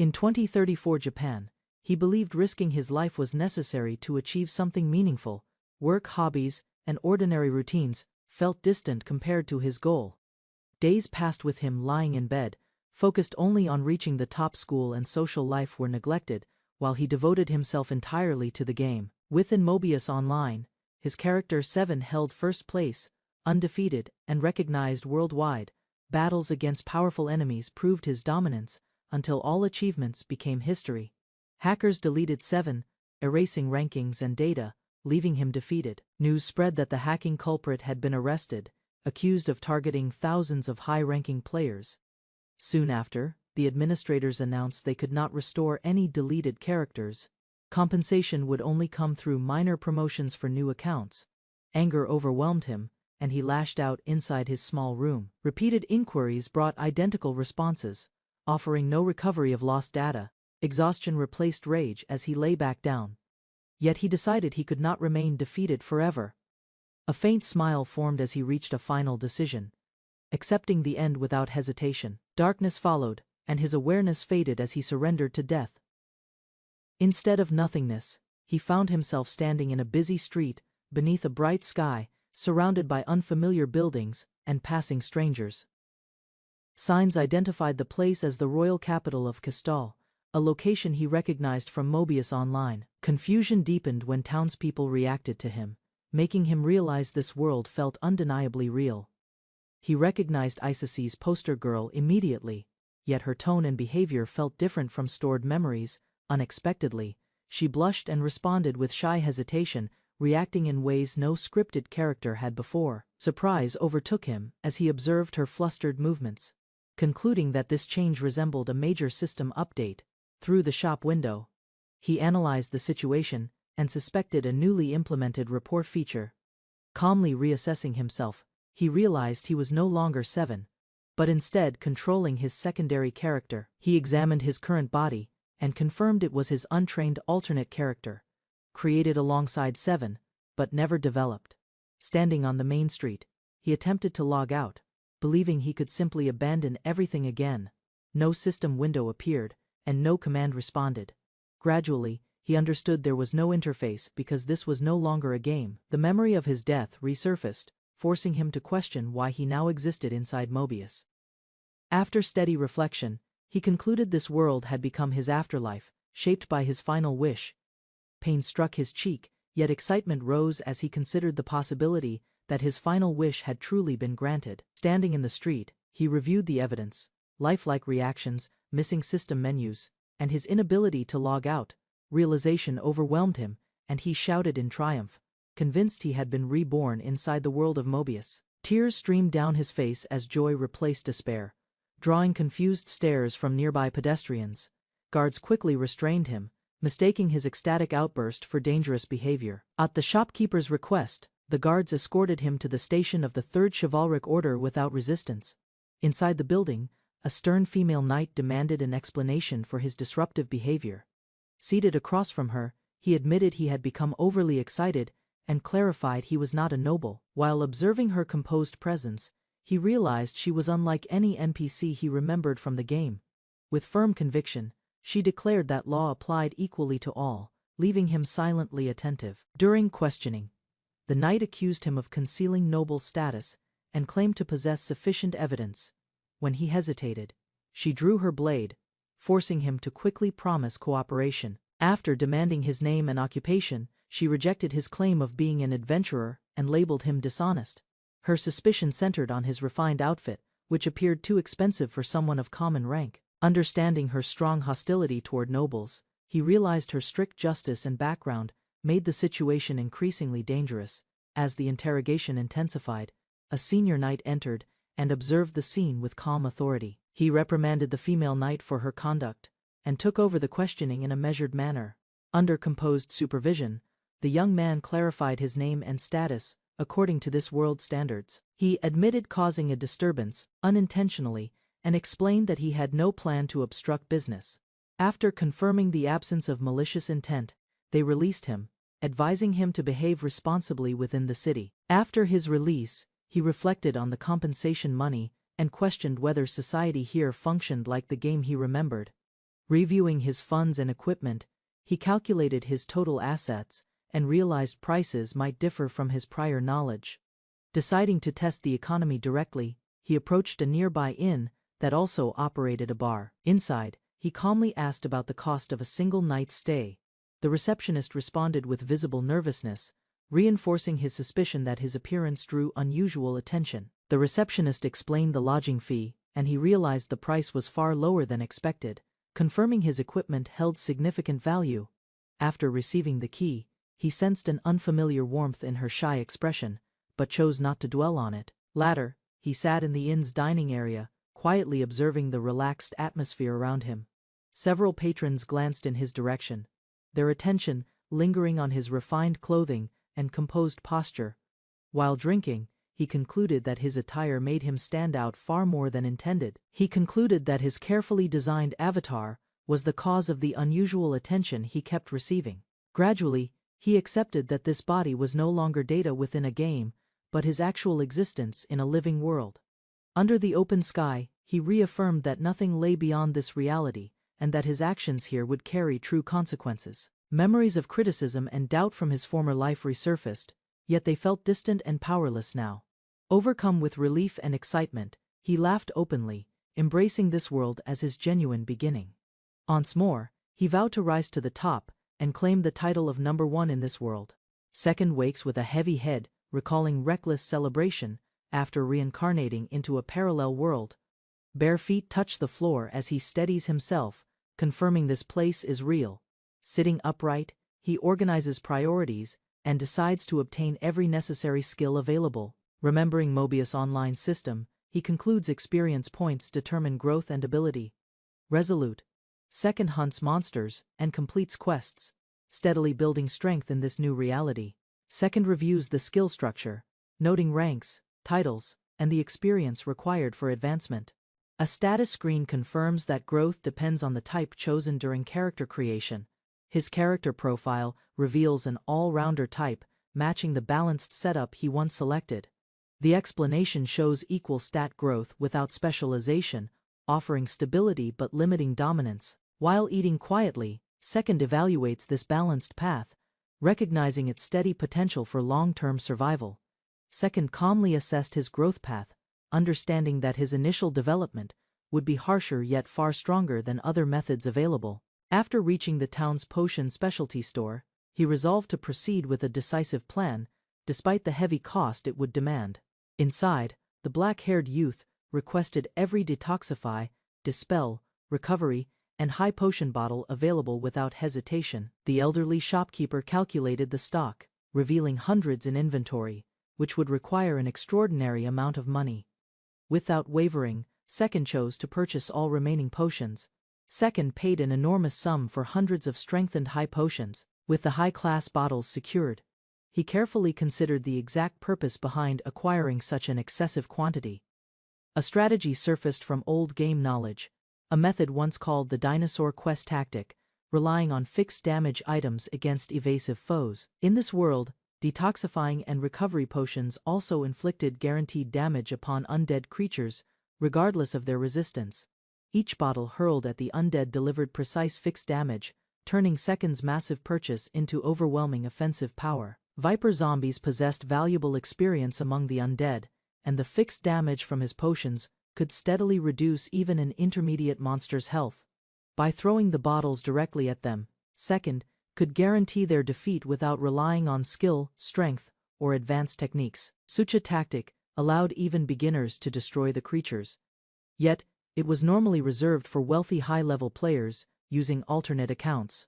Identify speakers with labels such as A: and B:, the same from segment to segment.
A: In 2034 Japan, he believed risking his life was necessary to achieve something meaningful. Work, hobbies, and ordinary routines felt distant compared to his goal. Days passed with him lying in bed, focused only on reaching the top. School and social life were neglected, while he devoted himself entirely to the game. Within Mobius Online, his character 7 held first place, undefeated and recognized worldwide. Battles against powerful enemies proved his dominance, until all achievements became history. Hackers deleted 7, erasing rankings and data, leaving him defeated. News spread that the hacking culprit had been arrested, accused of targeting thousands of high-ranking players. Soon after, the administrators announced they could not restore any deleted characters. Compensation would only come through minor promotions for new accounts. Anger overwhelmed him, and he lashed out inside his small room. Repeated inquiries brought identical responses, offering no recovery of lost data. Exhaustion replaced rage as he lay back down. Yet he decided he could not remain defeated forever. A faint smile formed as he reached a final decision, accepting the end without hesitation. Darkness followed, and his awareness faded as he surrendered to death. Instead of nothingness, he found himself standing in a busy street, beneath a bright sky, surrounded by unfamiliar buildings and passing strangers. Signs identified the place as the royal capital of Kastal, a location he recognized from Mobius Online. Confusion deepened when townspeople reacted to him, making him realize this world felt undeniably real. He recognized Isis's poster girl immediately, yet her tone and behavior felt different from stored memories. Unexpectedly, she blushed and responded with shy hesitation, reacting in ways no scripted character had before. Surprise overtook him as he observed her flustered movements. Concluding that this change resembled a major system update, through the shop window, he analyzed the situation and suspected a newly implemented report feature. Calmly reassessing himself, he realized he was no longer 7, but instead controlling his secondary character. He examined his current body and confirmed it was his untrained alternate character, created alongside 7, but never developed. Standing on the main street, he attempted to log out, believing he could simply abandon everything again. No system window appeared, and no command responded. Gradually, he understood there was no interface because this was no longer a game. The memory of his death resurfaced, forcing him to question why he now existed inside Mobius. After steady reflection, he concluded this world had become his afterlife, shaped by his final wish. Pain struck his cheek, yet excitement rose as he considered the possibility that his final wish had truly been granted. Standing in the street, he reviewed the evidence, lifelike reactions, missing system menus, and his inability to log out. Realization overwhelmed him, and he shouted in triumph, convinced he had been reborn inside the world of Mobius. Tears streamed down his face as joy replaced despair, drawing confused stares from nearby pedestrians. Guards quickly restrained him, mistaking his ecstatic outburst for dangerous behavior. At the shopkeeper's request, the guards escorted him to the station of the Third Chivalric Order without resistance. Inside the building, a stern female knight demanded an explanation for his disruptive behavior. Seated across from her, he admitted he had become overly excited and clarified he was not a noble. While observing her composed presence, he realized she was unlike any NPC he remembered from the game. With firm conviction, she declared that law applied equally to all, leaving him silently attentive. During questioning, the knight accused him of concealing noble status and claimed to possess sufficient evidence. When he hesitated, she drew her blade, forcing him to quickly promise cooperation. After demanding his name and occupation, she rejected his claim of being an adventurer and labeled him dishonest. Her suspicion centered on his refined outfit, which appeared too expensive for someone of common rank. Understanding her strong hostility toward nobles, he realized her strict justice and background made the situation increasingly dangerous. As the interrogation intensified, a senior knight entered and observed the scene with calm authority. He reprimanded the female knight for her conduct and took over the questioning in a measured manner. Under composed supervision, the young man clarified his name and status according to this world's standards. He admitted causing a disturbance unintentionally and explained that he had no plan to obstruct business. After confirming the absence of malicious intent, they released him, advising him to behave responsibly within the city. After his release, he reflected on the compensation money and questioned whether society here functioned like the game he remembered. Reviewing his funds and equipment, he calculated his total assets and realized prices might differ from his prior knowledge. Deciding to test the economy directly, he approached a nearby inn that also operated a bar. Inside, he calmly asked about the cost of a single night's stay. The receptionist responded with visible nervousness, reinforcing his suspicion that his appearance drew unusual attention. The receptionist explained the lodging fee, and he realized the price was far lower than expected, confirming his equipment held significant value. After receiving the key, he sensed an unfamiliar warmth in her shy expression, but chose not to dwell on it. Later, he sat in the inn's dining area, quietly observing the relaxed atmosphere around him. Several patrons glanced in his direction, their attention lingering on his refined clothing and composed posture. While drinking, he concluded that his attire made him stand out far more than intended. He concluded that his carefully designed avatar was the cause of the unusual attention he kept receiving. Gradually, he accepted that this body was no longer data within a game, but his actual existence in a living world. Under the open sky, he reaffirmed that nothing lay beyond this reality, and that his actions here would carry true consequences. Memories of criticism and doubt from his former life resurfaced, yet they felt distant and powerless now. Overcome with relief and excitement, he laughed openly, embracing this world as his genuine beginning. Once more, he vowed to rise to the top and claim the title of number one in this world. Second wakes with a heavy head, recalling reckless celebration after reincarnating into a parallel world. Bare feet touch the floor as he steadies himself, confirming this place is real. Sitting upright, he organizes priorities and decides to obtain every necessary skill available. Remembering Mobius' online system, he concludes experience points determine growth and ability. Resolute, Second hunts monsters and completes quests, steadily building strength in this new reality. Second reviews the skill structure, noting ranks, titles, and the experience required for advancement. A status screen confirms that growth depends on the type chosen during character creation. His character profile reveals an all-rounder type, matching the balanced setup he once selected. The explanation shows equal stat growth without specialization, offering stability but limiting dominance. While eating quietly, Second evaluates this balanced path, recognizing its steady potential for long-term survival. Second calmly assessed his growth path, understanding that his initial development would be harsher yet far stronger than other methods available. After reaching the town's potion specialty store, he resolved to proceed with a decisive plan, despite the heavy cost it would demand. Inside, the black-haired youth requested every detoxify, dispel, recovery, and high potion bottle available without hesitation. The elderly shopkeeper calculated the stock, revealing hundreds in inventory, which would require an extraordinary amount of money. Without wavering, Second chose to purchase all remaining potions. Second paid an enormous sum for hundreds of strengthened high potions. With the high-class bottles secured, he carefully considered the exact purpose behind acquiring such an excessive quantity. A strategy surfaced from old game knowledge, a method once called the dinosaur quest tactic, relying on fixed damage items against evasive foes. In this world, detoxifying and recovery potions also inflicted guaranteed damage upon undead creatures, regardless of their resistance. Each bottle hurled at the undead delivered precise fixed damage, turning Second's massive purchase into overwhelming offensive power. Viper zombies possessed valuable experience among the undead, and the fixed damage from his potions could steadily reduce even an intermediate monster's health. By throwing the bottles directly at them, Second could guarantee their defeat without relying on skill, strength, or advanced techniques. Such a tactic allowed even beginners to destroy the creatures. Yet, it was normally reserved for wealthy high-level players using alternate accounts.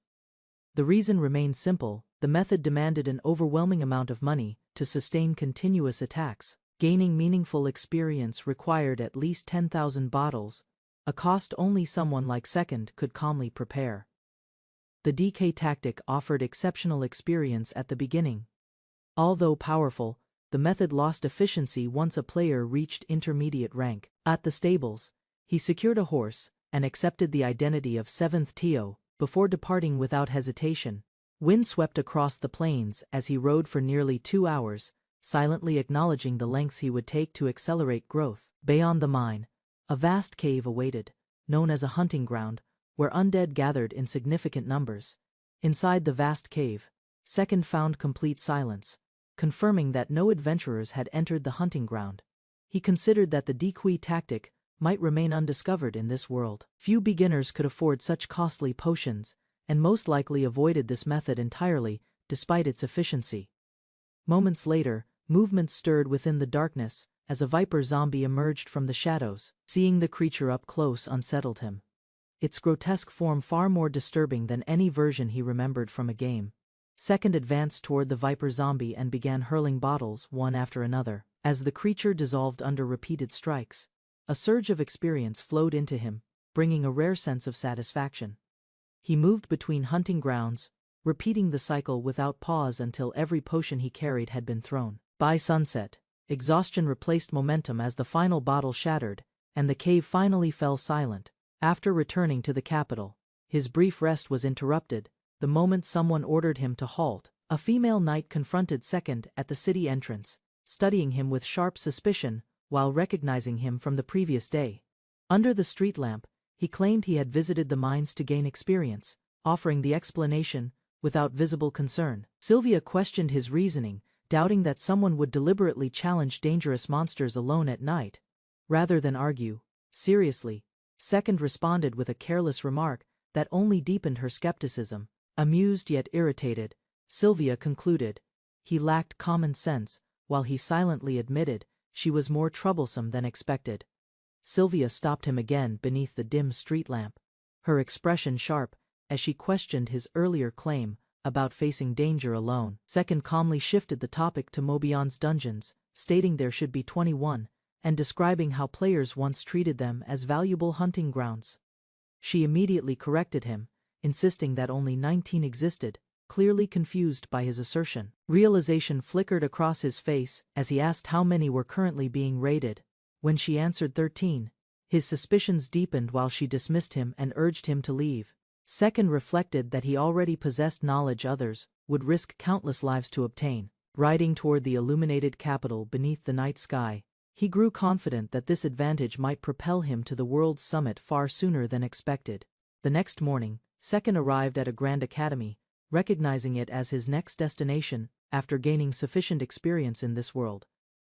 A: The reason remained simple: the method demanded an overwhelming amount of money to sustain continuous attacks. Gaining meaningful experience required at least 10,000 bottles, a cost only someone like Second could calmly prepare. The DK tactic offered exceptional experience at the beginning. Although powerful, the method lost efficiency once a player reached intermediate rank. At the stables, he secured a horse and accepted the identity of Seventh Tio before departing without hesitation. Wind swept across the plains as he rode for nearly 2 hours, silently acknowledging the lengths he would take to accelerate growth. Beyond the mine, a vast cave awaited, known as a hunting ground, where undead gathered in significant numbers. Inside the vast cave, Second found complete silence, confirming that no adventurers had entered the hunting ground. He considered that the decoy tactic might remain undiscovered in this world. Few beginners could afford such costly potions, and most likely avoided this method entirely, despite its efficiency. Moments later, movement stirred within the darkness as a viper zombie emerged from the shadows. Seeing the creature up close unsettled him. Its grotesque form far more disturbing than any version he remembered from a game. Second advanced toward the viper zombie and began hurling bottles one after another. As the creature dissolved under repeated strikes, a surge of experience flowed into him, bringing a rare sense of satisfaction. He moved between hunting grounds, repeating the cycle without pause until every potion he carried had been thrown. By sunset, exhaustion replaced momentum as the final bottle shattered, and the cave finally fell silent. After returning to the capital, his brief rest was interrupted the moment someone ordered him to halt. A female knight confronted Second at the city entrance, studying him with sharp suspicion while recognizing him from the previous day. Under the street lamp, he claimed he had visited the mines to gain experience, offering the explanation without visible concern. Sylvia questioned his reasoning, doubting that someone would deliberately challenge dangerous monsters alone at night, rather than argue. Seriously, Second responded with a careless remark that only deepened her skepticism. Amused yet irritated, Sylvia concluded he lacked common sense, while he silently admitted she was more troublesome than expected. Sylvia stopped him again beneath the dim street lamp, her expression sharp as she questioned his earlier claim about facing danger alone. Second calmly shifted the topic to Mobion's dungeons, stating there should be 21, and describing how players once treated them as valuable hunting grounds. She immediately corrected him, insisting that only 19 existed, clearly confused by his assertion. Realization flickered across his face as he asked how many were currently being raided. When she answered 13, his suspicions deepened while she dismissed him and urged him to leave. Second reflected that he already possessed knowledge others would risk countless lives to obtain. Riding toward the illuminated capital beneath the night sky, he grew confident that this advantage might propel him to the world's summit far sooner than expected. The next morning, Second arrived at a grand academy, recognizing it as his next destination after gaining sufficient experience in this world.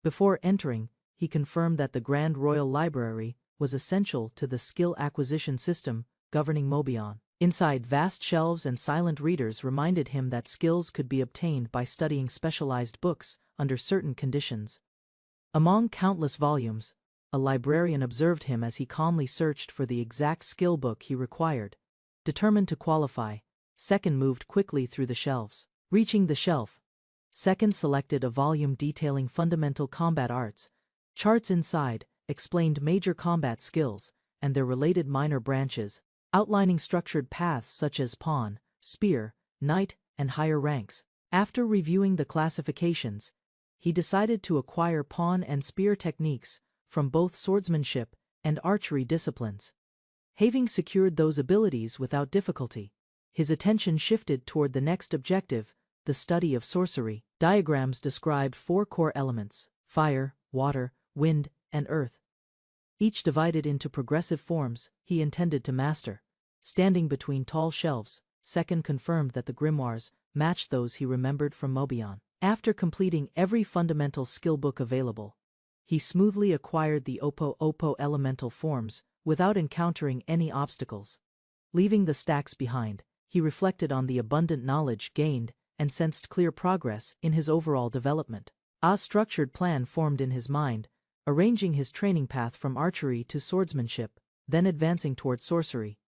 A: Before entering, he confirmed that the Grand Royal Library was essential to the skill acquisition system governing Mobion. Inside, vast shelves and silent readers reminded him that skills could be obtained by studying specialized books under certain conditions. Among countless volumes, a librarian observed him as he calmly searched for the exact skill book he required. Determined to qualify, Second moved quickly through the shelves. Reaching the shelf, Second selected a volume detailing fundamental combat arts. Charts inside explained major combat skills and their related minor branches, outlining structured paths such as pawn, spear, knight, and higher ranks. After reviewing the classifications, he decided to acquire pawn and spear techniques from both swordsmanship and archery disciplines. Having secured those abilities without difficulty, his attention shifted toward the next objective, the study of sorcery. Diagrams described 4 core elements: fire, water, wind, and earth, each divided into progressive forms he intended to master. Standing between tall shelves, Second confirmed that the grimoires matched those he remembered from Mobion. After completing every fundamental skill book available, he smoothly acquired the Oppo elemental forms without encountering any obstacles. Leaving the stacks behind, he reflected on the abundant knowledge gained and sensed clear progress in his overall development. A structured plan formed in his mind, arranging his training path from archery to swordsmanship, then advancing toward sorcery.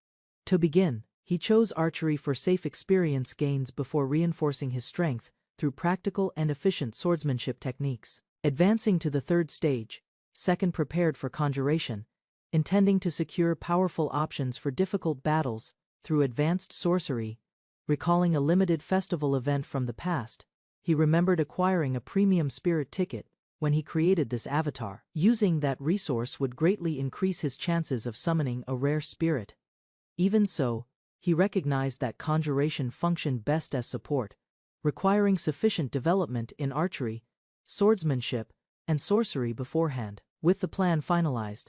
A: To begin, he chose archery for safe experience gains before reinforcing his strength through practical and efficient swordsmanship techniques. Advancing to the third stage, Second prepared for conjuration, intending to secure powerful options for difficult battles through advanced sorcery. Recalling a limited festival event from the past, he remembered acquiring a premium spirit ticket when he created this avatar. Using that resource would greatly increase his chances of summoning a rare spirit. Even so, he recognized that conjuration functioned best as support, requiring sufficient development in archery, swordsmanship, and sorcery beforehand. With the plan finalized,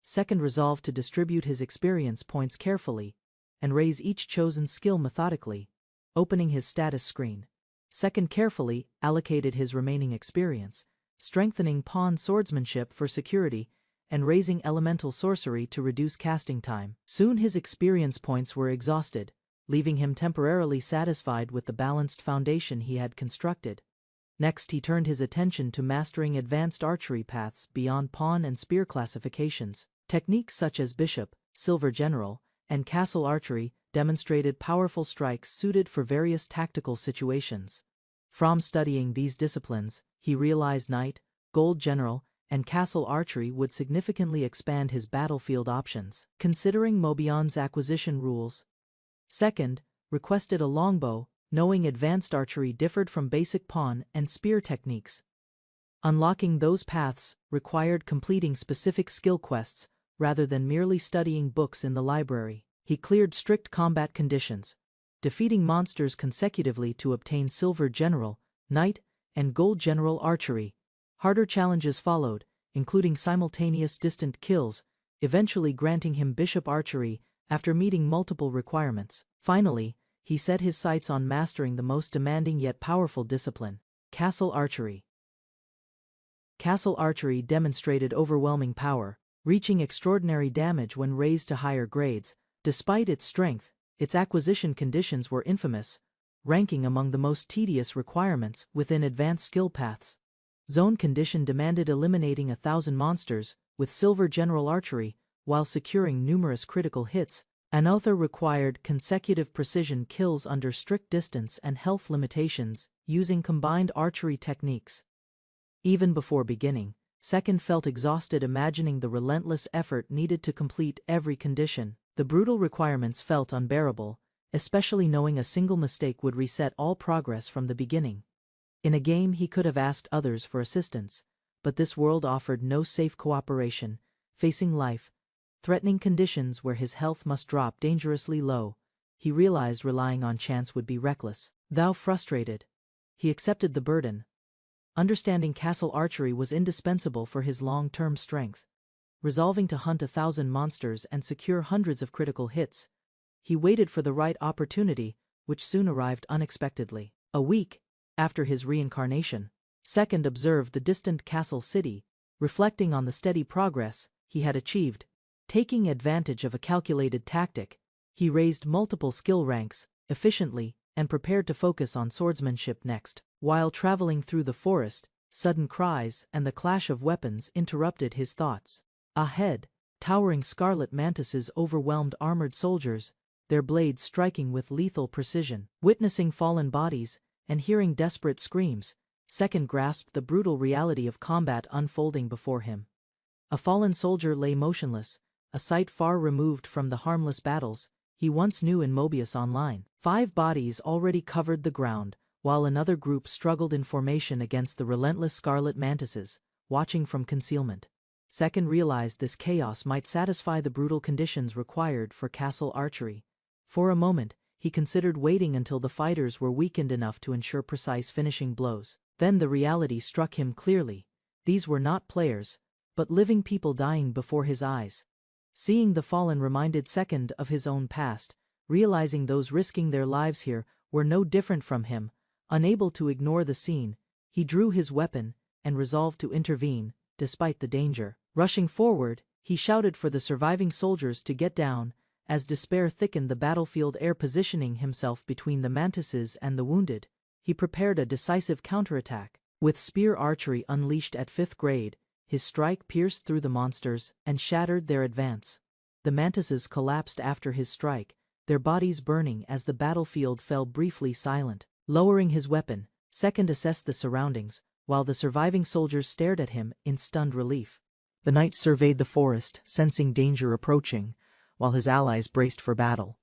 A: Second resolved to distribute his experience points carefully, and raise each chosen skill methodically, opening his status screen. Second carefully allocated his remaining experience, strengthening pawn swordsmanship for security, and raising elemental sorcery to reduce casting time. Soon his experience points were exhausted, leaving him temporarily satisfied with the balanced foundation he had constructed. Next he turned his attention to mastering advanced archery paths beyond pawn and spear classifications. Techniques such as bishop, silver general, and castle archery demonstrated powerful strikes suited for various tactical situations. From studying these disciplines, he realized knight, gold general, and castle archery would significantly expand his battlefield options. Considering Mobion's acquisition rules, Second requested a longbow, knowing advanced archery differed from basic pawn and spear techniques. Unlocking those paths required completing specific skill quests rather than merely studying books in the library. He cleared strict combat conditions, defeating monsters consecutively to obtain silver general, knight, and gold general archery. Harder challenges followed, including simultaneous distant kills, eventually granting him bishop archery after meeting multiple requirements. Finally, he set his sights on mastering the most demanding yet powerful discipline, castle archery. Castle archery demonstrated overwhelming power, reaching extraordinary damage when raised to higher grades. Despite its strength, its acquisition conditions were infamous, ranking among the most tedious requirements within advanced skill paths. Zone condition demanded eliminating 1,000 monsters with silver general archery while securing numerous critical hits. Another required consecutive precision kills under strict distance and health limitations using combined archery techniques. Even before beginning, Second felt exhausted imagining the relentless effort needed to complete every condition. The brutal requirements felt unbearable, especially knowing a single mistake would reset all progress from the beginning. In a game he could have asked others for assistance, but this world offered no safe cooperation. Facing life-threatening conditions where his health must drop dangerously low, he realized relying on chance would be reckless. Though frustrated, he accepted the burden. Understanding castle archery was indispensable for his long-term strength. Resolving to hunt 1,000 monsters and secure hundreds of critical hits, he waited for the right opportunity, which soon arrived unexpectedly. A week after his reincarnation, Second observed the distant castle city, reflecting on the steady progress he had achieved. Taking advantage of a calculated tactic, he raised multiple skill ranks efficiently and prepared to focus on swordsmanship next. While traveling through the forest, sudden cries and the clash of weapons interrupted his thoughts. Ahead, towering scarlet mantises overwhelmed armored soldiers, their blades striking with lethal precision. Witnessing fallen bodies and hearing desperate screams, Second grasped the brutal reality of combat unfolding before him. A fallen soldier lay motionless, a sight far removed from the harmless battles he once knew in Mobius Online. 5 bodies already covered the ground, while another group struggled in formation against the relentless scarlet mantises, watching from concealment. Second realized this chaos might satisfy the brutal conditions required for castle archery. For a moment, he considered waiting until the fighters were weakened enough to ensure precise finishing blows. Then the reality struck him clearly. These were not players, but living people dying before his eyes. Seeing the fallen reminded Second of his own past, realizing those risking their lives here were no different from him. Unable to ignore the scene, he drew his weapon and resolved to intervene, despite the danger. Rushing forward, he shouted for the surviving soldiers to get down, as despair thickened the battlefield air. Positioning himself between the mantises and the wounded, he prepared a decisive counterattack. With spear archery unleashed at 5th grade, his strike pierced through the monsters and shattered their advance. The mantises collapsed after his strike, their bodies burning as the battlefield fell briefly silent. Lowering his weapon, Second assessed the surroundings, while the surviving soldiers stared at him in stunned relief. The knight surveyed the forest, sensing danger approaching, while his allies braced for battle.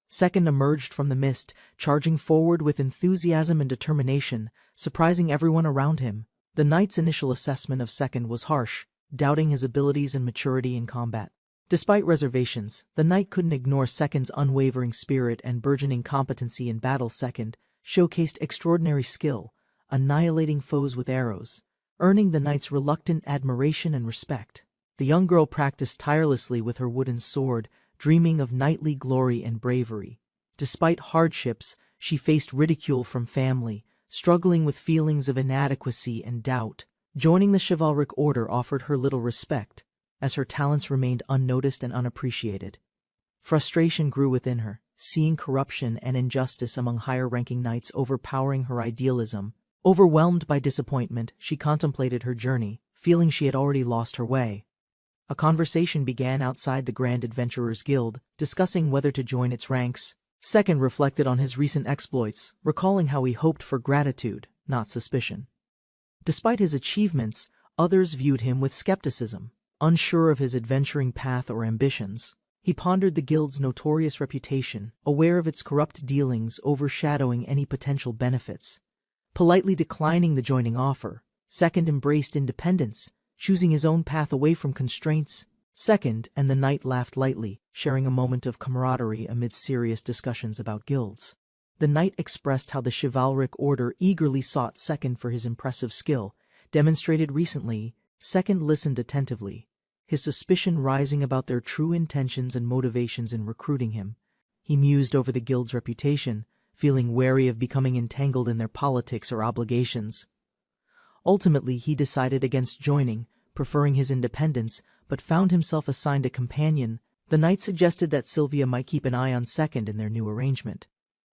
A: Second emerged from the mist, charging forward with enthusiasm and determination, surprising everyone around him. The knight's initial assessment of Second was harsh, doubting his abilities and maturity in combat. Despite reservations, the knight couldn't ignore Second's unwavering spirit and burgeoning competency in battle. Second showcased extraordinary skill, annihilating foes with arrows, earning the knight's reluctant admiration and respect. The young girl practiced tirelessly with her wooden sword, dreaming of knightly glory and bravery. Despite hardships, she faced ridicule from family, struggling with feelings of inadequacy and doubt. Joining the chivalric order offered her little respect, as her talents remained unnoticed and unappreciated. Frustration grew within her, seeing corruption and injustice among higher-ranking knights overpowering her idealism. Overwhelmed by disappointment, she contemplated her journey, feeling she had already lost her way. A conversation began outside the Grand Adventurers Guild, discussing whether to join its ranks. Second reflected on his recent exploits, recalling how he hoped for gratitude, not suspicion. Despite his achievements, others viewed him with skepticism. Unsure of his adventuring path or ambitions, he pondered the guild's notorious reputation, aware of its corrupt dealings overshadowing any potential benefits. Politely declining the joining offer, Second embraced independence, choosing his own path away from constraints. Second and the knight laughed lightly, sharing a moment of camaraderie amid serious discussions about guilds. The knight expressed how the chivalric order eagerly sought Second for his impressive skill, demonstrated recently. Second listened attentively, his suspicion rising about their true intentions and motivations in recruiting him. He mused over the guild's reputation, feeling wary of becoming entangled in their politics or obligations. Ultimately, he decided against joining, preferring his independence, but found himself assigned a companion. The knight suggested that Sylvia might keep an eye on Second in their new arrangement.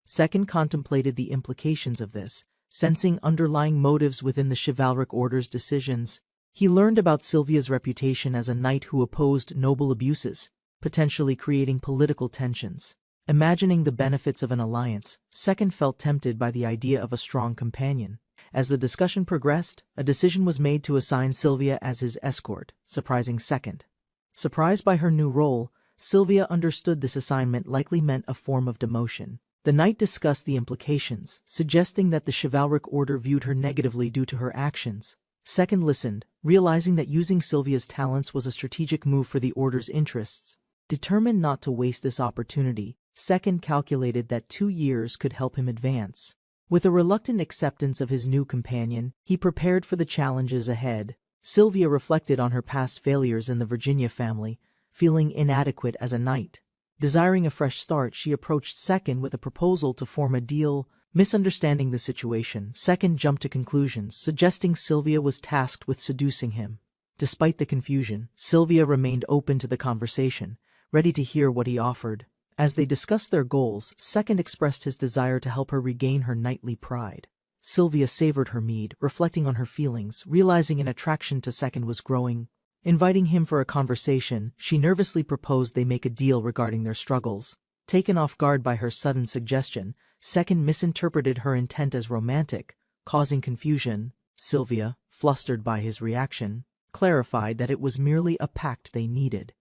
A: Second contemplated the implications of this, sensing underlying motives within the chivalric order's decisions. He learned about Sylvia's reputation as a knight who opposed noble abuses, potentially creating political tensions. Imagining the benefits of an alliance, Second felt tempted by the idea of a strong companion. As the discussion progressed, a decision was made to assign Sylvia as his escort, surprising Second. Surprised by her new role, Sylvia understood this assignment likely meant a form of demotion. The knight discussed the implications, suggesting that the chivalric order viewed her negatively due to her actions. Second listened, realizing that using Sylvia's talents was a strategic move for the order's interests. Determined not to waste this opportunity, Second calculated that 2 years could help him advance. With a reluctant acceptance of his new companion, he prepared for the challenges ahead. Sylvia reflected on her past failures in the Virginia family, feeling inadequate as a knight. Desiring a fresh start, she approached Second with a proposal to form a deal. Misunderstanding the situation, Second jumped to conclusions, suggesting Sylvia was tasked with seducing him. Despite the confusion, Sylvia remained open to the conversation, ready to hear what he offered. As they discussed their goals, Second expressed his desire to help her regain her knightly pride. Sylvia savored her mead, reflecting on her feelings, realizing an attraction to Second was growing. Inviting him for a conversation, she nervously proposed they make a deal regarding their struggles. Taken off guard by her sudden suggestion, Second misinterpreted her intent as romantic, causing confusion. Sylvia, flustered by his reaction, clarified that it was merely a pact they needed.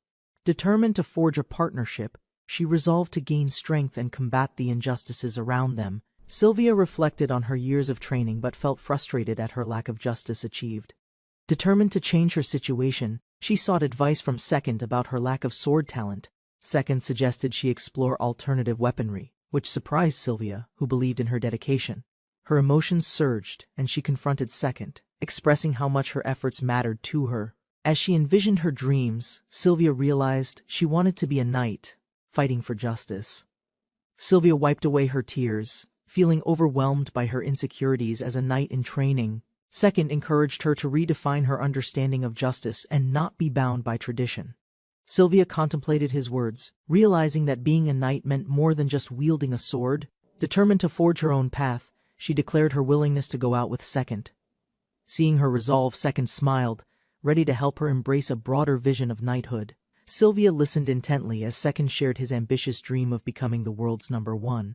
A: Determined to forge a partnership, she resolved to gain strength and combat the injustices around them. Sylvia reflected on her years of training but felt frustrated at her lack of justice achieved. Determined to change her situation, she sought advice from Second about her lack of sword talent. Second suggested she explore alternative weaponry, which surprised Sylvia, who believed in her dedication. Her emotions surged, and she confronted Second, expressing how much her efforts mattered to her. As she envisioned her dreams, Sylvia realized she wanted to be a knight, fighting for justice. Sylvia wiped away her tears, feeling overwhelmed by her insecurities as a knight in training. Second encouraged her to redefine her understanding of justice and not be bound by tradition. Sylvia contemplated his words, realizing that being a knight meant more than just wielding a sword. Determined to forge her own path, she declared her willingness to go out with Second. Seeing her resolve, Second smiled, ready to help her embrace a broader vision of knighthood. Sylvia listened intently as Second shared his ambitious dream of becoming the world's #1.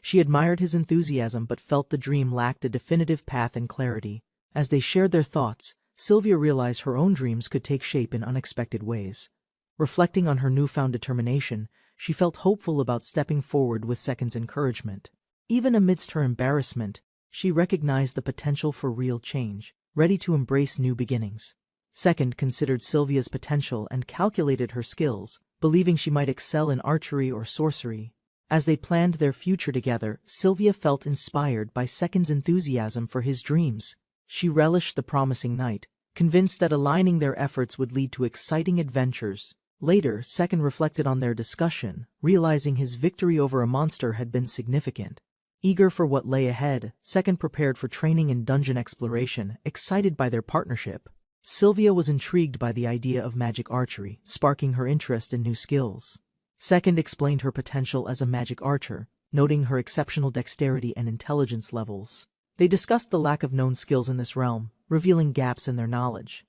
A: She admired his enthusiasm but felt the dream lacked a definitive path and clarity. As they shared their thoughts, Sylvia realized her own dreams could take shape in unexpected ways. Reflecting on her newfound determination, she felt hopeful about stepping forward with Second's encouragement. Even amidst her embarrassment, she recognized the potential for real change, ready to embrace new beginnings. Second considered Sylvia's potential and calculated her skills, believing she might excel in archery or sorcery. As they planned their future together, Sylvia felt inspired by Second's enthusiasm for his dreams. She relished the promising night, convinced that aligning their efforts would lead to exciting adventures. Later, Second reflected on their discussion, realizing his victory over a monster had been significant. Eager for what lay ahead, Second prepared for training in dungeon exploration, excited by their partnership. Sylvia was intrigued by the idea of magic archery, sparking her interest in new skills. Second explained her potential as a magic archer, noting her exceptional dexterity and intelligence levels. They discussed the lack of known skills in this realm, revealing gaps in their knowledge.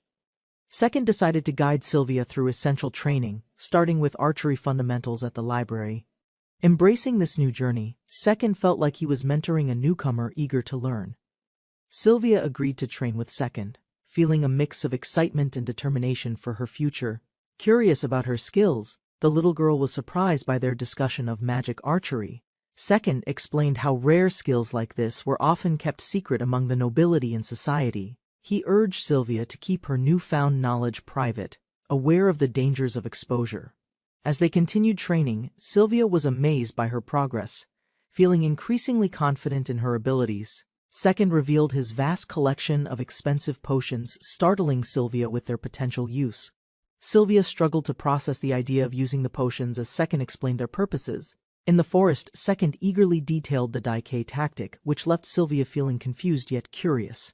A: Second decided to guide Sylvia through essential training, starting with archery fundamentals at the library. Embracing this new journey, Second felt like he was mentoring a newcomer eager to learn. Sylvia agreed to train with Second, feeling a mix of excitement and determination for her future. Curious about her skills, the little girl was surprised by their discussion of magic archery. Second explained how rare skills like this were often kept secret among the nobility in society. He urged Sylvia to keep her newfound knowledge private, aware of the dangers of exposure. As they continued training, Sylvia was amazed by her progress. Feeling increasingly confident in her abilities, Second revealed his vast collection of expensive potions, startling Sylvia with their potential use. Sylvia struggled to process the idea of using the potions as Second explained their purposes. In the forest, Second eagerly detailed the Daikei tactic, which left Sylvia feeling confused yet curious.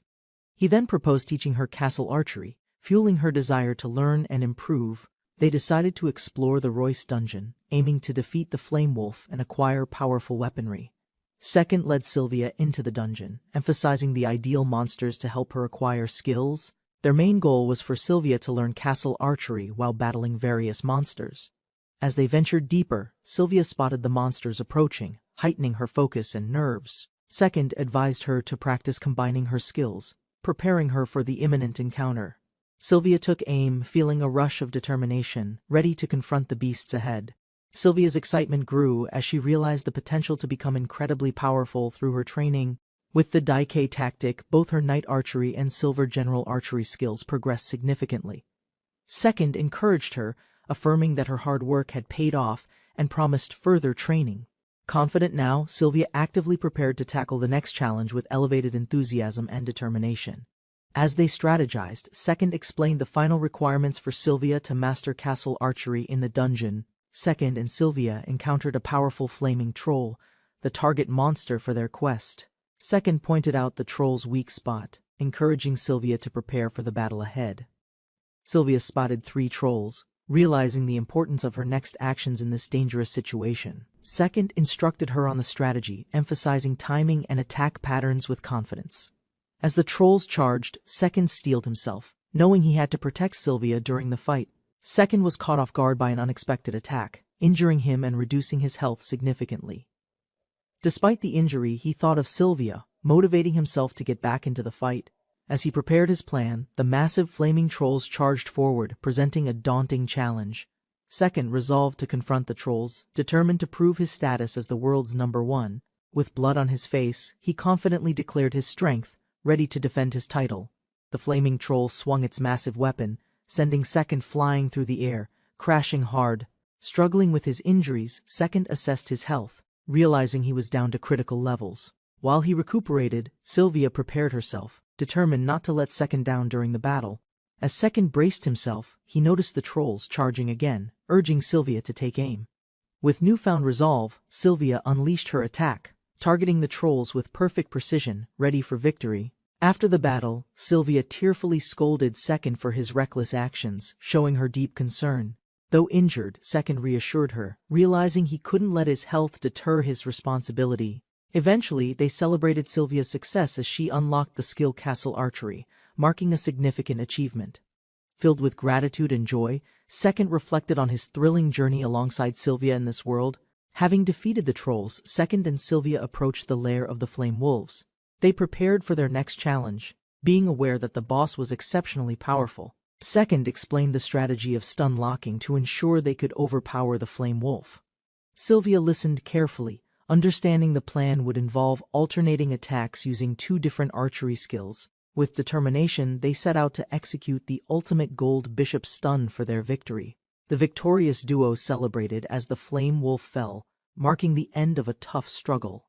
A: He then proposed teaching her castle archery, fueling her desire to learn and improve. They decided to explore the Royce dungeon, aiming to defeat the Flame Wolf and acquire powerful weaponry. Second led Sylvia into the dungeon, emphasizing the ideal monsters to help her acquire skills. Their main goal was for Sylvia to learn castle archery while battling various monsters. As they ventured deeper, Sylvia spotted the monsters approaching, heightening her focus and nerves. Second advised her to practice combining her skills, preparing her for the imminent encounter. Sylvia took aim, feeling a rush of determination, ready to confront the beasts ahead. Sylvia's excitement grew as she realized the potential to become incredibly powerful through her training. With the Daikei tactic, both her knight archery and silver general archery skills progressed significantly. Second encouraged her, affirming that her hard work had paid off and promised further training. Confident now, Sylvia actively prepared to tackle the next challenge with elevated enthusiasm and determination. As they strategized, Second explained the final requirements for Sylvia to master castle archery in the dungeon. Second and Sylvia encountered a powerful flaming troll, the target monster for their quest. Second pointed out the troll's weak spot, encouraging Sylvia to prepare for the battle ahead. Sylvia spotted 3 trolls, realizing the importance of her next actions in this dangerous situation. Second instructed her on the strategy, emphasizing timing and attack patterns with confidence. As the trolls charged, Second steeled himself, knowing he had to protect Sylvia during the fight. Second was caught off guard by an unexpected attack, injuring him and reducing his health significantly. Despite the injury, he thought of Sylvia, motivating himself to get back into the fight. As he prepared his plan, the massive flaming trolls charged forward, presenting a daunting challenge. Second resolved to confront the trolls, determined to prove his status as the world's #1. With blood on his face, he confidently declared his strength, ready to defend his title. The flaming troll swung its massive weapon, sending Second flying through the air, crashing hard. Struggling with his injuries, Second assessed his health, realizing he was down to critical levels. While he recuperated, Sylvia prepared herself, determined not to let Second down during the battle. As Second braced himself, he noticed the trolls charging again, urging Sylvia to take aim. With newfound resolve, Sylvia unleashed her attack, targeting the trolls with perfect precision, ready for victory. After the battle, Sylvia tearfully scolded Second for his reckless actions, showing her deep concern. Though injured, Second reassured her, realizing he couldn't let his health deter his responsibility. Eventually, they celebrated Sylvia's success as she unlocked the skill castle archery, marking a significant achievement. Filled with gratitude and joy, Second reflected on his thrilling journey alongside Sylvia in this world. Having defeated the trolls, Second and Sylvia approached the lair of the Flame Wolves. They prepared for their next challenge, being aware that the boss was exceptionally powerful. Second explained the strategy of stun locking to ensure they could overpower the Flame Wolf. Sylvia listened carefully, understanding the plan would involve alternating attacks using 2 different archery skills. With determination, they set out to execute the ultimate gold bishop stun for their victory. The victorious duo celebrated as the Flame Wolf fell, marking the end of a tough struggle.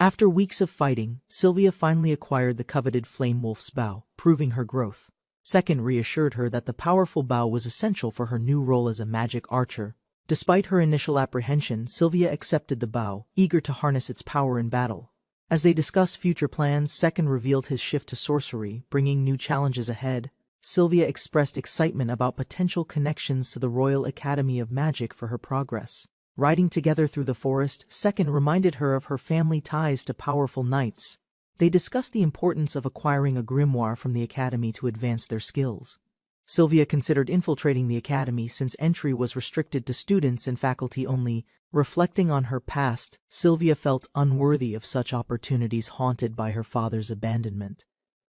A: After weeks of fighting, Sylvia finally acquired the coveted Flame Wolf's bow, proving her growth. Second reassured her that the powerful bow was essential for her new role as a magic archer. Despite her initial apprehension, Sylvia accepted the bow, eager to harness its power in battle. As they discussed future plans, Second revealed his shift to sorcery, bringing new challenges ahead. Sylvia expressed excitement about potential connections to the Royal Academy of Magic for her progress. Riding together through the forest, Second reminded her of her family ties to powerful knights. They discussed the importance of acquiring a grimoire from the academy to advance their skills. Sylvia considered infiltrating the academy since entry was restricted to students and faculty only. Reflecting on her past, Sylvia felt unworthy of such opportunities, haunted by her father's abandonment.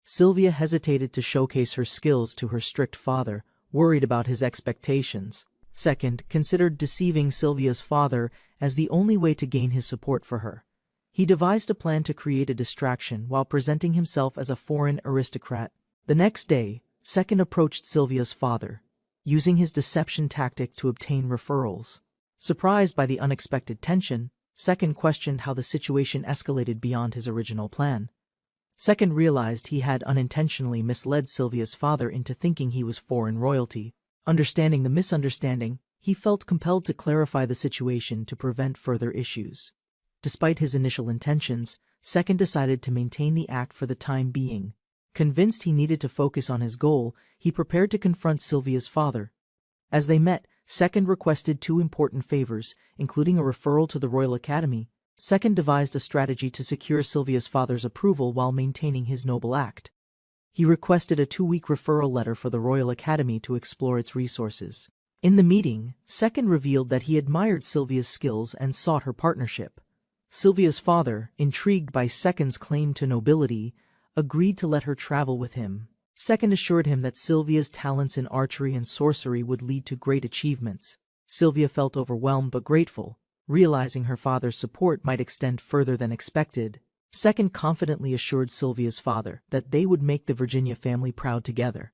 A: Sylvia hesitated to showcase her skills to her strict father, worried about his expectations. Second considered deceiving Sylvia's father as the only way to gain his support for her. He devised a plan to create a distraction while presenting himself as a foreign aristocrat. The next day, Second approached Sylvia's father, using his deception tactic to obtain referrals. Surprised by the unexpected tension, Second questioned how the situation escalated beyond his original plan. Second realized he had unintentionally misled Sylvia's father into thinking he was foreign royalty. Understanding the misunderstanding, he felt compelled to clarify the situation to prevent further issues. Despite his initial intentions, Second decided to maintain the act for the time being. Convinced he needed to focus on his goal, he prepared to confront Sylvia's father. As they met, Second requested two important favors, including a referral to the Royal Academy. Second devised a strategy to secure Sylvia's father's approval while maintaining his noble act. He requested a 2-week referral letter for the Royal Academy to explore its resources. In the meeting, Second revealed that he admired Sylvia's skills and sought her partnership. Sylvia's father, intrigued by Second's claim to nobility, agreed to let her travel with him. Second assured him that Sylvia's talents in archery and sorcery would lead to great achievements. Sylvia felt overwhelmed but grateful, realizing her father's support might extend further than expected. Second confidently assured Sylvia's father that they would make the Virginia family proud together.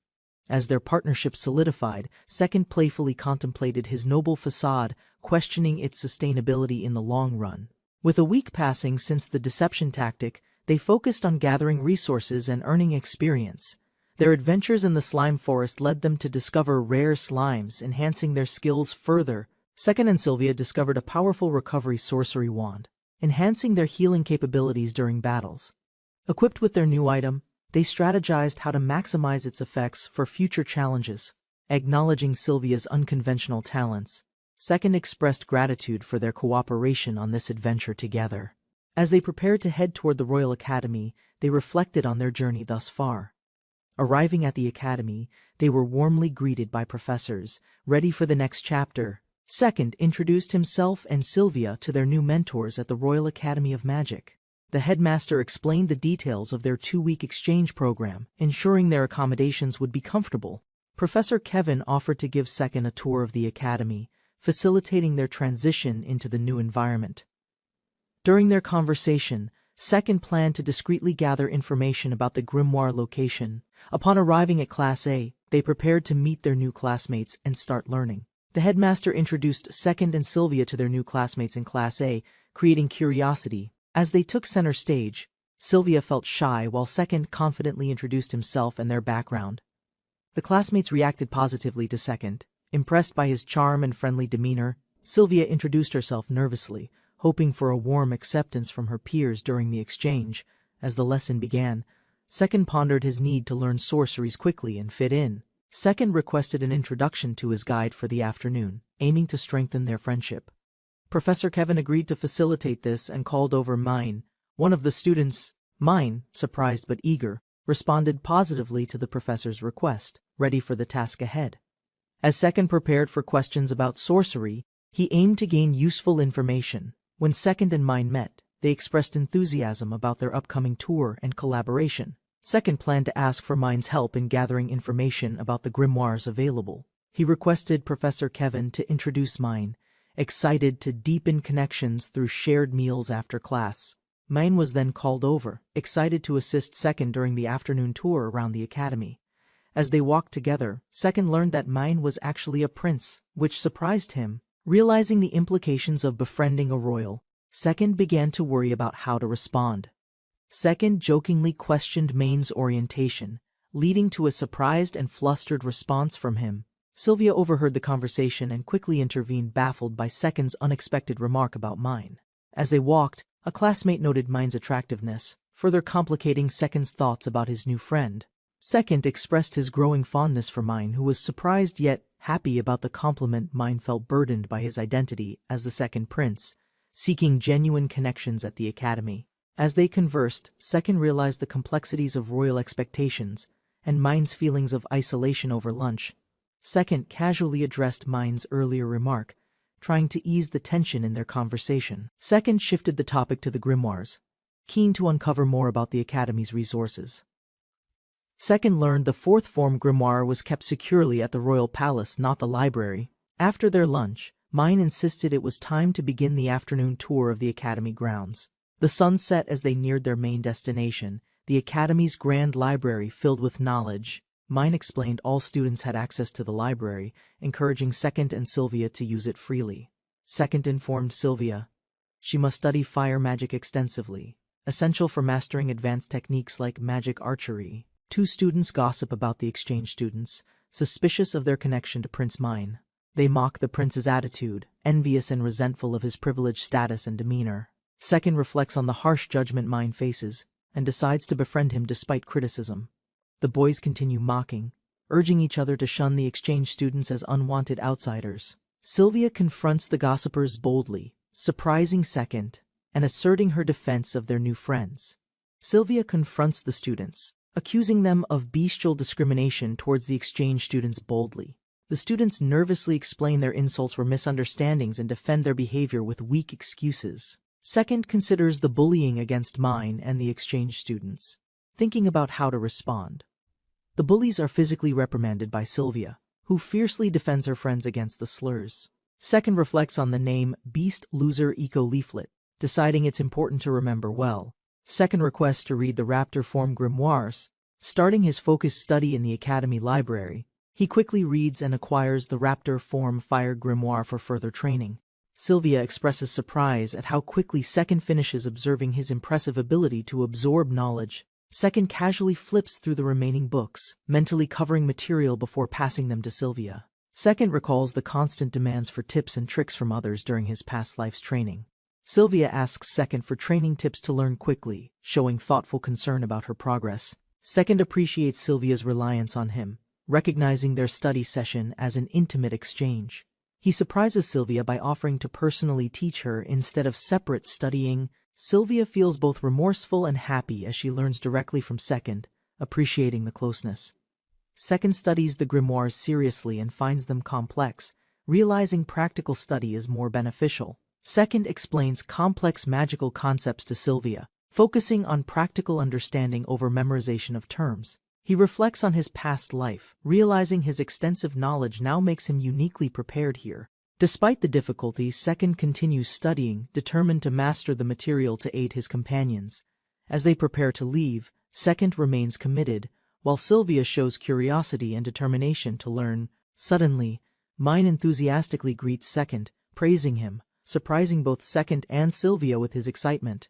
A: As their partnership solidified, Second playfully contemplated his noble facade, questioning its sustainability in the long run. With a week passing since the deception tactic, they focused on gathering resources and earning experience. Their adventures in the slime forest led them to discover rare slimes, enhancing their skills further. Second and Sylvia discovered a powerful recovery sorcery wand, enhancing their healing capabilities during battles. Equipped with their new item, they strategized how to maximize its effects for future challenges. Acknowledging Sylvia's unconventional talents, Second expressed gratitude for their cooperation on this adventure together. As they prepared to head toward the Royal Academy, they reflected on their journey thus far. Arriving at the academy, they were warmly greeted by professors, ready for the next chapter. Second introduced himself and Sylvia to their new mentors at the Royal Academy of Magic. The headmaster explained the details of their 2-week exchange program, ensuring their accommodations would be comfortable. Professor Kevin offered to give Second a tour of the academy, facilitating their transition into the new environment. During their conversation, Second planned to discreetly gather information about the grimoire location. Upon arriving at Class A, they prepared to meet their new classmates and start learning. The headmaster introduced Second and Sylvia to their new classmates in Class A, creating curiosity. As they took center stage, Sylvia felt shy while Second confidently introduced himself and their background. The classmates reacted positively to Second. Impressed by his charm and friendly demeanor, Sylvia introduced herself nervously, hoping for a warm acceptance from her peers during the exchange. As the lesson began, Second pondered his need to learn sorceries quickly and fit in. Second requested an introduction to his guide for the afternoon, aiming to strengthen their friendship. Professor Kevin agreed to facilitate this and called over Mine, one of the students. Mine, surprised but eager, responded positively to the professor's request, ready for the task ahead. As Second prepared for questions about sorcery, he aimed to gain useful information. When Second and Mine met, they expressed enthusiasm about their upcoming tour and collaboration. Second planned to ask for Mine's help in gathering information about the grimoires available. He requested Professor Kevin to introduce Mine, excited to deepen connections through shared meals after class. Mine was then called over, excited to assist Second during the afternoon tour around the academy. As they walked together, Second learned that Mine was actually a prince, which surprised him. Realizing the implications of befriending a royal, Second began to worry about how to respond. Second jokingly questioned Main's orientation, leading to a surprised and flustered response from him. Sylvia overheard the conversation and quickly intervened, baffled by Second's unexpected remark about Mine. As they walked, a classmate noted Mine's attractiveness, further complicating Second's thoughts about his new friend. Second expressed his growing fondness for Mine, who was surprised yet happy about the compliment. Mine felt burdened by his identity as the second prince, seeking genuine connections at the academy. As they conversed, Second realized the complexities of royal expectations and Mine's feelings of isolation over lunch. Second casually addressed Mine's earlier remark, trying to ease the tension in their conversation. Second shifted the topic to the grimoires, keen to uncover more about the academy's resources. Second learned the fourth form grimoire was kept securely at the royal palace, not the library. After their lunch, Mine insisted it was time to begin the afternoon tour of the academy grounds. The sun set as they neared their main destination, the academy's grand library filled with knowledge. Mine explained all students had access to the library, encouraging Second and Sylvia to use it freely. Second informed Sylvia she must study fire magic extensively, essential for mastering advanced techniques like magic archery. Two students gossip about the exchange students, suspicious of their connection to Prince Mine. They mock the prince's attitude, envious and resentful of his privileged status and demeanor. Second reflects on the harsh judgment Mine faces, and decides to befriend him despite criticism. The boys continue mocking, urging each other to shun the exchange students as unwanted outsiders. Sylvia confronts the gossipers boldly, surprising Second, and asserting her defense of their new friends. Sylvia confronts the students, accusing them of bestial discrimination towards the exchange students boldly. The students nervously explain their insults were misunderstandings and defend their behavior with weak excuses. Second considers the bullying against Mine and the exchange students, thinking about how to respond. The bullies are physically reprimanded by Sylvia, who fiercely defends her friends against the slurs. Second reflects on the name Beast Loser Eco Leaflet, deciding it's important to remember well. Second requests to read the Raptor form grimoires, starting his focused study in the academy library. He quickly reads and acquires the Raptor form fire grimoire for further training. Sylvia expresses surprise at how quickly Second finishes, observing his impressive ability to absorb knowledge. Second casually flips through the remaining books, mentally covering material before passing them to Sylvia. Second recalls the constant demands for tips and tricks from others during his past life's training. Sylvia asks Second for training tips to learn quickly, showing thoughtful concern about her progress. Second appreciates Sylvia's reliance on him, recognizing their study session as an intimate exchange. He surprises Sylvia by offering to personally teach her instead of separate studying. Sylvia feels both remorseful and happy as she learns directly from Second, appreciating the closeness. Second studies the grimoires seriously and finds them complex, realizing practical study is more beneficial. Second explains complex magical concepts to Sylvia, focusing on practical understanding over memorization of terms. He reflects on his past life, realizing his extensive knowledge now makes him uniquely prepared here. Despite the difficulties, Second continues studying, determined to master the material to aid his companions. As they prepare to leave, Second remains committed, while Sylvia shows curiosity and determination to learn. Suddenly, Mine enthusiastically greets Second, praising him, surprising both Second and Sylvia with his excitement.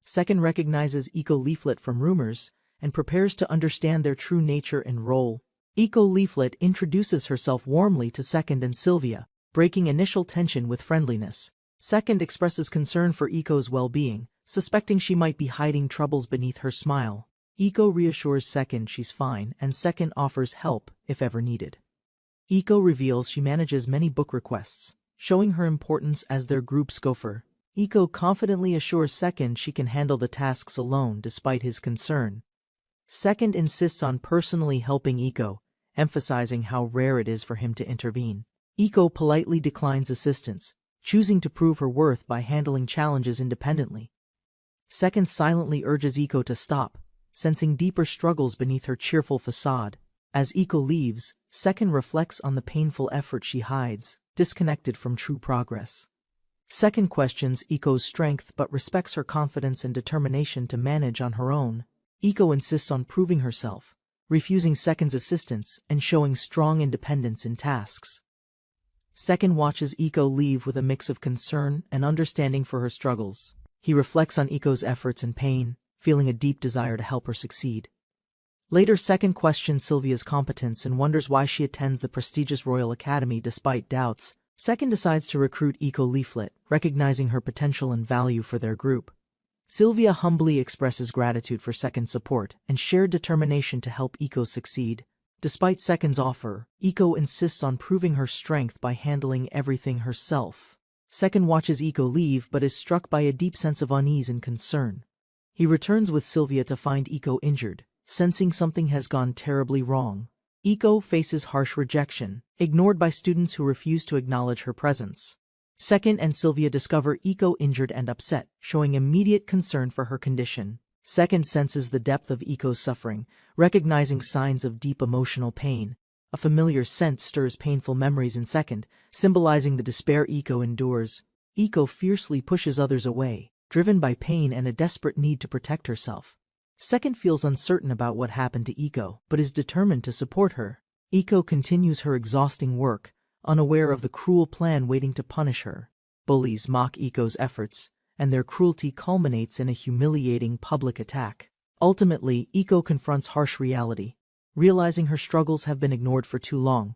A: Second recognizes Eco Leaflet from rumors and prepares to understand their true nature and role. Eco Leaflet introduces herself warmly to Second and Sylvia, breaking initial tension with friendliness. Second expresses concern for Eco's well-being, suspecting she might be hiding troubles beneath her smile. Eco reassures Second she's fine, and Second offers help if ever needed. Eco reveals she manages many book requests, showing her importance as their group's gopher. Eco confidently assures Second she can handle the tasks alone despite his concern. Second insists on personally helping Eco, emphasizing how rare it is for him to intervene. Eco politely declines assistance, choosing to prove her worth by handling challenges independently. Second silently urges Eco to stop, sensing deeper struggles beneath her cheerful facade. As Eco leaves, Second reflects on the painful effort she hides, disconnected from true progress. Second questions Eco's strength but respects her confidence and determination to manage on her own. Eco insists on proving herself, refusing Second's assistance and showing strong independence in tasks. Second watches Eco leave with a mix of concern and understanding for her struggles. He reflects on Eco's efforts and pain, feeling a deep desire to help her succeed. Later, Second questions Sylvia's competence and wonders why she attends the prestigious Royal Academy despite doubts. Second decides to recruit Iko Leaflet, recognizing her potential and value for their group. Sylvia humbly expresses gratitude for Second's support and shared determination to help Iko succeed. Despite Second's offer, Iko insists on proving her strength by handling everything herself. Second watches Iko leave but is struck by a deep sense of unease and concern. He returns with Sylvia to find Iko injured, sensing something has gone terribly wrong. Iko faces harsh rejection, ignored by students who refuse to acknowledge her presence. Second and Sylvia discover Iko injured and upset, showing immediate concern for her condition. Second senses the depth of Iko's suffering, recognizing signs of deep emotional pain. A familiar scent stirs painful memories in Second, symbolizing the despair Iko endures. Iko fiercely pushes others away, driven by pain and a desperate need to protect herself. Second feels uncertain about what happened to Iko, but is determined to support her. Iko continues her exhausting work, unaware of the cruel plan waiting to punish her. Bullies mock Iko's efforts, and their cruelty culminates in a humiliating public attack. Ultimately, Iko confronts harsh reality. Realizing her struggles have been ignored for too long,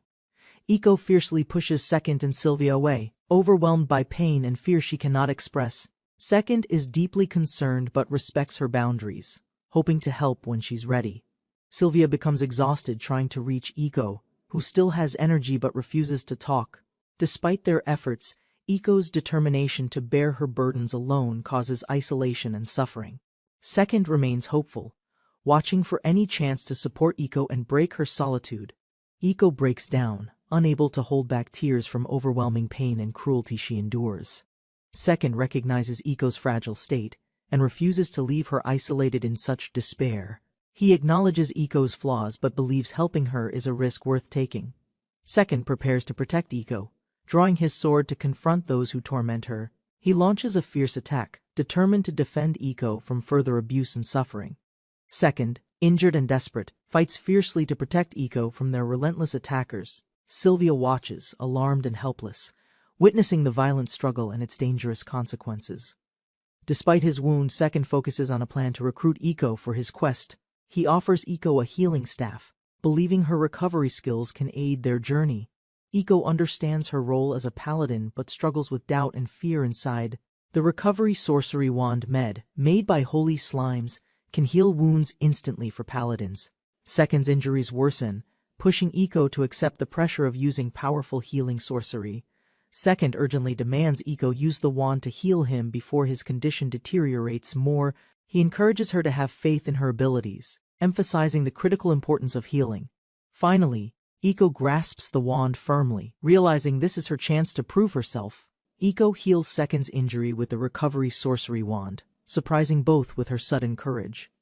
A: Iko fiercely pushes Second and Sylvia away, overwhelmed by pain and fear she cannot express. Second is deeply concerned but respects her boundaries, hoping to help when she's ready. Sylvia becomes exhausted trying to reach Iko, who still has energy but refuses to talk. Despite their efforts, Iko's determination to bear her burdens alone causes isolation and suffering. Second remains hopeful, watching for any chance to support Iko and break her solitude. Iko breaks down, unable to hold back tears from overwhelming pain and cruelty she endures. Second recognizes Iko's fragile state and refuses to leave her isolated in such despair. He acknowledges Iko's flaws but believes helping her is a risk worth taking. Second prepares to protect Iko, drawing his sword to confront those who torment her. He launches a fierce attack, determined to defend Iko from further abuse and suffering. Second, injured and desperate, fights fiercely to protect Iko from their relentless attackers. Sylvia watches, alarmed and helpless, witnessing the violent struggle and its dangerous consequences. Despite his wound, Second focuses on a plan to recruit Iko for his quest. He offers Iko a healing staff, believing her recovery skills can aid their journey. Iko understands her role as a paladin but struggles with doubt and fear inside. The recovery sorcery wand made by holy slimes, can heal wounds instantly for paladins. Second's injuries worsen, pushing Iko to accept the pressure of using powerful healing sorcery. Second urgently demands Iko use the wand to heal him before his condition deteriorates more. He encourages her to have faith in her abilities, emphasizing the critical importance of healing. Finally, Iko grasps the wand firmly, realizing this is her chance to prove herself. Iko heals Second's injury with the recovery sorcery wand, surprising both with her sudden courage.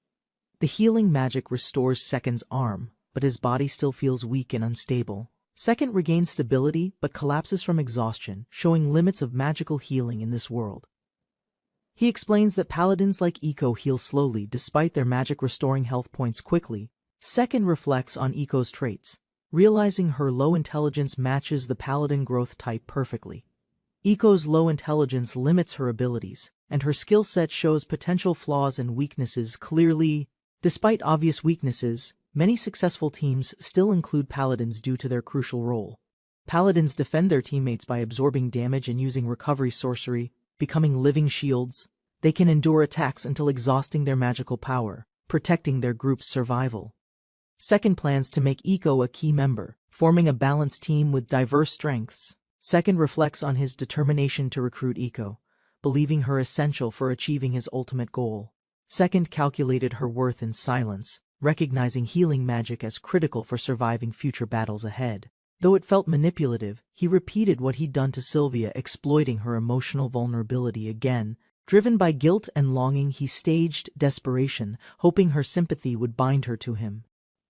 A: The healing magic restores Second's arm, but his body still feels weak and unstable. Second regains stability but collapses from exhaustion, showing limits of magical healing in this world. He explains that paladins like Iko heal slowly despite their magic restoring health points quickly. Second reflects on Iko's traits, realizing her low intelligence matches the paladin growth type perfectly. Iko's low intelligence limits her abilities, and her skill set shows potential flaws and weaknesses clearly. Despite obvious weaknesses, many successful teams still include paladins due to their crucial role. Paladins defend their teammates by absorbing damage and using recovery sorcery, becoming living shields. They can endure attacks until exhausting their magical power, protecting their group's survival. Second plans to make Iko a key member, forming a balanced team with diverse strengths. Second reflects on his determination to recruit Iko, believing her essential for achieving his ultimate goal. Second calculated her worth in silence, recognizing healing magic as critical for surviving future battles ahead. Though it felt manipulative, he repeated what he'd done to Sylvia, exploiting her emotional vulnerability again. Driven by guilt and longing, he staged desperation, hoping her sympathy would bind her to him.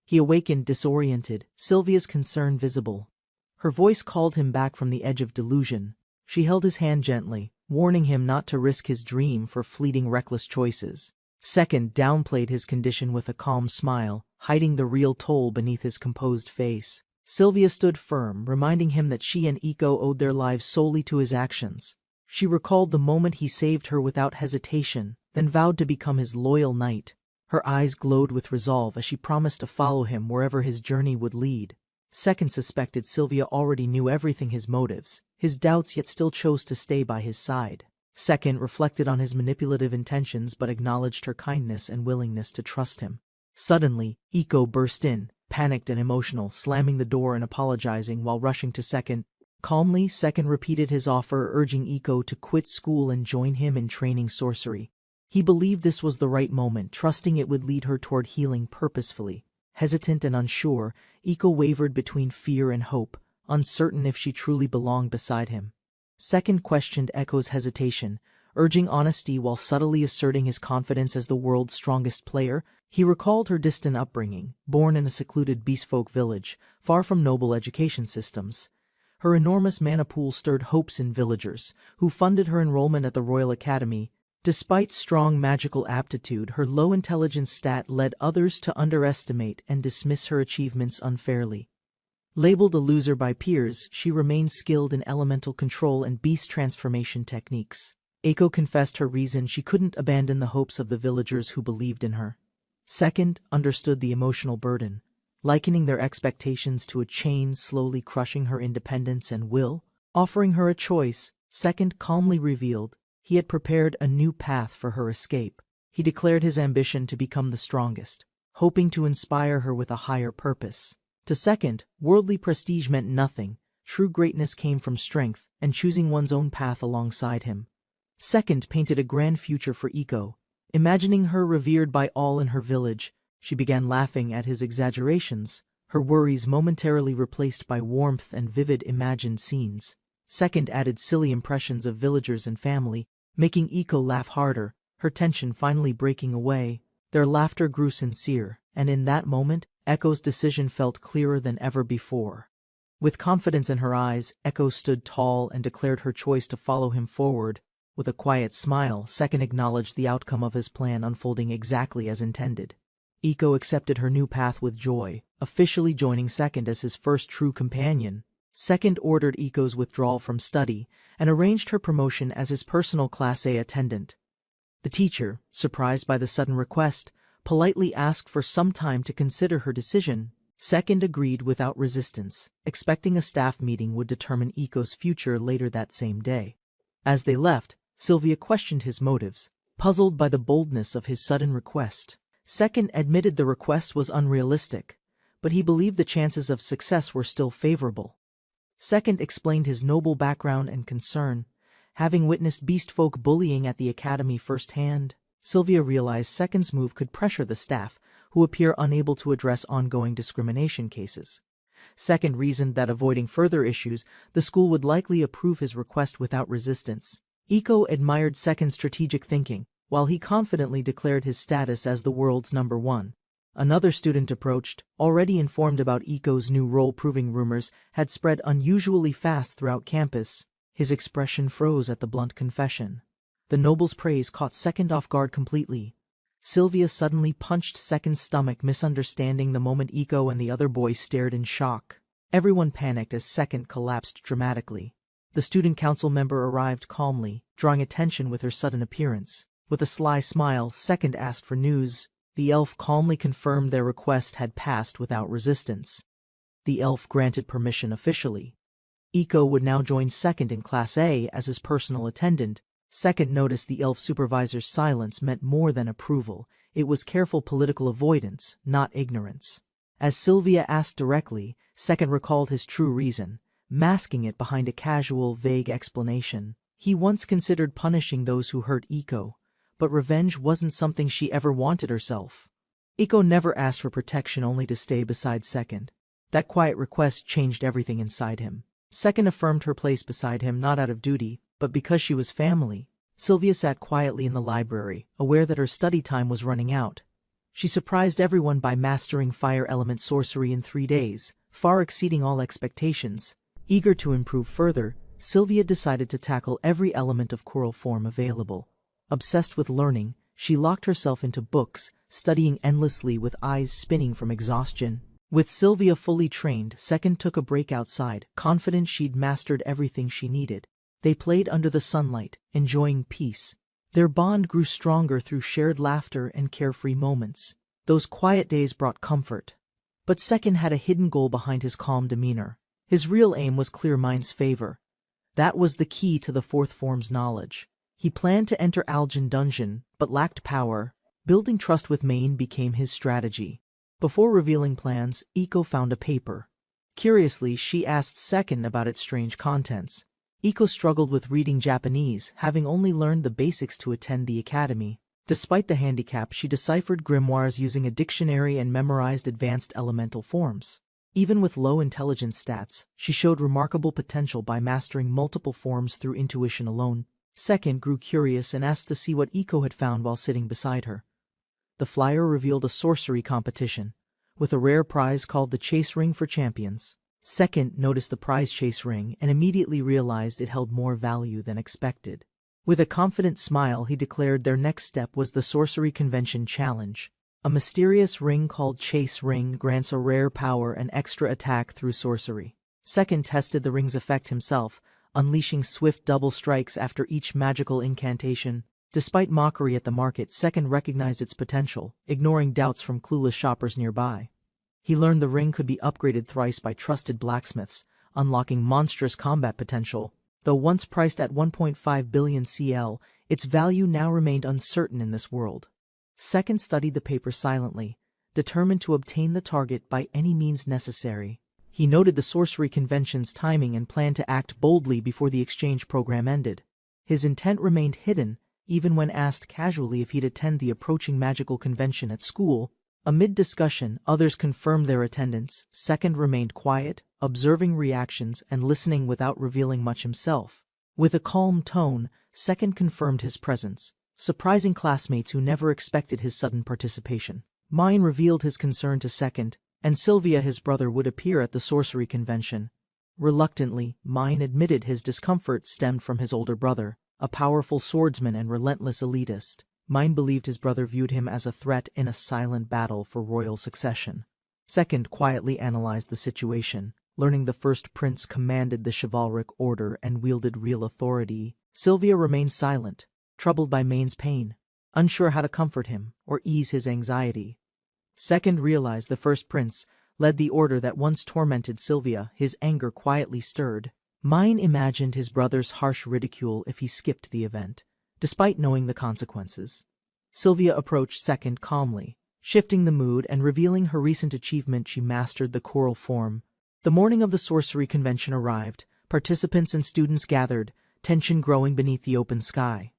A: He awakened disoriented, Sylvia's concern visible. Her voice called him back from the edge of delusion. She held his hand gently, warning him not to risk his dream for fleeting reckless choices. Second downplayed his condition with a calm smile, hiding the real toll beneath his composed face. Sylvia stood firm, reminding him that she and Iko owed their lives solely to his actions. She recalled the moment he saved her without hesitation, then vowed to become his loyal knight. Her eyes glowed with resolve as she promised to follow him wherever his journey would lead. Second suspected Sylvia already knew everything his motives, his doubts, yet still chose to stay by his side. Second reflected on his manipulative intentions but acknowledged her kindness and willingness to trust him. Suddenly, Iko burst in, panicked and emotional, slamming the door and apologizing while rushing to Second. Calmly, Second repeated his offer, urging Iko to quit school and join him in training sorcery. He believed this was the right moment, trusting it would lead her toward healing purposefully. Hesitant and unsure, Iko wavered between fear and hope, uncertain if she truly belonged beside him. Second questioned Eko's hesitation, urging honesty while subtly asserting his confidence as the world's strongest player. He recalled her distant upbringing, born in a secluded beastfolk village, far from noble education systems. Her enormous mana pool stirred hopes in villagers, who funded her enrollment at the Royal Academy. Despite strong magical aptitude, her low intelligence stat led others to underestimate and dismiss her achievements unfairly. Labeled a loser by peers, she remained skilled in elemental control and beast transformation techniques. Eiko confessed her reason she couldn't abandon the hopes of the villagers who believed in her. Second understood the emotional burden, likening their expectations to a chain slowly crushing her independence and will. Offering her a choice, Second calmly revealed he had prepared a new path for her escape. He declared his ambition to become the strongest, hoping to inspire her with a higher purpose. To Second, worldly prestige meant nothing. True greatness came from strength and choosing one's own path alongside him. Second painted a grand future for Iko. Imagining her revered by all in her village, she began laughing at his exaggerations, her worries momentarily replaced by warmth and vivid imagined scenes. Second added silly impressions of villagers and family, making Iko laugh harder, her tension finally breaking away. Their laughter grew sincere, and in that moment, Eko's decision felt clearer than ever before. With confidence in her eyes, Eko stood tall and declared her choice to follow him forward. With a quiet smile, Second acknowledged the outcome of his plan unfolding exactly as intended. Iko accepted her new path with joy, officially joining Second as his first true companion. Second ordered Iko's withdrawal from study and arranged her promotion as his personal Class A attendant. The teacher, surprised by the sudden request, politely asked for some time to consider her decision. Second agreed without resistance, expecting a staff meeting would determine Iko's future later that same day. As they left, Sylvia questioned his motives, puzzled by the boldness of his sudden request. Second admitted the request was unrealistic, but he believed the chances of success were still favorable. Second explained his noble background and concern, having witnessed beastfolk bullying at the academy firsthand. Sylvia realized Second's move could pressure the staff, who appear unable to address ongoing discrimination cases. Second reasoned that avoiding further issues, the school would likely approve his request without resistance. Iko admired Second's strategic thinking, while he confidently declared his status as the world's #1. Another student approached, already informed about Iko's new role, proving rumors had spread unusually fast throughout campus. His expression froze at the blunt confession. The noble's praise caught Second off guard completely. Sylvia suddenly punched Second's stomach, misunderstanding the moment Iko and the other boys stared in shock. Everyone panicked as Second collapsed dramatically. The student council member arrived calmly, drawing attention with her sudden appearance. With a sly smile, Second asked for news. The elf calmly confirmed their request had passed without resistance. The elf granted permission officially. Iko would now join Second in Class A as his personal attendant. Second noticed the elf supervisor's silence meant more than approval. It was careful political avoidance, not ignorance. As Sylvia asked directly, Second recalled his true reason, masking it behind a casual, vague explanation. He once considered punishing those who hurt Iko, but revenge wasn't something she ever wanted herself. Iko never asked for protection, only to stay beside Second. That quiet request changed everything inside him. Second affirmed her place beside him not out of duty, but because she was family. Sylvia sat quietly in the library, aware that her study time was running out. She surprised everyone by mastering fire element sorcery in 3 days, far exceeding all expectations. Eager to improve further, Sylvia decided to tackle every element of choral form available. Obsessed with learning, she locked herself into books, studying endlessly with eyes spinning from exhaustion. With Sylvia fully trained, Second took a break outside, confident she'd mastered everything she needed. They played under the sunlight, enjoying peace. Their bond grew stronger through shared laughter and carefree moments. Those quiet days brought comfort. But Second had a hidden goal behind his calm demeanor. His real aim was clear Mine's favor. That was the key to the fourth form's knowledge. He planned to enter Algin Dungeon, but lacked power. Building trust with Main became his strategy. Before revealing plans, Iko found a paper. Curiously, she asked Second about its strange contents. Iko struggled with reading Japanese, having only learned the basics to attend the academy. Despite the handicap, she deciphered grimoires using a dictionary and memorized advanced elemental forms. Even with low intelligence stats, she showed remarkable potential by mastering multiple forms through intuition alone. Second grew curious and asked to see what Iko had found while sitting beside her. The flyer revealed a sorcery competition, with a rare prize called the Chase Ring for Champions. Second noticed the prize chase ring and immediately realized it held more value than expected. With a confident smile, he declared their next step was the Sorcery Convention Challenge. A mysterious ring called Chase Ring grants a rare power and extra attack through sorcery. Second tested the ring's effect himself, unleashing swift double strikes after each magical incantation. Despite mockery at the market, Second recognized its potential, ignoring doubts from clueless shoppers nearby. He learned the ring could be upgraded thrice by trusted blacksmiths, unlocking monstrous combat potential. Though once priced at 1.5 billion CL, its value now remained uncertain in this world. Second studied the paper silently, determined to obtain the target by any means necessary. He noted the sorcery convention's timing and planned to act boldly before the exchange program ended. His intent remained hidden, even when asked casually if he'd attend the approaching magical convention at school. Amid discussion, others confirmed their attendance. Second remained quiet, observing reactions and listening without revealing much himself. With a calm tone, Second confirmed his presence, surprising classmates who never expected his sudden participation. Mine revealed his concern to Second, and Sylvia, his brother, would appear at the sorcery convention. Reluctantly, Mine admitted his discomfort stemmed from his older brother, a powerful swordsman and relentless elitist. Mine believed his brother viewed him as a threat in a silent battle for royal succession. Second quietly analyzed the situation, learning the first prince commanded the chivalric order and wielded real authority. Sylvia remained silent, troubled by Main's pain, unsure how to comfort him or ease his anxiety. Second realized the first prince led the order that once tormented Sylvia. His anger quietly stirred. Mine imagined his brother's harsh ridicule if he skipped the event, despite knowing the consequences. Sylvia approached Second calmly, shifting the mood and revealing her recent achievement. She mastered the choral form. The morning of the sorcery convention arrived. Participants and students gathered, tension growing beneath the open sky.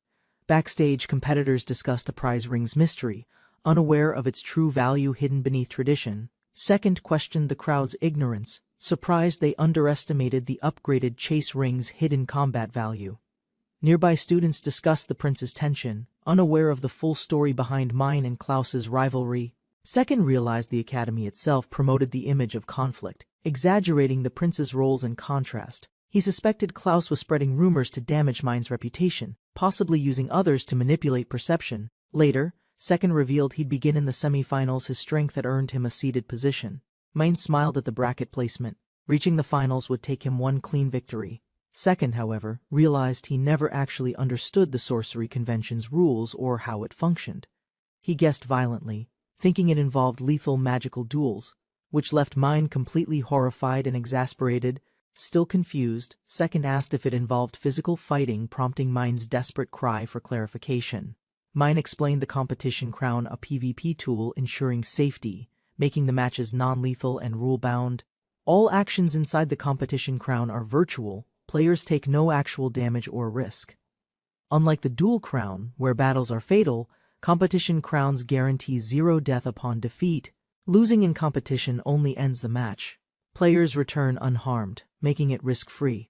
A: Backstage, competitors discussed the prize ring's mystery, unaware of its true value hidden beneath tradition. Second questioned the crowd's ignorance, surprised they underestimated the upgraded chase ring's hidden combat value. Nearby students discussed the prince's tension, unaware of the full story behind Mine and Klaus's rivalry. Second realized the academy itself promoted the image of conflict, exaggerating the prince's roles in contrast. He suspected Klaus was spreading rumors to damage Mine's reputation, possibly using others to manipulate perception. Later, Second revealed he'd begin in the semi-finals. His strength had earned him a seeded position. Mine smiled at the bracket placement. Reaching the finals would take him one clean victory. Second, however, realized he never actually understood the sorcery convention's rules or how it functioned. He guessed violently, thinking it involved lethal magical duels, which left Mine completely horrified and exasperated. Still confused, Second asked if it involved physical fighting, prompting Mine's desperate cry for clarification. Mine explained the competition crown a PvP tool ensuring safety, making the matches non-lethal and rule-bound. All actions inside the competition crown are virtual. Players take no actual damage or risk. Unlike the duel crown, where battles are fatal, competition crowns guarantee zero death upon defeat. Losing in competition only ends the match. Players return unharmed, making it risk-free.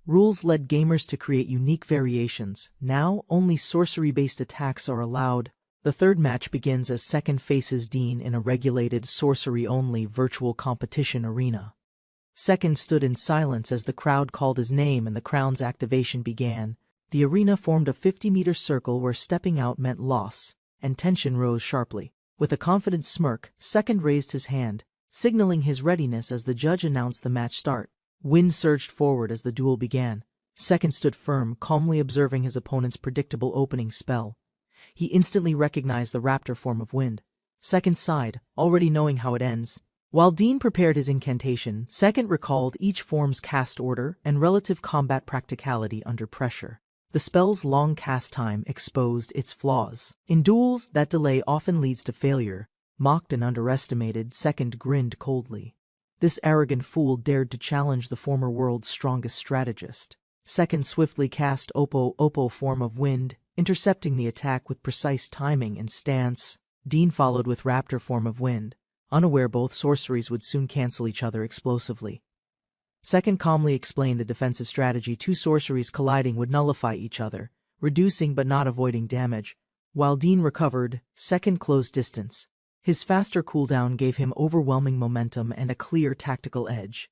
A: Rules led gamers to create unique variations. Now, only sorcery-based attacks are allowed. The third match begins as Second faces Dean in a regulated sorcery-only virtual competition arena. Second stood in silence as the crowd called his name and the crown's activation began. The arena formed a 50-meter circle where stepping out meant loss, and tension rose sharply. With a confident smirk, Second raised his hand, signaling his readiness as the judge announced the match start. Wind surged forward as the duel began. Second stood firm, calmly observing his opponent's predictable opening spell. He instantly recognized the raptor form of wind. Second sighed, already knowing how it ends. While Dean prepared his incantation, Second recalled each form's cast order and relative combat practicality under pressure. The spell's long cast time exposed its flaws. In duels, that delay often leads to failure. Mocked and underestimated, Second grinned coldly. This arrogant fool dared to challenge the former world's strongest strategist. Second swiftly cast Oppo form of wind, intercepting the attack with precise timing and stance. Dean followed with raptor form of wind, unaware both sorceries would soon cancel each other explosively. Second calmly explained the defensive strategy. Two sorceries colliding would nullify each other, reducing but not avoiding damage. While Dean recovered, Second closed distance. His faster cooldown gave him overwhelming momentum and a clear tactical edge.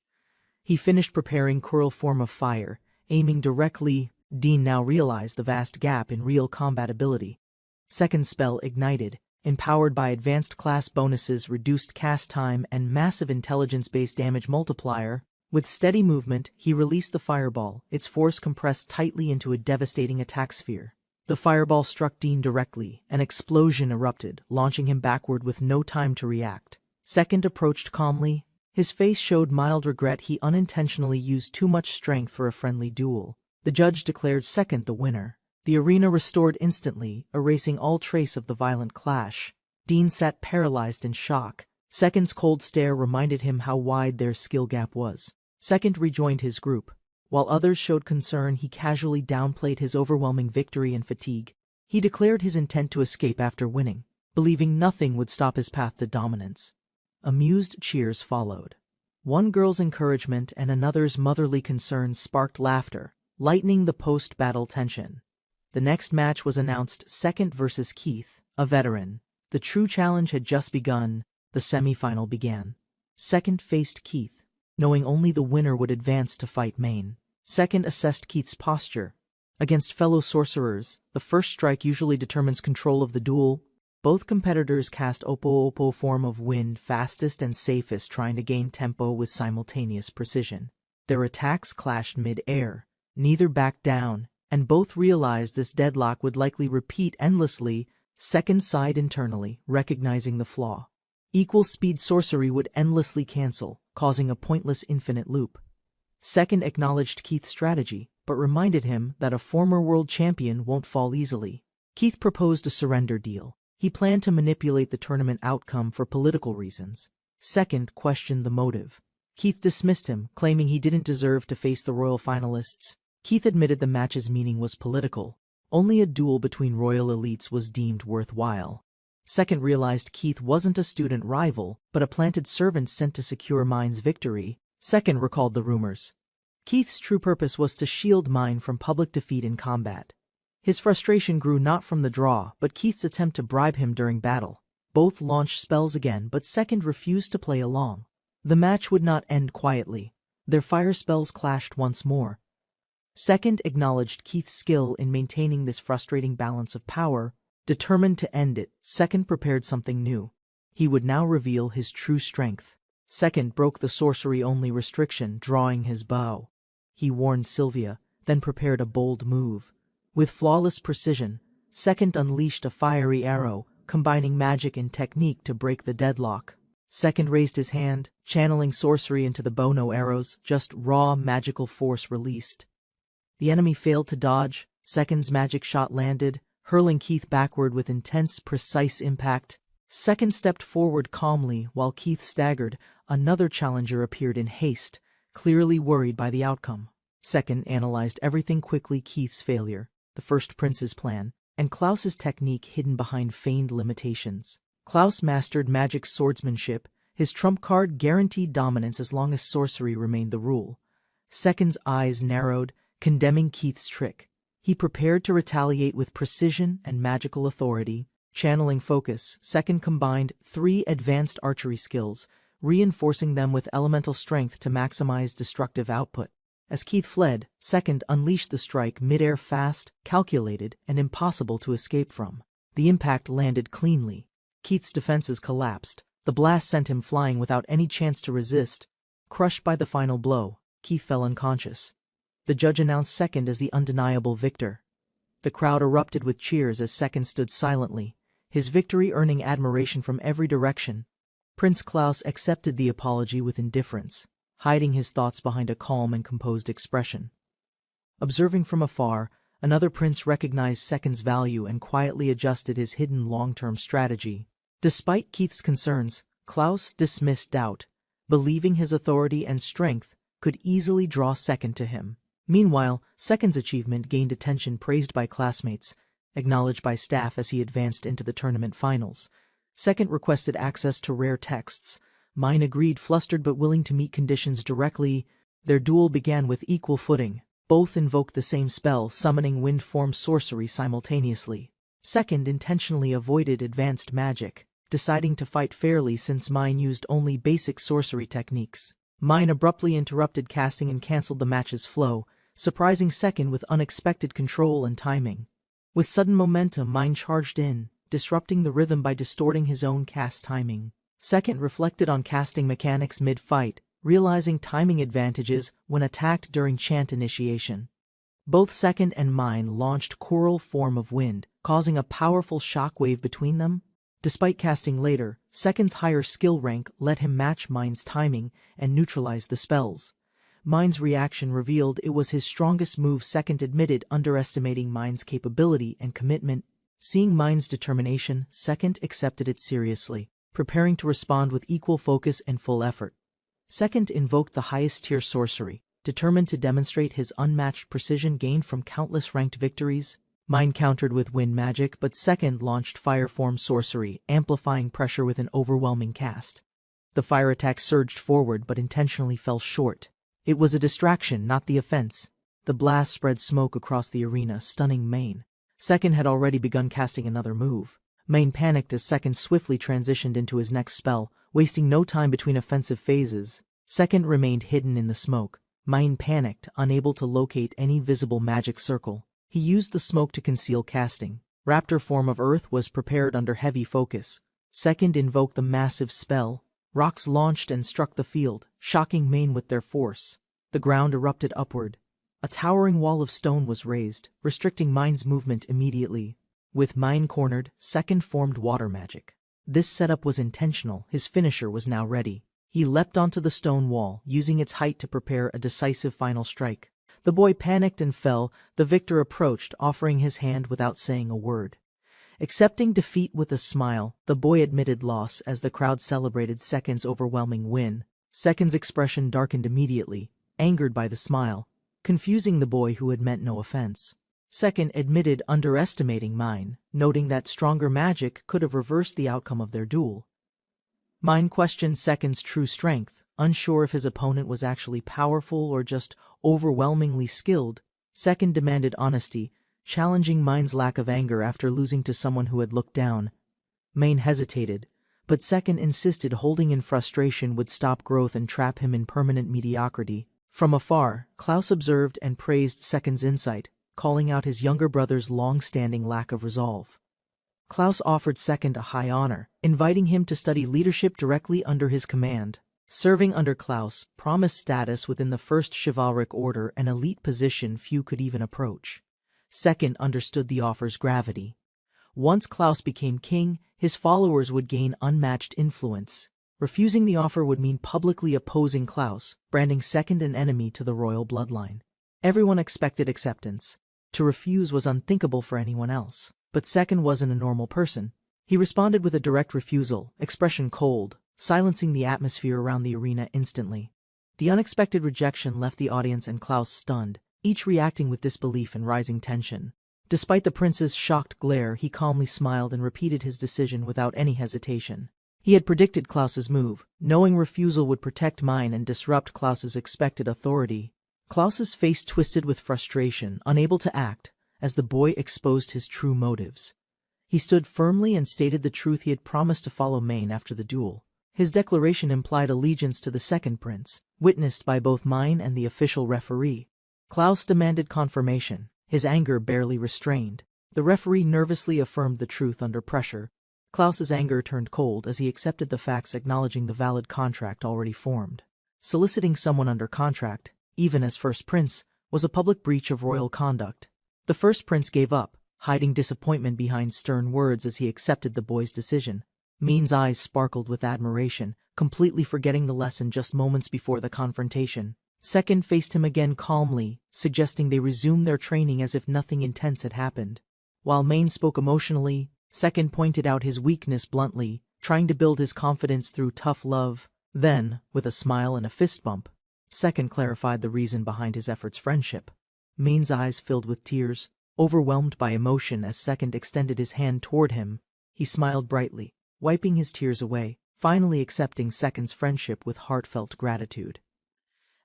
A: He finished preparing Curl form of fire, aiming directly. Dean now realized the vast gap in real combat ability. Second spell ignited, empowered by advanced class bonuses, reduced cast time, and massive intelligence-based damage multiplier. With steady movement, he released the fireball, its force compressed tightly into a devastating attack sphere. The fireball struck Dean directly. An explosion erupted, launching him backward with no time to react. Second approached calmly. His face showed mild regret. He unintentionally used too much strength for a friendly duel. The judge declared Second the winner. The arena restored instantly, erasing all trace of the violent clash. Dean sat paralyzed in shock. Second's cold stare reminded him how wide their skill gap was. Second rejoined his group. While others showed concern, he casually downplayed his overwhelming victory and fatigue. He declared his intent to escape after winning, believing nothing would stop his path to dominance. Amused cheers followed. One girl's encouragement and another's motherly concern sparked laughter, lightening the post-battle tension. The next match was announced: Second versus Keith, a veteran. The true challenge had just begun. The semi-final began. Second faced Keith, knowing only the winner would advance to fight main. Second assessed Keith's posture. Against fellow sorcerers, the first strike usually determines control of the duel. Both competitors cast Oppo form of wind fastest and safest, trying to gain tempo with simultaneous precision. Their attacks clashed mid-air. Neither backed down, and both realized this deadlock would likely repeat endlessly. Second sighed internally, recognizing the flaw. Equal speed sorcery would endlessly cancel, causing a pointless infinite loop. Second acknowledged Keith's strategy, but reminded him that a former world champion won't fall easily. Keith proposed a surrender deal. He planned to manipulate the tournament outcome for political reasons. Second questioned the motive. Keith dismissed him, claiming he didn't deserve to face the royal finalists. Keith admitted the match's meaning was political. Only a duel between royal elites was deemed worthwhile. Second realized Keith wasn't a student rival, but a planted servant sent to secure Mine's victory. Second recalled the rumors. Keith's true purpose was to shield Mine from public defeat in combat. His frustration grew not from the draw, but Keith's attempt to bribe him during battle. Both launched spells again, but Second refused to play along. The match would not end quietly. Their fire spells clashed once more. Second acknowledged Keith's skill in maintaining this frustrating balance of power. Determined to end it, Second prepared something new. He would now reveal his true strength. Second broke the sorcery-only restriction, drawing his bow. He warned Sylvia, then prepared a bold move. With flawless precision, Second unleashed a fiery arrow, combining magic and technique to break the deadlock. Second raised his hand, channeling sorcery into the bow. No arrows, just raw magical force released. The enemy failed to dodge. Second's magic shot landed, hurling Keith backward with intense, precise impact. Second stepped forward calmly while Keith staggered. Another challenger appeared in haste, clearly worried by the outcome. Second analyzed everything quickly: Keith's failure, the first prince's plan, and Klaus's technique hidden behind feigned limitations. Klaus mastered magic swordsmanship. His trump card guaranteed dominance as long as sorcery remained the rule. Second's eyes narrowed, condemning Keith's trick. He prepared to retaliate with precision and magical authority. Channeling focus, Second combined 3 advanced archery skills, reinforcing them with elemental strength to maximize destructive output. As Keith fled, Second unleashed the strike mid-air, fast, calculated, and impossible to escape from. The impact landed cleanly. Keith's defenses collapsed. The blast sent him flying without any chance to resist. Crushed by the final blow, Keith fell unconscious. The judge announced Second as the undeniable victor. The crowd erupted with cheers as Second stood silently, his victory earning admiration from every direction. Prince Klaus accepted the apology with indifference, hiding his thoughts behind a calm and composed expression. Observing from afar, another prince recognized Second's value and quietly adjusted his hidden long-term strategy. Despite Keith's concerns, Klaus dismissed doubt, believing his authority and strength could easily draw Second to him. Meanwhile, Second's achievement gained attention praised by classmates, acknowledged by staff as he advanced into the tournament finals. Second requested access to rare texts. Mine agreed, flustered but willing to meet conditions directly. Their duel began with equal footing. Both invoked the same spell, summoning wind form sorcery simultaneously. Second intentionally avoided advanced magic, deciding to fight fairly since Mine used only basic sorcery techniques. Mine abruptly interrupted casting and cancelled the match's flow, surprising Second with unexpected control and timing. With sudden momentum, Mine charged in, disrupting the rhythm by distorting his own cast timing. Second reflected on casting mechanics mid-fight, realizing timing advantages when attacked during chant initiation. Both Second and Mine launched Choral Form of Wind, causing a powerful shockwave between them. Despite casting later, Second's higher skill rank let him match Mine's timing and neutralize the spells. Mine's reaction revealed it was his strongest move. Second admitted underestimating Mine's capability and commitment. Seeing Mine's determination, Second accepted it seriously, preparing to respond with equal focus and full effort. Second invoked the highest-tier sorcery, determined to demonstrate his unmatched precision gained from countless ranked victories. Mine countered with wind magic, but Second launched fire form sorcery, amplifying pressure with an overwhelming cast. The fire attack surged forward but intentionally fell short. It was a distraction, not the offense. The blast spread smoke across the arena, stunning Mane. Second had already begun casting another move. Mane panicked as Second swiftly transitioned into his next spell, wasting no time between offensive phases. Second remained hidden in the smoke. Mine panicked, unable to locate any visible magic circle. He used the smoke to conceal casting. Raptor Form of Earth was prepared under heavy focus. Second invoked the massive spell. Rocks launched and struck the field, shocking Mane with their force. The ground erupted upward. A towering wall of stone was raised, restricting Mine's movement immediately. With Mine cornered, Second formed water magic. This setup was intentional. His finisher was now ready. He leapt onto the stone wall, using its height to prepare a decisive final strike. The boy panicked and fell. The victor approached, offering his hand without saying a word. Accepting defeat with a smile, the boy admitted loss as the crowd celebrated Second's overwhelming win. Second's expression darkened immediately, angered by the smile, confusing the boy who had meant no offense. Second admitted underestimating Mine, noting that stronger magic could have reversed the outcome of their duel. Mine questioned Second's true strength, unsure if his opponent was actually powerful or just overwhelmingly skilled. Second demanded honesty, challenging Mine's lack of anger after losing to someone who had looked down. Mane hesitated, but Second insisted holding in frustration would stop growth and trap him in permanent mediocrity. From afar, Klaus observed and praised Second's insight, calling out his younger brother's long-standing lack of resolve. Klaus offered Second a high honor, inviting him to study leadership directly under his command. Serving under Klaus promised status within the First Chivalric Order, an elite position few could even approach. Second understood the offer's gravity. Once Klaus became king, his followers would gain unmatched influence. Refusing the offer would mean publicly opposing Klaus, branding Second an enemy to the royal bloodline. Everyone expected acceptance. To refuse was unthinkable for anyone else. But Second wasn't a normal person. He responded with a direct refusal, expression cold, silencing the atmosphere around the arena instantly. The unexpected rejection left the audience and Klaus stunned, each reacting with disbelief and rising tension. Despite the prince's shocked glare, he calmly smiled and repeated his decision without any hesitation. He had predicted Klaus's move, knowing refusal would protect Mine and disrupt Klaus's expected authority. Klaus's face twisted with frustration, unable to act, as the boy exposed his true motives. He stood firmly and stated the truth. He had promised to follow Mane after the duel. His declaration implied allegiance to the second prince, witnessed by both Mine and the official referee. Klaus demanded confirmation, his anger barely restrained. The referee nervously affirmed the truth under pressure. Klaus's anger turned cold as he accepted the facts, acknowledging the valid contract already formed. Soliciting someone under contract, even as first prince, was a public breach of royal conduct. The first prince gave up, hiding disappointment behind stern words as he accepted the boy's decision. Min's eyes sparkled with admiration, completely forgetting the lesson just moments before the confrontation. Second faced him again calmly, suggesting they resume their training as if nothing intense had happened. While Min spoke emotionally, Second pointed out his weakness bluntly, trying to build his confidence through tough love. Then, with a smile and a fist bump, Second clarified the reason behind his efforts: friendship. Min's eyes filled with tears, overwhelmed by emotion as Second extended his hand toward him. He smiled brightly, wiping his tears away, finally accepting Second's friendship with heartfelt gratitude.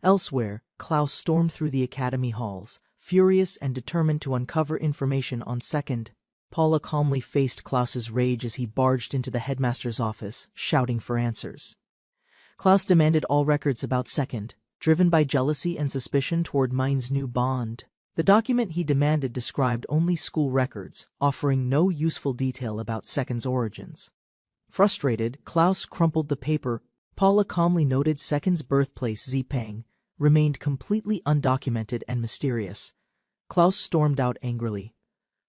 A: Elsewhere, Klaus stormed through the academy halls, furious and determined to uncover information on Second. Paula calmly faced Klaus's rage as he barged into the headmaster's office, shouting for answers. Klaus demanded all records about Second, driven by jealousy and suspicion toward Min's new bond. The document he demanded described only school records, offering no useful detail about Second's origins. Frustrated, Klaus crumpled the paper. Paula calmly noted Second's birthplace, Zipang, remained completely undocumented and mysterious. Klaus stormed out angrily.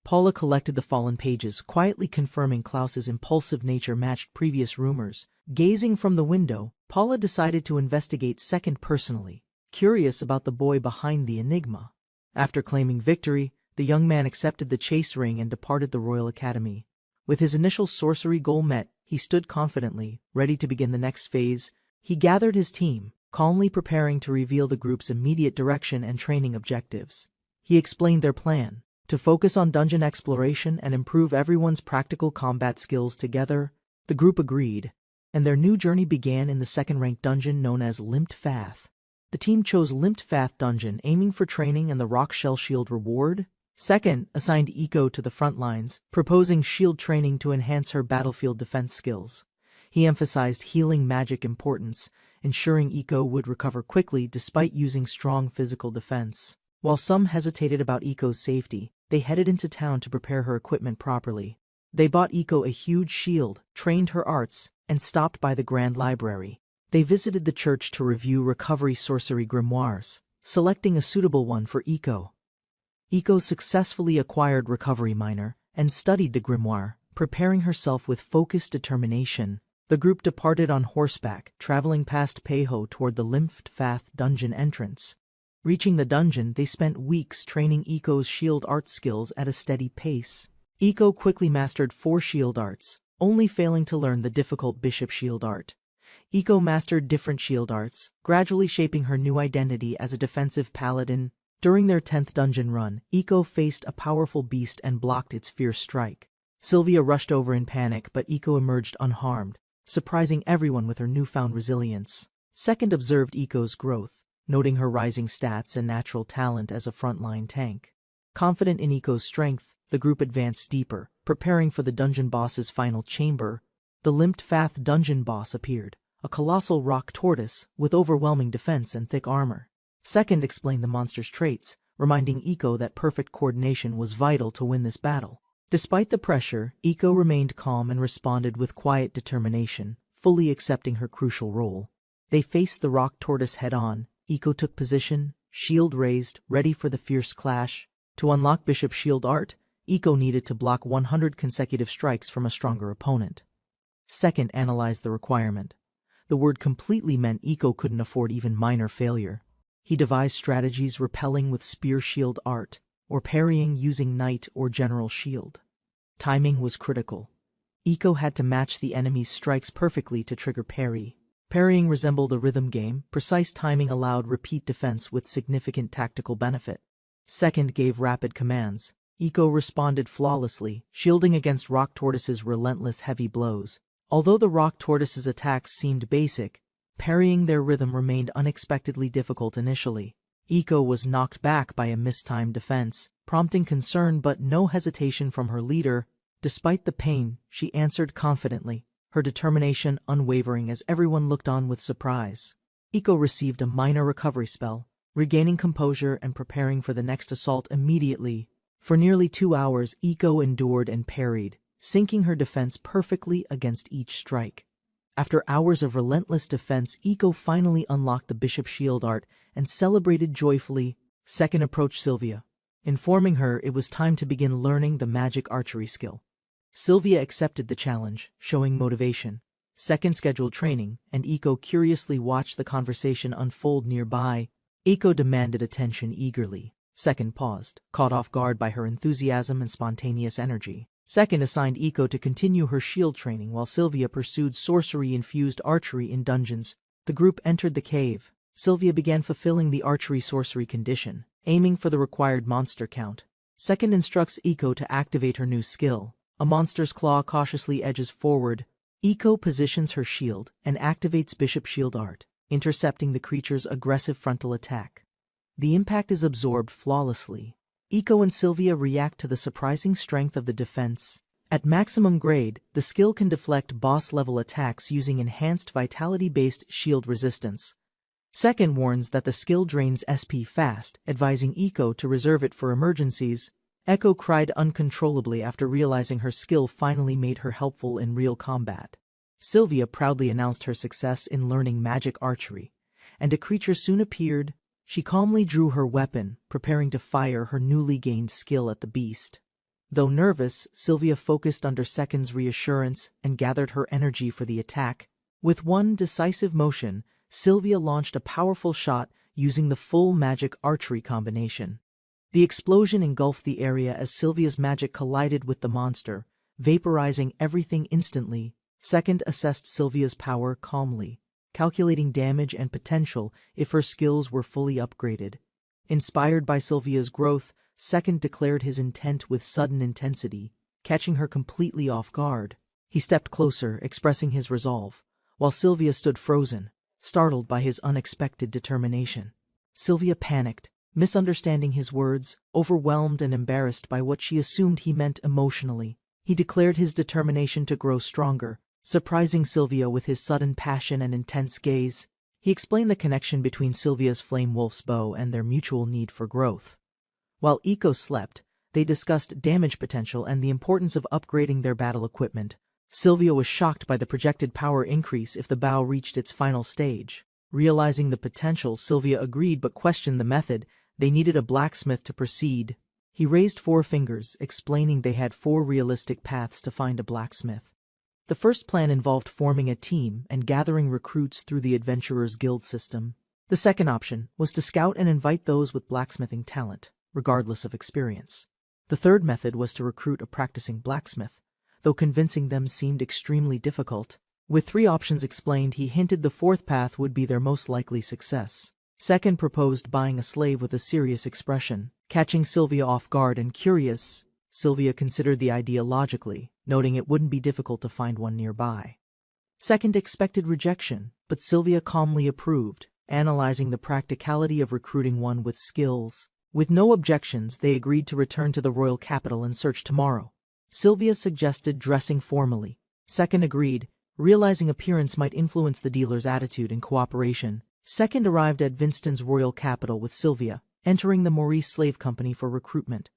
A: Paula collected the fallen pages, quietly confirming Klaus's impulsive nature matched previous rumors. Gazing from the window, Paula decided to investigate Second personally, curious about the boy behind the enigma. After claiming victory, the young man accepted the chase ring and departed the Royal Academy. With his initial sorcery goal met, he stood confidently, ready to begin the next phase. He gathered his team, calmly preparing to reveal the group's immediate direction and training objectives. He explained their plan: to focus on dungeon exploration and improve everyone's practical combat skills together. The group agreed, and their new journey began in the second-ranked dungeon known as Limped Fath. The team chose Limped Fath dungeon, aiming for training and the Rock Shell Shield reward. Second assigned Iko to the front lines, proposing shield training to enhance her battlefield defense skills. He emphasized healing magic importance, ensuring Iko would recover quickly despite using strong physical defense. While some hesitated about Iko's safety, they headed into town to prepare her equipment properly. They bought Iko a huge shield, trained her arts, and stopped by the Grand Library. They visited the church to review recovery sorcery grimoires, selecting a suitable one for Iko. Iko successfully acquired Recovery Minor and studied the grimoire, preparing herself with focused determination. The group departed on horseback, traveling past Peiho toward the Limped Fath dungeon entrance. Reaching the dungeon, they spent weeks training Iko's shield art skills at a steady pace. Iko quickly mastered 4 shield arts, only failing to learn the difficult bishop shield art. Iko mastered different shield arts, gradually shaping her new identity as a defensive paladin. During their 10th dungeon run, Iko faced a powerful beast and blocked its fierce strike. Sylvia rushed over in panic, but Iko emerged unharmed, surprising everyone with her newfound resilience. Second observed Iko's growth, noting her rising stats and natural talent as a frontline tank. Confident in Iko's strength, the group advanced deeper, preparing for the dungeon boss's final chamber. The Limped Fath dungeon boss appeared, a colossal rock tortoise with overwhelming defense and thick armor. Second explained the monster's traits, reminding Iko that perfect coordination was vital to win this battle. Despite the pressure, Iko remained calm and responded with quiet determination, fully accepting her crucial role. They faced the rock tortoise head-on. Iko took position, shield raised, ready for the fierce clash. To unlock Bishop Shield art, Iko needed to block 100 consecutive strikes from a stronger opponent. Second analyzed the requirement. The word completely meant Iko couldn't afford even minor failure. He devised strategies repelling with spear shield art, or parrying using knight or general shield. Timing was critical. Iko had to match the enemy's strikes perfectly to trigger parry. Parrying resembled a rhythm game. Precise timing allowed repeat defense with significant tactical benefit. Second gave rapid commands. Iko responded flawlessly, shielding against Rock Tortoise's relentless heavy blows. Although the Rock Tortoise's attacks seemed basic, parrying their rhythm remained unexpectedly difficult initially. Iko was knocked back by a mistimed defense, prompting concern but no hesitation from her leader. Despite the pain, she answered confidently, her determination unwavering as everyone looked on with surprise. Iko received a minor recovery spell, regaining composure and preparing for the next assault immediately. For nearly 2 hours, Iko endured and parried, syncing her defense perfectly against each strike. After hours of relentless defense, Iko finally unlocked the Bishop Shield art and celebrated joyfully. Second approached Sylvia, informing her it was time to begin learning the magic archery skill. Sylvia accepted the challenge, showing motivation. Second scheduled training, and Iko curiously watched the conversation unfold nearby. Iko demanded attention eagerly. Second paused, caught off guard by her enthusiasm and spontaneous energy. Second assigned Iko to continue her shield training while Sylvia pursued sorcery-infused archery in dungeons. The group entered the cave. Sylvia began fulfilling the archery sorcery condition, aiming for the required monster count. Second instructs Iko to activate her new skill. A monster's claw cautiously edges forward. Iko positions her shield and activates Bishop Shield Art, intercepting the creature's aggressive frontal attack. The impact is absorbed flawlessly. Iko and Sylvia react to the surprising strength of the defense. At maximum grade, the skill can deflect boss-level attacks using enhanced vitality-based shield resistance. Second warns that the skill drains SP fast, advising Iko to reserve it for emergencies. Echo cried uncontrollably after realizing her skill finally made her helpful in real combat. Sylvia proudly announced her success in learning magic archery, and a creature soon appeared. She calmly drew her weapon, preparing to fire her newly gained skill at the beast. Though nervous, Sylvia focused under Second's reassurance and gathered her energy for the attack. With one decisive motion, Sylvia launched a powerful shot using the full magic archery combination. The explosion engulfed the area as Sylvia's magic collided with the monster, vaporizing everything instantly. Second assessed Sylvia's power calmly, calculating damage and potential if her skills were fully upgraded. Inspired by Sylvia's growth, Second declared his intent with sudden intensity, catching her completely off guard. He stepped closer, expressing his resolve, while Sylvia stood frozen, startled by his unexpected determination. Sylvia panicked, misunderstanding his words, overwhelmed and embarrassed by what she assumed he meant emotionally. He declared his determination to grow stronger, surprising Sylvia with his sudden passion and intense gaze. He explained the connection between Sylvia's flame wolf's bow and their mutual need for growth. While Iko slept, they discussed damage potential and the importance of upgrading their battle equipment. Sylvia was shocked by the projected power increase if the bow reached its final stage. Realizing the potential, Sylvia agreed but questioned the method. They needed a blacksmith to proceed. He raised 4 fingers, explaining they had 4 realistic paths to find a blacksmith. The first plan involved forming a team and gathering recruits through the Adventurers Guild system. The second option was to scout and invite those with blacksmithing talent, regardless of experience. The third method was to recruit a practicing blacksmith, though convincing them seemed extremely difficult. With 3 options explained, he hinted the fourth path would be their most likely success. Second proposed buying a slave with a serious expression, catching Sylvia off guard and curious. Sylvia considered the idea logically, noting it wouldn't be difficult to find one nearby. Second expected rejection, but Sylvia calmly approved, analyzing the practicality of recruiting one with skills. With no objections, they agreed to return to the royal capital and search tomorrow. Sylvia suggested dressing formally. Second agreed, realizing appearance might influence the dealer's attitude and cooperation. Second arrived at Vinston's royal capital with Sylvia, entering the Maurice Slave Company for recruitment.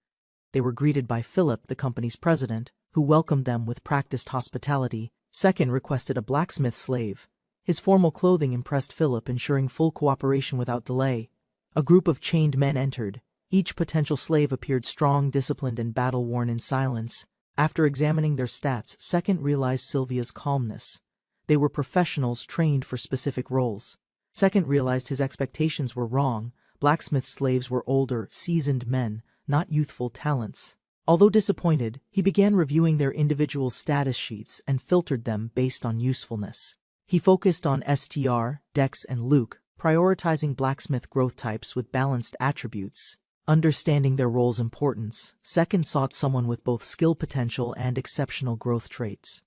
A: They were greeted by Philip, the company's president, who welcomed them with practiced hospitality. Second requested a blacksmith slave. His formal clothing impressed Philip, ensuring full cooperation without delay. A group of chained men entered. Each potential slave appeared strong, disciplined, and battle-worn in silence. After examining their stats, Second realized Sylvia's calmness. They were professionals trained for specific roles. Second realized his expectations were wrong. Blacksmith slaves were older, seasoned men, not youthful talents. Although disappointed, he began reviewing their individual status sheets and filtered them based on usefulness. He focused on STR, Dex, and Luke, prioritizing blacksmith growth types with balanced attributes. Understanding their role's importance, Second sought someone with both skill potential and exceptional growth traits.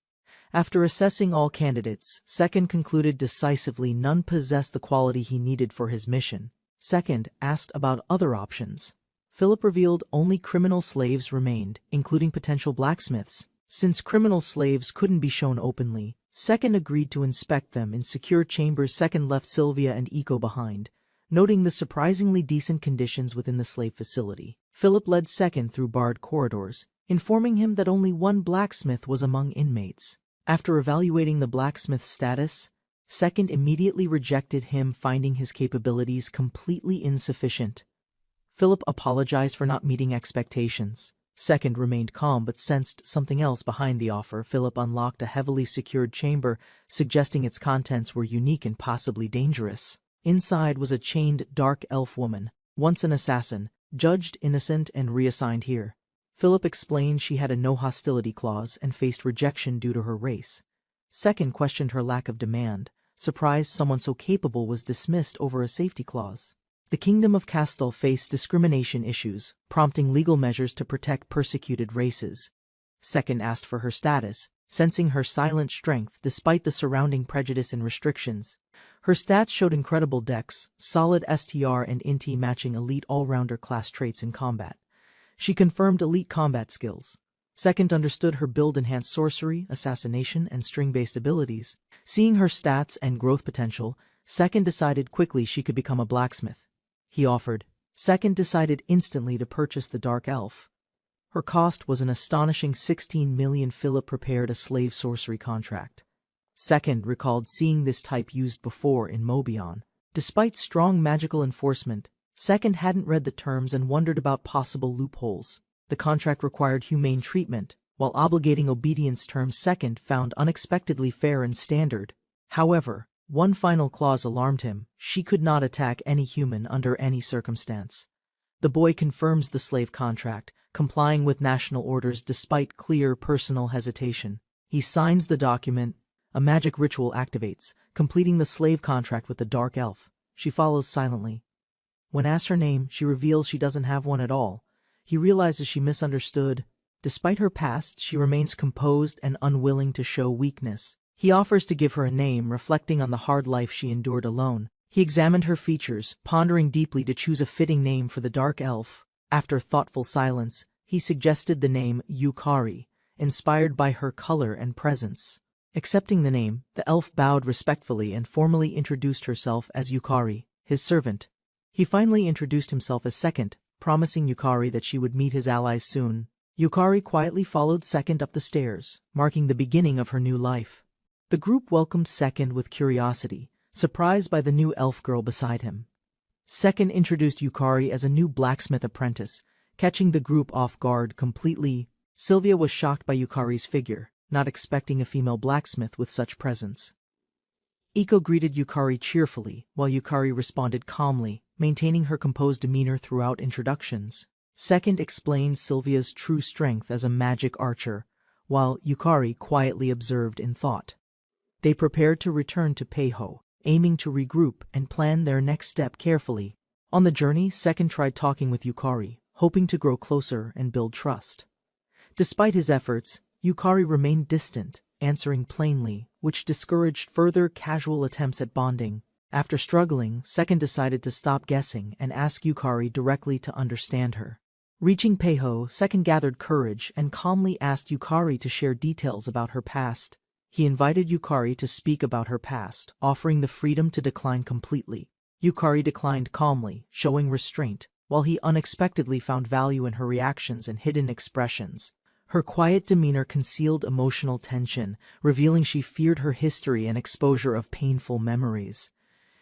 A: After assessing all candidates, Second concluded decisively none possessed the quality he needed for his mission. Second asked about other options. Philip revealed only criminal slaves remained, including potential blacksmiths. Since criminal slaves couldn't be shown openly, Second agreed to inspect them in secure chambers. Second left Sylvia and Iko behind, noting the surprisingly decent conditions within the slave facility. Philip led Second through barred corridors, informing him that only one blacksmith was among inmates. After evaluating the blacksmith's status, Second immediately rejected him, finding his capabilities completely insufficient. Philip apologized for not meeting expectations. Second remained calm but sensed something else behind the offer. Philip unlocked a heavily secured chamber, suggesting its contents were unique and possibly dangerous. Inside was a chained dark elf woman, once an assassin, judged innocent and reassigned here. Philip explained she had a no-hostility clause and faced rejection due to her race. Second questioned her lack of demand, surprised someone so capable was dismissed over a safety clause. The Kingdom of Castle faced discrimination issues, prompting legal measures to protect persecuted races. Second asked for her status, sensing her silent strength despite the surrounding prejudice and restrictions. Her stats showed incredible dex, solid STR and INT matching elite all-rounder class traits in combat. She confirmed elite combat skills. Second understood her build-enhanced sorcery, assassination, and string-based abilities. Seeing her stats and growth potential, Second decided quickly she could become a blacksmith. He offered. Second decided instantly to purchase the Dark Elf. Her cost was an astonishing 16 million. Philip prepared a slave sorcery contract. Second recalled seeing this type used before in Mobion. Despite strong magical enforcement, Second hadn't read the terms and wondered about possible loopholes. The contract required humane treatment, while obligating obedience terms Second found unexpectedly fair and standard. However, one final clause alarmed him: she could not attack any human under any circumstance. The boy confirms the slave contract, complying with national orders despite clear personal hesitation. He signs the document. A magic ritual activates, completing the slave contract with the Dark Elf. She follows silently. When asked her name, she reveals she doesn't have one at all. He realizes she misunderstood. Despite her past, she remains composed and unwilling to show weakness. He offers to give her a name, reflecting on the hard life she endured alone. He examined her features, pondering deeply to choose a fitting name for the Dark Elf. After thoughtful silence, he suggested the name Yukari, inspired by her color and presence. Accepting the name, the elf bowed respectfully and formally introduced herself as Yukari, his servant. He finally introduced himself as Second, promising Yukari that she would meet his allies soon. Yukari quietly followed Second up the stairs, marking the beginning of her new life. The group welcomed Second with curiosity, surprised by the new elf girl beside him. Second introduced Yukari as a new blacksmith apprentice, catching the group off guard completely. Sylvia was shocked by Yukari's figure, not expecting a female blacksmith with such presence. Iko greeted Yukari cheerfully, while Yukari responded calmly, maintaining her composed demeanor throughout introductions. Second explained Sylvia's true strength as a magic archer, while Yukari quietly observed in thought. They prepared to return to Peiho, aiming to regroup and plan their next step carefully. On the journey, Second tried talking with Yukari, hoping to grow closer and build trust. Despite his efforts, Yukari remained distant, answering plainly, which discouraged further casual attempts at bonding. After struggling, Second decided to stop guessing and ask Yukari directly to understand her. Reaching Peiho, Second gathered courage and calmly asked Yukari to share details about her past. He invited Yukari to speak about her past, offering the freedom to decline completely. Yukari declined calmly, showing restraint, while he unexpectedly found value in her reactions and hidden expressions. Her quiet demeanor concealed emotional tension, revealing she feared her history and exposure of painful memories.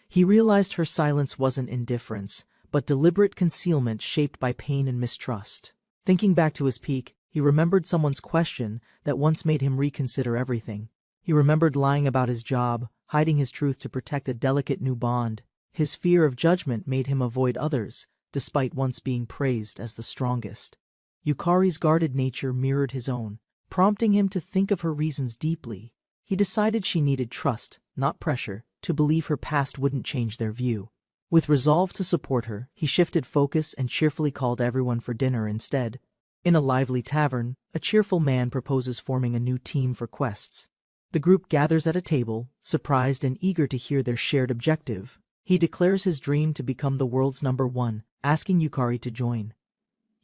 A: He realized her silence wasn't indifference, but deliberate concealment shaped by pain and mistrust. Thinking back to his peak, he remembered someone's question that once made him reconsider everything. He remembered lying about his job, hiding his truth to protect a delicate new bond. His fear of judgment made him avoid others, despite once being praised as the strongest. Yukari's guarded nature mirrored his own, prompting him to think of her reasons deeply. He decided she needed trust, not pressure, to believe her past wouldn't change their view. With resolve to support her, he shifted focus and cheerfully called everyone for dinner instead. In a lively tavern, a cheerful man proposes forming a new team for quests. The group gathers at a table, surprised and eager to hear their shared objective. He declares his dream to become the world's #1, asking Yukari to join.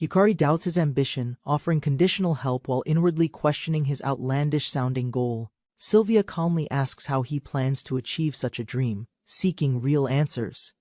A: Yukari doubts his ambition, offering conditional help while inwardly questioning his outlandish-sounding goal. Sylvia calmly asks how he plans to achieve such a dream, seeking real answers.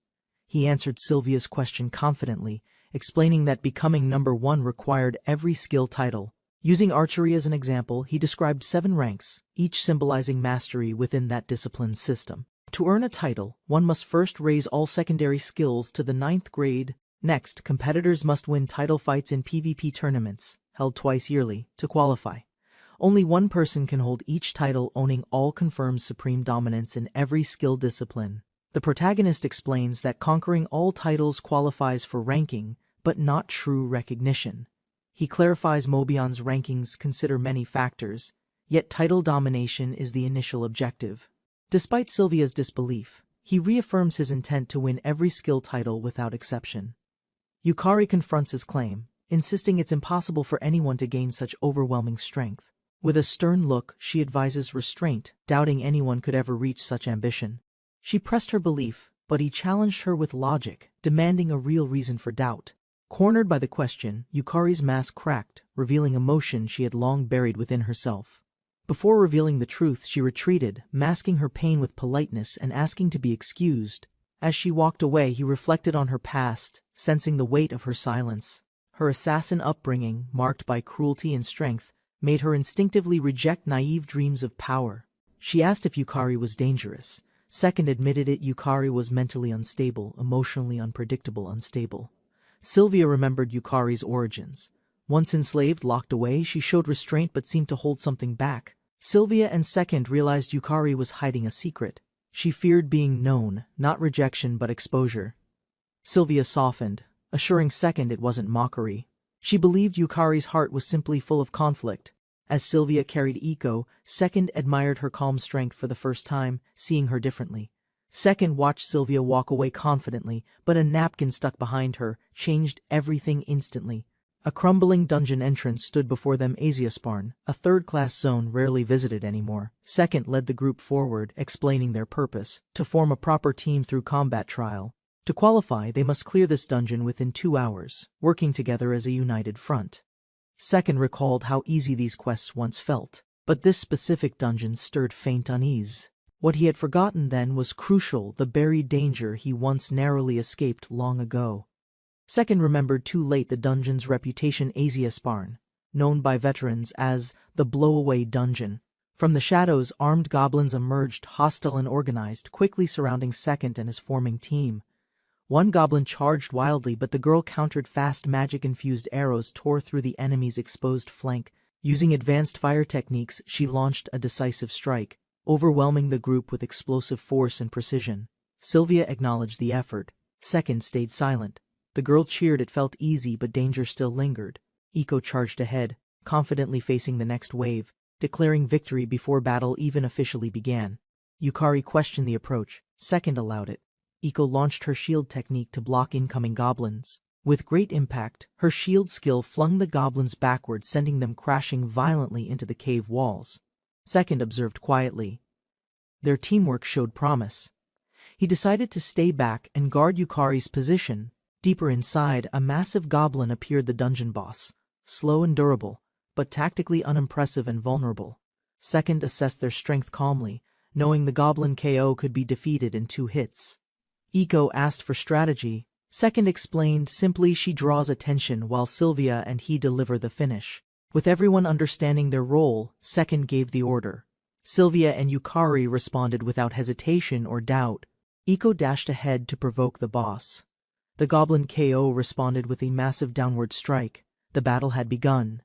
A: He answered Sylvia's question confidently, explaining that becoming #1 required every skill title. Using archery as an example, he described 7 ranks, each symbolizing mastery within that discipline's system. To earn a title, one must first raise all secondary skills to the 9th grade. Next, competitors must win title fights in PvP tournaments, held twice yearly, to qualify. Only one person can hold each title, owning all confirmed supreme dominance in every skill discipline. The protagonist explains that conquering all titles qualifies for ranking, but not true recognition. He clarifies Mobion's rankings consider many factors, yet title domination is the initial objective. Despite Sylvia's disbelief, he reaffirms his intent to win every skill title without exception. Yukari confronts his claim, insisting it's impossible for anyone to gain such overwhelming strength. With a stern look, she advises restraint, doubting anyone could ever reach such ambition. She pressed her belief, but he challenged her with logic, demanding a real reason for doubt. Cornered by the question, Yukari's mask cracked, revealing emotion she had long buried within herself. Before revealing the truth, she retreated, masking her pain with politeness and asking to be excused. As she walked away, he reflected on her past, sensing the weight of her silence. Her assassin upbringing, marked by cruelty and strength, made her instinctively reject naive dreams of power. She asked if Yukari was dangerous. Second admitted it. Yukari was mentally unstable, emotionally unpredictable, unstable. Sylvia remembered Yukari's origins. Once enslaved, locked away, she showed restraint but seemed to hold something back. Sylvia and Second realized Yukari was hiding a secret. She feared being known, not rejection but exposure. Sylvia softened, assuring Second it wasn't mockery. She believed Yukari's heart was simply full of conflict. As Sylvia carried Iko, Second admired her calm strength for the first time, seeing her differently. Second watched Sylvia walk away confidently, but a napkin stuck behind her changed everything instantly. A crumbling dungeon entrance stood before them. Asiasparn, a third-class zone rarely visited anymore. Second led the group forward, explaining their purpose: to form a proper team through combat trial. To qualify, they must clear this dungeon within 2 hours, working together as a united front. Second recalled how easy these quests once felt, but this specific dungeon stirred faint unease. What he had forgotten then was crucial: the buried danger he once narrowly escaped long ago. Second remembered too late the dungeon's reputation. Asiasparn, known by veterans as the Blowaway Dungeon. From the shadows, armed goblins emerged, hostile and organized, quickly surrounding Second and his forming team. One goblin charged wildly, but the girl countered fast. Magic-infused arrows tore through the enemy's exposed flank. Using advanced fire techniques, she launched a decisive strike, overwhelming the group with explosive force and precision. Sylvia acknowledged the effort. Second stayed silent. The girl cheered. It felt easy, but danger still lingered. Iko charged ahead, confidently facing the next wave, declaring victory before battle even officially began. Yukari questioned the approach. Second allowed it. Iko launched her shield technique to block incoming goblins. With great impact, her shield skill flung the goblins backward, sending them crashing violently into the cave walls. Second observed quietly. Their teamwork showed promise. He decided to stay back and guard Yukari's position. Deeper inside, a massive goblin appeared, the dungeon boss. Slow and durable, but tactically unimpressive and vulnerable. Second assessed their strength calmly, knowing the goblin KO could be defeated in 2 hits. Iko asked for strategy. Second explained simply: she draws attention while Sylvia and he deliver the finish. With everyone understanding their role, Second gave the order. Sylvia and Yukari responded without hesitation or doubt. Iko dashed ahead to provoke the boss. The goblin KO responded with a massive downward strike. The battle had begun.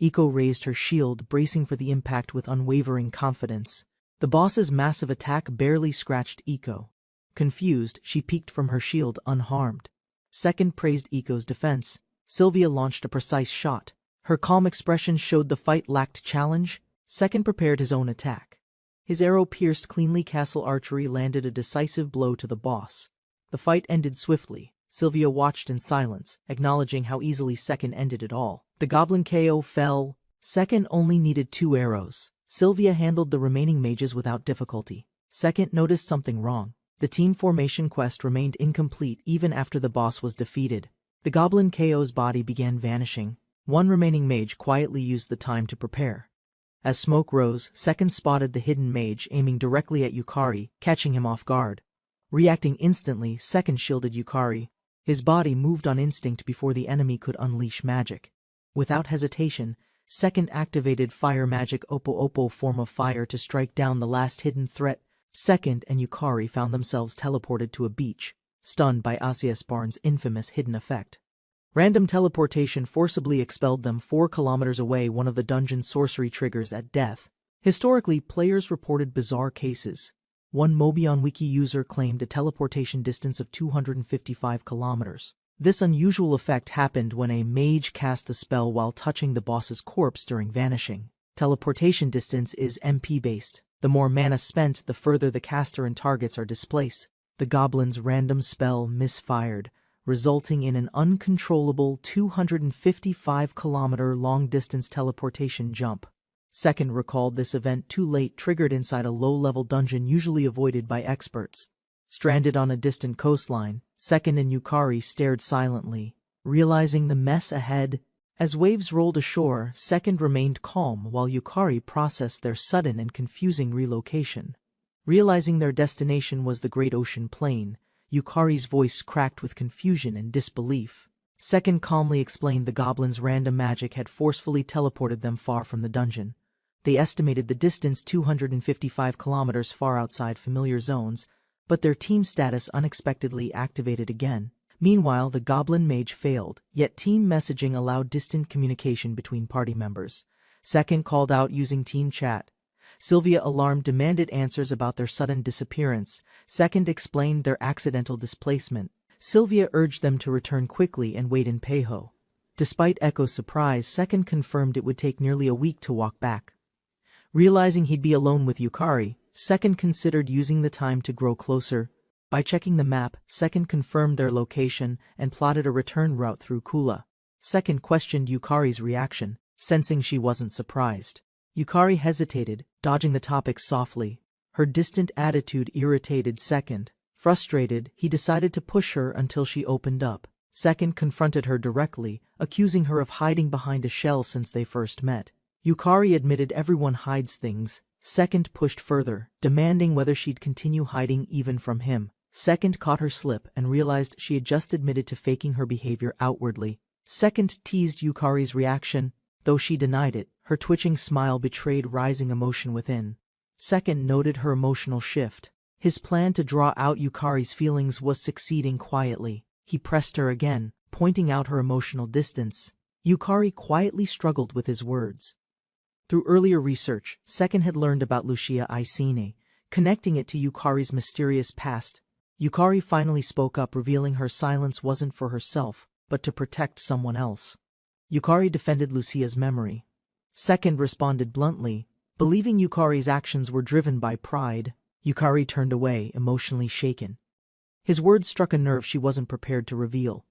A: Iko raised her shield, bracing for the impact with unwavering confidence. The boss's massive attack barely scratched Iko. Confused, she peeked from her shield unharmed. Second praised Iko's defense. Sylvia launched a precise shot. Her calm expression showed the fight lacked challenge. Second prepared his own attack. His arrow pierced cleanly. Castle archery landed a decisive blow to the boss. The fight ended swiftly. Sylvia watched in silence, acknowledging how easily Second ended it all. The goblin KO fell. Second only needed 2 arrows. Sylvia handled the remaining mages without difficulty. Second noticed something wrong. The team formation quest remained incomplete even after the boss was defeated. The goblin KO's body began vanishing. One remaining mage quietly used the time to prepare. As smoke rose, Second spotted the hidden mage aiming directly at Yukari, catching him off guard. Reacting instantly, Second shielded Yukari. His body moved on instinct before the enemy could unleash magic. Without hesitation, Second activated fire magic Oppo form of fire to strike down the last hidden threat. Second and Yukari found themselves teleported to a beach. stunned by Asura's infamous hidden effect. Random teleportation forcibly expelled them 4 kilometers away, one of the dungeon's sorcery triggers at death. Historically, players reported bizarre cases. One Mobion Wiki user claimed a teleportation distance of 255 kilometers. This unusual effect happened when a mage cast the spell while touching the boss's corpse during vanishing. Teleportation distance is MP-based. The more mana spent, the further the caster and targets are displaced. The goblin's random spell misfired, resulting in an uncontrollable 255-kilometer long-distance teleportation jump. Second recalled this event too late, triggered inside a low-level dungeon usually avoided by experts. Stranded on a distant coastline, Second and Yukari stared silently, realizing the mess ahead. As waves rolled ashore, Second remained calm while Yukari processed their sudden and confusing relocation. Realizing their destination was the great ocean plain, Yukari's voice cracked with confusion and disbelief. Second calmly explained the goblin's random magic had forcefully teleported them far from the dungeon. They estimated the distance 255 kilometers far outside familiar zones, but their team status unexpectedly activated again. Meanwhile, the goblin mage failed, yet team messaging allowed distant communication between party members. Second called out using team chat. Sylvia, alarmed, demanded answers about their sudden disappearance. Second explained their accidental displacement. Sylvia urged them to return quickly and wait in Peiho. Despite Echo's surprise, Second confirmed it would take nearly a week to walk back. Realizing he'd be alone with Yukari, Second considered using the time to grow closer. By checking the map, Second confirmed their location and plotted a return route through Kula. Second questioned Yukari's reaction, sensing she wasn't surprised. Yukari hesitated, dodging the topic softly. Her distant attitude irritated Second. Frustrated, he decided to push her until she opened up. Second confronted her directly, accusing her of hiding behind a shell since they first met. Yukari admitted everyone hides things. Second pushed further, demanding whether she'd continue hiding even from him. Second caught her slip and realized she had just admitted to faking her behavior outwardly. Second teased Yukari's reaction. Though she denied it, her twitching smile betrayed rising emotion within. Second noted her emotional shift. His plan to draw out Yukari's feelings was succeeding quietly. He pressed her again, pointing out her emotional distance. Yukari quietly struggled with his words. Through earlier research, Second had learned about Isekai'd, connecting it to Yukari's mysterious past. Yukari finally spoke up, revealing her silence wasn't for herself, but to protect someone else. Yukari defended Lucia's memory. Second responded bluntly, believing Yukari's actions were driven by pride. Yukari turned away, emotionally shaken. His words struck a nerve she wasn't prepared to reveal.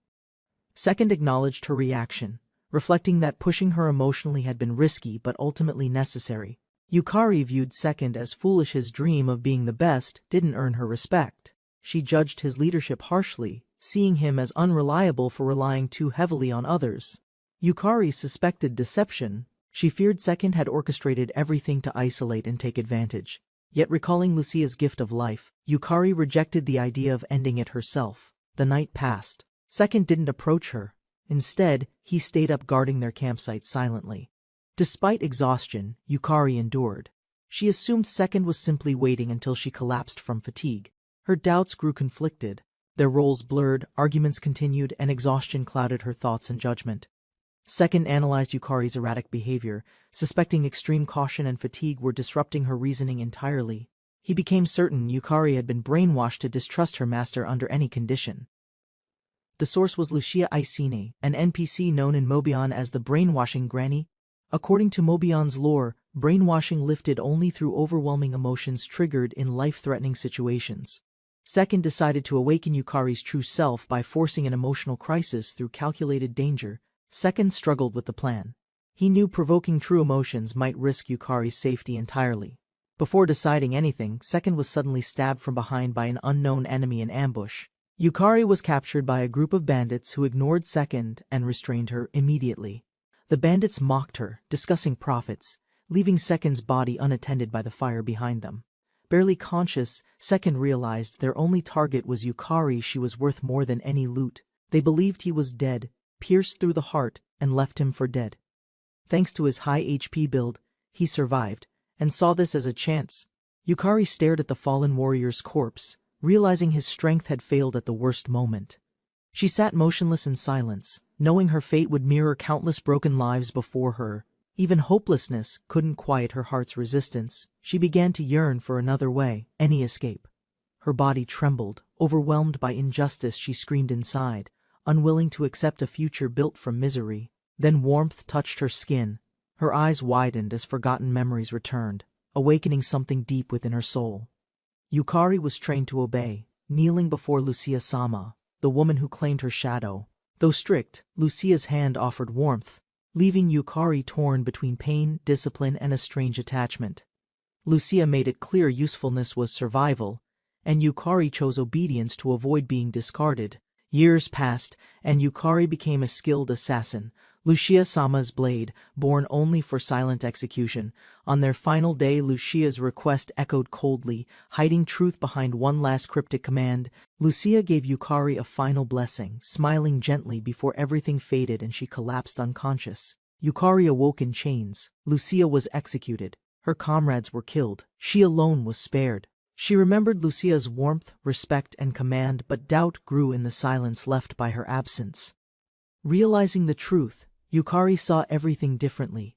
A: Second acknowledged her reaction, reflecting that pushing her emotionally had been risky but ultimately necessary. Yukari viewed Second as foolish. His dream of being the best didn't earn her respect. She judged his leadership harshly, seeing him as unreliable for relying too heavily on others. Yukari suspected deception. She feared Second had orchestrated everything to isolate and take advantage. Yet recalling Lucia's gift of life, Yukari rejected the idea of ending it herself. The night passed. Second didn't approach her. Instead, he stayed up guarding their campsite silently. Despite exhaustion, Yukari endured. She assumed Second was simply waiting until she collapsed from fatigue. Her doubts grew conflicted. Their roles blurred, arguments continued, and exhaustion clouded her thoughts and judgment. Second analyzed Yukari's erratic behavior, suspecting extreme caution and fatigue were disrupting her reasoning entirely. He became certain Yukari had been brainwashed to distrust her master under any condition. The source was Isekai'd, an NPC known in Mobion as the Brainwashing Granny. According to Mobion's lore, brainwashing lifted only through overwhelming emotions triggered in life-threatening situations. Second decided to awaken Yukari's true self by forcing an emotional crisis through calculated danger. Second struggled with the plan. He knew provoking true emotions might risk Yukari's safety entirely. Before deciding anything, Second was suddenly stabbed from behind by an unknown enemy in ambush. Yukari was captured by a group of bandits who ignored Second and restrained her immediately. The bandits mocked her, discussing profits, leaving Second's body unattended by the fire behind them. Barely conscious, Second realized their only target was Yukari. She was worth more than any loot. They believed he was dead, pierced through the heart, and left him for dead. Thanks to his high HP build, he survived, and saw this as a chance. Yukari stared at the fallen warrior's corpse, realizing his strength had failed at the worst moment. She sat motionless in silence, knowing her fate would mirror countless broken lives before her. Even hopelessness couldn't quiet her heart's resistance. She began to yearn for another way, any escape. Her body trembled, overwhelmed by injustice. She screamed inside, unwilling to accept a future built from misery. Then warmth touched her skin. Her eyes widened as forgotten memories returned, awakening something deep within her soul. Yukari was trained to obey, kneeling before Lucia-sama, the woman who claimed her shadow. Though strict, Lucia's hand offered warmth, leaving Yukari torn between pain, discipline, and a strange attachment. Lucia made it clear usefulness was survival, and Yukari chose obedience to avoid being discarded. Years passed, and Yukari became a skilled assassin, Lucia-sama's blade, born only for silent execution. On their final day, Lucia's request echoed coldly, hiding truth behind one last cryptic command. Lucia gave Yukari a final blessing, smiling gently before everything faded and she collapsed unconscious. Yukari awoke in chains. Lucia was executed. Her comrades were killed. She alone was spared. She remembered Lucia's warmth, respect, and command, but doubt grew in the silence left by her absence. Realizing the truth, Yukari saw everything differently.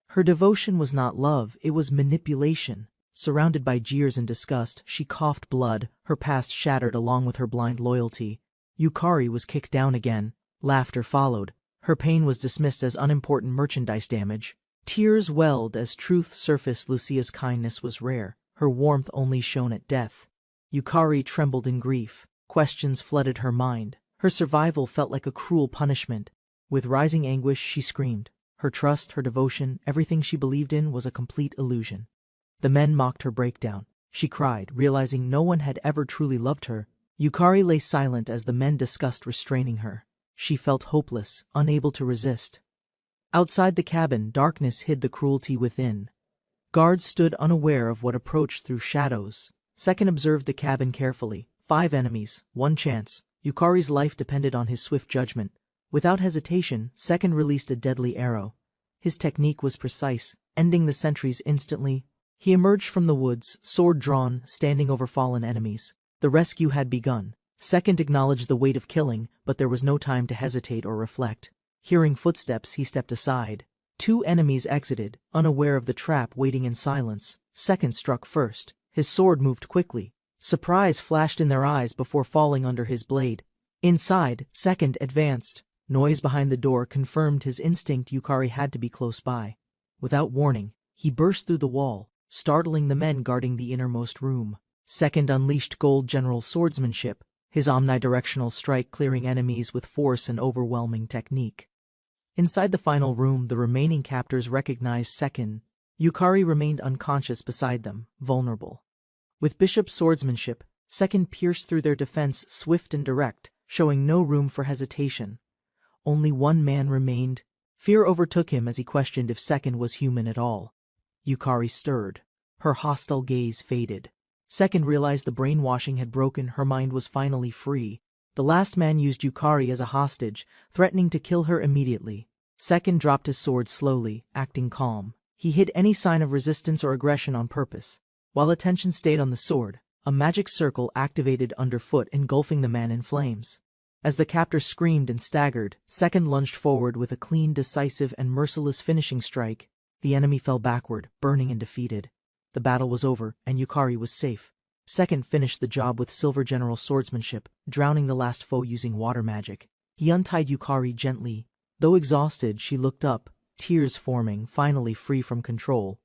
A: Her devotion was not love, it was manipulation. Surrounded by jeers and disgust, she coughed blood, her past shattered along with her blind loyalty. Yukari was kicked down again. Laughter followed. Her pain was dismissed as unimportant merchandise damage. Tears welled as truth surfaced. Lucia's kindness was rare. Her warmth only shone at death. Yukari trembled in grief. Questions flooded her mind. Her survival felt like a cruel punishment. With rising anguish, she screamed. Her trust, her devotion, everything she believed in was a complete illusion. The men mocked her breakdown. She cried, realizing no one had ever truly loved her. Yukari lay silent as the men discussed restraining her. She felt hopeless, unable to resist. Outside the cabin, darkness hid the cruelty within. Guards stood unaware of what approached through shadows. Second observed the cabin carefully. 5 enemies, 1 chance. Yukari's life depended on his swift judgment. Without hesitation, Second released a deadly arrow. His technique was precise, ending the sentries instantly. He emerged from the woods, sword drawn, standing over fallen enemies. The rescue had begun. Second acknowledged the weight of killing, but there was no time to hesitate or reflect. Hearing footsteps, he stepped aside. 2 enemies exited, unaware of the trap, waiting in silence. Second struck first. His sword moved quickly. Surprise flashed in their eyes before falling under his blade. Inside, Second advanced. Noise behind the door confirmed his instinct. Yukari had to be close by. Without warning, he burst through the wall, startling the men guarding the innermost room. Second unleashed gold general swordsmanship, his omnidirectional strike clearing enemies with force and overwhelming technique. Inside the final room, the remaining captors recognized Second. Yukari remained unconscious beside them, vulnerable. With bishop swordsmanship, Second pierced through their defense, swift and direct, showing no room for hesitation. Only one man remained. Fear overtook him as he questioned if Second was human at all. Yukari stirred. Her hostile gaze faded. Second realized the brainwashing had broken. Her mind was finally free. The last man used Yukari as a hostage, threatening to kill her immediately. Second dropped his sword slowly, acting calm. He hid any sign of resistance or aggression on purpose. While attention stayed on the sword, a magic circle activated underfoot, engulfing the man in flames. As the captor screamed and staggered, Second lunged forward with a clean, decisive, and merciless finishing strike. The enemy fell backward, burning and defeated. The battle was over, and Yukari was safe. Second finished the job with silver general swordsmanship, drowning the last foe using water magic. He untied Yukari gently. Though exhausted, she looked up, tears forming, finally free from control.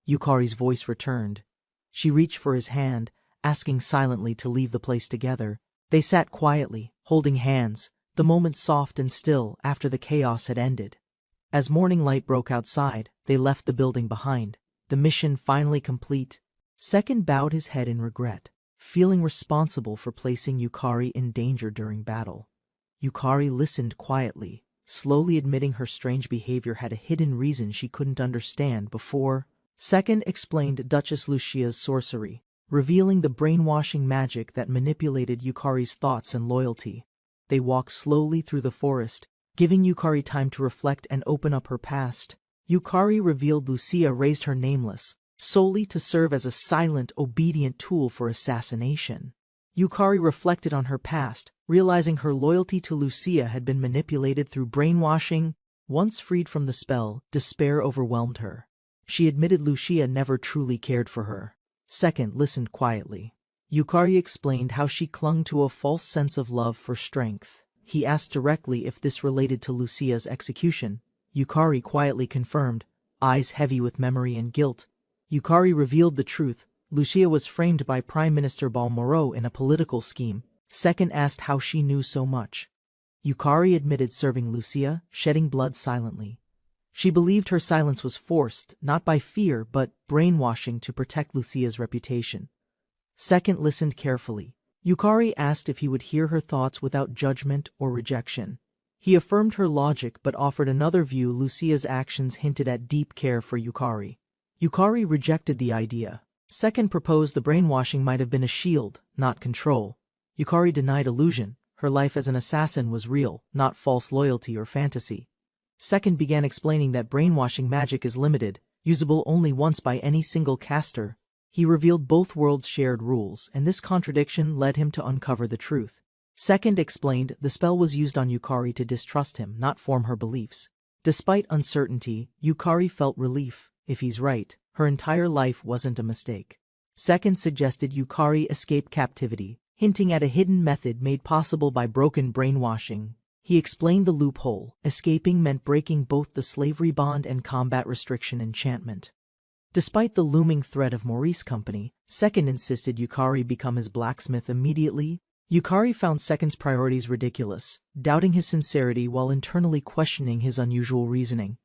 A: Yukari's voice returned. She reached for his hand, asking silently to leave the place together. They sat quietly, holding hands, the moment soft and still after the chaos had ended. As morning light broke outside, they left the building behind. The mission finally complete. Second bowed his head in regret, feeling responsible for placing Yukari in danger during battle. Yukari listened quietly, slowly admitting her strange behavior had a hidden reason she couldn't understand before. Second explained Duchess Lucia's sorcery, revealing the brainwashing magic that manipulated Yukari's thoughts and loyalty. They walked slowly through the forest, giving Yukari time to reflect and open up her past. Yukari revealed Lucia raised her nameless, solely to serve as a silent, obedient tool for assassination. Yukari reflected on her past, realizing her loyalty to Lucia had been manipulated through brainwashing. Once freed from the spell, despair overwhelmed her. She admitted Lucia never truly cared for her. Second listened quietly. Yukari explained how she clung to a false sense of love for strength. He asked directly if this related to Lucia's execution. Yukari quietly confirmed, eyes heavy with memory and guilt. Yukari revealed the truth. Lucia was framed by Prime Minister Balmoral in a political scheme. Second asked how she knew so much. Yukari admitted serving Lucia, shedding blood silently. She believed her silence was forced, not by fear but brainwashing to protect Lucia's reputation. Second listened carefully. Yukari asked if he would hear her thoughts without judgment or rejection. He affirmed her logic but offered another view. Lucia's actions hinted at deep care for Yukari. Yukari rejected the idea. Second proposed the brainwashing might have been a shield, not control. Yukari denied illusion. Her life as an assassin was real, not false loyalty or fantasy. Second began explaining that brainwashing magic is limited, usable only once by any single caster. He revealed both worlds shared rules, and this contradiction led him to uncover the truth. Second explained the spell was used on Yukari to distrust him, not form her beliefs. Despite uncertainty, Yukari felt relief. If he's right, her entire life wasn't a mistake. Second suggested Yukari escape captivity, hinting at a hidden method made possible by broken brainwashing. He explained the loophole. Escaping meant breaking both the slavery bond and combat restriction enchantment. Despite the looming threat of Maurice Company, Second insisted Yukari become his blacksmith immediately. Yukari found Second's priorities ridiculous, doubting his sincerity while internally questioning his unusual reasoning.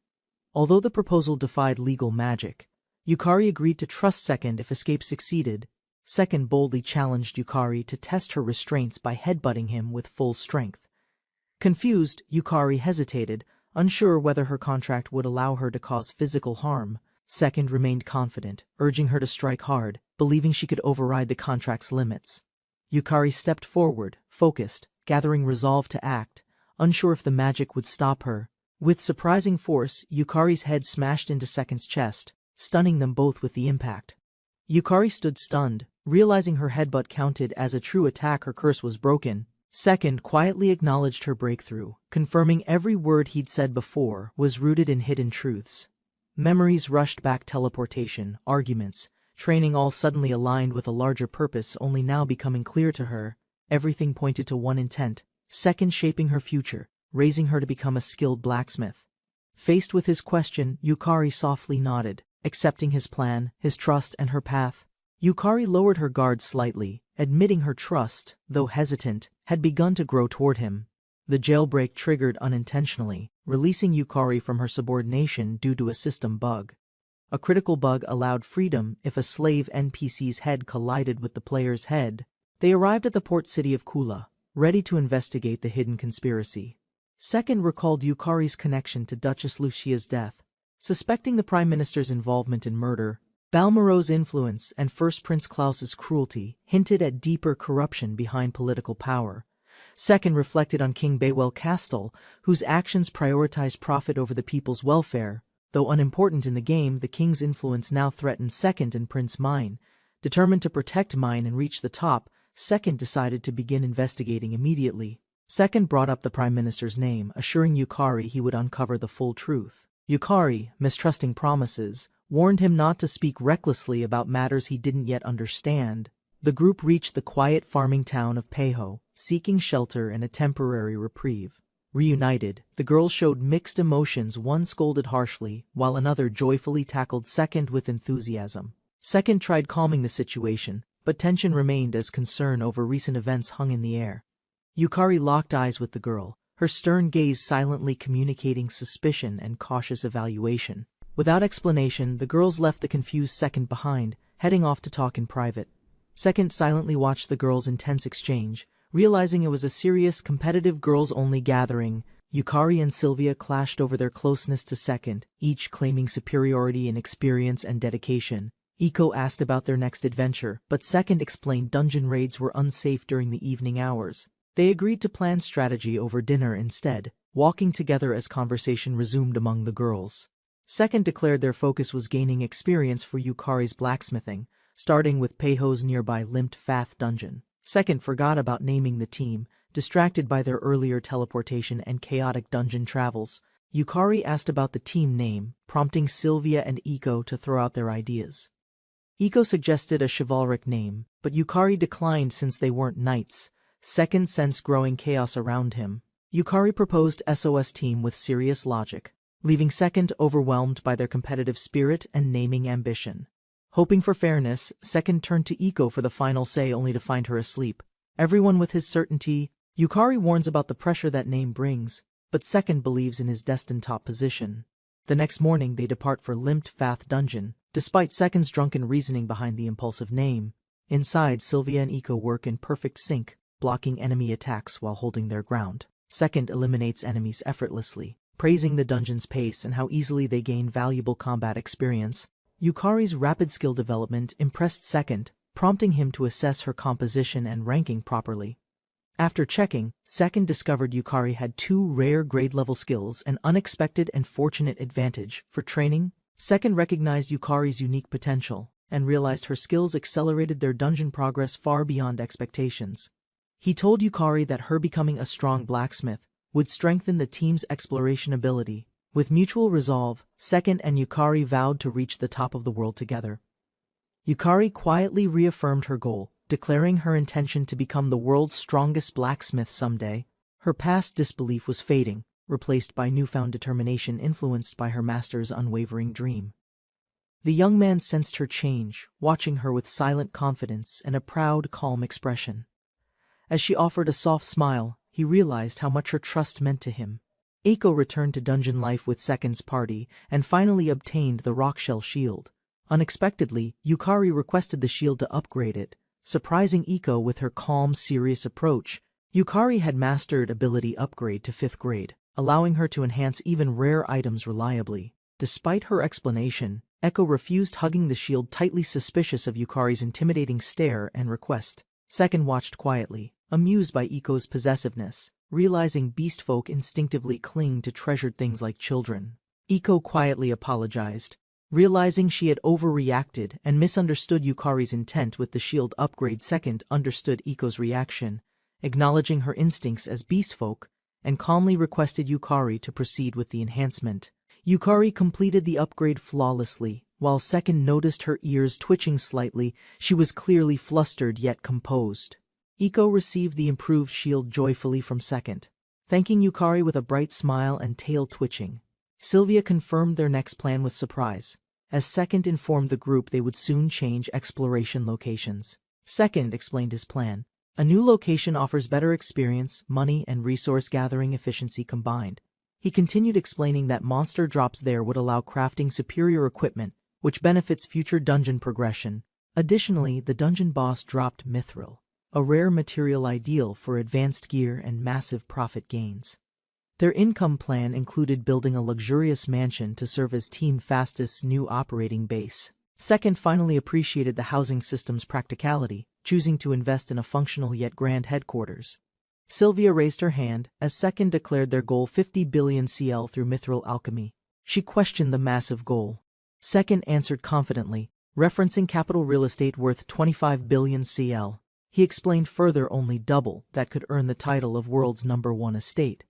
A: Although the proposal defied legal magic, Yukari agreed to trust Second if escape succeeded. Second boldly challenged Yukari to test her restraints by headbutting him with full strength. Confused, Yukari hesitated, unsure whether her contract would allow her to cause physical harm. Second remained confident, urging her to strike hard, believing she could override the contract's limits. Yukari stepped forward, focused, gathering resolve to act, unsure if the magic would stop her. With surprising force, Yukari's head smashed into Second's chest, stunning them both with the impact. Yukari stood stunned, realizing her headbutt counted as a true attack. Her curse was broken. Second quietly acknowledged her breakthrough, confirming every word he'd said before was rooted in hidden truths. Memories rushed back, teleportation, arguments, training all suddenly aligned with a larger purpose only now becoming clear to her. Everything pointed to one intent, Second shaping her future, raising her to become a skilled blacksmith. Faced with his question, Yukari softly nodded, accepting his plan, his trust, and her path. Yukari lowered her guard slightly, admitting her trust, though hesitant, had begun to grow toward him. The jailbreak triggered unintentionally, releasing Yukari from her subordination due to a system bug. A critical bug allowed freedom if a slave NPC's head collided with the player's head. They arrived at the port city of Kula, ready to investigate the hidden conspiracy. Second recalled Yukari's connection to Duchess Lucia's death. Suspecting the Prime Minister's involvement in murder, Balmoral's influence, and First Prince Klaus's cruelty hinted at deeper corruption behind political power. Second reflected on King Baywell Castle, whose actions prioritized profit over the people's welfare. Though unimportant in the game, the king's influence now threatened Second and Prince Mine. Determined to protect Mine and reach the top, Second decided to begin investigating immediately. Second brought up the Prime Minister's name, assuring Yukari he would uncover the full truth. Yukari, mistrusting promises, warned him not to speak recklessly about matters he didn't yet understand. The group reached the quiet farming town of Peiho, seeking shelter and a temporary reprieve. Reunited, the girls showed mixed emotions. One scolded harshly, while another joyfully tackled Second with enthusiasm. Second tried calming the situation, but tension remained as concern over recent events hung in the air. Yukari locked eyes with the girl, her stern gaze silently communicating suspicion and cautious evaluation. Without explanation, the girls left the confused Second behind, heading off to talk in private. Second silently watched the girls' intense exchange, realizing it was a serious, competitive girls-only gathering. Yukari and Sylvia clashed over their closeness to Second, each claiming superiority in experience and dedication. Iko asked about their next adventure, but Second explained dungeon raids were unsafe during the evening hours. They agreed to plan strategy over dinner instead, walking together as conversation resumed among the girls. Second declared their focus was gaining experience for Yukari's blacksmithing, starting with Peiho's nearby Limped Fath dungeon. Second forgot about naming the team, distracted by their earlier teleportation and chaotic dungeon travels. Yukari asked about the team name, prompting Sylvia and Iko to throw out their ideas. Iko suggested a chivalric name, but Yukari declined since they weren't knights. Second sensed growing chaos around him. Yukari proposed SOS team with serious logic, leaving Second overwhelmed by their competitive spirit and naming ambition. Hoping for fairness, Second turned to Iko for the final say only to find her asleep. Everyone with his certainty, Yukari warns about the pressure that name brings, but Second believes in his destined top position. The next morning they depart for Limped Fath Dungeon, despite Second's drunken reasoning behind the impulsive name. Inside, Sylvia and Iko work in perfect sync, blocking enemy attacks while holding their ground. Second eliminates enemies effortlessly, praising the dungeon's pace and how easily they gain valuable combat experience. Yukari's rapid skill development impressed Second, prompting him to assess her composition and ranking properly. After checking, Second discovered Yukari had 2 rare grade-level skills, an unexpected and fortunate advantage for training. Second recognized Yukari's unique potential and realized her skills accelerated their dungeon progress far beyond expectations. He told Yukari that her becoming a strong blacksmith would strengthen the team's exploration ability. With mutual resolve, Second and Yukari vowed to reach the top of the world together. Yukari quietly reaffirmed her goal, declaring her intention to become the world's strongest blacksmith someday. Her past disbelief was fading, replaced by newfound determination influenced by her master's unwavering dream. The young man sensed her change, watching her with silent confidence and a proud, calm expression. As she offered a soft smile, he realized how much her trust meant to him. Iko returned to dungeon life with Second's party and finally obtained the rockshell shield. Unexpectedly, Yukari requested the shield to upgrade it, surprising Iko with her calm, serious approach. Yukari had mastered ability upgrade to 5th grade, allowing her to enhance even rare items reliably. Despite her explanation, Iko refused, hugging the shield tightly, suspicious of Yukari's intimidating stare and request. Second watched quietly, amused by Iko's possessiveness, realizing beastfolk instinctively cling to treasured things like children. Iko quietly apologized, realizing she had overreacted and misunderstood Yukari's intent with the shield upgrade. Second understood Iko's reaction, acknowledging her instincts as beastfolk, and calmly requested Yukari to proceed with the enhancement. Yukari completed the upgrade flawlessly. While Second noticed her ears twitching slightly, she was clearly flustered yet composed. Iko received the improved shield joyfully from Second, thanking Yukari with a bright smile and tail twitching. Sylvia confirmed their next plan with surprise, as Second informed the group they would soon change exploration locations. Second explained his plan. A new location offers better experience, money, and resource gathering efficiency combined. He continued explaining that monster drops there would allow crafting superior equipment, which benefits future dungeon progression. Additionally, the dungeon boss dropped mithril, a rare material ideal for advanced gear and massive profit gains. Their income plan included building a luxurious mansion to serve as Team Fastest's new operating base. Second finally appreciated the housing system's practicality, choosing to invest in a functional yet grand headquarters. Sylvia raised her hand as Second declared their goal 50 billion CL through mithril alchemy. She questioned the massive goal. Second answered confidently, referencing capital real estate worth 25 billion CL. He explained further only double that could earn the title of world's #1 estate.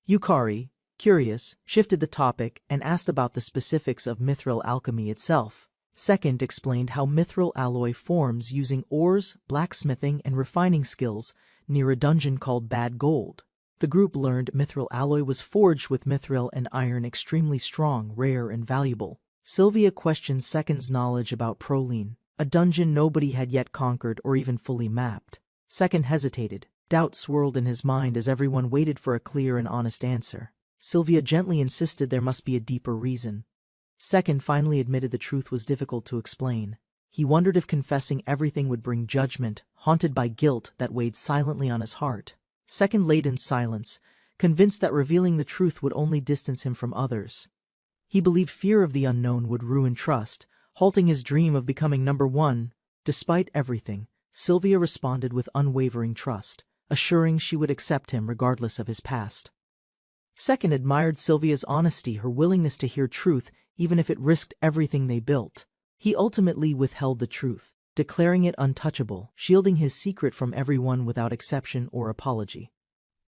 A: Yukari, curious, shifted the topic and asked about the specifics of mithril alchemy itself. Second explained how mithril alloy forms using ores, blacksmithing, and refining skills near a dungeon called Bad Gold. The group learned mithril alloy was forged with mithril and iron, extremely strong, rare, and valuable. Sylvia questioned Second's knowledge about Proline, a dungeon nobody had yet conquered or even fully mapped. Second hesitated. Doubt swirled in his mind as everyone waited for a clear and honest answer. Sylvia gently insisted there must be a deeper reason. Second finally admitted the truth was difficult to explain. He wondered if confessing everything would bring judgment, haunted by guilt that weighed silently on his heart. Second lay in silence, convinced that revealing the truth would only distance him from others. He believed fear of the unknown would ruin trust, halting his dream of becoming #1. Despite everything, Sylvia responded with unwavering trust, assuring she would accept him regardless of his past. Second admired Sylvia's honesty, her willingness to hear truth even if it risked everything they built. He ultimately withheld the truth, declaring it untouchable, shielding his secret from everyone without exception or apology.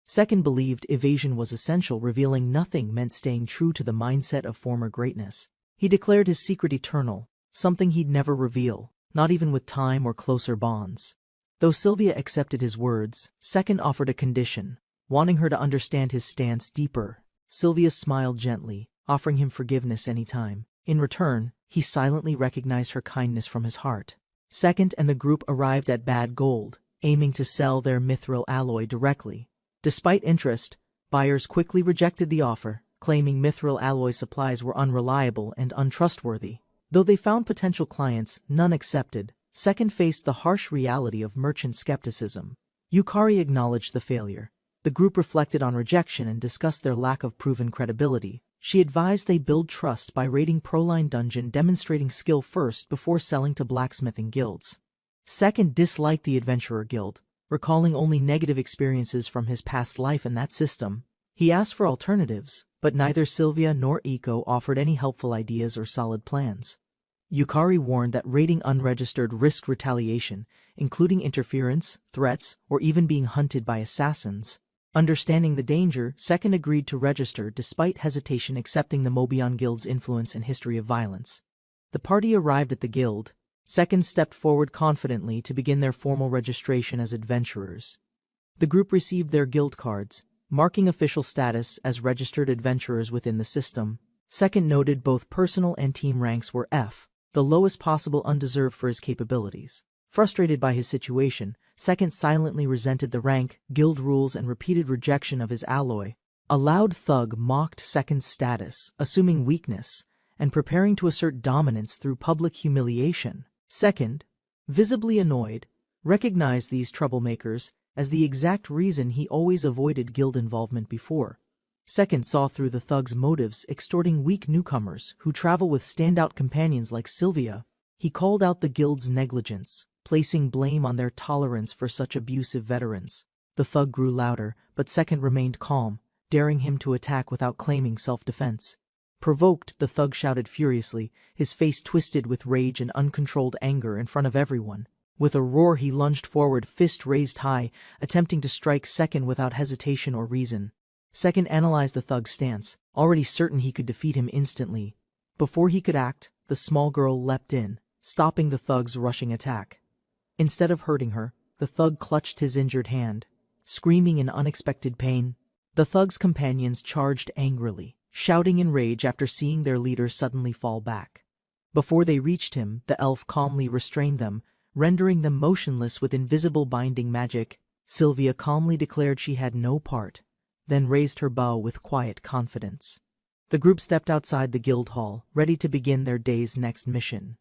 A: Second believed evasion was essential, revealing nothing meant staying true to the mindset of former greatness. He declared his secret eternal, something he'd never reveal, not even with time or closer bonds. Though Sylvia accepted his words, Second offered a condition, wanting her to understand his stance deeper. Sylvia smiled gently, offering him forgiveness anytime. In return, he silently recognized her kindness from his heart. Second and the group arrived at Bad Gold, aiming to sell their mithril alloy directly. Despite interest, buyers quickly rejected the offer, claiming mithril alloy supplies were unreliable and untrustworthy. Though they found potential clients, none accepted. Second faced the harsh reality of merchant skepticism. Yukari acknowledged the failure. The group reflected on rejection and discussed their lack of proven credibility. She advised they build trust by raiding Proline Dungeon, demonstrating skill first before selling to blacksmithing guilds. Second disliked the Adventurer Guild, recalling only negative experiences from his past life in that system. He asked for alternatives, but neither Sylvia nor Iko offered any helpful ideas or solid plans. Yukari warned that raiding unregistered risked retaliation, including interference, threats, or even being hunted by assassins. Understanding the danger, Second agreed to register despite hesitation, accepting the Mobion Guild's influence and history of violence. The party arrived at the guild. Second stepped forward confidently to begin their formal registration as adventurers. The group received their guild cards, marking official status as registered adventurers within the system. Second noted both personal and team ranks were F, the lowest possible, undeserved for his capabilities. Frustrated by his situation, Second silently resented the rank, guild rules, and repeated rejection of his alloy. A loud thug mocked Second's status, assuming weakness, and preparing to assert dominance through public humiliation. Second, visibly annoyed, recognized these troublemakers as the exact reason he always avoided guild involvement before. Second saw through the thug's motives, extorting weak newcomers who travel with standout companions like Sylvia. He called out the guild's negligence, placing blame on their tolerance for such abusive veterans. The thug grew louder, but Second remained calm, daring him to attack without claiming self-defense. Provoked, the thug shouted furiously, his face twisted with rage and uncontrolled anger in front of everyone. With a roar, he lunged forward, fist raised high, attempting to strike Second without hesitation or reason. Second analyzed the thug's stance, already certain he could defeat him instantly. Before he could act, the small girl leapt in, stopping the thug's rushing attack. Instead of hurting her, the thug clutched his injured hand, screaming in unexpected pain. The thug's companions charged angrily, shouting in rage after seeing their leader suddenly fall back. Before they reached him, the elf calmly restrained them, rendering them motionless with invisible binding magic. Sylvia calmly declared she had no part, then raised her bow with quiet confidence. The group stepped outside the guild hall, ready to begin their day's next mission.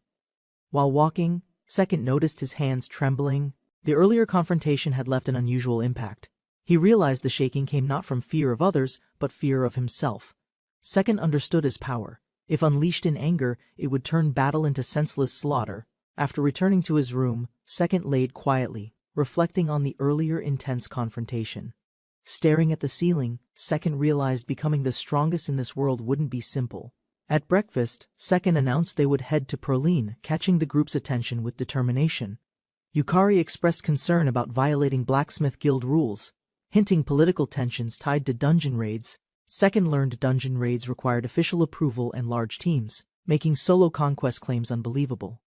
A: While walking, Second noticed his hands trembling. The earlier confrontation had left an unusual impact. He realized the shaking came not from fear of others, but fear of himself. Second understood his power. If unleashed in anger, it would turn battle into senseless slaughter. After returning to his room, Second laid quietly, reflecting on the earlier intense confrontation. Staring at the ceiling, Second realized becoming the strongest in this world wouldn't be simple. At breakfast, Second announced they would head to Proline, catching the group's attention with determination. Yukari expressed concern about violating Blacksmith Guild rules, hinting political tensions tied to dungeon raids. Second learned dungeon raids required official approval and large teams, making solo conquest claims unbelievable.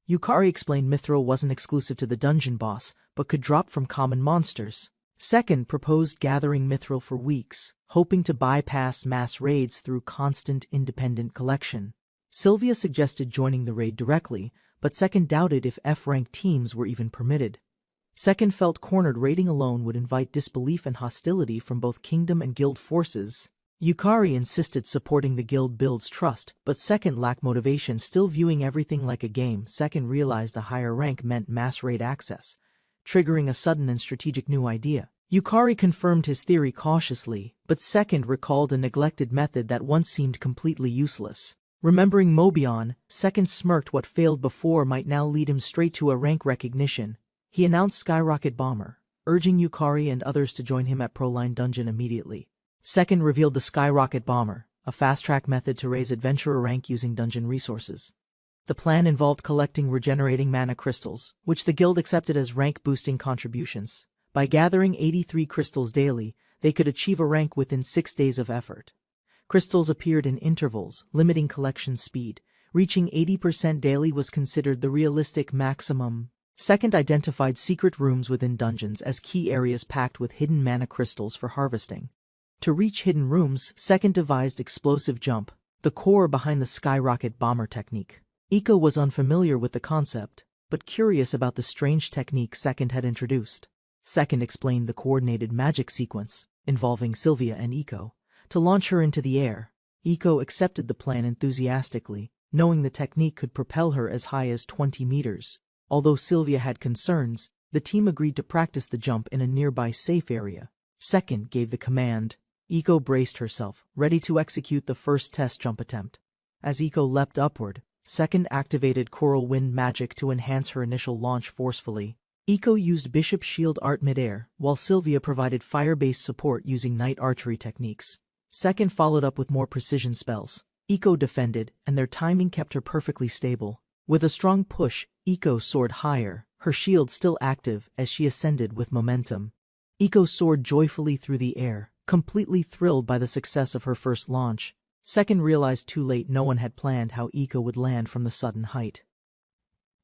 A: Yukari explained mithril wasn't exclusive to the dungeon boss, but could drop from common monsters. Second proposed gathering mithril for weeks, hoping to bypass mass raids through constant independent collection. Sylvia suggested joining the raid directly, but Second doubted if F-rank teams were even permitted. Second felt cornered. Raiding alone would invite disbelief and hostility from both kingdom and guild forces. Yukari insisted supporting the guild builds trust, but Second lacked motivation, still viewing everything like a game. Second realized a higher rank meant mass raid access, triggering a sudden and strategic new idea. Yukari confirmed his theory cautiously, but Second recalled a neglected method that once seemed completely useless. Remembering Mobion, Second smirked. What failed before might now lead him straight to a rank recognition. He announced Skyrocket Bomber, urging Yukari and others to join him at Proline Dungeon immediately. Second revealed the Skyrocket Bomber, a fast-track method to raise adventurer rank using dungeon resources. The plan involved collecting regenerating mana crystals, which the guild accepted as rank-boosting contributions. By gathering 83 crystals daily, they could achieve a rank within 6 days of effort. Crystals appeared in intervals, limiting collection speed. Reaching 80% daily was considered the realistic maximum. Second identified secret rooms within dungeons as key areas packed with hidden mana crystals for harvesting. To reach hidden rooms, Second devised explosive jump, the core behind the skyrocket bomber technique. Iko was unfamiliar with the concept, but curious about the strange technique Second had introduced. Second explained the coordinated magic sequence, involving Sylvia and Iko, to launch her into the air. Iko accepted the plan enthusiastically, knowing the technique could propel her as high as 20 meters. Although Sylvia had concerns, the team agreed to practice the jump in a nearby safe area. Second gave the command. Iko braced herself, ready to execute the first test jump attempt. As Iko leapt upward, Second activated Coral Wind magic to enhance her initial launch forcefully. Iko used Bishop Shield Art midair, while Sylvia provided fire-based support using night archery techniques. Second followed up with more precision spells. Iko defended, and their timing kept her perfectly stable. With a strong push, Iko soared higher, her shield still active as she ascended with momentum. Iko soared joyfully through the air, completely thrilled by the success of her first launch. Second realized too late no one had planned how Iko would land from the sudden height.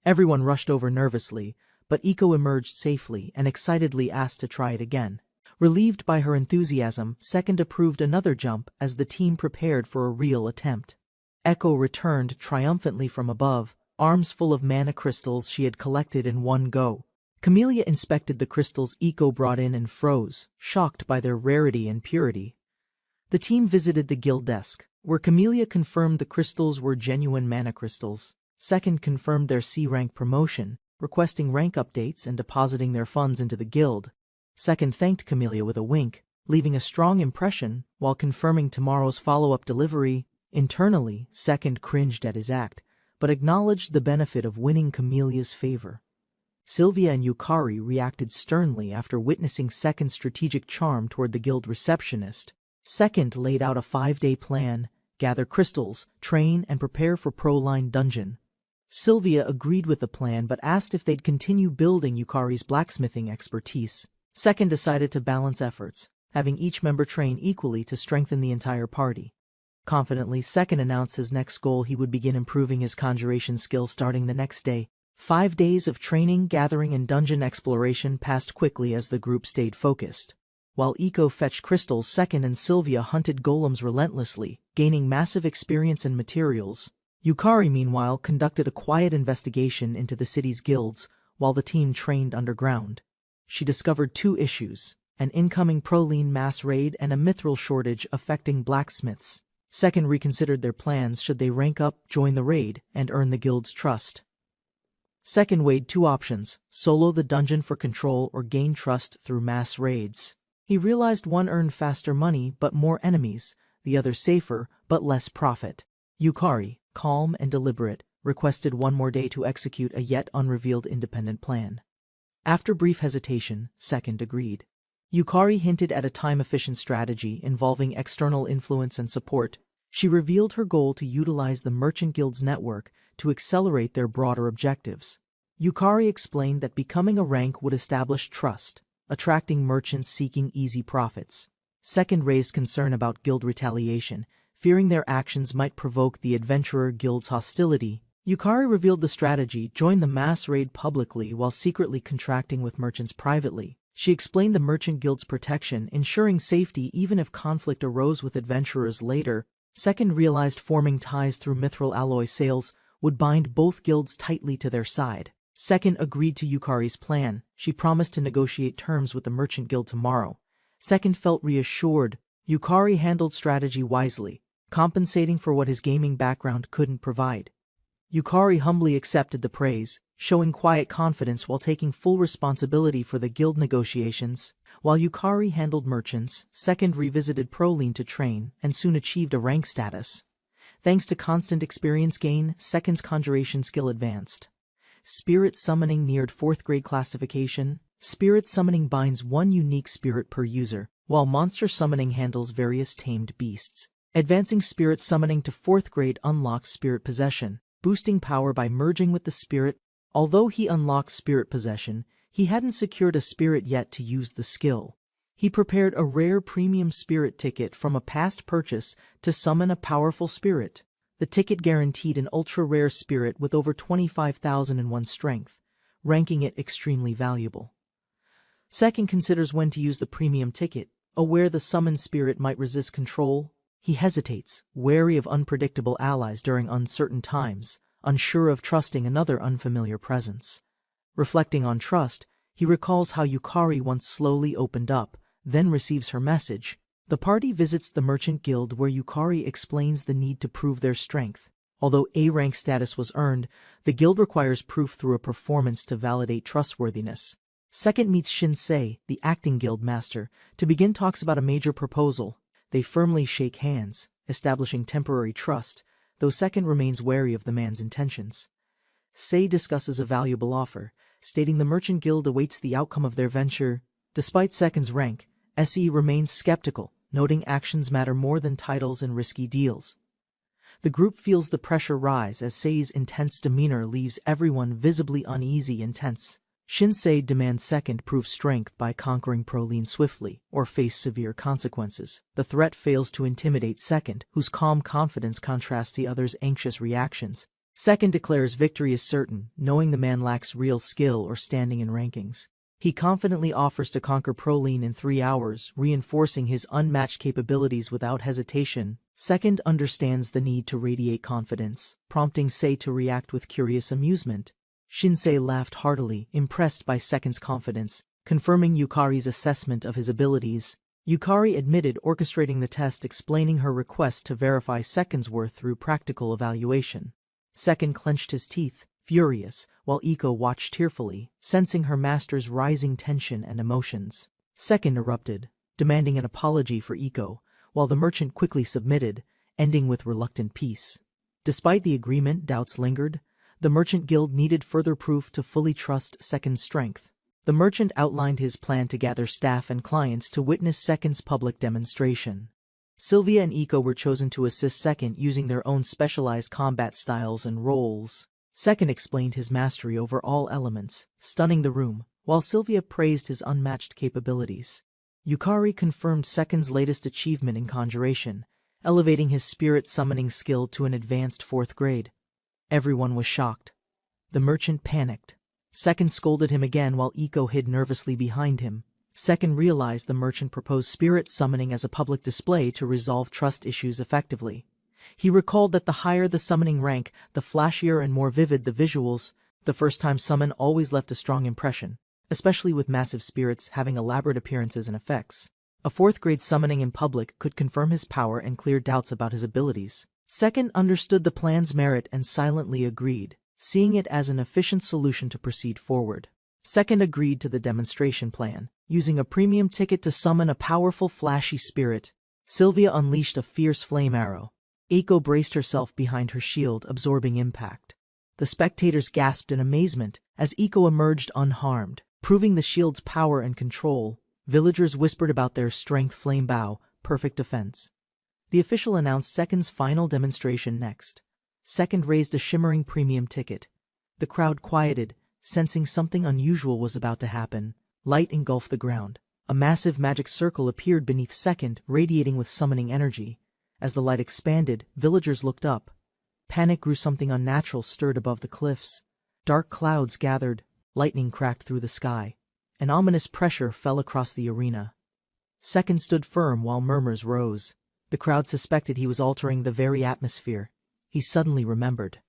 A: Everyone rushed over nervously, but Iko emerged safely and excitedly asked to try it again. Relieved by her enthusiasm, Second approved another jump as the team prepared for a real attempt. Echo returned triumphantly from above, arms full of mana crystals she had collected in one go. Camellia inspected the crystals Iko brought in and froze, shocked by their rarity and purity. The team visited the guild desk, where Camellia confirmed the crystals were genuine mana crystals. Second confirmed their C-rank promotion, requesting rank updates and depositing their funds into the guild. Second thanked Camellia with a wink, leaving a strong impression while confirming tomorrow's follow-up delivery. Internally, Second cringed at his act, but acknowledged the benefit of winning Camelia's favor. Sylvia and Yukari reacted sternly after witnessing Second's strategic charm toward the guild receptionist. Second laid out a 5-day plan: gather crystals, train, and prepare for Pro-Line Dungeon. Sylvia agreed with the plan but asked if they'd continue building Yukari's blacksmithing expertise. Second decided to balance efforts, having each member train equally to strengthen the entire party. Confidently, Second announced his next goal: he would begin improving his conjuration skill starting the next day. 5 days of training, gathering, and dungeon exploration passed quickly as the group stayed focused. While Iko fetched crystals, Second and Sylvia hunted golems relentlessly, gaining massive experience and materials. Yukari, meanwhile, conducted a quiet investigation into the city's guilds, while the team trained underground. She discovered 2 issues: an incoming Pro-Line mass raid and a mithril shortage affecting blacksmiths. Second reconsidered their plans should they rank up, join the raid, and earn the guild's trust. Second weighed 2 options: solo the dungeon for control or gain trust through mass raids. He realized one earned faster money but more enemies, the other safer but less profit. Yukari, calm and deliberate, requested 1 more day to execute a yet unrevealed independent plan. After brief hesitation, Second agreed. Yukari hinted at a time-efficient strategy involving external influence and support. She revealed her goal to utilize the Merchant Guild's network to accelerate their broader objectives. Yukari explained that becoming a rank would establish trust, attracting merchants seeking easy profits. Second raised concern about guild retaliation, fearing their actions might provoke the Adventurer Guild's hostility. Yukari revealed the strategy: join the mass raid publicly while secretly contracting with merchants privately. She explained the Merchant Guild's protection, ensuring safety even if conflict arose with adventurers later. Second realized forming ties through mithril alloy sales would bind both guilds tightly to their side. Second agreed to Yukari's plan. She promised to negotiate terms with the Merchant Guild tomorrow. Second felt reassured. Yukari handled strategy wisely, compensating for what his gaming background couldn't provide. Yukari humbly accepted the praise, showing quiet confidence while taking full responsibility for the guild negotiations. While Yukari handled merchants, Second revisited Pro-Line to train and soon achieved a rank status. Thanks to constant experience gain, Second's conjuration skill advanced. Spirit summoning neared 4th grade classification. Spirit summoning binds 1 unique spirit per user, while monster summoning handles various tamed beasts. Advancing spirit summoning to 4th grade unlocks spirit possession, boosting power by merging with the spirit. Although he unlocked spirit possession, he hadn't secured a spirit yet to use the skill. He prepared a rare premium spirit ticket from a past purchase to summon a powerful spirit. The ticket guaranteed an ultra-rare spirit with over 25,001 strength, ranking it extremely valuable. Second considers when to use the premium ticket. Aware the summoned spirit might resist control, he hesitates, wary of unpredictable allies during uncertain times, unsure of trusting another unfamiliar presence. Reflecting on trust, he recalls how Yukari once slowly opened up, then receives her message. The party visits the Merchant Guild where Yukari explains the need to prove their strength. Although A-rank status was earned, the guild requires proof through a performance to validate trustworthiness. Second meets Shinsei, the acting guild master, to begin talks about a major proposal. They firmly shake hands, establishing temporary trust, though Second remains wary of the man's intentions. Sei discusses a valuable offer, stating the Merchant Guild awaits the outcome of their venture. Despite Second's rank, SE remains skeptical, noting actions matter more than titles in risky deals. The group feels the pressure rise as Sei's intense demeanor leaves everyone visibly uneasy and tense. Shinsei demands Second prove strength by conquering Proline swiftly, or face severe consequences. The threat fails to intimidate Second, whose calm confidence contrasts the other's anxious reactions. Second declares victory is certain, knowing the man lacks real skill or standing in rankings. He confidently offers to conquer Proline in 3 hours, reinforcing his unmatched capabilities without hesitation. Second understands the need to radiate confidence, prompting Sei to react with curious amusement. Shinsei laughed heartily, impressed by Second's confidence, confirming Yukari's assessment of his abilities. Yukari admitted orchestrating the test, explaining her request to verify Second's worth through practical evaluation. Second clenched his teeth, furious, while Iko watched tearfully, sensing her master's rising tension and emotions. Second erupted, demanding an apology for Iko, while the merchant quickly submitted, ending with reluctant peace. Despite the agreement, doubts lingered. The Merchant Guild needed further proof to fully trust Second's strength. The merchant outlined his plan to gather staff and clients to witness Second's public demonstration. Sylvia and Iko were chosen to assist Second using their own specialized combat styles and roles. Second explained his mastery over all elements, stunning the room, while Sylvia praised his unmatched capabilities. Yukari confirmed Second's latest achievement in conjuration, elevating his spirit summoning skill to an advanced 4th grade. Everyone was shocked. The merchant panicked. Second scolded him again while Iko hid nervously behind him. Second realized the merchant proposed spirit summoning as a public display to resolve trust issues effectively. He recalled that the higher the summoning rank, the flashier and more vivid the visuals. The first-time summon always left a strong impression, especially with massive spirits having elaborate appearances and effects. A 4th grade summoning in public could confirm his power and clear doubts about his abilities. Second understood the plan's merit and silently agreed, seeing it as an efficient solution to proceed forward. Second agreed to the demonstration plan, using a premium ticket to summon a powerful flashy spirit. Sylvia unleashed a fierce flame arrow. Eiko braced herself behind her shield, absorbing impact. The spectators gasped in amazement as Eiko emerged unharmed, proving the shield's power and control. Villagers whispered about their strength flame bow, perfect defense. The official announced Second's final demonstration next. Second raised a shimmering premium ticket. The crowd quieted, sensing something unusual was about to happen. Light engulfed the ground. A massive magic circle appeared beneath Second, radiating with summoning energy. As the light expanded, villagers looked up. Panic grew. Something unnatural stirred above the cliffs. Dark clouds gathered. Lightning cracked through the sky. An ominous pressure fell across the arena. Second stood firm while murmurs rose. The crowd suspected he was altering the very atmosphere. He suddenly remembered.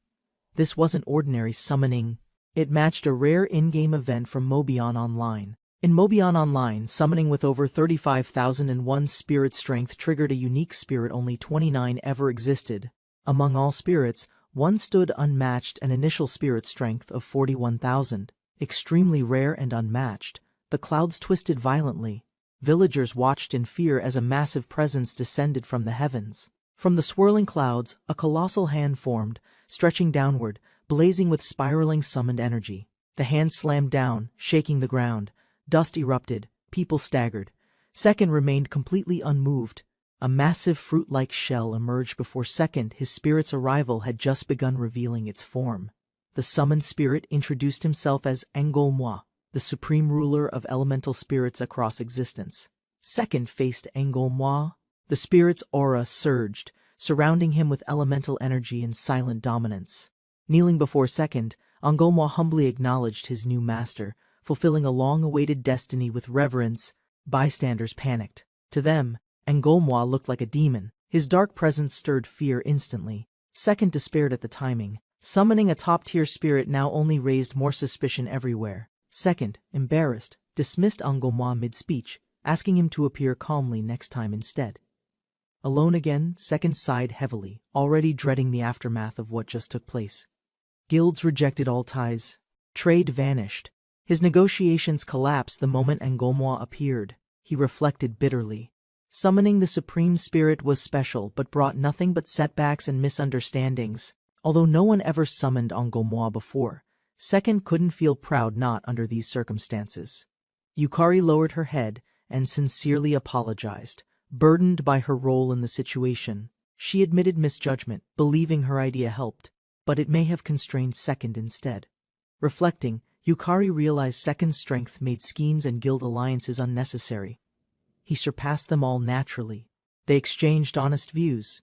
A: This wasn't ordinary summoning. It matched a rare in-game event from Mobion Online. In Mobion Online, summoning with over 35,001 spirit strength triggered a unique spirit only 29 ever existed. Among all spirits, one stood unmatched, an initial spirit strength of 41,000. Extremely rare and unmatched. The clouds twisted violently. Villagers watched in fear as a massive presence descended from the heavens. From the swirling clouds, a colossal hand formed, stretching downward, blazing with spiraling summoned energy. The hand slammed down, shaking the ground. Dust erupted. People staggered. Second remained completely unmoved. A massive fruit-like shell emerged before second his spirit's arrival had just begun revealing its form. The summoned spirit introduced himself as enrollment, the supreme ruler of elemental spirits across existence. Second faced enrollment. The spirit's aura surged, surrounding him with elemental energy and silent dominance. Kneeling before second, enrollment humbly acknowledged his new master, fulfilling a long-awaited destiny with reverence. Bystanders panicked. To them, enrollment looked like a demon. His dark presence stirred fear instantly. Second despaired at the timing. Summoning a top-tier spirit now only raised more suspicion everywhere. Second, embarrassed, dismissed enrollment mid-speech, asking him to appear calmly next time instead. Alone again, second sighed heavily, already dreading the aftermath of what just took place. Guilds rejected all ties. Trade vanished. His negotiations collapsed the moment enrollment appeared. He reflected bitterly. Summoning the Supreme Spirit was special but brought nothing but setbacks and misunderstandings. Although no one ever summoned enrollment before, second couldn't feel proud not under these circumstances. Yukari lowered her head and sincerely apologized. Burdened by her role in the situation, she admitted misjudgment, believing her idea helped, but it may have constrained second instead. Reflecting, Yukari realized second's strength made schemes and guild alliances unnecessary. He surpassed them all naturally. They exchanged honest views.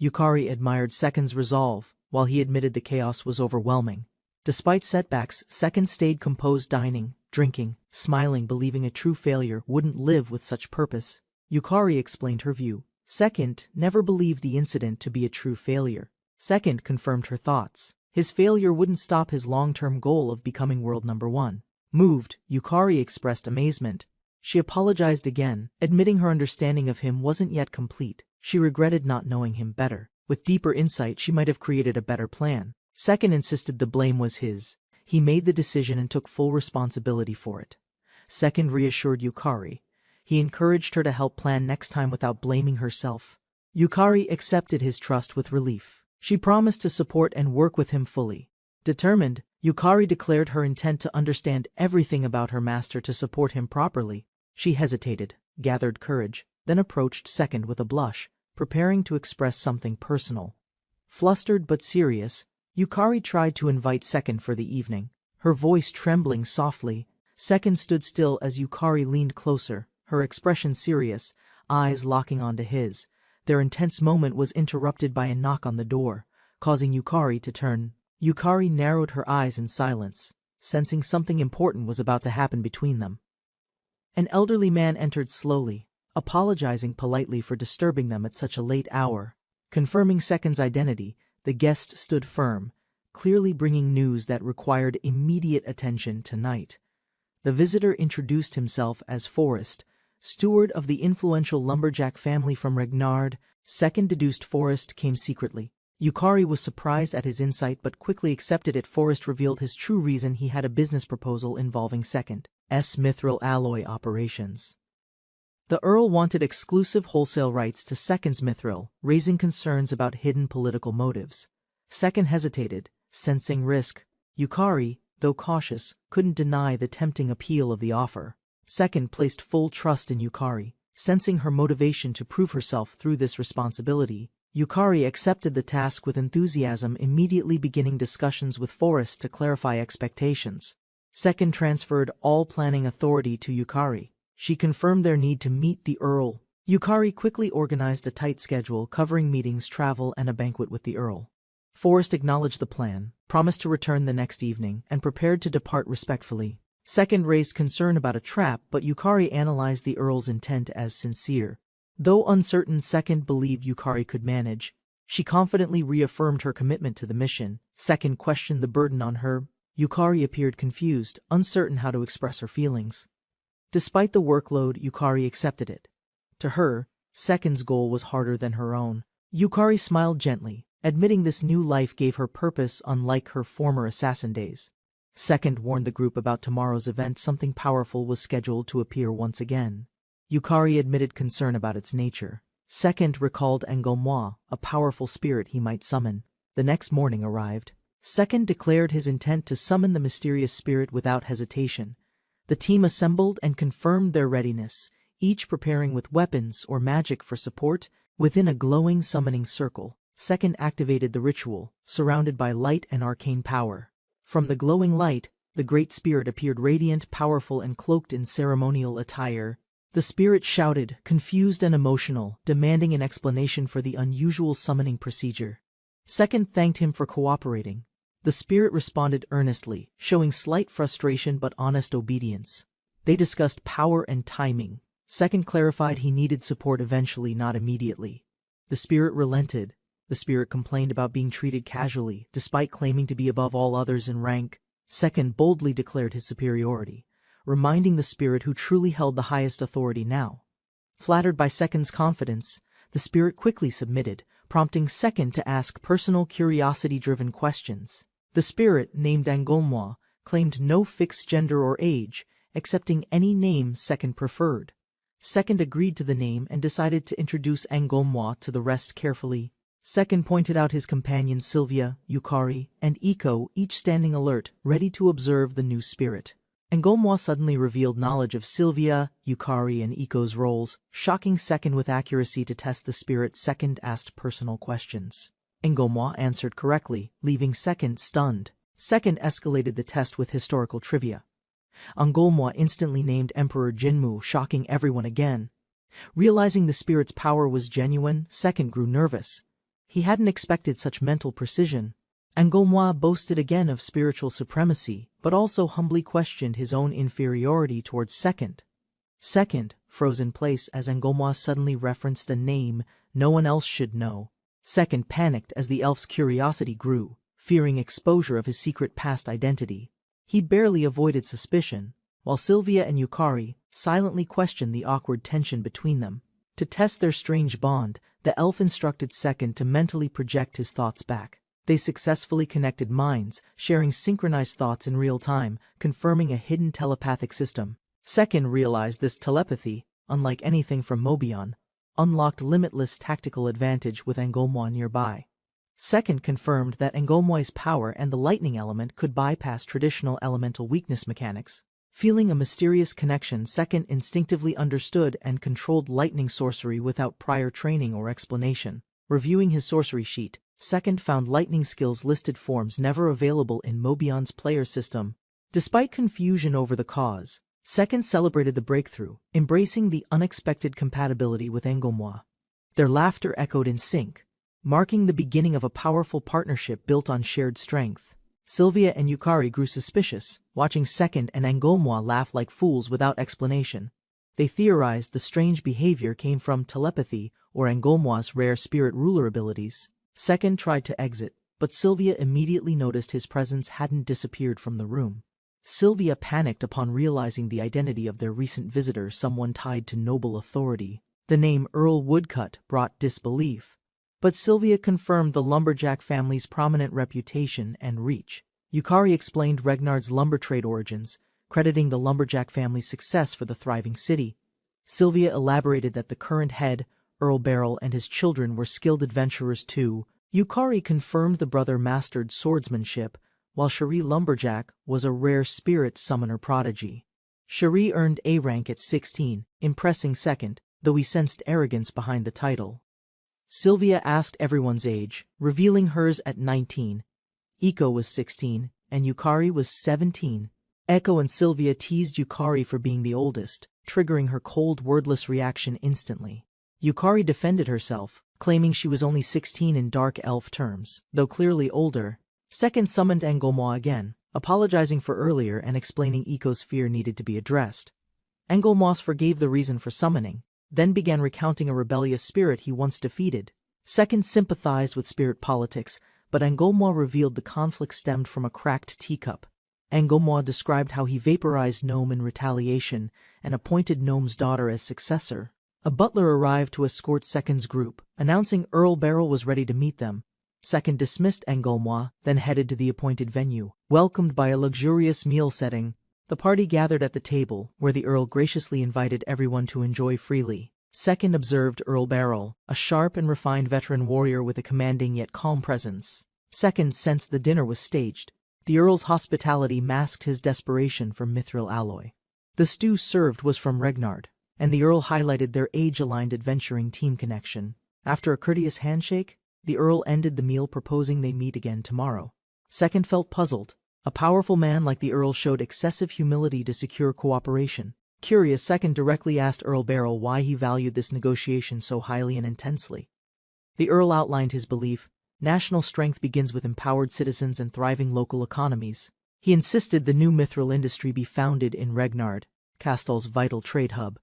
A: Yukari admired second's resolve, while he admitted the chaos was overwhelming. Despite setbacks, second stayed composed, dining, drinking, smiling, believing a true failure wouldn't live with such purpose. Yukari explained her view. Second never believed the incident to be a true failure. Second confirmed her thoughts. His failure wouldn't stop his long-term goal of becoming world number one. Moved, Yukari expressed amazement. She apologized again, admitting her understanding of him wasn't yet complete. She regretted not knowing him better. With deeper insight, she might have created a better plan. Second insisted the blame was his. He made the decision and took full responsibility for it. Second reassured Yukari. He encouraged her to help plan next time without blaming herself. Yukari accepted his trust with relief. She promised to support and work with him fully. Determined, Yukari declared her intent to understand everything about her master to support him properly. She hesitated, gathered courage, then approached second with a blush, preparing to express something personal. Flustered but serious, Yukari tried to invite second for the evening. Her voice trembling softly, second stood still as Yukari leaned closer, her expression serious, eyes locking onto his. Their intense moment was interrupted by a knock on the door, causing Yukari to turn. Yukari narrowed her eyes in silence, sensing something important was about to happen between them. An elderly man entered slowly, apologizing politely for disturbing them at such a late hour. Confirming second's identity, the guest stood firm, clearly bringing news that required immediate attention tonight. The visitor introduced himself as Forrest, steward of the influential lumberjack family from Regnard. Second deduced Forrest came secretly. Yukari was surprised at his insight but quickly accepted it. Forrest revealed his true reason. He had a business proposal involving second's mithril alloy operations. The Earl wanted exclusive wholesale rights to second's mithril, raising concerns about hidden political motives. Second hesitated, sensing risk. Yukari, though cautious, couldn't deny the tempting appeal of the offer. Second placed full trust in Yukari, sensing her motivation to prove herself through this responsibility. Yukari accepted the task with enthusiasm, immediately beginning discussions with Forrest to clarify expectations. Second transferred all planning authority to Yukari. She confirmed their need to meet the Earl. Yukari quickly organized a tight schedule covering meetings, travel, and a banquet with the Earl. Forrest acknowledged the plan, promised to return the next evening, and prepared to depart respectfully. Second raised concern about a trap, but Yukari analyzed the Earl's intent as sincere. Though uncertain, Second believed Yukari could manage. She confidently reaffirmed her commitment to the mission. Second questioned the burden on her. Yukari appeared confused, uncertain how to express her feelings. Despite the workload, Yukari accepted it. To her, Second's goal was harder than her own. Yukari smiled gently, admitting this new life gave her purpose unlike her former assassin days. Second warned the group about tomorrow's event. Something powerful was scheduled to appear once again. Yukari admitted concern about its nature. Second recalled enrollment, a powerful spirit he might summon. The next morning arrived. Second declared his intent to summon the mysterious spirit without hesitation. The team assembled and confirmed their readiness, each preparing with weapons or magic for support. Within a glowing summoning circle, Second activated the ritual, surrounded by light and arcane power. From the glowing light, the Great Spirit appeared radiant, powerful, and cloaked in ceremonial attire. The spirit shouted, confused and emotional, demanding an explanation for the unusual summoning procedure. Second thanked him for cooperating. The spirit responded earnestly, showing slight frustration but honest obedience. They discussed power and timing. Second clarified he needed support eventually, not immediately. The spirit relented. The spirit complained about being treated casually, despite claiming to be above all others in rank. Second boldly declared his superiority, reminding the spirit who truly held the highest authority now. Flattered by Second's confidence, the spirit quickly submitted, prompting Second to ask personal curiosity-driven questions. The spirit, named enrollment, claimed no fixed gender or age, accepting any name Second preferred. Second agreed to the name and decided to introduce enrollment to the rest carefully. Second pointed out his companions Sylvia, Yukari, and Iko, each standing alert, ready to observe the new spirit. Enrollment suddenly revealed knowledge of Sylvia, Yukari, and Iko's roles, shocking Second with accuracy to test the spirit. Second asked personal questions. Enrollment answered correctly, leaving Second stunned. Second escalated the test with historical trivia. Enrollment instantly named Emperor Jinmu, shocking everyone again. Realizing the spirit's power was genuine, Second grew nervous. He hadn't expected such mental precision. Enrollment boasted again of spiritual supremacy, but also humbly questioned his own inferiority towards Second. Second froze in place as Enrollment suddenly referenced a name no one else should know. Second panicked as the elf's curiosity grew, fearing exposure of his secret past identity. He barely avoided suspicion, while Sylvia and Yukari silently questioned the awkward tension between them. To test their strange bond, the elf instructed Second to mentally project his thoughts back. They successfully connected minds, sharing synchronized thoughts in real time, confirming a hidden telepathic system. Second realized this telepathy, unlike anything from Mobion, unlocked limitless tactical advantage with enrollment nearby. Second confirmed that enrollment's power and the lightning element could bypass traditional elemental weakness mechanics. Feeling a mysterious connection, Second instinctively understood and controlled lightning sorcery without prior training or explanation. Reviewing his sorcery sheet, Second found lightning skills listed forms never available in Mobion's player system. Despite confusion over the cause, Second celebrated the breakthrough, embracing the unexpected compatibility with enrollment. Their laughter echoed in sync, marking the beginning of a powerful partnership built on shared strength. Sylvia and Yukari grew suspicious, watching Second and enrollment laugh like fools without explanation. They theorized the strange behavior came from telepathy or enrollment's rare spirit ruler abilities. Second tried to exit, but Sylvia immediately noticed his presence hadn't disappeared from the room. Sylvia panicked upon realizing the identity of their recent visitor, someone tied to noble authority. The name Earl Woodcut brought disbelief, but Sylvia confirmed the lumberjack family's prominent reputation and reach. Yukari explained Regnard's lumber trade origins, crediting the lumberjack family's success for the thriving city. Sylvia elaborated that the current head, Earl Beryl, and his children were skilled adventurers too. Yukari confirmed the brother mastered swordsmanship, while Cherie Lumberjack was a rare spirit summoner prodigy. Cherie earned A rank at 16, impressing Second, though he sensed arrogance behind the title. Sylvia asked everyone's age, revealing hers at 19. Iko was 16, and Yukari was 17. Eko and Sylvia teased Yukari for being the oldest, triggering her cold, wordless reaction instantly. Yukari defended herself, claiming she was only 16 in dark elf terms, though clearly older. Second summoned enrollment again, apologizing for earlier and explaining Iko's fear needed to be addressed. Enrollment forgave the reason for summoning, then began recounting a rebellious spirit he once defeated. Second sympathized with spirit politics, but enrollment revealed the conflict stemmed from a cracked teacup. Enrollment described how he vaporized Gnome in retaliation and appointed Gnome's daughter as successor. A butler arrived to escort Second's group, announcing Earl Beryl was ready to meet them. Second dismissed enrollment, then headed to the appointed venue. Welcomed by a luxurious meal setting, the party gathered at the table, where the Earl graciously invited everyone to enjoy freely. Second observed Earl Beryl, a sharp and refined veteran warrior with a commanding yet calm presence. Second sensed the dinner was staged. The Earl's hospitality masked his desperation for mithril alloy. The stew served was from Regnard. and the Earl highlighted their age-aligned adventuring team connection. After a courteous handshake, the Earl ended the meal proposing they meet again tomorrow. Second felt puzzled. A powerful man like the Earl showed excessive humility to secure cooperation. Curious, Second directly asked Earl Beryl why he valued this negotiation so highly and intensely. The Earl outlined his belief: national strength begins with empowered citizens and thriving local economies. He insisted the new mithril industry be founded in Regnard, Castal's vital trade hub.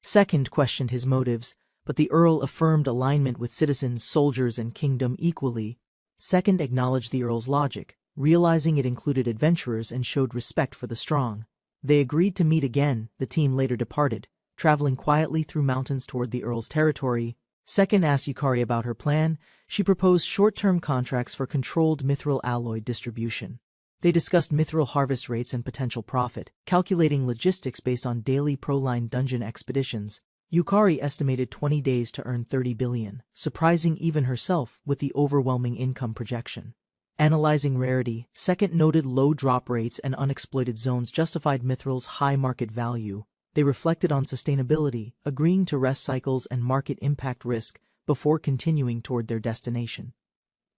A: Second questioned his motives, but the Earl affirmed alignment with citizens, soldiers, and kingdom equally. Second acknowledged the Earl's logic, realizing it included adventurers, and showed respect for the strong. They agreed to meet again. The team later departed, traveling quietly through mountains toward the Earl's territory. Second asked Yukari about her plan. She proposed short-term contracts for controlled mithril alloy distribution. They discussed mithril harvest rates and potential profit, calculating logistics based on daily Proline dungeon expeditions. Yukari estimated 20 days to earn 30 billion, surprising even herself with the overwhelming income projection. Analyzing rarity, Second noted low drop rates and unexploited zones justified mithril's high market value. They reflected on sustainability, agreeing to rest cycles and market impact risk before continuing toward their destination.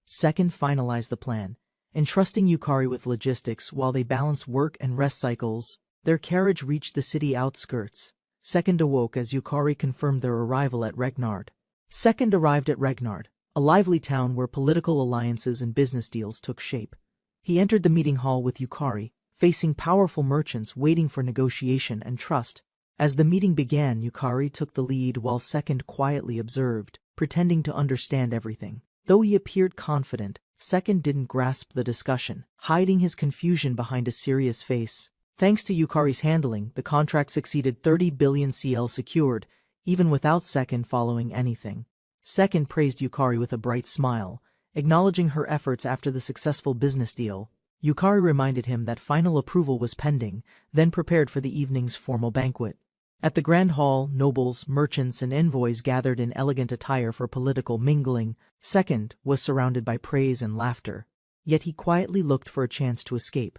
A: Second finalized the plan, entrusting Yukari with logistics while they balanced work and rest cycles. Their carriage reached the city outskirts. Second awoke as Yukari confirmed their arrival at Regnard. Second arrived at Regnard, a lively town where political alliances and business deals took shape. He entered the meeting hall with Yukari, facing powerful merchants waiting for negotiation and trust. As the meeting began, Yukari took the lead while Second quietly observed, pretending to understand everything. Though he appeared confident, Second didn't grasp the discussion, hiding his confusion behind a serious face. Thanks to Yukari's handling, the contract succeeded 30 billion CL secured, even without Second following anything. Second praised Yukari with a bright smile, acknowledging her efforts after the successful business deal. Yukari reminded him that final approval was pending, then prepared for the evening's formal banquet. At the Grand Hall, nobles, merchants, and envoys gathered in elegant attire for political mingling. Second was surrounded by praise and laughter, yet he quietly looked for a chance to escape.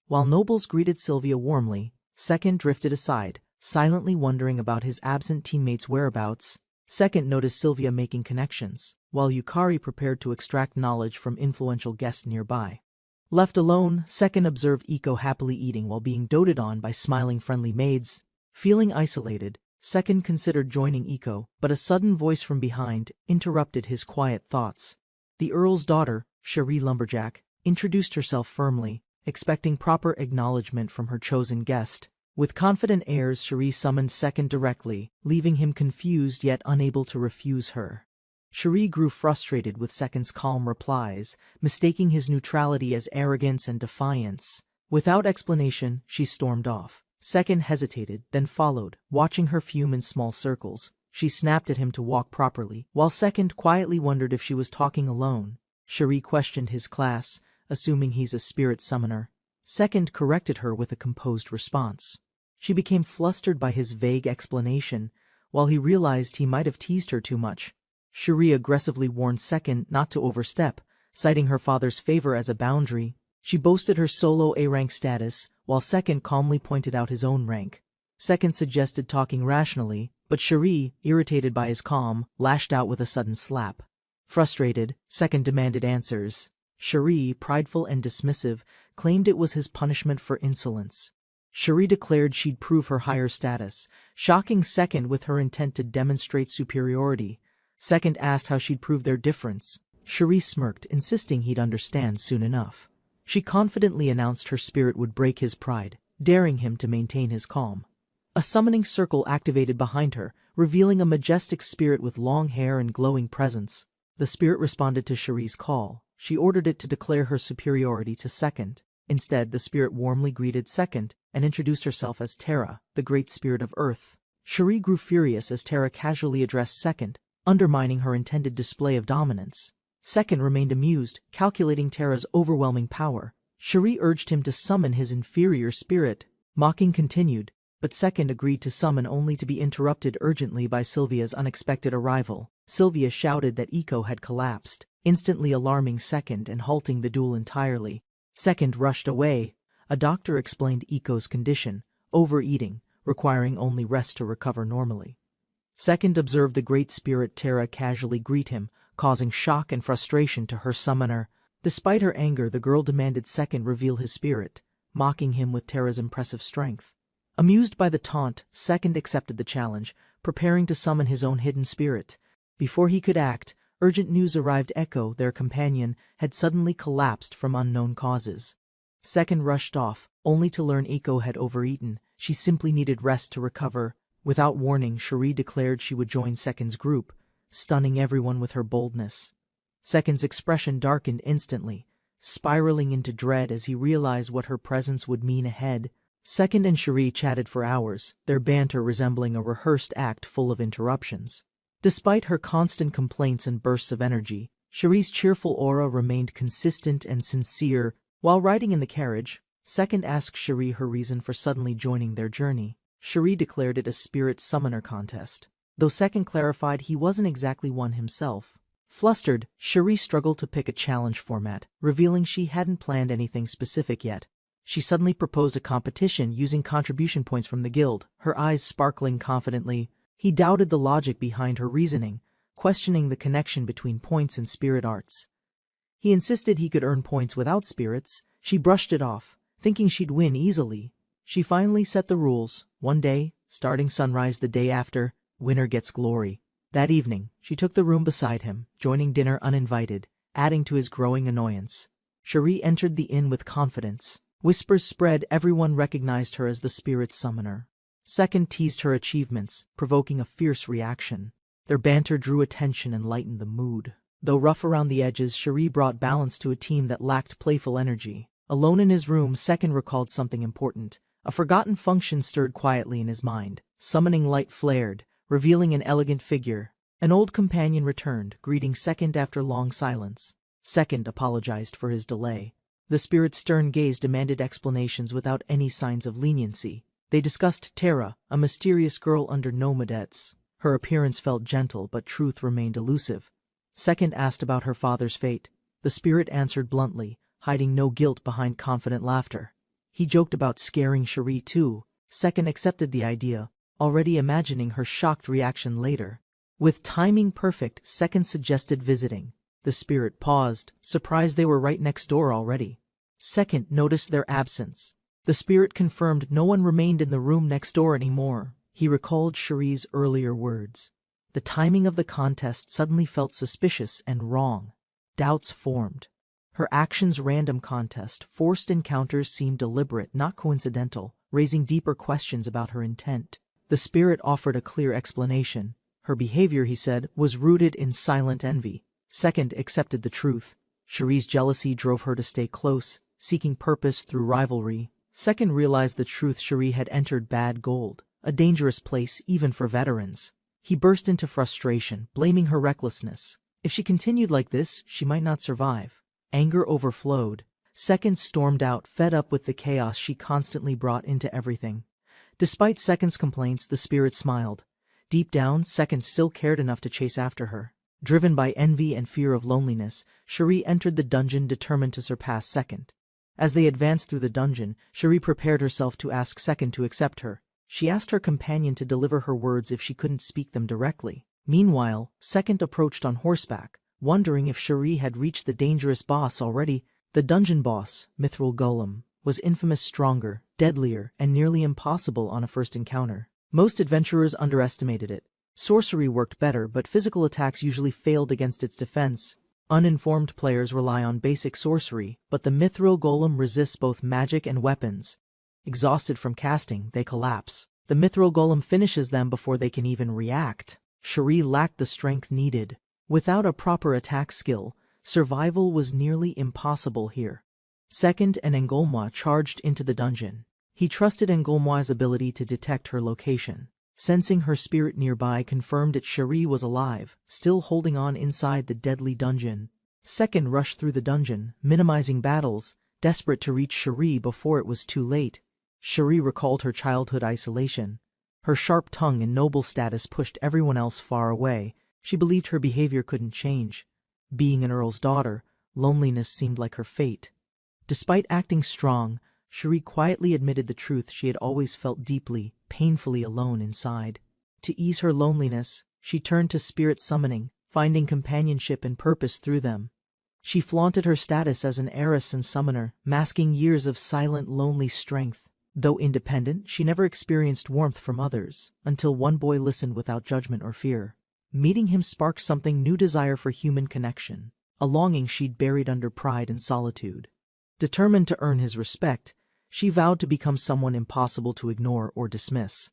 A: While nobles greeted Sylvia warmly, Second drifted aside, silently wondering about his absent teammates' whereabouts. Second noticed Sylvia making connections, while Yukari prepared to extract knowledge from influential guests nearby. Left alone, Second observed Iko happily eating while being doted on by smiling friendly maids. Feeling isolated, Second considered joining Iko, but a sudden voice from behind interrupted his quiet thoughts. The Earl's daughter, Cherie Lumberjack, introduced herself firmly, expecting proper acknowledgement from her chosen guest. With confident airs, Cherie summoned Second directly, leaving him confused yet unable to refuse her. Cherie grew frustrated with Second's calm replies, mistaking his neutrality as arrogance and defiance. Without explanation, she stormed off. Second hesitated, then followed, watching her fume in small circles. She snapped at him to walk properly, while Second quietly wondered if she was talking alone. Cherie questioned his class, assuming he's a spirit summoner. Second corrected her with a composed response. She became flustered by his vague explanation, while he realized he might have teased her too much. Cherie aggressively warned Second not to overstep, citing her father's favor as a boundary. She boasted her solo A-rank status, while Second calmly pointed out his own rank. Second suggested talking rationally, but Cherie, irritated by his calm, lashed out with a sudden slap. Frustrated, Second demanded answers. Cherie, prideful and dismissive, claimed it was his punishment for insolence. Cherie declared she'd prove her higher status, shocking Second with her intent to demonstrate superiority. Second asked how she'd prove their difference. Cherie smirked, insisting he'd understand soon enough. She confidently announced her spirit would break his pride, daring him to maintain his calm. A summoning circle activated behind her, revealing a majestic spirit with long hair and glowing presence. The spirit responded to Cherie's call. She ordered it to declare her superiority to Second. Instead, the spirit warmly greeted Second and introduced herself as Terra, the great spirit of Earth. Cherie grew furious as Terra casually addressed Second, undermining her intended display of dominance. Second remained amused, calculating Terra's overwhelming power. Cherie urged him to summon his inferior spirit. Mocking continued, but Second agreed to summon only to be interrupted urgently by Sylvia's unexpected arrival. Sylvia shouted that Iko had collapsed, instantly alarming Second and halting the duel entirely. Second rushed away. A doctor explained Iko's condition: overeating, requiring only rest to recover normally. Second observed the Great Spirit Terra casually greet him, causing shock and frustration to her summoner. Despite her anger, the girl demanded Second reveal his spirit, mocking him with Terra's impressive strength. Amused by the taunt, Second accepted the challenge, preparing to summon his own hidden spirit. Before he could act, urgent news arrived. Echo, their companion, had suddenly collapsed from unknown causes. Second rushed off, only to learn Echo had overeaten. She simply needed rest to recover. Without warning, Cherie declared she would join Second's group, stunning everyone with her boldness. Second's expression darkened instantly, spiraling into dread as he realized what her presence would mean ahead. Second and Cherie chatted for hours, their banter resembling a rehearsed act full of interruptions. Despite her constant complaints and bursts of energy, Cherie's cheerful aura remained consistent and sincere. While riding in the carriage, Second asked Cherie her reason for suddenly joining their journey. Cherie declared it a spirit summoner contest, though Second clarified he wasn't exactly one himself. Flustered, Cherie struggled to pick a challenge format, revealing she hadn't planned anything specific yet. She suddenly proposed a competition using contribution points from the guild, her eyes sparkling confidently. He doubted the logic behind her reasoning, questioning the connection between points and spirit arts. He insisted he could earn points without spirits. She brushed it off, thinking she'd win easily. She finally set the rules. One day, starting sunrise the day after, winner gets glory. That evening, she took the room beside him, joining dinner uninvited, adding to his growing annoyance. Cherie entered the inn with confidence. Whispers spread, everyone recognized her as the spirit summoner. Second teased her achievements, provoking a fierce reaction. Their banter drew attention and lightened the mood. Though rough around the edges, Cherie brought balance to a team that lacked playful energy. Alone in his room, Second recalled something important. A forgotten function stirred quietly in his mind. Summoning light flared, revealing an elegant figure. An old companion returned, greeting Second after long silence. Second apologized for his delay. The spirit's stern gaze demanded explanations without any signs of leniency. They discussed Terra, a mysterious girl under nomadets. Her appearance felt gentle, but truth remained elusive. Second asked about her father's fate. The spirit answered bluntly, hiding no guilt behind confident laughter. He joked about scaring Cherie too. Second accepted the idea, already imagining her shocked reaction later. With timing perfect, Second suggested visiting. The spirit paused, surprised they were right next door already. Second noticed their absence. The spirit confirmed no one remained in the room next door anymore. He recalled Cherie's earlier words. The timing of the contest suddenly felt suspicious and wrong. Doubts formed. Her actions' random contest, forced encounters seemed deliberate, not coincidental, raising deeper questions about her intent. The spirit offered a clear explanation. Her behavior, he said, was rooted in silent envy. Second accepted the truth. Cherie's jealousy drove her to stay close, seeking purpose through rivalry. Second realized the truth. Cherie had entered bad gold, a dangerous place even for veterans. He burst into frustration, blaming her recklessness. If she continued like this, she might not survive. Anger overflowed. Second stormed out, fed up with the chaos she constantly brought into everything. Despite Second's complaints, the spirit smiled. Deep down, Second still cared enough to chase after her. Driven by envy and fear of loneliness, Cherie entered the dungeon determined to surpass Second. As they advanced through the dungeon, Cherie prepared herself to ask Second to accept her. She asked her companion to deliver her words if she couldn't speak them directly. Meanwhile, Second approached on horseback, wondering if Cherie had reached the dangerous boss already. The dungeon boss, Mithril Golem, was infamous, stronger, deadlier, and nearly impossible on a first encounter. Most adventurers underestimated it. Sorcery worked better, but physical attacks usually failed against its defense. Uninformed players rely on basic sorcery, but the Mithril Golem resists both magic and weapons. Exhausted from casting, they collapse. The Mithril Golem finishes them before they can even react. Cherie lacked the strength needed. Without a proper attack skill, survival was nearly impossible here. Second and Engolmwa charged into the dungeon. He trusted Engolmwa's ability to detect her location. Sensing her spirit nearby confirmed that Cherie was alive, still holding on inside the deadly dungeon. Second rushed through the dungeon, minimizing battles, desperate to reach Cherie before it was too late. Cherie recalled her childhood isolation. Her sharp tongue and noble status pushed everyone else far away. She believed her behavior couldn't change. Being an earl's daughter, loneliness seemed like her fate. Despite acting strong, Cherie quietly admitted the truth she had always felt deeply. painfully alone inside. To ease her loneliness, she turned to spirit summoning, finding companionship and purpose through them. She flaunted her status as an heiress and summoner, masking years of silent, lonely strength. Though independent, she never experienced warmth from others, until one boy listened without judgment or fear. Meeting him sparked something new: desire for human connection, a longing she'd buried under pride and solitude. Determined to earn his respect, she vowed to become someone impossible to ignore or dismiss.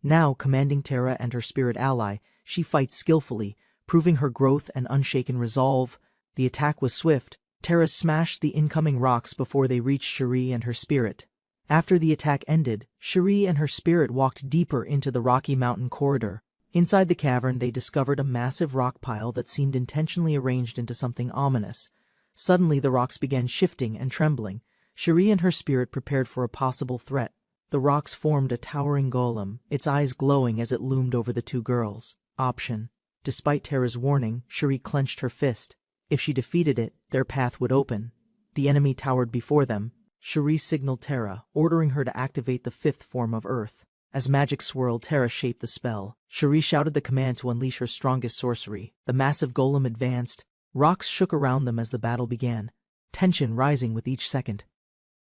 A: Now, commanding Terra and her spirit ally, she fights skillfully, proving her growth and unshaken resolve. The attack was swift. Terra smashed the incoming rocks before they reached Cherie and her spirit. After the attack ended, Cherie and her spirit walked deeper into the rocky mountain corridor. Inside the cavern, they discovered a massive rock pile that seemed intentionally arranged into something ominous. Suddenly, the rocks began shifting and trembling. Cherie and her spirit prepared for a possible threat. The rocks formed a towering golem, its eyes glowing as it loomed over the two girls. Option. Despite Terra's warning, Cherie clenched her fist. If she defeated it, their path would open. The enemy towered before them. Cherie signaled Terra, ordering her to activate the fifth form of Earth. As magic swirled, Terra shaped the spell. Cherie shouted the command to unleash her strongest sorcery. The massive golem advanced. Rocks shook around them as the battle began, tension rising with each second.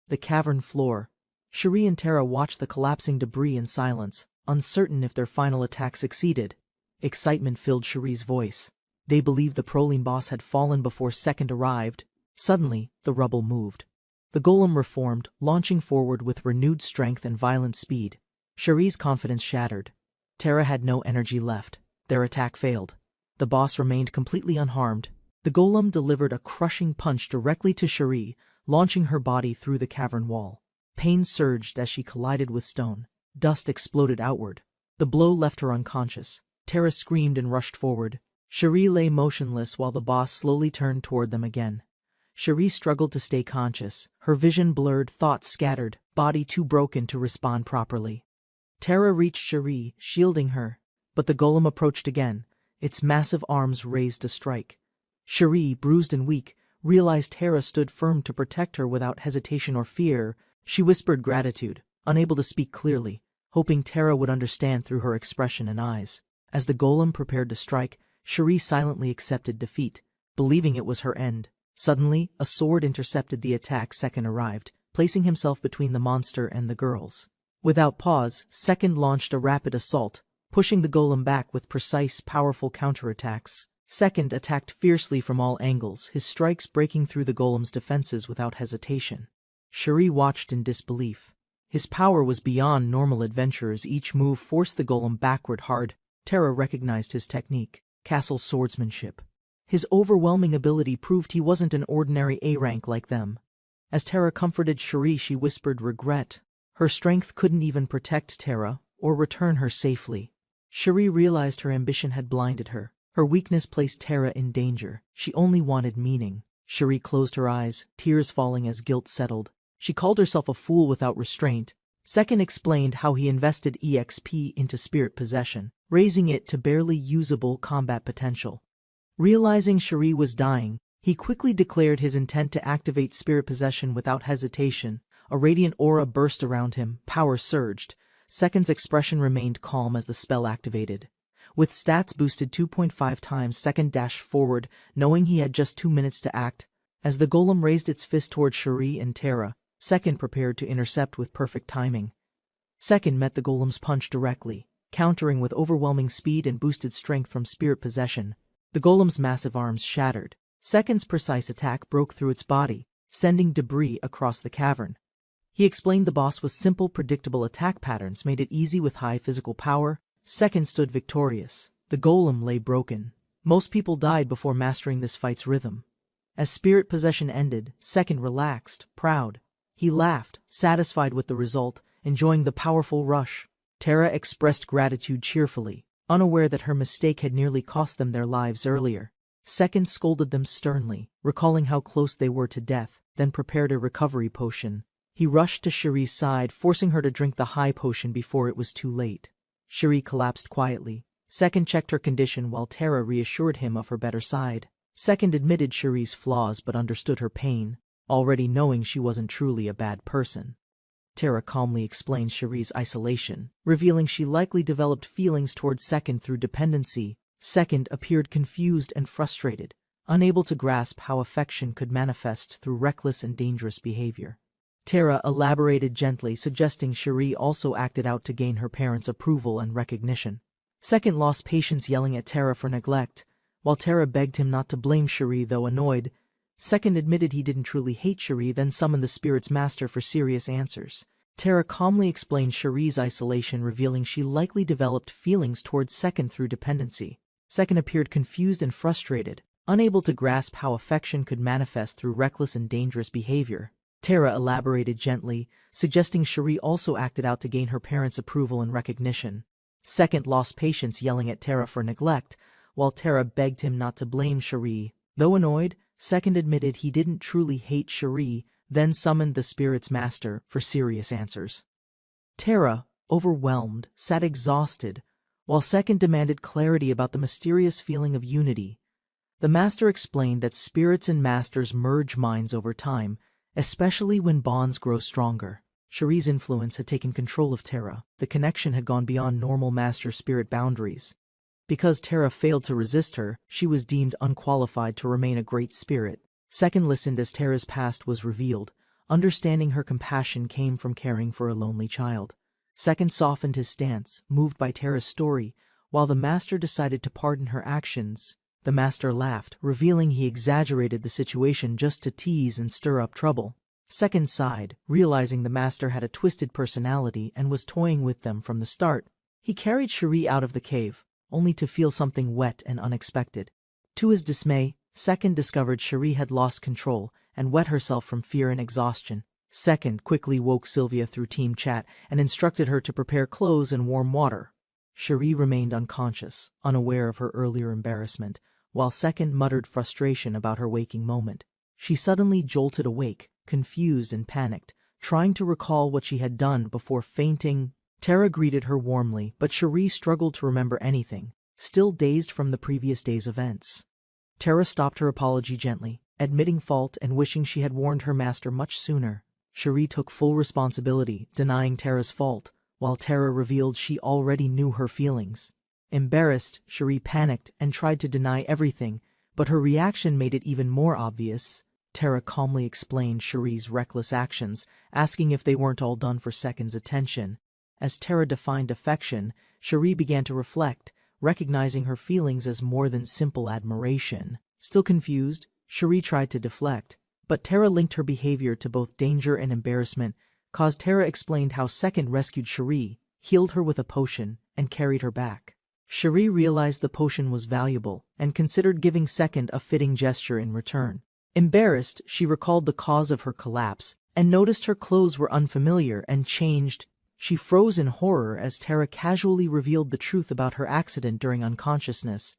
A: The cavern floor. Cherie and Terra watched the collapsing debris in silence, uncertain if their final attack succeeded. Excitement filled Cherie's voice. They believed the Proline boss had fallen before Second arrived. Suddenly, the rubble moved. The golem reformed, launching forward with renewed strength and violent speed. Cherie's confidence shattered. Terra had no energy left. Their attack failed. The boss remained completely unharmed. The golem delivered a crushing punch directly to Cherie, launching her body through the cavern wall. Pain surged as she collided with stone. Dust exploded outward. The blow left her unconscious. Terra screamed and rushed forward. Cherie lay motionless while the boss slowly turned toward them again. Cherie struggled to stay conscious, her vision blurred, thoughts scattered, body too broken to respond properly. Terra reached Cherie, shielding her, but the golem approached again, its massive arms raised to strike. Cherie, bruised and weak, realized Terra stood firm to protect her without hesitation or fear. She whispered gratitude, unable to speak clearly, hoping Terra would understand through her expression and eyes. As the golem prepared to strike, Cherie silently accepted defeat, believing it was her end. Suddenly, a sword intercepted the attack. Second arrived, placing himself between the monster and the girls. Without pause, Second launched a rapid assault, pushing the golem back with precise, powerful counterattacks. Second attacked fiercely from all angles, his strikes breaking through the golem's defenses without hesitation. Cherie watched in disbelief. His power was beyond normal adventurers. Each move forced the golem backward hard. Terra recognized his technique, castle swordsmanship. His overwhelming ability proved he wasn't an ordinary A-rank like them. As Terra comforted Cherie, she whispered regret. Her strength couldn't even protect Terra or return her safely. Cherie realized her ambition had blinded her. Her weakness placed Terra in danger. She only wanted meaning. Cherie closed her eyes, tears falling as guilt settled. She called herself a fool without restraint. Second explained how he invested EXP into spirit possession, raising it to barely usable combat potential. Realizing Cherie was dying, he quickly declared his intent to activate spirit possession without hesitation. A radiant aura burst around him, power surged. Second's expression remained calm as the spell activated. With stats boosted 2.5 times, Second dashed forward, knowing he had just 2 minutes to act. As the golem raised its fist toward Cherie and Terra, Second prepared to intercept with perfect timing. Second met the golem's punch directly, countering with overwhelming speed and boosted strength from spirit possession. The golem's massive arms shattered. Second's precise attack broke through its body, sending debris across the cavern. He explained the boss was simple, predictable attack patterns made it easy with high physical power. Second stood victorious. The golem lay broken. Most people died before mastering this fight's rhythm. As spirit possession ended, Second relaxed, proud. He laughed, satisfied with the result, enjoying the powerful rush. Terra expressed gratitude cheerfully, unaware that her mistake had nearly cost them their lives earlier. Second scolded them sternly, recalling how close they were to death, then prepared a recovery potion. He rushed to Cherie's side, forcing her to drink the high potion before it was too late. Cherie collapsed quietly. Second checked her condition while Terra reassured him of her better side. Second admitted Cherie's flaws but understood her pain, already knowing she wasn't truly a bad person. Tara calmly explained Cherie's isolation, revealing she likely developed feelings toward Second through dependency. Second appeared confused and frustrated, unable to grasp how affection could manifest through reckless and dangerous behavior. Tara elaborated gently, suggesting Cherie also acted out to gain her parents' approval and recognition. Second lost patience, yelling at Tara for neglect. While Tara begged him not to blame Cherie, though annoyed, Second admitted he didn't truly hate Cherie, then summoned the spirit's master for serious answers. Tara calmly explained Cherie's isolation, revealing she likely developed feelings towards Second through dependency. Second appeared confused and frustrated, unable to grasp how affection could manifest through reckless and dangerous behavior. Tara elaborated gently, suggesting Cherie also acted out to gain her parents' approval and recognition. Second lost patience, yelling at Tara for neglect, while Tara begged him not to blame Cherie. Though annoyed, Second admitted he didn't truly hate Cherie, then summoned the spirit's master for serious answers. Tara, overwhelmed, sat exhausted, while Second demanded clarity about the mysterious feeling of unity. The master explained that spirits and masters merge minds over time, especially when bonds grow stronger. Cherie's influence had taken control of Tara. The connection had gone beyond normal master-spirit boundaries. Because Tara failed to resist her, she was deemed unqualified to remain a great spirit. Second listened as Tara's past was revealed. Understanding her compassion came from caring for a lonely child. Second softened his stance, moved by Tara's story, while the master decided to pardon her actions. The master laughed, revealing he exaggerated the situation just to tease and stir up trouble. Second sighed, realizing the master had a twisted personality and was toying with them from the start. He carried Cherie out of the cave, only to feel something wet and unexpected. To his dismay, Second discovered Cherie had lost control and wet herself from fear and exhaustion. Second quickly woke Sylvia through team chat and instructed her to prepare clothes and warm water. Cherie remained unconscious, unaware of her earlier embarrassment, while Second muttered frustration about her waking moment. She suddenly jolted awake, confused and panicked, trying to recall what she had done before fainting. Tara greeted her warmly, but Cherie struggled to remember anything, still dazed from the previous day's events. Tara stopped her apology gently, admitting fault and wishing she had warned her master much sooner. Cherie took full responsibility, denying Tara's fault, while Tara revealed she already knew her feelings. Embarrassed, Cherie panicked and tried to deny everything, but her reaction made it even more obvious. Tara calmly explained Cherie's reckless actions, asking if they weren't all done for Second's attention. As Tara defined affection, Cherie began to reflect, recognizing her feelings as more than simple admiration. Still confused, Cherie tried to deflect, but Tara linked her behavior to both danger and embarrassment. Tara explained how Second rescued Cherie, healed her with a potion, and carried her back. Cherie realized the potion was valuable and considered giving Second a fitting gesture in return. Embarrassed, she recalled the cause of her collapse and noticed her clothes were unfamiliar and changed. She froze in horror as Tara casually revealed the truth about her accident during unconsciousness.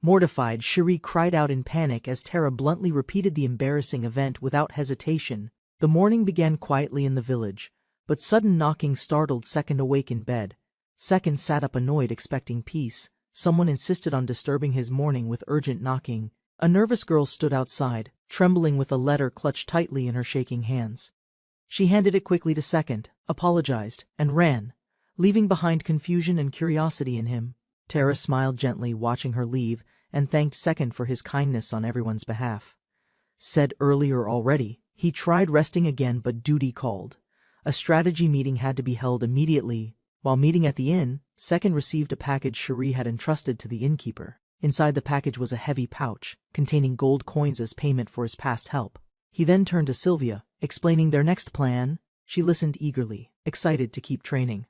A: Mortified, Cherie cried out in panic as Tara bluntly repeated the embarrassing event without hesitation. The morning began quietly in the village, but sudden knocking startled Second awake in bed. Second sat up annoyed, expecting peace. Someone insisted on disturbing his morning with urgent knocking. A nervous girl stood outside, trembling with a letter clutched tightly in her shaking hands. She handed it quickly to Second, apologized, and ran, leaving behind confusion and curiosity in him. Tara smiled gently, watching her leave, and thanked Second for his kindness on everyone's behalf. Said earlier already, he tried resting again, but duty called. A strategy meeting had to be held immediately. While meeting at the inn, Second received a package Cherie had entrusted to the innkeeper. Inside the package was a heavy pouch, containing gold coins as payment for his past help. He then turned to Sylvia, explaining their next plan. She listened eagerly, excited to keep training.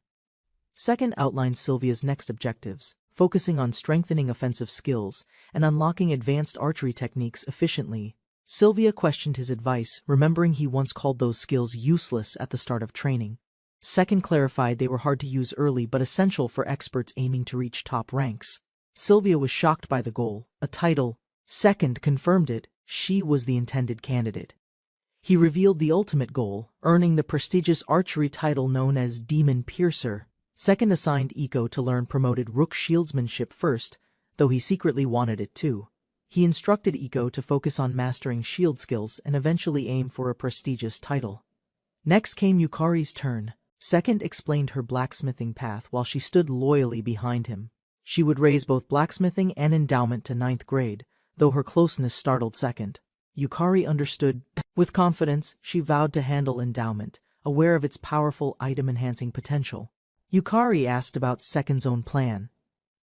A: Second outlined Sylvia's next objectives, focusing on strengthening offensive skills and unlocking advanced archery techniques efficiently. Sylvia questioned his advice, remembering he once called those skills useless at the start of training. Second clarified they were hard to use early but essential for experts aiming to reach top ranks. Sylvia was shocked by the goal, a title. Second confirmed it, she was the intended candidate. He revealed the ultimate goal, earning the prestigious archery title known as Demon Piercer. Second assigned Iko to learn promoted rook shieldsmanship first, though he secretly wanted it too. He instructed Iko to focus on mastering shield skills and eventually aim for a prestigious title. Next came Yukari's turn. Second explained her blacksmithing path while she stood loyally behind him. She would raise both blacksmithing and endowment to 9th grade, though her closeness startled Second. Yukari understood. With confidence, she vowed to handle endowment, aware of its powerful item-enhancing potential. Yukari asked about Second's own plan.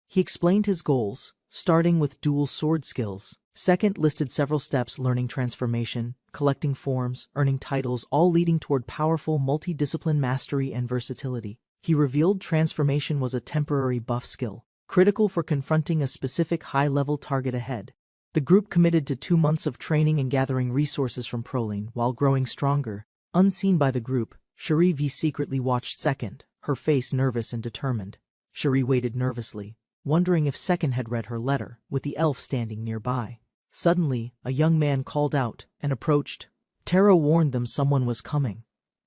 A: He explained his goals, starting with dual sword skills. Second listed several steps: learning transformation, collecting forms, earning titles, all leading toward powerful multidiscipline mastery and versatility. He revealed transformation was a temporary buff skill, critical for confronting a specific high-level target ahead. The group committed to 2 months of training and gathering resources from Prolene while growing stronger. Unseen by the group, Cherie secretly watched Second, her face nervous and determined. Cherie waited nervously, wondering if Second had read her letter, with the elf standing nearby. Suddenly, a young man called out and approached. Terra warned them someone was coming.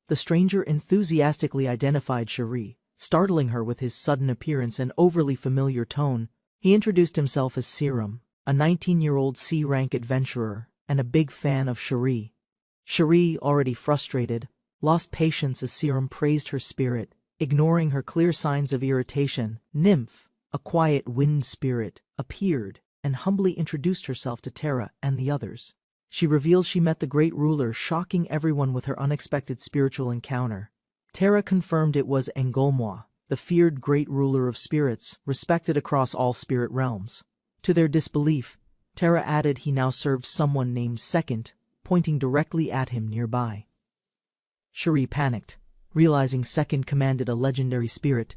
A: The stranger enthusiastically identified Cherie, startling her with his sudden appearance and overly familiar tone. He introduced himself as Serum, a 19-year-old C-rank adventurer, and a big fan of Cherie. Cherie, already frustrated, lost patience as Serum praised her spirit, ignoring her clear signs of irritation. Nymph, a quiet wind spirit, appeared and humbly introduced herself to Terra and the others. She revealed she met the Great Ruler, shocking everyone with her unexpected spiritual encounter. Terra confirmed it was Enrollment, the feared Great Ruler of spirits, respected across all spirit realms. To their disbelief, Terra added he now served someone named Second, pointing directly at him nearby. Cherie panicked, realizing Second commanded a legendary spirit.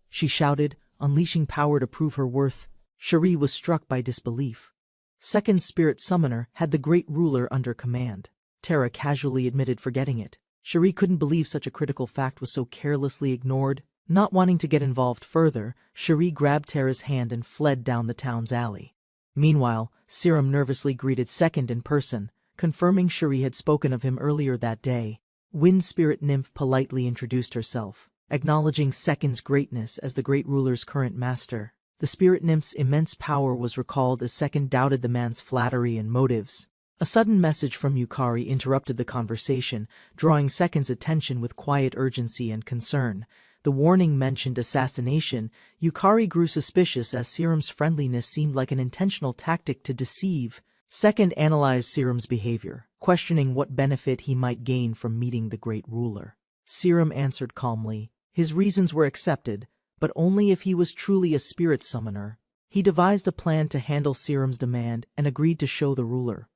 A: She shouted, unleashing power to prove her worth. Cherie was struck by disbelief. Second's spirit summoner had the Great Ruler under command. Terra casually admitted forgetting it. Cherie couldn't believe such a critical fact was so carelessly ignored. Not wanting to get involved further, Cherie grabbed Terra's hand and fled down the town's alley. Meanwhile, Serum nervously greeted Second in person, confirming Cherie had spoken of him earlier that day. Wind Spirit Nymph politely introduced herself, acknowledging Second's greatness as the Great Ruler's current master. The Spirit Nymph's immense power was recalled as Second doubted the man's flattery and motives. A sudden message from Yukari interrupted the conversation, drawing Second's attention with quiet urgency and concern. The warning mentioned assassination. Yukari grew suspicious as Serum's friendliness seemed like an intentional tactic to deceive. Second analyzed Serum's behavior, questioning what benefit he might gain from meeting the Great Ruler. Serum answered calmly. His reasons were accepted, but only if he was truly a spirit summoner. He devised a plan to handle Serum's demand and agreed to show the ruler.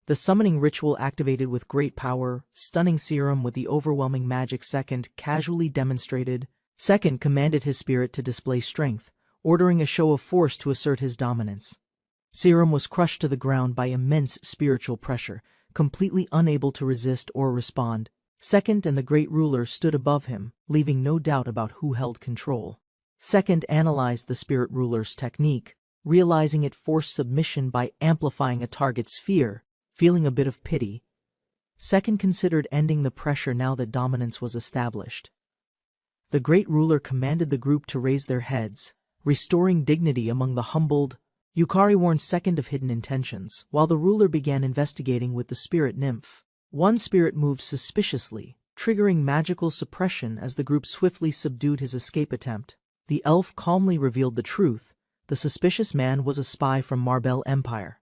A: The summoning ritual activated with great power, stunning Serum with the overwhelming magic Second casually demonstrated. Second commanded his spirit to display strength, ordering a show of force to assert his dominance. Serum was crushed to the ground by immense spiritual pressure, completely unable to resist or respond. Second and the Great Ruler stood above him, leaving no doubt about who held control. Second analyzed the Spirit Ruler's technique, realizing it forced submission by amplifying a target's fear. Feeling a bit of pity, Second considered ending the pressure now that dominance was established. The Great Ruler commanded the group to raise their heads, restoring dignity among the humbled. Yukari warned Second of hidden intentions, while the ruler began investigating with the Spirit Nymph. One spirit moved suspiciously, triggering magical suppression as the group swiftly subdued his escape attempt. The elf calmly revealed the truth. The suspicious man was a spy from Marbel Empire.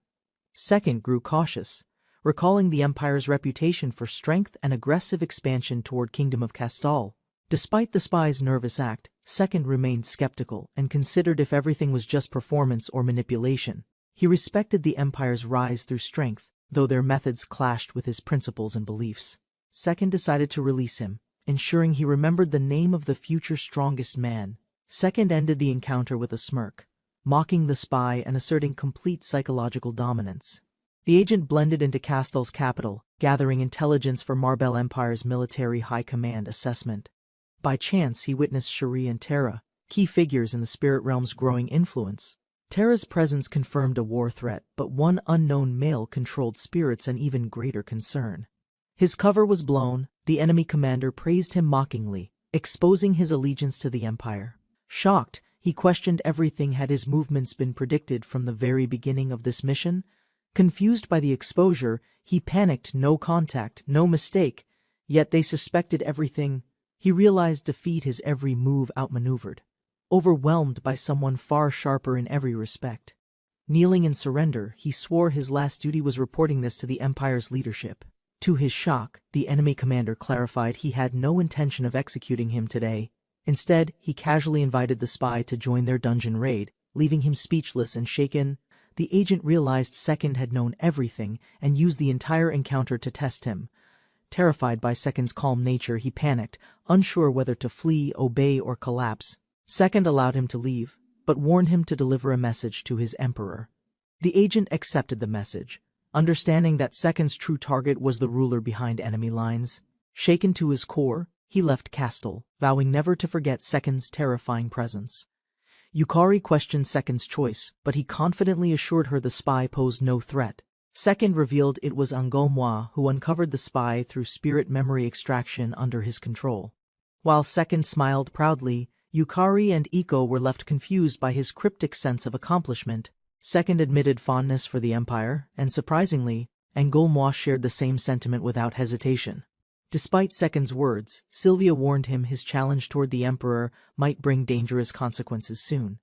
A: Second grew cautious, recalling the Empire's reputation for strength and aggressive expansion toward Kingdom of Castal. Despite the spy's nervous act, Second remained skeptical and considered if everything was just performance or manipulation. He respected the Empire's rise through strength, though their methods clashed with his principles and beliefs. Second decided to release him, ensuring he remembered the name of the future strongest man. Second ended the encounter with a smirk, mocking the spy and asserting complete psychological dominance. The agent blended into Castal's capital, gathering intelligence for Marbel Empire's military high command assessment. By chance, he witnessed Cherie and Terra, key figures in the spirit realm's growing influence. Terra's presence confirmed a war threat, but one unknown male controlled spirits an even greater concern. His cover was blown. The enemy commander praised him mockingly, exposing his allegiance to the Empire. Shocked, he questioned everything. Had his movements been predicted from the very beginning of this mission? Confused by the exposure, he panicked. No contact, no mistake. Yet they suspected everything. He realized defeat his every move outmaneuvered, overwhelmed by someone far sharper in every respect. Kneeling in surrender, he swore his last duty was reporting this to the Empire's leadership. To his shock, the enemy commander clarified he had no intention of executing him today. Instead, he casually invited the spy to join their dungeon raid, leaving him speechless and shaken. The agent realized Second had known everything and used the entire encounter to test him. Terrified by Second's calm nature, he panicked, unsure whether to flee, obey, or collapse. Second allowed him to leave, but warned him to deliver a message to his emperor. The agent accepted the message, understanding that Second's true target was the ruler behind enemy lines. Shaken to his core, he left Castle, vowing never to forget Second's terrifying presence. Yukari questioned Second's choice, but he confidently assured her the spy posed no threat. Second revealed it was Manhwa who uncovered the spy through spirit memory extraction under his control. While Second smiled proudly, Yukari and Iko were left confused by his cryptic sense of accomplishment. Second admitted fondness for the Empire, and surprisingly, Manhwa shared the same sentiment without hesitation. Despite Second's words, Sylvia warned him his challenge toward the Emperor might bring dangerous consequences soon.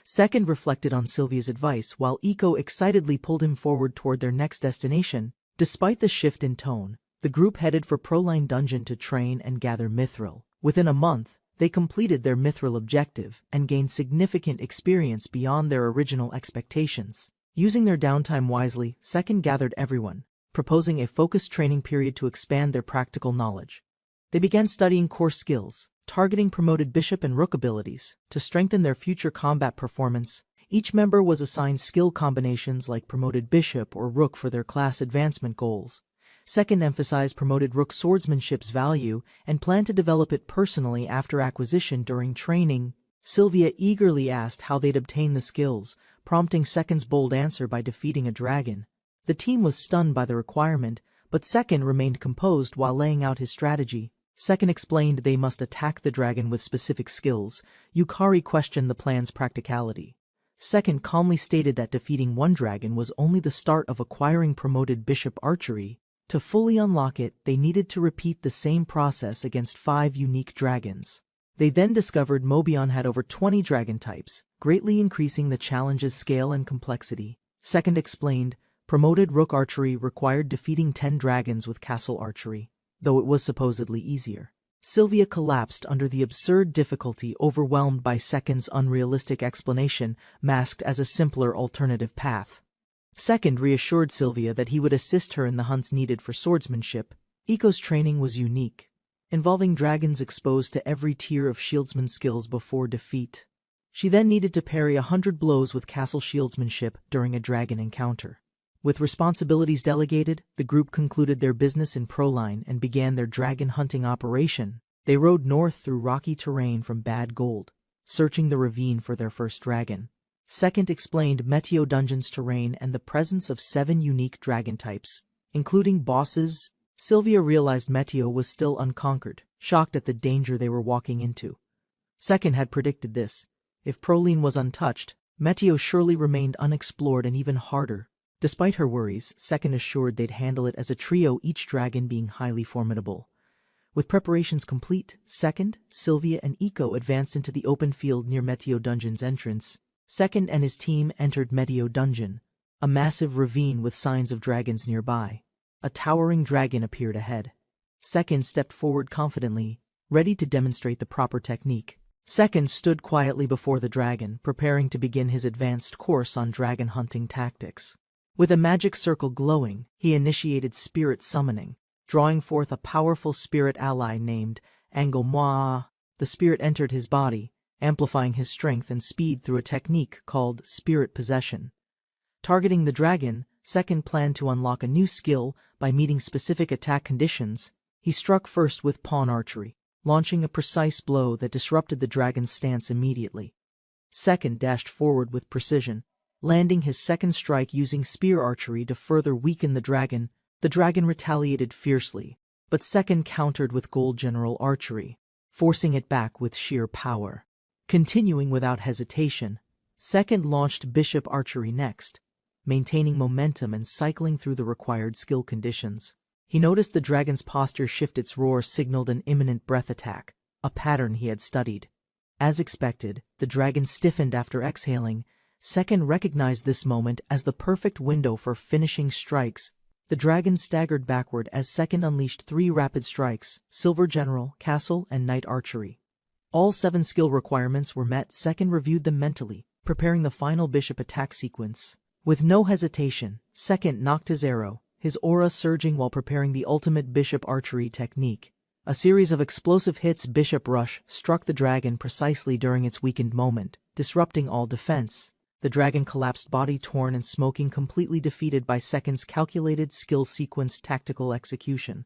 A: Second reflected on Sylvia's advice while Iko excitedly pulled him forward toward their next destination. Despite the shift in tone, the group headed for Proline Dungeon to train and gather mithril. Within a month, they completed their mithril objective and gained significant experience beyond their original expectations. Using their downtime wisely, Second gathered everyone, proposing a focused training period to expand their practical knowledge. They began studying core skills, targeting promoted bishop and rook abilities to strengthen their future combat performance. Each member was assigned skill combinations like promoted bishop or rook for their class advancement goals. Second emphasized promoted rook swordsmanship's value and planned to develop it personally after acquisition during training. Sylvia eagerly asked how they'd obtain the skills, prompting Second's bold answer by defeating a dragon. The team was stunned by the requirement, but Second remained composed while laying out his strategy. Second explained they must attack the dragon with specific skills. Yukari questioned the plan's practicality. Second calmly stated that defeating one dragon was only the start of acquiring promoted bishop archery. To fully unlock it, they needed to repeat the same process against 5 unique dragons. They then discovered Mobion had over 20 dragon types, greatly increasing the challenge's scale and complexity. Second explained, promoted rook archery required defeating 10 dragons with castle archery, though it was supposedly easier. Sylvia collapsed under the absurd difficulty, overwhelmed by Second's unrealistic explanation masked as a simpler alternative path. Second reassured Sylvia that he would assist her in the hunts needed for swordsmanship. Iko's training was unique, involving dragons exposed to every tier of shieldsman skills before defeat. She then needed to parry 100 blows with castle shieldsmanship during a dragon encounter. With responsibilities delegated, the group concluded their business in Proline and began their dragon hunting operation. They rode north through rocky terrain from Bad Gold, searching the ravine for their first dragon. Second explained Meteo Dungeon's terrain and the presence of 7 unique dragon types, including bosses. Sylvia realized Meteo was still unconquered, shocked at the danger they were walking into. Second had predicted this. If Proline was untouched, Meteo surely remained unexplored and even harder. Despite her worries, Second assured they'd handle it as a trio, each dragon being highly formidable. With preparations complete, Second, Sylvia, and Iko advanced into the open field near Meteo Dungeon's entrance. Second and his team entered Meteo Dungeon, a massive ravine with signs of dragons nearby. A towering dragon appeared ahead. Second stepped forward confidently, ready to demonstrate the proper technique. Second stood quietly before the dragon, preparing to begin his advanced course on dragon hunting tactics. With a magic circle glowing, he initiated spirit summoning, drawing forth a powerful spirit ally named Angelmoa. The spirit entered his body, amplifying his strength and speed through a technique called spirit possession. Targeting the dragon, Second planned to unlock a new skill by meeting specific attack conditions. He struck first with pawn archery, launching a precise blow that disrupted the dragon's stance immediately. Second dashed forward with precision, landing his second strike using spear archery to further weaken the dragon. The dragon retaliated fiercely, but Second countered with gold general archery, forcing it back with sheer power. Continuing without hesitation, Second launched bishop archery next, maintaining momentum and cycling through the required skill conditions. He noticed the dragon's posture shift. Its roar signaled an imminent breath attack, a pattern he had studied. As expected, the dragon stiffened after exhaling. Second recognized this moment as the perfect window for finishing strikes. The dragon staggered backward as Second unleashed 3 rapid strikes: Silver General, Castle, and Knight Archery. All 7 skill requirements were met. Second reviewed them mentally, preparing the final bishop attack sequence. With no hesitation, Second knocked his arrow, his aura surging while preparing the ultimate bishop archery technique. A series of explosive hits. Bishop Rush struck the dragon precisely during its weakened moment, disrupting all defense. The dragon collapsed, body torn and smoking, completely defeated by Second's calculated skill sequence tactical execution.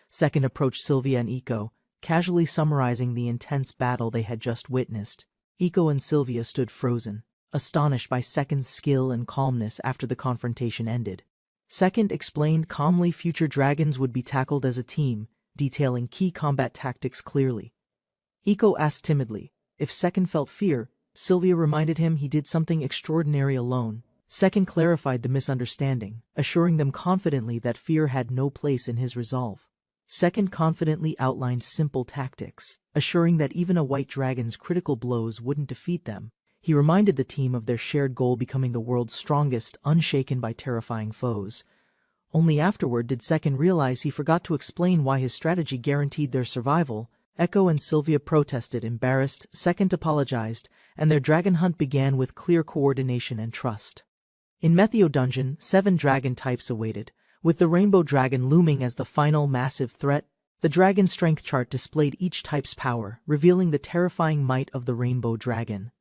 A: Second approached Sylvia and Iko, casually summarizing the intense battle they had just witnessed. Iko and Sylvia stood frozen, astonished by Second's skill and calmness after the confrontation ended. Second explained calmly future dragons would be tackled as a team, detailing key combat tactics clearly. Iko asked timidly if Second felt fear. Sylvia reminded him he did something extraordinary alone. Second clarified the misunderstanding, assuring them confidently that fear had no place in his resolve. Second confidently outlined simple tactics, assuring that even a white dragon's critical blows wouldn't defeat them. He reminded the team of their shared goal: becoming the world's strongest, unshaken by terrifying foes. Only afterward did Second realize he forgot to explain why his strategy guaranteed their survival. Echo and Sylvia protested, embarrassed. Second apologized, and their dragon hunt began with clear coordination and trust. In Metheo Dungeon, 7 dragon types awaited, with the rainbow dragon looming as the final massive threat. The dragon strength chart displayed each type's power, revealing the terrifying might of the rainbow dragon.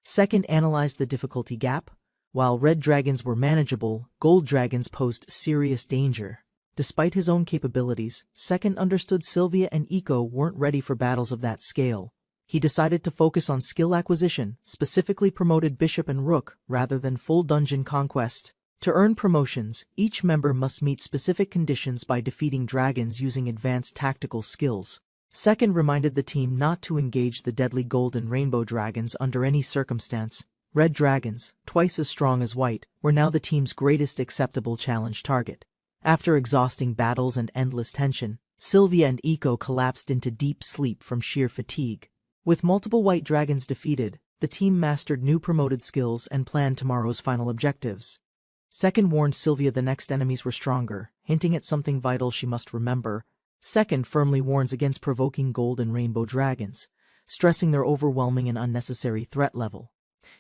A: Second analyzed the difficulty gap. While red dragons were manageable, gold dragons posed serious danger. Despite his own capabilities, Second understood Sylvia and Iko weren't ready for battles of that scale. He decided to focus on skill acquisition, specifically promoted Bishop and Rook rather than full dungeon conquest. To earn promotions, each member must meet specific conditions by defeating dragons using advanced tactical skills. Second reminded the team not to engage the deadly gold and rainbow dragons under any circumstance. Red dragons, twice as strong as white, were now the team's greatest acceptable challenge target. After exhausting battles and endless tension, Sylvia and Iko collapsed into deep sleep from sheer fatigue. With multiple white dragons defeated, the team mastered new promoted skills and planned tomorrow's final objectives. Second warned Sylvia the next enemies were stronger, hinting at something vital she must remember. Second firmly warns against provoking gold and rainbow dragons, stressing their overwhelming and unnecessary threat level.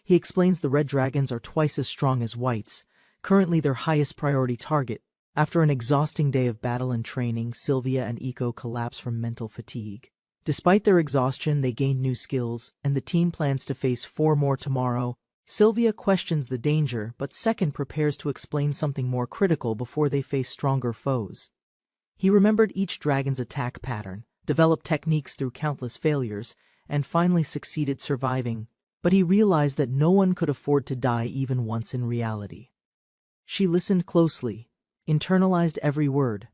A: He explains the red dragons are twice as strong as whites, currently their highest priority target. After an exhausting day of battle and training, Sylvia and Iko collapse from mental fatigue. Despite their exhaustion, they gained new skills, and the team plans to face 4 more tomorrow. Sylvia questions the danger, but Second prepares to explain something more critical before they face stronger foes. He remembered each dragon's attack pattern, developed techniques through countless failures, and finally succeeded surviving. But he realized that no one could afford to die even once in reality. She listened closely, internalized every word,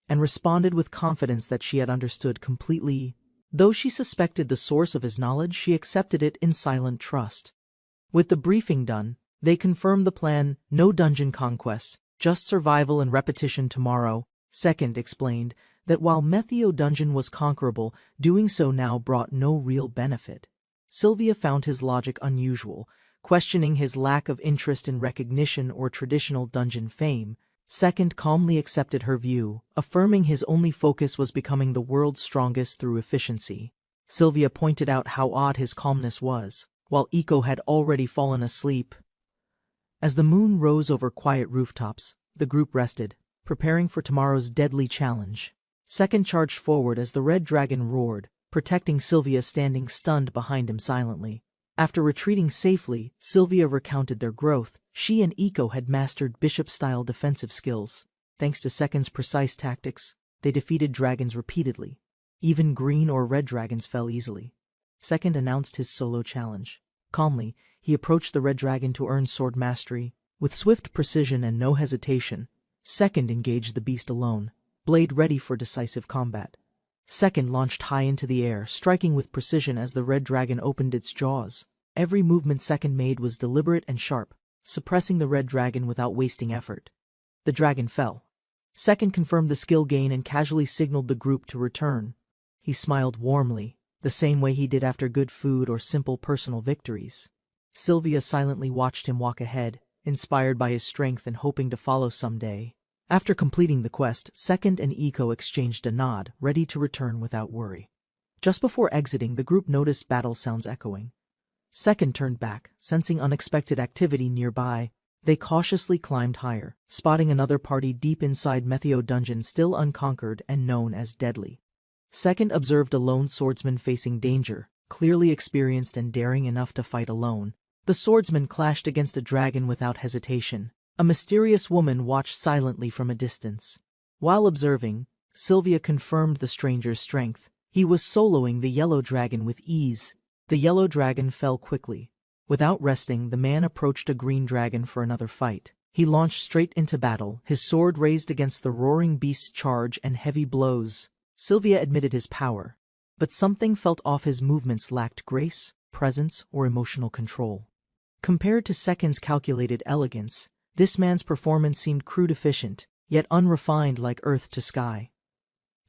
A: and responded with confidence that she had understood completely. Though she suspected the source of his knowledge, she accepted it in silent trust. With the briefing done, they confirmed the plan: no dungeon conquests, just survival and repetition tomorrow. Second explained that while Metheo Dungeon was conquerable, doing so now brought no real benefit. Sylvia found his logic unusual, questioning his lack of interest in recognition or traditional dungeon fame. Second calmly accepted her view, affirming his only focus was becoming the world's strongest through efficiency. Sylvia pointed out how odd his calmness was, while Iko had already fallen asleep. As the moon rose over quiet rooftops, the group rested, preparing for tomorrow's deadly challenge. Second charged forward as the red dragon roared, protecting Sylvia standing stunned behind him silently. After retreating safely, Sylvia recounted their growth. She and Iko had mastered bishop-style defensive skills. Thanks to Second's precise tactics, they defeated dragons repeatedly. Even green or red dragons fell easily. Second announced his solo challenge. Calmly, he approached the red dragon to earn sword mastery. With swift precision and no hesitation, Second engaged the beast alone, blade ready for decisive combat. Second launched high into the air, striking with precision as the red dragon opened its jaws. Every movement Second made was deliberate and sharp, suppressing the red dragon without wasting effort. The dragon fell, Second confirmed the skill gain and casually signaled the group to return. He smiled warmly, the same way he did after good food or simple personal victories. Sylvia silently watched him walk ahead, inspired by his strength and hoping to follow someday. After completing the quest, Second and Eco exchanged a nod, ready to return without worry. Just before exiting, the group noticed battle sounds echoing. Second turned back, sensing unexpected activity nearby. They cautiously climbed higher, spotting another party deep inside Metheo dungeon still unconquered and known as Deadly. Second observed a lone swordsman facing danger, clearly experienced and daring enough to fight alone. The swordsman clashed against a dragon without hesitation. A mysterious woman watched silently from a distance. While observing, Sylvia confirmed the stranger's strength. He was soloing the yellow dragon with ease. The yellow dragon fell quickly. Without resting, the man approached a green dragon for another fight. He launched straight into battle, his sword raised against the roaring beast's charge and heavy blows. Sylvia admitted his power, but something felt off. His movements lacked grace, presence, or emotional control. Compared to Second's calculated elegance, this man's performance seemed crude, efficient, yet unrefined like earth to sky.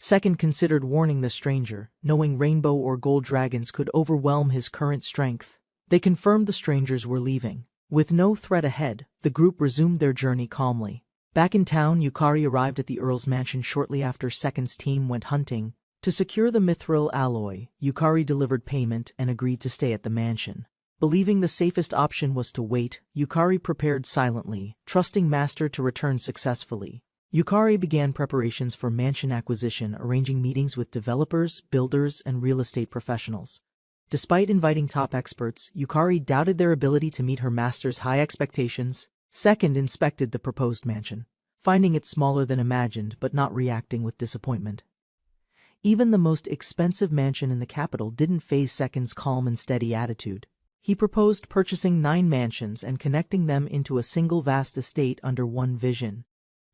A: Second considered warning the stranger, knowing rainbow or gold dragons could overwhelm his current strength. They confirmed the strangers were leaving. With no threat ahead, the group resumed their journey calmly. Back in town, Yukari arrived at the Earl's mansion shortly after Second's team went hunting. To secure the mithril alloy, Yukari delivered payment and agreed to stay at the mansion. Believing the safest option was to wait, Yukari prepared silently, trusting Master to return successfully. Yukari began preparations for mansion acquisition, arranging meetings with developers, builders, and real estate professionals. Despite inviting top experts, Yukari doubted their ability to meet her master's high expectations. Second inspected the proposed mansion, finding it smaller than imagined but not reacting with disappointment. Even the most expensive mansion in the capital didn't faze Second's calm and steady attitude. He proposed purchasing 9 mansions and connecting them into a single vast estate under one vision.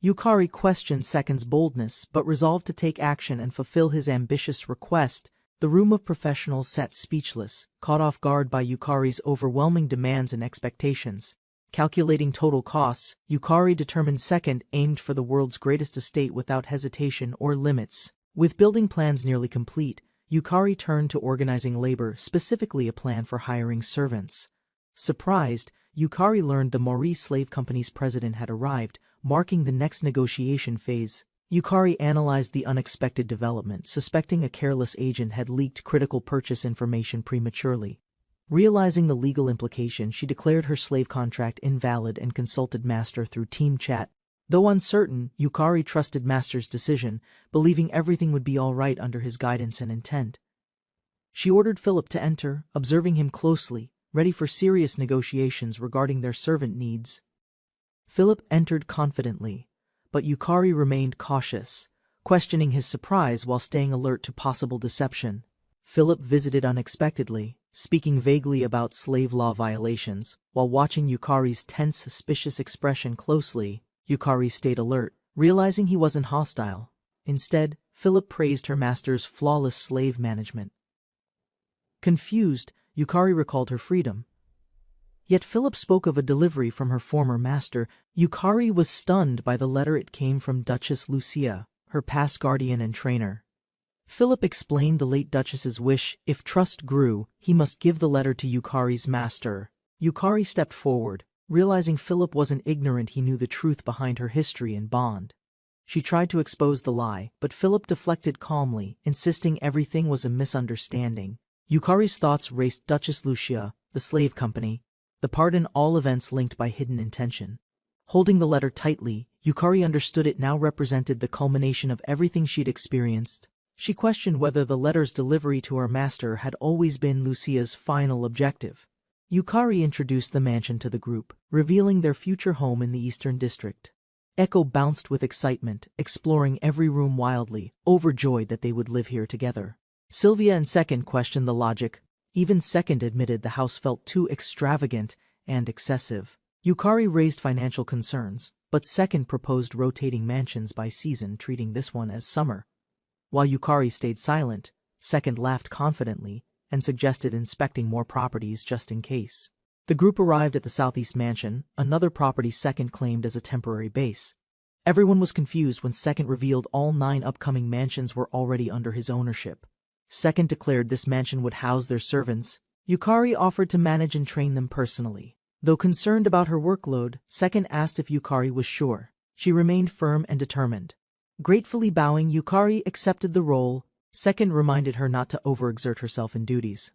A: Yukari questioned Second's boldness but resolved to take action and fulfill his ambitious request. The room of professionals sat speechless, caught off guard by Yukari's overwhelming demands and expectations. Calculating total costs, Yukari determined Second aimed for the world's greatest estate without hesitation or limits. With building plans nearly complete, Yukari turned to organizing labor, specifically a plan for hiring servants. Surprised, Yukari learned the Maurice Slave Company's president had arrived, marking the next negotiation phase. Yukari analyzed the unexpected development, suspecting a careless agent had leaked critical purchase information prematurely. Realizing the legal implication, she declared her slave contract invalid and consulted Master through team chat. Though uncertain, Yukari trusted Master's decision, believing everything would be all right under his guidance and intent. She ordered Philip to enter, observing him closely, ready for serious negotiations regarding their servant needs. Philip entered confidently, but Yukari remained cautious, questioning his surprise while staying alert to possible deception. Philip visited unexpectedly, speaking vaguely about slave law violations. While watching Yukari's tense, suspicious expression closely, Yukari stayed alert, realizing he wasn't hostile. Instead, Philip praised her master's flawless slave management. Confused, Yukari recalled her freedom. Yet Philip spoke of a delivery from her former master. Yukari was stunned by the letter. It came from Duchess Lucia, her past guardian and trainer. Philip explained the late Duchess's wish: if trust grew, he must give the letter to Yukari's master. Yukari stepped forward, realizing Philip wasn't ignorant. He knew the truth behind her history and bond. She tried to expose the lie, but Philip deflected calmly, insisting everything was a misunderstanding. Yukari's thoughts raced. Duchess Lucia, the slave company, the pardon, all events linked by hidden intention. Holding the letter tightly, Yukari understood it now represented the culmination of everything she'd experienced. She questioned whether the letter's delivery to her master had always been Lucia's final objective. Yukari introduced the mansion to the group, revealing their future home in the Eastern District. Echo bounced with excitement, exploring every room wildly, overjoyed that they would live here together. Sylvia and Second questioned the logic. Even Second admitted the house felt too extravagant and excessive. Yukari raised financial concerns, but Second proposed rotating mansions by season, treating this one as summer. While Yukari stayed silent, Second laughed confidently and suggested inspecting more properties just in case. The group arrived at the Southeast Mansion, another property Second claimed as a temporary base. Everyone was confused when Second revealed all 9 upcoming mansions were already under his ownership. Second declared this mansion would house their servants. Yukari offered to manage and train them personally. Though concerned about her workload, Second asked if Yukari was sure. She remained firm and determined. Gratefully bowing, Yukari accepted the role. Second reminded her not to overexert herself in duties.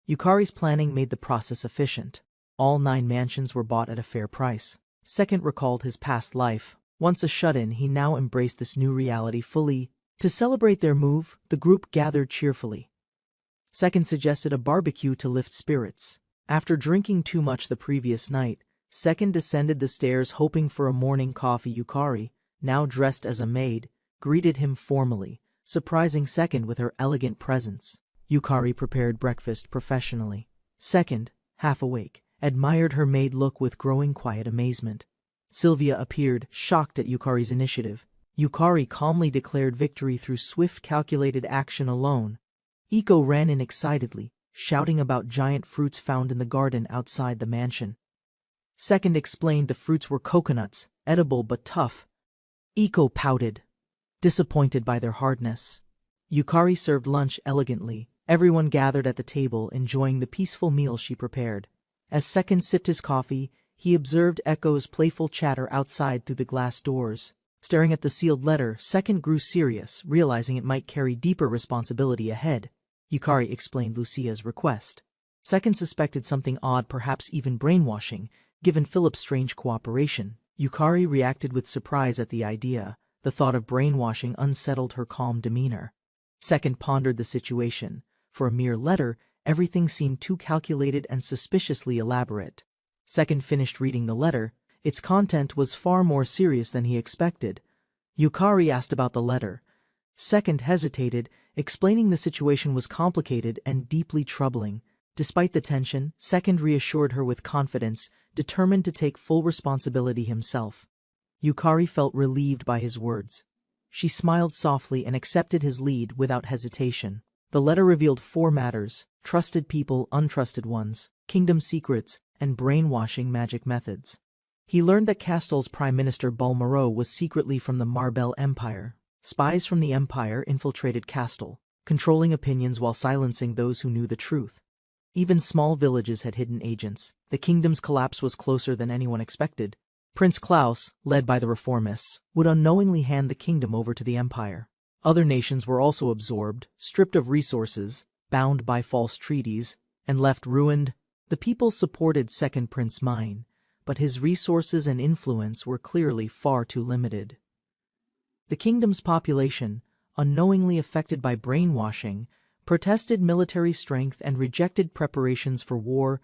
A: Yukari's planning made the process efficient. All 9 mansions were bought at a fair price. Second recalled his past life. Once a shut-in, he now embraced this new reality fully. To celebrate their move, the group gathered cheerfully. Second suggested a barbecue to lift spirits. After drinking too much the previous night, Second descended the stairs hoping for a morning coffee. Yukari, now dressed as a maid, greeted him formally, surprising Second with her elegant presence. Yukari prepared breakfast professionally. Second, half awake, admired her maid look with growing quiet amazement. Sylvia appeared, shocked at Yukari's initiative. Yukari calmly declared victory through swift calculated action alone. Iko ran in excitedly, shouting about giant fruits found in the garden outside the mansion. Second explained the fruits were coconuts, edible but tough. Iko pouted, disappointed by their hardness. Yukari served lunch elegantly. Everyone gathered at the table, enjoying the peaceful meal she prepared. As Second sipped his coffee, he observed Echo's playful chatter outside through the glass doors. Staring at the sealed letter, Second grew serious, realizing it might carry deeper responsibility ahead. Yukari explained Lucia's request. Second suspected something odd, perhaps even brainwashing, given Philip's strange cooperation. Yukari reacted with surprise at the idea. The thought of brainwashing unsettled her calm demeanor. Second pondered the situation. For a mere letter, everything seemed too calculated and suspiciously elaborate. Second finished reading the letter. Its content was far more serious than he expected. Yukari asked about the letter. Second hesitated, explaining the situation was complicated and deeply troubling. Despite the tension, Second reassured her with confidence, determined to take full responsibility himself. Yukari felt relieved by his words. She smiled softly and accepted his lead without hesitation. The letter revealed 4 matters: trusted people, untrusted ones, kingdom secrets, and brainwashing magic methods. He learned that Castel's Prime Minister Balmoreau was secretly from the Marbel Empire. Spies from the Empire infiltrated Castel, controlling opinions while silencing those who knew the truth. Even small villages had hidden agents. The kingdom's collapse was closer than anyone expected. Prince Klaus, led by the reformists, would unknowingly hand the kingdom over to the Empire. Other nations were also absorbed, stripped of resources, bound by false treaties, and left ruined. The people supported Second Prince Mine, but his resources and influence were clearly far too limited. The kingdom's population, unknowingly affected by brainwashing, protested military strength and rejected preparations for war.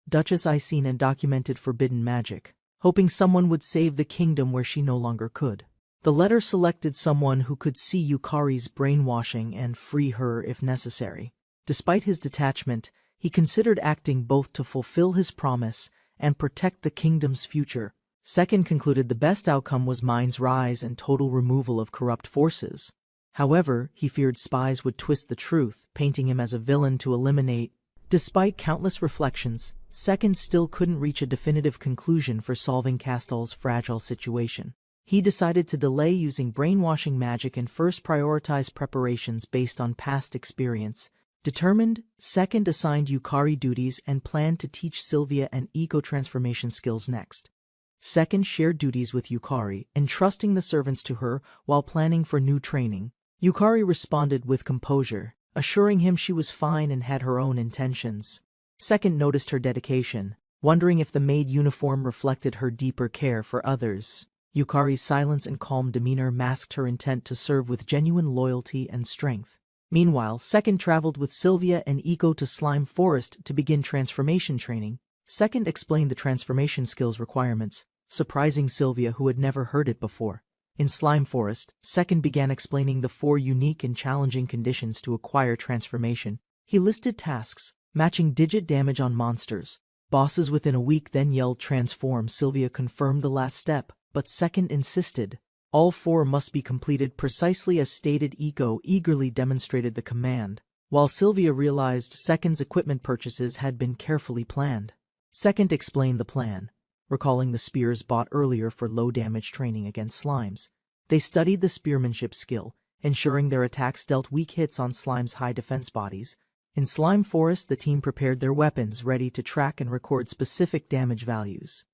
A: Duchess Icena documented forbidden magic, hoping someone would save the kingdom where she no longer could. The letter selected someone who could see Yukari's brainwashing and free her if necessary. Despite his detachment, he considered acting both to fulfill his promise and protect the kingdom's future. Second concluded the best outcome was Mine's rise and total removal of corrupt forces. However, he feared spies would twist the truth, painting him as a villain to eliminate. Despite countless reflections, Second still couldn't reach a definitive conclusion for solving Castel's fragile situation. He decided to delay using brainwashing magic and first prioritize preparations based on past experience. Determined, Second assigned Yukari duties and planned to teach Sylvia and eco-transformation skills next. Second shared duties with Yukari, entrusting the servants to her while planning for new training. Yukari responded with composure, assuring him she was fine and had her own intentions. Second noticed her dedication, wondering if the maid uniform reflected her deeper care for others. Yukari's silence and calm demeanor masked her intent to serve with genuine loyalty and strength. Meanwhile, Second traveled with Sylvia and Iko to Slime Forest to begin transformation training. Second explained the transformation skills requirements, surprising Sylvia who had never heard it before. In Slime Forest, Second began explaining the 4 unique and challenging conditions to acquire transformation. He listed tasks: matching digit damage on monsters. Bosses within a week, then yelled transform. Sylvia confirmed the last step, but Second insisted. All 4 must be completed precisely as stated. Iko eagerly demonstrated the command, while Sylvia realized Second's equipment purchases had been carefully planned. Second explained the plan, recalling the spears bought earlier for low-damage training against slimes. They studied the spearmanship skill, ensuring their attacks dealt weak hits on Slime's high defense bodies. In Slime Forest, the team prepared their weapons, ready to track and record specific damage values.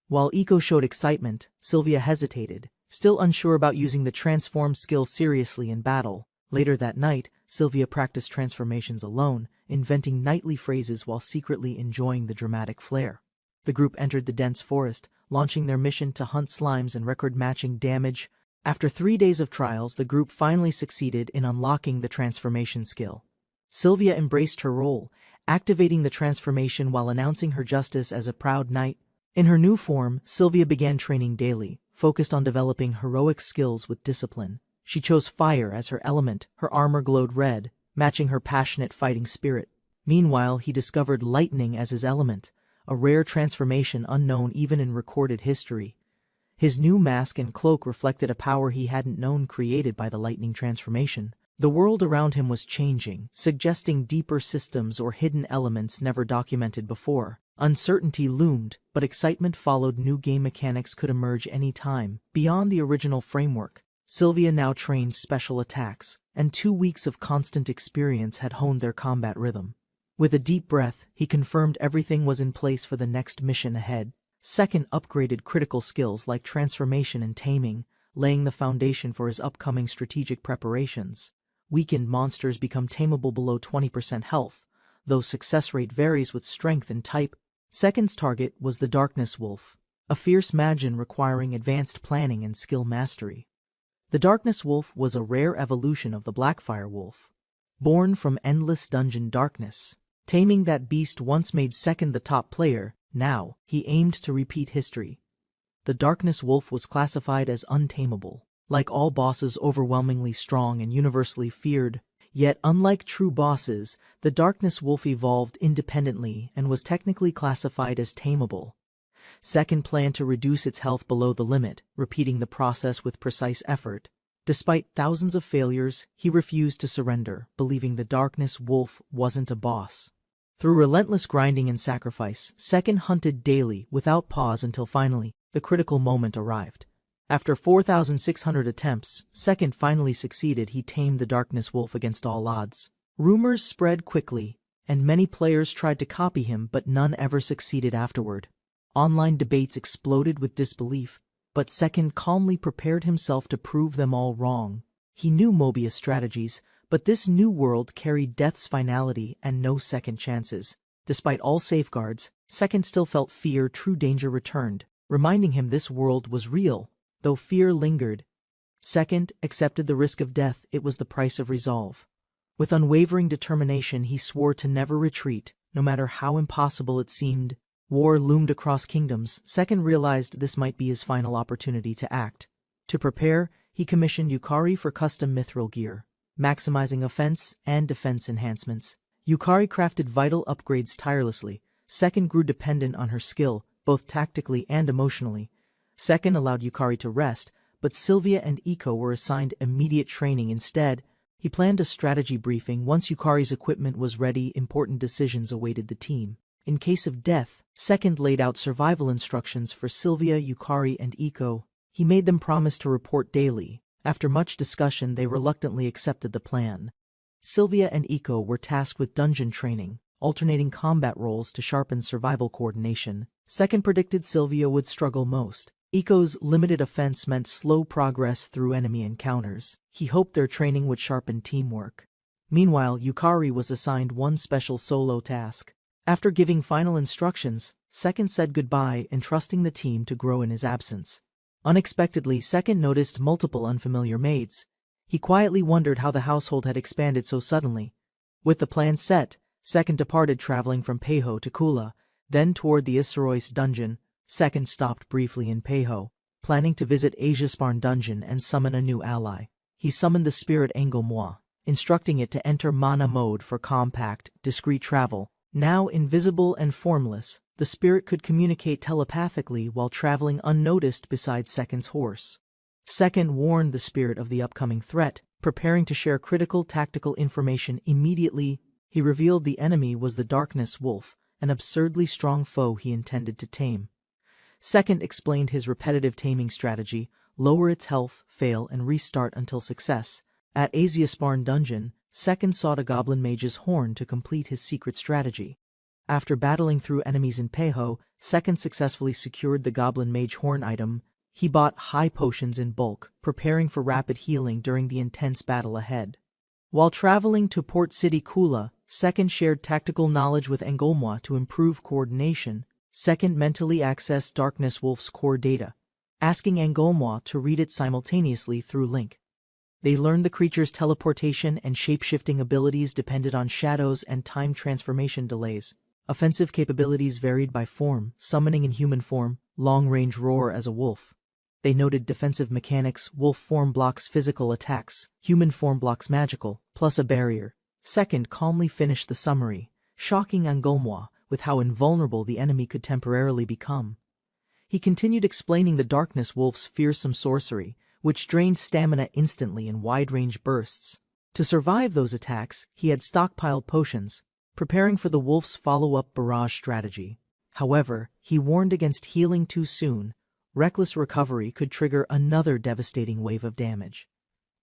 A: While Eiko showed excitement, Sylvia hesitated, still unsure about using the transform skill seriously in battle. Later that night, Sylvia practiced transformations alone, inventing nightly phrases while secretly enjoying the dramatic flair. The group entered the dense forest, launching their mission to hunt slimes and record matching damage. After 3 days of trials, the group finally succeeded in unlocking the transformation skill. Sylvia embraced her role, activating the transformation while announcing her justice as a proud knight. In her new form, Sylvia began training daily, focused on developing heroic skills with discipline. She chose fire as her element, her armor glowed red, matching her passionate fighting spirit. Meanwhile, he discovered lightning as his element, a rare transformation unknown even in recorded history. His new mask and cloak reflected a power he hadn't known created by the lightning transformation. The world around him was changing, suggesting deeper systems or hidden elements never documented before. Uncertainty loomed, but excitement followed. New game mechanics could emerge any time. Beyond the original framework, Sylvia now trained special attacks, and 2 weeks of constant experience had honed their combat rhythm. With a deep breath, he confirmed everything was in place for the next mission ahead. Second upgraded critical skills like transformation and taming, laying the foundation for his upcoming strategic preparations. Weakened monsters become tameable below 20% health, though success rate varies with strength and type. Second's target was the Darkness Wolf, a fierce magician requiring advanced planning and skill mastery. The Darkness Wolf was a rare evolution of the Blackfire Wolf, born from endless dungeon darkness. Taming that beast once made Second the top player. Now, he aimed to repeat history. The Darkness Wolf was classified as untamable, like all bosses overwhelmingly strong and universally feared. Yet, unlike true bosses, the Darkness Wolf evolved independently and was technically classified as tameable. Second planned to reduce its health below the limit, repeating the process with precise effort. Despite thousands of failures, he refused to surrender, believing the Darkness Wolf wasn't a boss. Through relentless grinding and sacrifice, Second hunted daily without pause until finally, the critical moment arrived. After 4,600 attempts, Second finally succeeded. He tamed the Darkness Wolf against all odds. Rumors spread quickly, and many players tried to copy him, but none ever succeeded afterward. Online debates exploded with disbelief, but Second calmly prepared himself to prove them all wrong. He knew Mobius strategies, but this new world carried death's finality and no second chances. Despite all safeguards, Second still felt fear. True danger returned, reminding him this world was real. Though fear lingered, Second accepted the risk of death. It was the price of resolve. With unwavering determination, he swore to never retreat, no matter how impossible it seemed. War loomed across kingdoms. Second realized this might be his final opportunity to act. To prepare, he commissioned Yukari for custom mithril gear, maximizing offense and defense enhancements. Yukari crafted vital upgrades tirelessly. Second grew dependent on her skill, both tactically and emotionally. Second allowed Yukari to rest, but Sylvia and Eiko were assigned immediate training instead. He planned a strategy briefing. Once Yukari's equipment was ready, important decisions awaited the team. In case of death, Second laid out survival instructions for Sylvia, Yukari, and Eiko. He made them promise to report daily. After much discussion, they reluctantly accepted the plan. Sylvia and Eiko were tasked with dungeon training, alternating combat roles to sharpen survival coordination. Second predicted Sylvia would struggle most. Eiko's limited offense meant slow progress through enemy encounters. He hoped their training would sharpen teamwork. Meanwhile, Yukari was assigned one special solo task. After giving final instructions, Second said goodbye, entrusting the team to grow in his absence. Unexpectedly, Second noticed multiple unfamiliar maids. He quietly wondered how the household had expanded so suddenly. With the plan set, Second departed, traveling from Peiho to Kula, then toward the Isarois dungeon. Second stopped briefly in Peiho, planning to visit Asiasparn dungeon and summon a new ally. He summoned the spirit Engelmois, instructing it to enter mana mode for compact, discreet travel. Now invisible and formless, the spirit could communicate telepathically while traveling unnoticed beside Second's horse. Second warned the spirit of the upcoming threat, preparing to share critical tactical information immediately. He revealed the enemy was the Darkness Wolf, an absurdly strong foe he intended to tame. Second explained his repetitive taming strategy, lower its health, fail, and restart until success. At Asiasparn Dungeon, Second sought a Goblin Mage's Horn to complete his secret strategy. After battling through enemies in Peho, Second successfully secured the Goblin Mage Horn item. He bought high potions in bulk, preparing for rapid healing during the intense battle ahead. While traveling to Port City Kula, Second shared tactical knowledge with Enrollment to improve coordination. Second mentally accessed Darkness Wolf's core data, asking Enrollment to read it simultaneously through Link. They learned the creature's teleportation and shape-shifting abilities depended on shadows and time transformation delays. Offensive capabilities varied by form, summoning in human form, long-range roar as a wolf. They noted defensive mechanics: wolf form blocks physical attacks, human form blocks magical, plus a barrier. Second calmly finished the summary, shocking Enrollment with how invulnerable the enemy could temporarily become. He continued explaining the Darkness Wolf's fearsome sorcery, which drained stamina instantly in wide-range bursts. To survive those attacks, he had stockpiled potions, preparing for the wolf's follow-up barrage strategy. However, he warned against healing too soon. Reckless recovery could trigger another devastating wave of damage.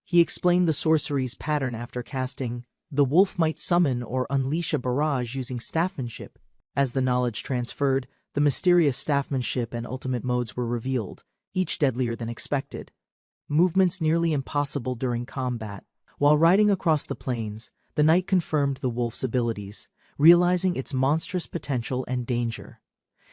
A: He explained the sorcery's pattern after casting. The wolf might summon or unleash a barrage using staffmanship. As the knowledge transferred, the mysterious staffmanship and ultimate modes were revealed, each deadlier than expected. Movements nearly impossible during combat. While riding across the plains, the knight confirmed the wolf's abilities, realizing its monstrous potential and danger.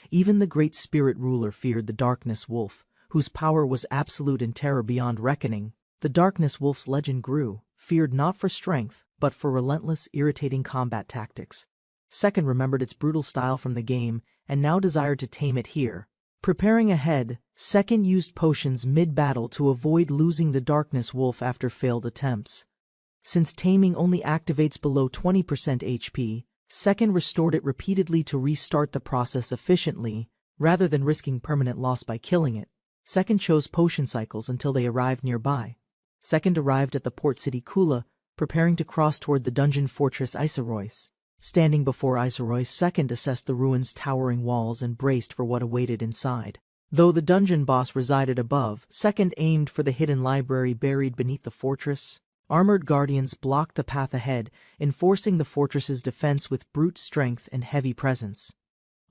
A: Even the great spirit ruler feared the Darkness Wolf, whose power was absolute and terror beyond reckoning. The Darkness Wolf's legend grew, feared not for strength, but for relentless, irritating combat tactics. Second remembered its brutal style from the game, and now desired to tame it here. Preparing ahead, Second used potions mid-battle to avoid losing the Darkness Wolf after failed attempts. Since taming only activates below 20% HP, Second restored it repeatedly to restart the process efficiently, rather than risking permanent loss by killing it. Second chose potion cycles until they arrived nearby. Second arrived at the Port City Kula, preparing to cross toward the dungeon fortress Isekai'd. Standing before Isekai'd, Second assessed the ruins' towering walls and braced for what awaited inside. Though the dungeon boss resided above, Second aimed for the hidden library buried beneath the fortress. Armored guardians blocked the path ahead, enforcing the fortress's defense with brute strength and heavy presence.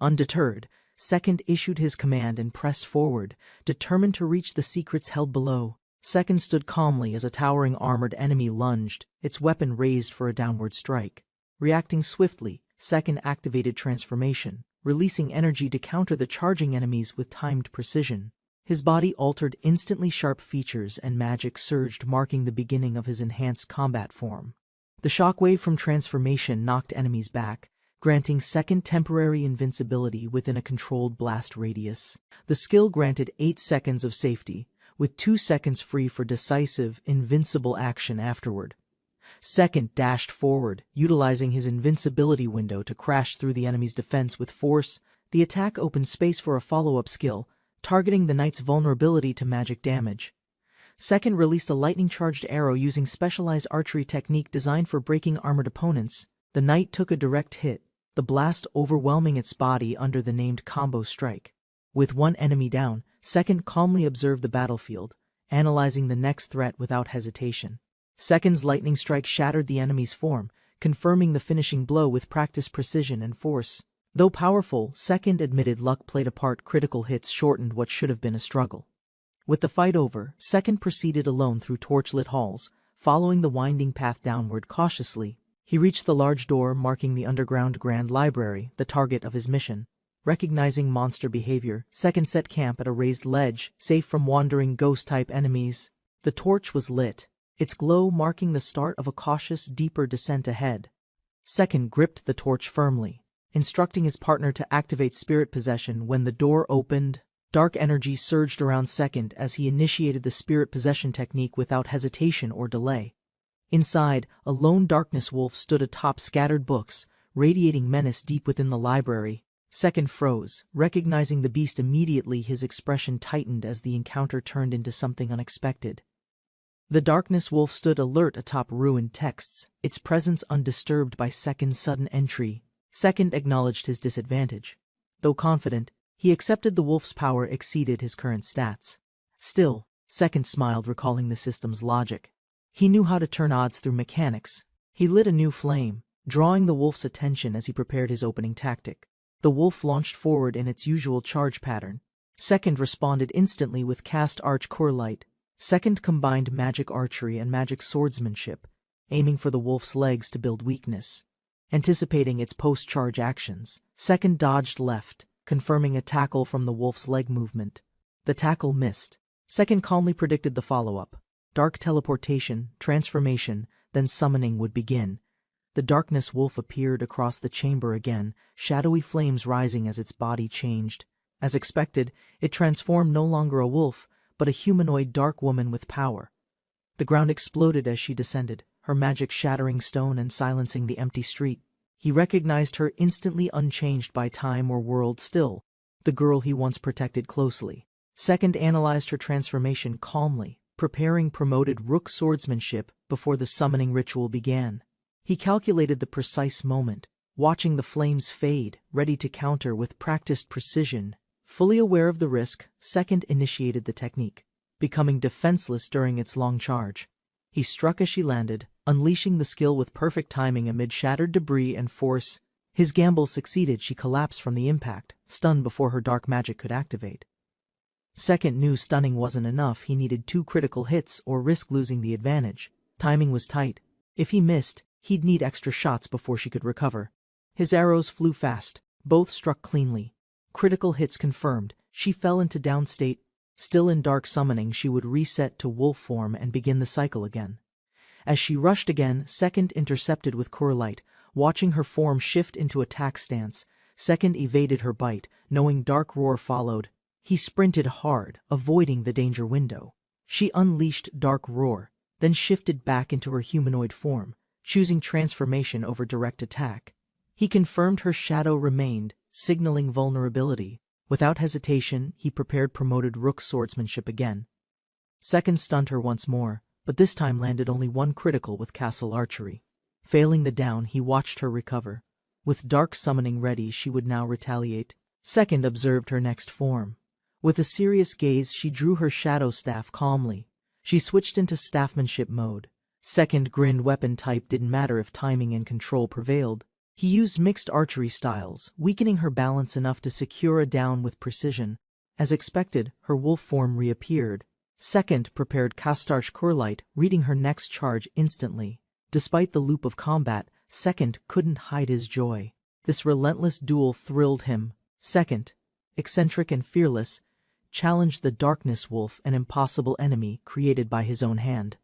A: Undeterred, Second issued his command and pressed forward, determined to reach the secrets held below. Second stood calmly as a towering armored enemy lunged, its weapon raised for a downward strike. Reacting swiftly, Second activated transformation, releasing energy to counter the charging enemies with timed precision. His body altered instantly, sharp features and magic surged, marking the beginning of his enhanced combat form. The shockwave from transformation knocked enemies back, granting Second temporary invincibility within a controlled blast radius. The skill granted 8 seconds of safety, with 2 seconds free for decisive, invincible action afterward. Second dashed forward, utilizing his invincibility window to crash through the enemy's defense with force. The attack opened space for a follow-up skill, targeting the knight's vulnerability to magic damage. Second released a lightning-charged arrow using specialized archery technique designed for breaking armored opponents. The knight took a direct hit, the blast overwhelming its body under the named combo strike. With one enemy down, Second calmly observed the battlefield, analyzing the next threat without hesitation. Second's lightning strike shattered the enemy's form, confirming the finishing blow with practiced precision and force. Though powerful, Second admitted luck played a part. Critical hits shortened what should have been a struggle. With the fight over, Second proceeded alone through torchlit halls, following the winding path downward cautiously. He reached the large door marking the underground Grand Library, the target of his mission. Recognizing monster behavior, Second set camp at a raised ledge, safe from wandering ghost-type enemies. The torch was lit, its glow marking the start of a cautious, deeper descent ahead. Second gripped the torch firmly, instructing his partner to activate spirit possession. When the door opened, dark energy surged around Second as he initiated the spirit possession technique without hesitation or delay. Inside, a lone Darkness Wolf stood atop scattered books, radiating menace deep within the library. Second froze, recognizing the beast immediately. His expression tightened as the encounter turned into something unexpected. The Darkness Wolf stood alert atop ruined texts, its presence undisturbed by Second's sudden entry. Second acknowledged his disadvantage. Though confident, he accepted the wolf's power exceeded his current stats. Still, Second smiled, recalling the system's logic. He knew how to turn odds through mechanics. He lit a new flame, drawing the wolf's attention as he prepared his opening tactic. The wolf launched forward in its usual charge pattern. Second responded instantly with cast arch core light. Second combined magic archery and magic swordsmanship, aiming for the wolf's legs to build weakness. Anticipating its post-charge actions, Second dodged left, confirming a tackle from the wolf's leg movement. The tackle missed. Second calmly predicted the follow-up. Dark teleportation, transformation, then summoning would begin. The darkness wolf appeared across the chamber again, shadowy flames rising as its body changed. As expected, it transformed no longer a wolf, but a humanoid dark woman with power. The ground exploded as she descended, her magic shattering stone and silencing the empty street. He recognized her instantly, unchanged by time or world, still the girl he once protected closely. Second analyzed her transformation calmly, preparing promoted rook swordsmanship before the summoning ritual began. He calculated the precise moment, watching the flames fade, ready to counter with practiced precision. Fully aware of the risk, Second initiated the technique, becoming defenseless during its long charge. He struck as she landed, unleashing the skill with perfect timing amid shattered debris and force. His gamble succeeded. She collapsed from the impact, stunned before her dark magic could activate. Second knew stunning wasn't enough. He needed 2 critical hits or risk losing the advantage. Timing was tight. If he missed, he'd need extra shots before she could recover. His arrows flew fast. Both struck cleanly. Critical hits confirmed. She fell into down state. Still in dark summoning, she would reset to wolf form and begin the cycle again. As she rushed again, Second intercepted with core light, watching her form shift into attack stance. Second evaded her bite, knowing dark roar followed. He sprinted hard, avoiding the danger window. She unleashed dark roar, then shifted back into her humanoid form, choosing transformation over direct attack. He confirmed her shadow remained, signaling vulnerability. Without hesitation, he prepared promoted rook swordsmanship again. Second stunned her once more, but this time landed only 1 critical with castle archery. Failing the down, he watched her recover. With dark summoning ready, she would now retaliate. Second observed her next form. With a serious gaze, she drew her shadow staff calmly. She switched into staffmanship mode. Second grinned. Weapon type didn't matter if timing and control prevailed. He used mixed archery styles, weakening her balance enough to secure a down with precision. As expected, her wolf form reappeared. Second prepared Castarch Corlight, reading her next charge instantly. Despite the loop of combat, Second couldn't hide his joy. This relentless duel thrilled him. Second, eccentric and fearless, challenged the darkness wolf, an impossible enemy created by his own hand.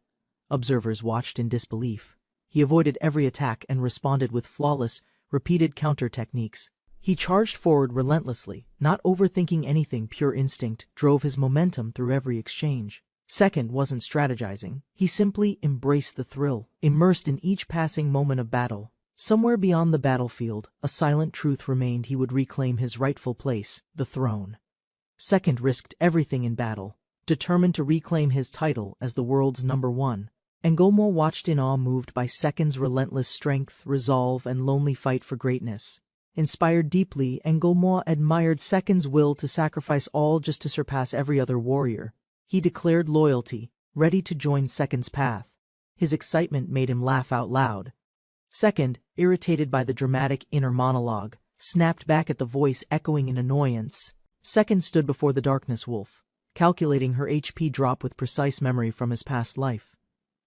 A: Observers watched in disbelief. He avoided every attack and responded with flawless, repeated counter techniques. He charged forward relentlessly, not overthinking anything. Pure instinct drove his momentum through every exchange. Second wasn't strategizing. He simply embraced the thrill, immersed in each passing moment of battle. Somewhere beyond the battlefield, a silent truth remained: he would reclaim his rightful place, the throne. Second risked everything in battle, determined to reclaim his title as the world's #1. Enrollment watched in awe, moved by Second's relentless strength, resolve, and lonely fight for greatness. Inspired deeply, Enrollment admired Second's will to sacrifice all just to surpass every other warrior. He declared loyalty, ready to join Second's path. His excitement made him laugh out loud. Second, irritated by the dramatic inner monologue, snapped back at the voice echoing in annoyance. Second stood before the darkness wolf, calculating her HP drop with precise memory from his past life.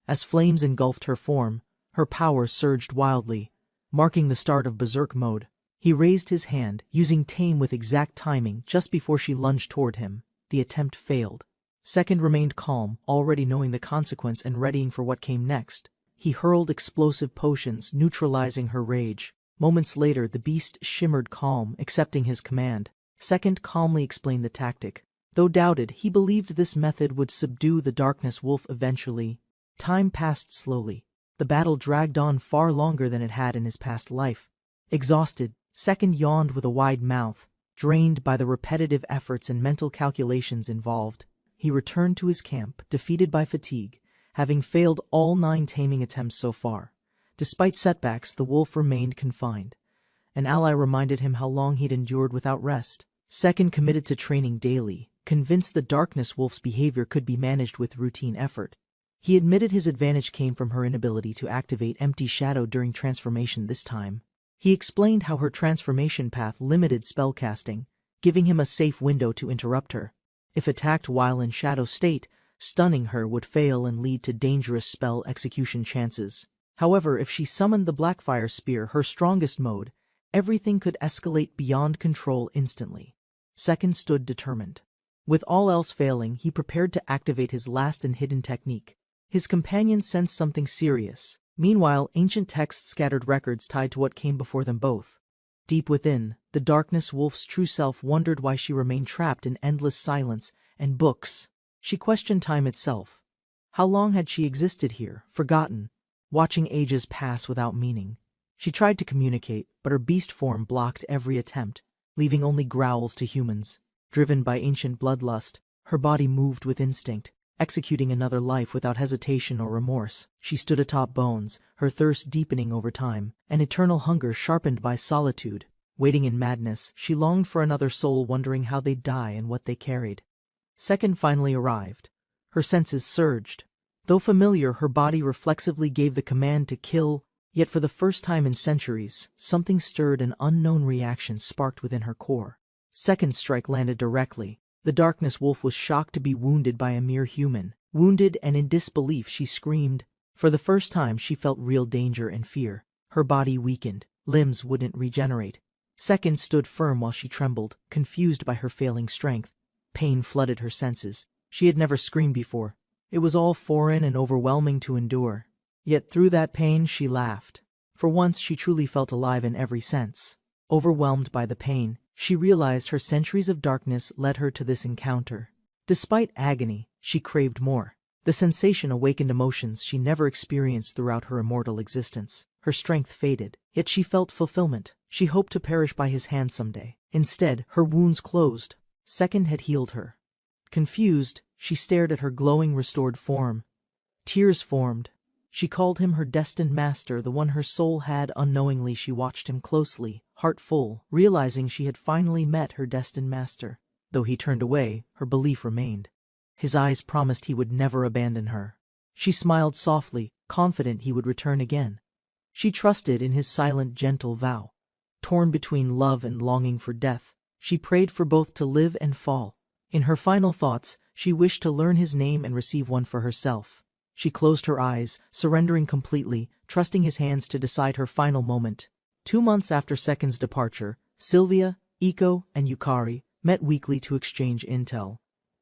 A: As flames engulfed her form, her power surged wildly, marking the start of berserk mode. He raised his hand, using tame with exact timing just before she lunged toward him. The attempt failed. Second remained calm, already knowing the consequence and readying for what came next. He hurled explosive potions, neutralizing her rage. Moments later, the beast shimmered calm, accepting his command. Second calmly explained the tactic. Though doubted, he believed this method would subdue the darkness wolf eventually. Time passed slowly. The battle dragged on far longer than it had in his past life. Exhausted, Second yawned with a wide mouth, drained by the repetitive efforts and mental calculations involved. He returned to his camp, defeated by fatigue, having failed all 9 taming attempts so far. Despite setbacks, the wolf remained confined. An ally reminded him how long he'd endured without rest. Second committed to training daily, convinced the Darkness Wolf's behavior could be managed with routine effort. He admitted his advantage came from her inability to activate Empty Shadow during transformation this time. He explained how her transformation path limited spellcasting, giving him a safe window to interrupt her. If attacked while in shadow state, stunning her would fail and lead to dangerous spell execution chances. However, if she summoned the Blackfire Spear, her strongest mode, everything could escalate beyond control instantly. Second stood determined. With all else failing, he prepared to activate his last and hidden technique. His companion sensed something serious. Meanwhile, ancient texts scattered records tied to what came before them both. Deep within, the Darkness Wolf's true self wondered why she remained trapped in endless silence and books. She questioned time itself. How long had she existed here, forgotten, watching ages pass without meaning? She tried to communicate, but her beast form blocked every attempt, leaving only growls to humans. Driven by ancient bloodlust, her body moved with instinct, executing another life without hesitation or remorse. She stood atop bones, her thirst deepening over time, an eternal hunger sharpened by solitude. Waiting in madness, she longed for another soul, wondering how they'd die and what they carried. Second finally arrived. Her senses surged. Though familiar, her body reflexively gave the command to kill, yet for the first time in centuries, something stirred, an unknown reaction sparked within her core. Second's strike landed directly. The Darkness Wolf was shocked to be wounded by a mere human. Wounded and in disbelief, she screamed. For the first time, she felt real danger and fear. Her body weakened. Limbs wouldn't regenerate. Second stood firm while she trembled, confused by her failing strength. Pain flooded her senses. She had never screamed before. It was all foreign and overwhelming to endure. Yet through that pain, she laughed. For once, she truly felt alive in every sense. Overwhelmed by the pain, she realized her centuries of darkness led her to this encounter. Despite agony, she craved more. The sensation awakened emotions she never experienced throughout her immortal existence. Her strength faded, yet she felt fulfillment. She hoped to perish by his hand someday. Instead, her wounds closed. Second had healed her. Confused, she stared at her glowing, restored form. Tears formed. She called him her destined master, the one her soul had. Unknowingly, she watched him closely, heart full, realizing she had finally met her destined master. Though he turned away, her belief remained. His eyes promised he would never abandon her. She smiled softly, confident he would return again. She trusted in his silent, gentle vow. Torn between love and longing for death, she prayed for both to live and fall. In her final thoughts, she wished to learn his name and receive one for herself. She closed her eyes, surrendering completely, trusting his hands to decide her final moment. 2 months after Second's departure, Sylvia, Iko, and Yukari met weekly to exchange intel.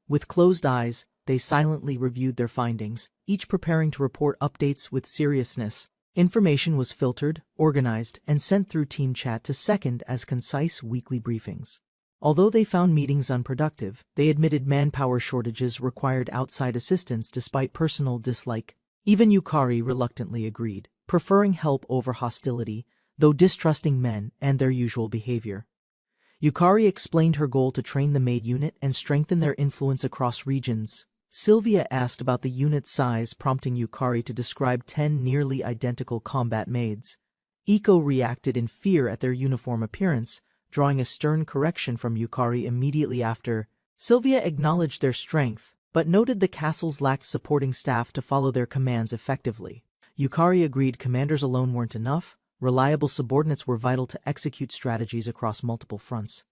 A: With closed eyes, they silently reviewed their findings, each preparing to report updates with seriousness. Information was filtered, organized, and sent through team chat to Second as concise weekly briefings. Although they found meetings unproductive, they admitted manpower shortages required outside assistance despite personal dislike. Even Yukari reluctantly agreed, preferring help over hostility, though distrusting men and their usual behavior. Yukari explained her goal to train the maid unit and strengthen their influence across regions. Sylvia asked about the unit's size, prompting Yukari to describe 10 nearly identical combat maids. Iko reacted in fear at their uniform appearance, drawing a stern correction from Yukari immediately after. Sylvia acknowledged their strength, but noted the castles lacked supporting staff to follow their commands effectively. Yukari agreed commanders alone weren't enough. Reliable subordinates were vital to execute strategies across multiple fronts.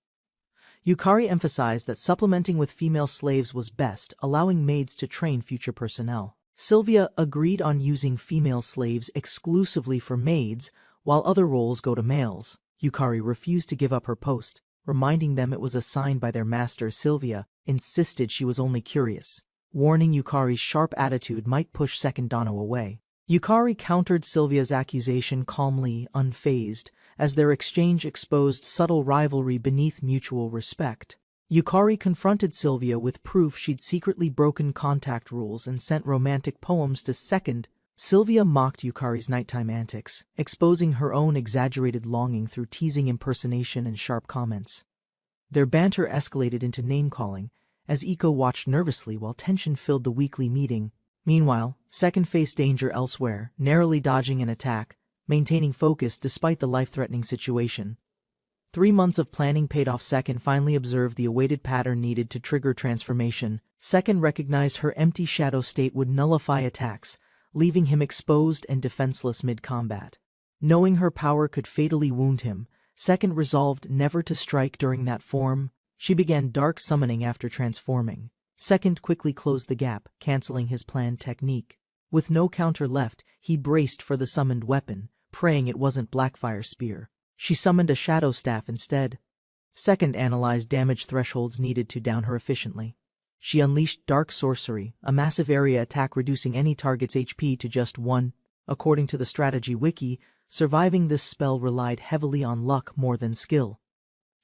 A: Yukari emphasized that supplementing with female slaves was best, allowing maids to train future personnel. Sylvia agreed on using female slaves exclusively for maids, while other roles go to males. Yukari refused to give up her post, reminding them it was assigned by their master. Sylvia insisted she was only curious, warning Yukari's sharp attitude might push Second Dano away. Yukari countered Sylvia's accusation calmly, unfazed, as their exchange exposed subtle rivalry beneath mutual respect. Yukari confronted Sylvia with proof she'd secretly broken contact rules and sent romantic poems to Second. Sylvia mocked Yukari's nighttime antics, exposing her own exaggerated longing through teasing impersonation and sharp comments. Their banter escalated into name-calling, as Iko watched nervously while tension filled the weekly meeting. Meanwhile, Second faced danger elsewhere, narrowly dodging an attack, maintaining focus despite the life-threatening situation. 3 months of planning paid off. Second finally observed the awaited pattern needed to trigger transformation. Second recognized her empty shadow state would nullify attacks, leaving him exposed and defenseless mid-combat. Knowing her power could fatally wound him, Second resolved never to strike during that form. She began dark summoning after transforming. Second quickly closed the gap, canceling his planned technique. With no counter left, he braced for the summoned weapon, praying it wasn't Blackfire Spear. She summoned a shadow staff instead. Second analyzed damage thresholds needed to down her efficiently. She unleashed Dark Sorcery, a massive area attack reducing any target's HP to just 1. According to the strategy wiki, surviving this spell relied heavily on luck more than skill.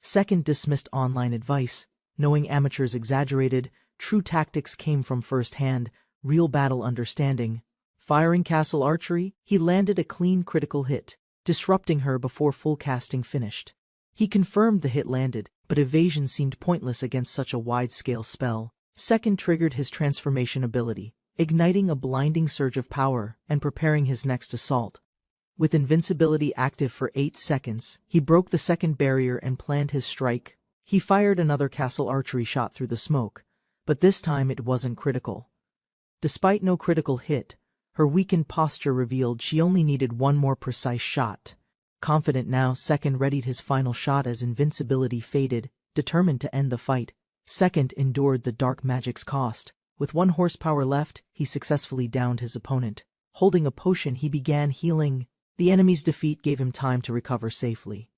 A: Second dismissed online advice, knowing amateurs exaggerated. True tactics came from first-hand, real battle understanding. Firing Castle Archery, he landed a clean critical hit, disrupting her before full casting finished. He confirmed the hit landed, but evasion seemed pointless against such a wide-scale spell. Second triggered his transformation ability, igniting a blinding surge of power and preparing his next assault. With invincibility active for 8 seconds, he broke the second barrier and planned his strike. He fired another Castle Archery shot through the smoke, but this time it wasn't critical. Despite no critical hit, her weakened posture revealed she only needed one more precise shot. Confident now, Second readied his final shot as invincibility faded, determined to end the fight. Second endured the dark magic's cost. With 1 horsepower left, he successfully downed his opponent. Holding a potion, he began healing. The enemy's defeat gave him time to recover safely.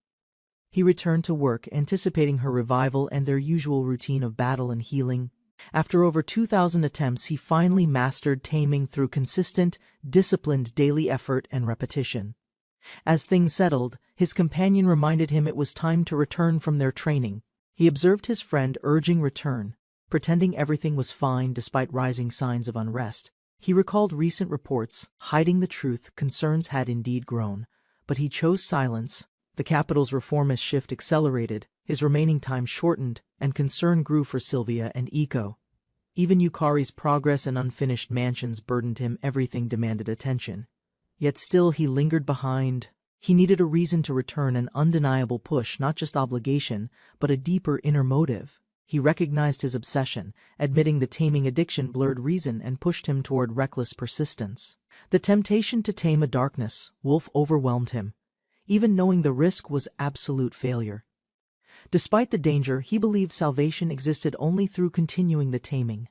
A: He returned to work, anticipating her revival and their usual routine of battle and healing. After over 2,000 attempts, he finally mastered taming through consistent, disciplined daily effort and repetition. As things settled, his companion reminded him it was time to return from their training. He observed his friend urging return, pretending everything was fine despite rising signs of unrest. He recalled recent reports, hiding the truth. Concerns had indeed grown, but he chose silence. The capital's reformist shift accelerated, his remaining time shortened, and concern grew for Sylvia and Iko. Even Yukari's progress and unfinished mansions burdened him. Everything demanded attention. Yet still he lingered behind. He needed a reason to return, an undeniable push, not just obligation, but a deeper inner motive. He recognized his obsession, admitting the taming addiction blurred reason and pushed him toward reckless persistence. The temptation to tame a darkness wolf overwhelmed him, even knowing the risk was absolute failure. Despite the danger, he believed salvation existed only through continuing the taming.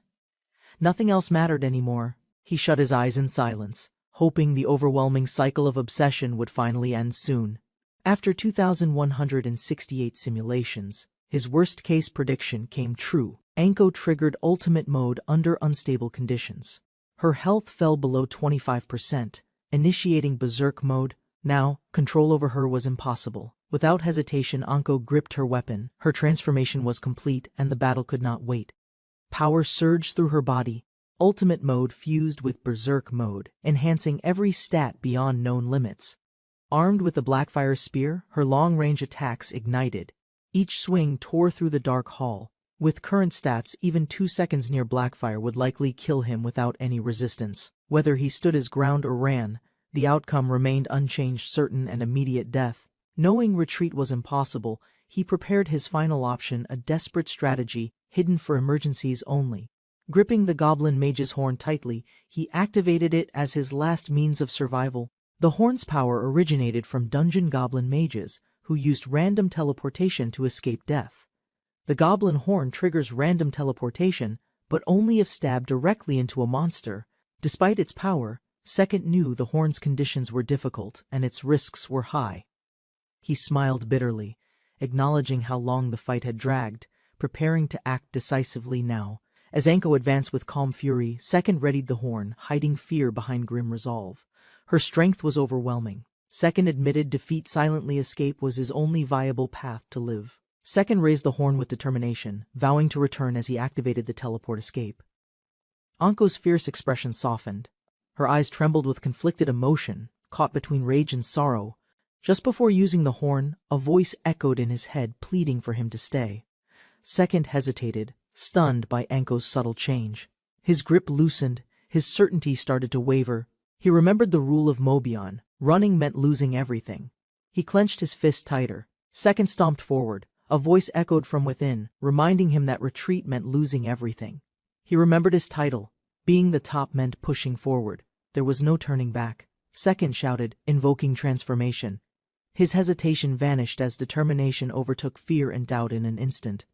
A: Nothing else mattered anymore. He shut his eyes in silence, hoping the overwhelming cycle of obsession would finally end soon. After 2,168 simulations, his worst-case prediction came true. Anko triggered ultimate mode under unstable conditions. Her health fell below 25%, initiating berserk mode. Now, control over her was impossible. Without hesitation, Anko gripped her weapon. Her transformation was complete, and the battle could not wait. Power surged through her body. Ultimate mode fused with berserk mode, enhancing every stat beyond known limits. Armed with the Blackfire Spear, her long-range attacks ignited. Each swing tore through the dark hall. With current stats, even 2 seconds near Blackfire would likely kill him without any resistance. Whether he stood his ground or ran, the outcome remained unchanged, certain and immediate death. Knowing retreat was impossible, he prepared his final option, a desperate strategy hidden for emergencies only. Gripping the goblin mage's horn tightly, he activated it as his last means of survival. The horn's power originated from dungeon goblin mages, who used random teleportation to escape death. The goblin horn triggers random teleportation, but only if stabbed directly into a monster. Despite its power, Second knew the horn's conditions were difficult and its risks were high. He smiled bitterly, acknowledging how long the fight had dragged, preparing to act decisively now. As Anko advanced with calm fury, Second readied the horn, hiding fear behind grim resolve. Her strength was overwhelming. Second admitted defeat silently. Escape was his only viable path to live. Second raised the horn with determination, vowing to return as he activated the teleport escape. Anko's fierce expression softened. Her eyes trembled with conflicted emotion, caught between rage and sorrow. Just before using the horn, a voice echoed in his head, pleading for him to stay. Second hesitated, stunned by Anko's subtle change. His grip loosened, his certainty started to waver. He remembered the rule of Mobion. Running meant losing everything. He clenched his fist tighter, Second stomped forward. A voice echoed from within, reminding him that retreat meant losing everything. He remembered his title. Being the top meant pushing forward. There was no turning back. Second shouted, invoking transformation. His hesitation vanished as determination overtook fear and doubt in an instant.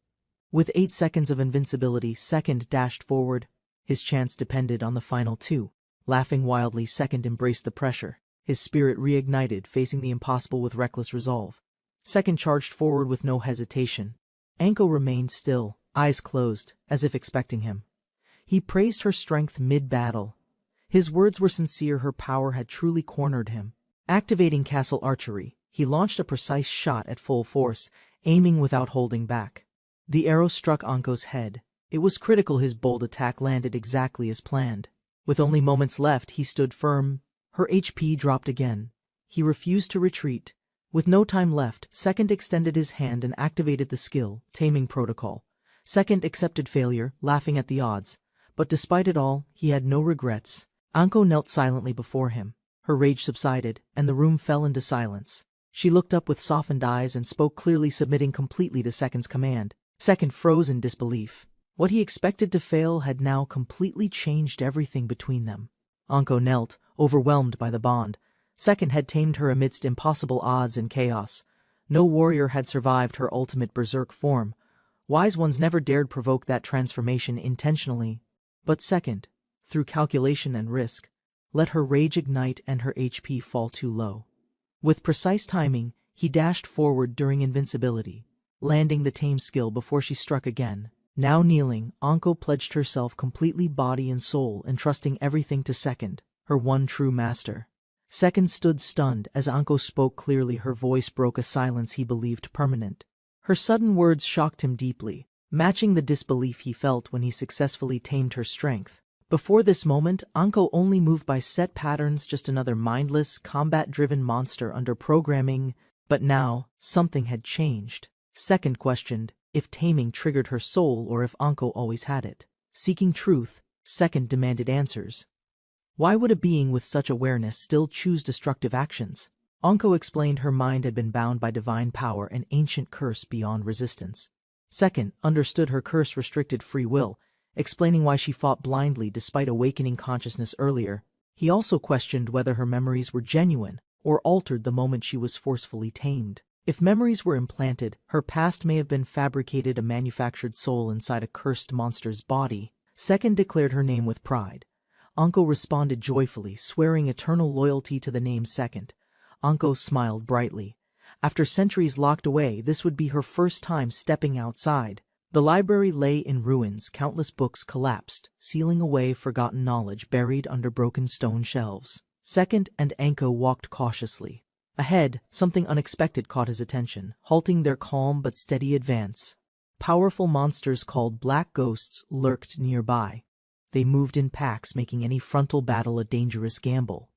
A: With 8 seconds of invincibility, Second dashed forward. His chance depended on the final 2. Laughing wildly, Second embraced the pressure. His spirit reignited, facing the impossible with reckless resolve. Second charged forward with no hesitation. Anko remained still, eyes closed, as if expecting him. He praised her strength mid-battle. His words were sincere, her power had truly cornered him. Activating castle archery, he launched a precise shot at full force, aiming without holding back. The arrow struck Anko's head. It was critical, his bold attack landed exactly as planned. With only moments left, he stood firm. Her HP dropped again. He refused to retreat. With no time left, Second extended his hand and activated the skill, Taming Protocol. Second accepted failure, laughing at the odds. But despite it all, he had no regrets. Anko knelt silently before him. Her rage subsided, and the room fell into silence. She looked up with softened eyes and spoke clearly, submitting completely to Second's command. Second froze in disbelief. What he expected to fail had now completely changed everything between them. Anko knelt, overwhelmed by the bond. Second had tamed her amidst impossible odds and chaos. No warrior had survived her ultimate berserk form. Wise ones never dared provoke that transformation intentionally. But Second, through calculation and risk, let her rage ignite and her HP fall too low. With precise timing, he dashed forward during invincibility, landing the tame skill before she struck again. Now kneeling, Anko pledged herself completely, body and soul, entrusting everything to Second, her one true master. Second stood stunned as Anko spoke clearly. Her voice broke a silence he believed permanent. Her sudden words shocked him deeply, matching the disbelief he felt when he successfully tamed her strength. Before this moment, Anko only moved by set patterns, just another mindless, combat-driven monster under programming. But now, something had changed. Second questioned if taming triggered her soul or if Anko always had it. Seeking truth, Second demanded answers. Why would a being with such awareness still choose destructive actions? Anko explained her mind had been bound by divine power, an ancient curse beyond resistance. Second understood her curse restricted free will, explaining why she fought blindly despite awakening consciousness earlier. He also questioned whether her memories were genuine or altered the moment she was forcefully tamed. If memories were implanted, her past may have been fabricated, a manufactured soul inside a cursed monster's body. Second declared her name with pride. Anko responded joyfully, swearing eternal loyalty to the name Second. Anko smiled brightly. After centuries locked away, this would be her first time stepping outside. The library lay in ruins, countless books collapsed, sealing away forgotten knowledge buried under broken stone shelves. Second and Anko walked cautiously. Ahead, something unexpected caught his attention, halting their calm but steady advance. Powerful monsters called black ghosts lurked nearby. They moved in packs, making any frontal battle a dangerous gamble.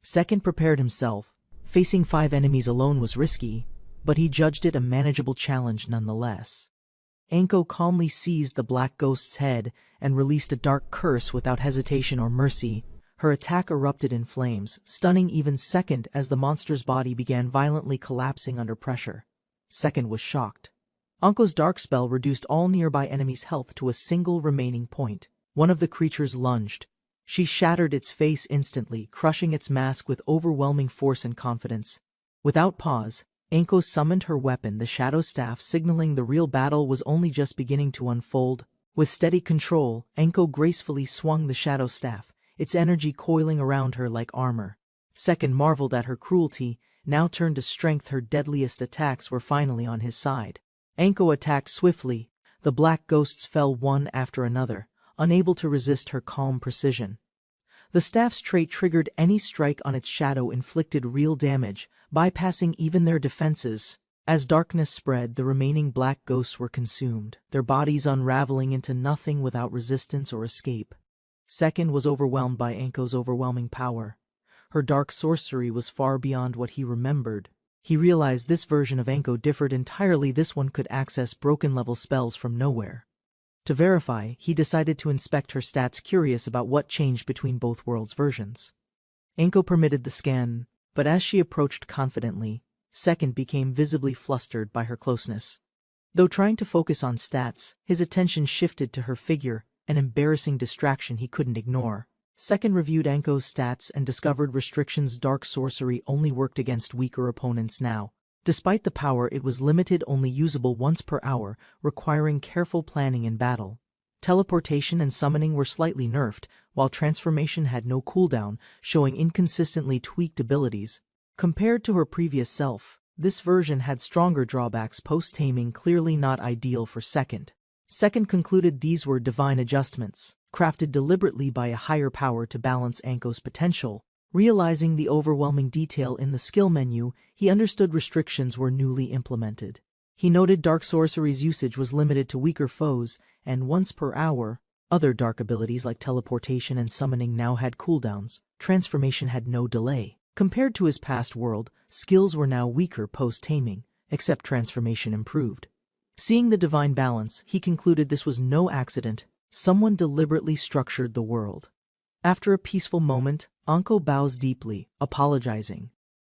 A: Second prepared himself. Facing 5 enemies alone was risky, but he judged it a manageable challenge nonetheless. Anko calmly seized the black ghost's head and released a dark curse without hesitation or mercy. Her attack erupted in flames, stunning even Second as the monster's body began violently collapsing under pressure. Second was shocked. Anko's dark spell reduced all nearby enemies' health to a single remaining point. One of the creatures lunged. She shattered its face instantly, crushing its mask with overwhelming force and confidence. Without pause, Anko summoned her weapon, the Shadow Staff, signaling the real battle was only just beginning to unfold. With steady control, Anko gracefully swung the Shadow Staff, its energy coiling around her like armor. Second marveled at her cruelty, now turned to strength. Her deadliest attacks were finally on his side. Anko attacked swiftly. The black ghosts fell one after another, unable to resist her calm precision. The staff's trait triggered any strike on its shadow, inflicted real damage, bypassing even their defenses. As darkness spread, the remaining black ghosts were consumed, their bodies unraveling into nothing without resistance or escape. Second was overwhelmed by Anko's overwhelming power. Her dark sorcery was far beyond what he remembered. He realized this version of Anko differed entirely. This one could access broken-level spells from nowhere. To verify, he decided to inspect her stats, curious about what changed between both worlds' versions. Anko permitted the scan, but as she approached confidently, Second became visibly flustered by her closeness. Though trying to focus on stats, his attention shifted to her figure, an embarrassing distraction he couldn't ignore. Second reviewed Anko's stats and discovered restrictions. Dark sorcery only worked against weaker opponents now. Despite the power, it was limited, only usable once per hour, requiring careful planning in battle. Teleportation and summoning were slightly nerfed, while transformation had no cooldown, showing inconsistently tweaked abilities. Compared to her previous self, this version had stronger drawbacks. Post-taming clearly not ideal for Second. Second concluded these were divine adjustments, crafted deliberately by a higher power to balance Anko's potential. Realizing the overwhelming detail in the skill menu, he understood restrictions were newly implemented. He noted dark sorcery's usage was limited to weaker foes, and once per hour. Other dark abilities like teleportation and summoning now had cooldowns. Transformation had no delay. Compared to his past world, skills were now weaker post-taming, except transformation improved. Seeing the divine balance, he concluded this was no accident. Someone deliberately structured the world. After a peaceful moment, Anko bows deeply, apologizing.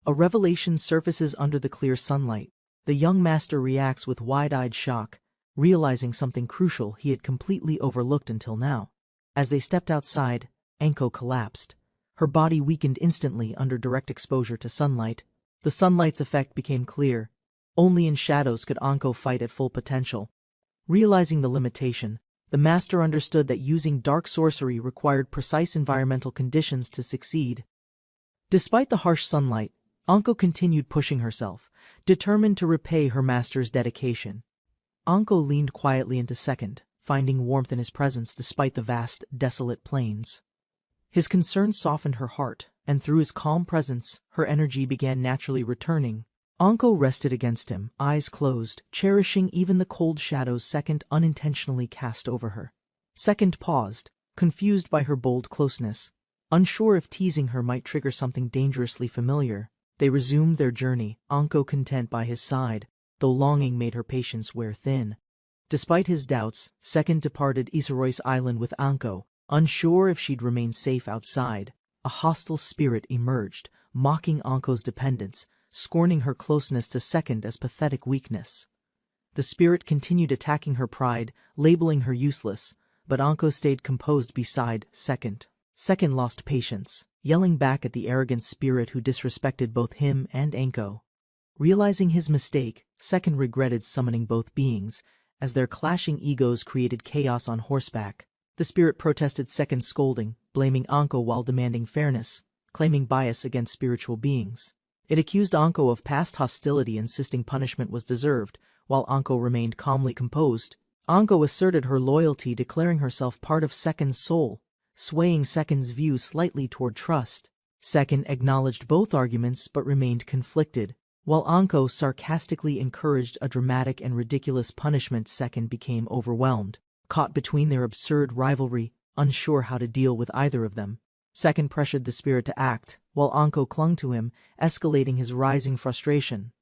A: A revelation surfaces under the clear sunlight. The young master reacts with wide-eyed shock, realizing something crucial he had completely overlooked until now. As they stepped outside, Anko collapsed. Her body weakened instantly under direct exposure to sunlight. The sunlight's effect became clear. Only in shadows could Anko fight at full potential. Realizing the limitation, the master understood that using dark sorcery required precise environmental conditions to succeed. Despite the harsh sunlight, Anko continued pushing herself, determined to repay her master's dedication. Anko leaned quietly into Second, finding warmth in his presence despite the vast, desolate plains. His concern softened her heart, and through his calm presence, her energy began naturally returning. Anko rested against him, eyes closed, cherishing even the cold shadows Second unintentionally cast over her. Second paused, confused by her bold closeness. Unsure if teasing her might trigger something dangerously familiar, they resumed their journey, Anko content by his side, though longing made her patience wear thin. Despite his doubts, Second departed Isekai'd's island with Anko, unsure if she'd remain safe outside. A hostile spirit emerged, mocking Anko's dependence, scorning her closeness to Second as pathetic weakness. The spirit continued attacking her pride, labeling her useless, but Anko stayed composed beside Second. Second lost patience, yelling back at the arrogant spirit who disrespected both him and Anko. Realizing his mistake, Second regretted summoning both beings, as their clashing egos created chaos on horseback. The spirit protested Second's scolding, blaming Anko while demanding fairness, claiming bias against spiritual beings. It accused Anko of past hostility, insisting punishment was deserved, while Anko remained calmly composed. Anko asserted her loyalty, declaring herself part of Second's soul, swaying Second's view slightly toward trust. Second acknowledged both arguments but remained conflicted. While Anko sarcastically encouraged a dramatic and ridiculous punishment, Second became overwhelmed. Caught between their absurd rivalry, unsure how to deal with either of them, Second pressured the spirit to act, while Anko clung to him, escalating his rising frustration.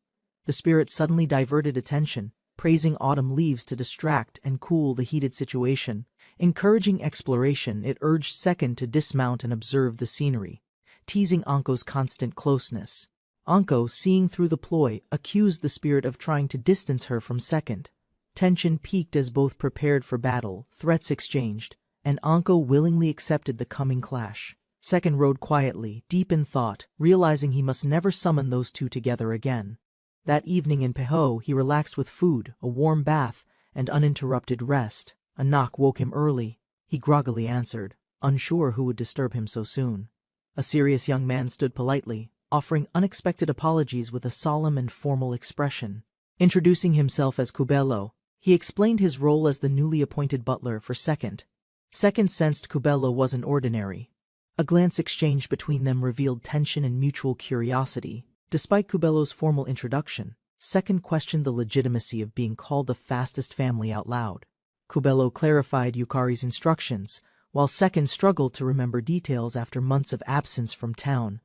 A: The spirit suddenly diverted attention, praising autumn leaves to distract and cool the heated situation. Encouraging exploration, it urged Second to dismount and observe the scenery, teasing Anko's constant closeness. Anko, seeing through the ploy, accused the spirit of trying to distance her from Second. Tension peaked as both prepared for battle, threats exchanged, and Anko willingly accepted the coming clash. Second rode quietly, deep in thought, realizing he must never summon those two together again. That evening in Peho, he relaxed with food, a warm bath, and uninterrupted rest. A knock woke him early. He groggily answered, unsure who would disturb him so soon. A serious young man stood politely, offering unexpected apologies with a solemn and formal expression. Introducing himself as Kubelo, he explained his role as the newly appointed butler for Second. Second sensed Kubelo wasn't ordinary. A glance exchanged between them revealed tension and mutual curiosity. Despite Kubelo's formal introduction, Second questioned the legitimacy of being called the fastest family out loud. Kubelo clarified Yukari's instructions, while Second struggled to remember details after months of absence from town.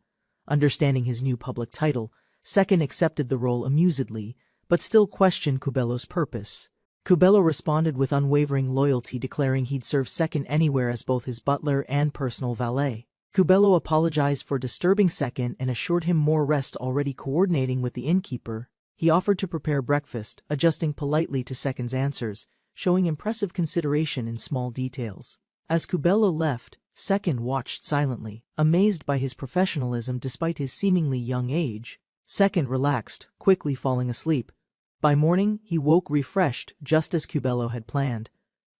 A: Understanding his new public title, Second accepted the role amusedly, but still questioned Kubelo's purpose. Kubelo responded with unwavering loyalty, declaring he'd serve Second anywhere as both his butler and personal valet. Kubelo apologized for disturbing Second and assured him more rest. Already coordinating with the innkeeper, he offered to prepare breakfast, adjusting politely to Second's answers, showing impressive consideration in small details. As Kubelo left, Second watched silently, amazed by his professionalism despite his seemingly young age. Second relaxed, quickly falling asleep. By morning, he woke refreshed, just as Kubelo had planned.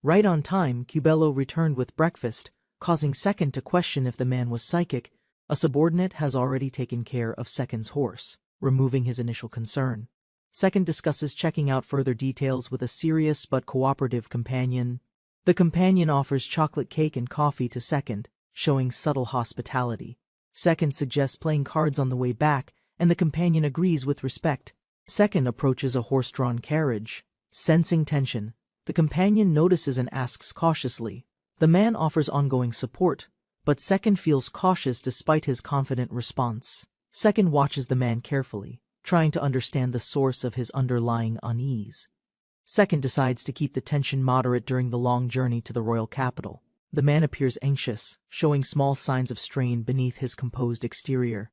A: Right on time, Kubelo returned with breakfast, causing Second to question if the man was psychic. A subordinate has already taken care of Second's horse, removing his initial concern. Second discusses checking out further details with a serious but cooperative companion. The companion offers chocolate cake and coffee to Second, showing subtle hospitality. Second suggests playing cards on the way back, and the companion agrees with respect. Second approaches a horse-drawn carriage. Sensing tension, the companion notices and asks cautiously. The man offers ongoing support, but Second feels cautious despite his confident response. Second watches the man carefully, trying to understand the source of his underlying unease. Second decides to keep the tension moderate during the long journey to the royal capital. The man appears anxious, showing small signs of strain beneath his composed exterior.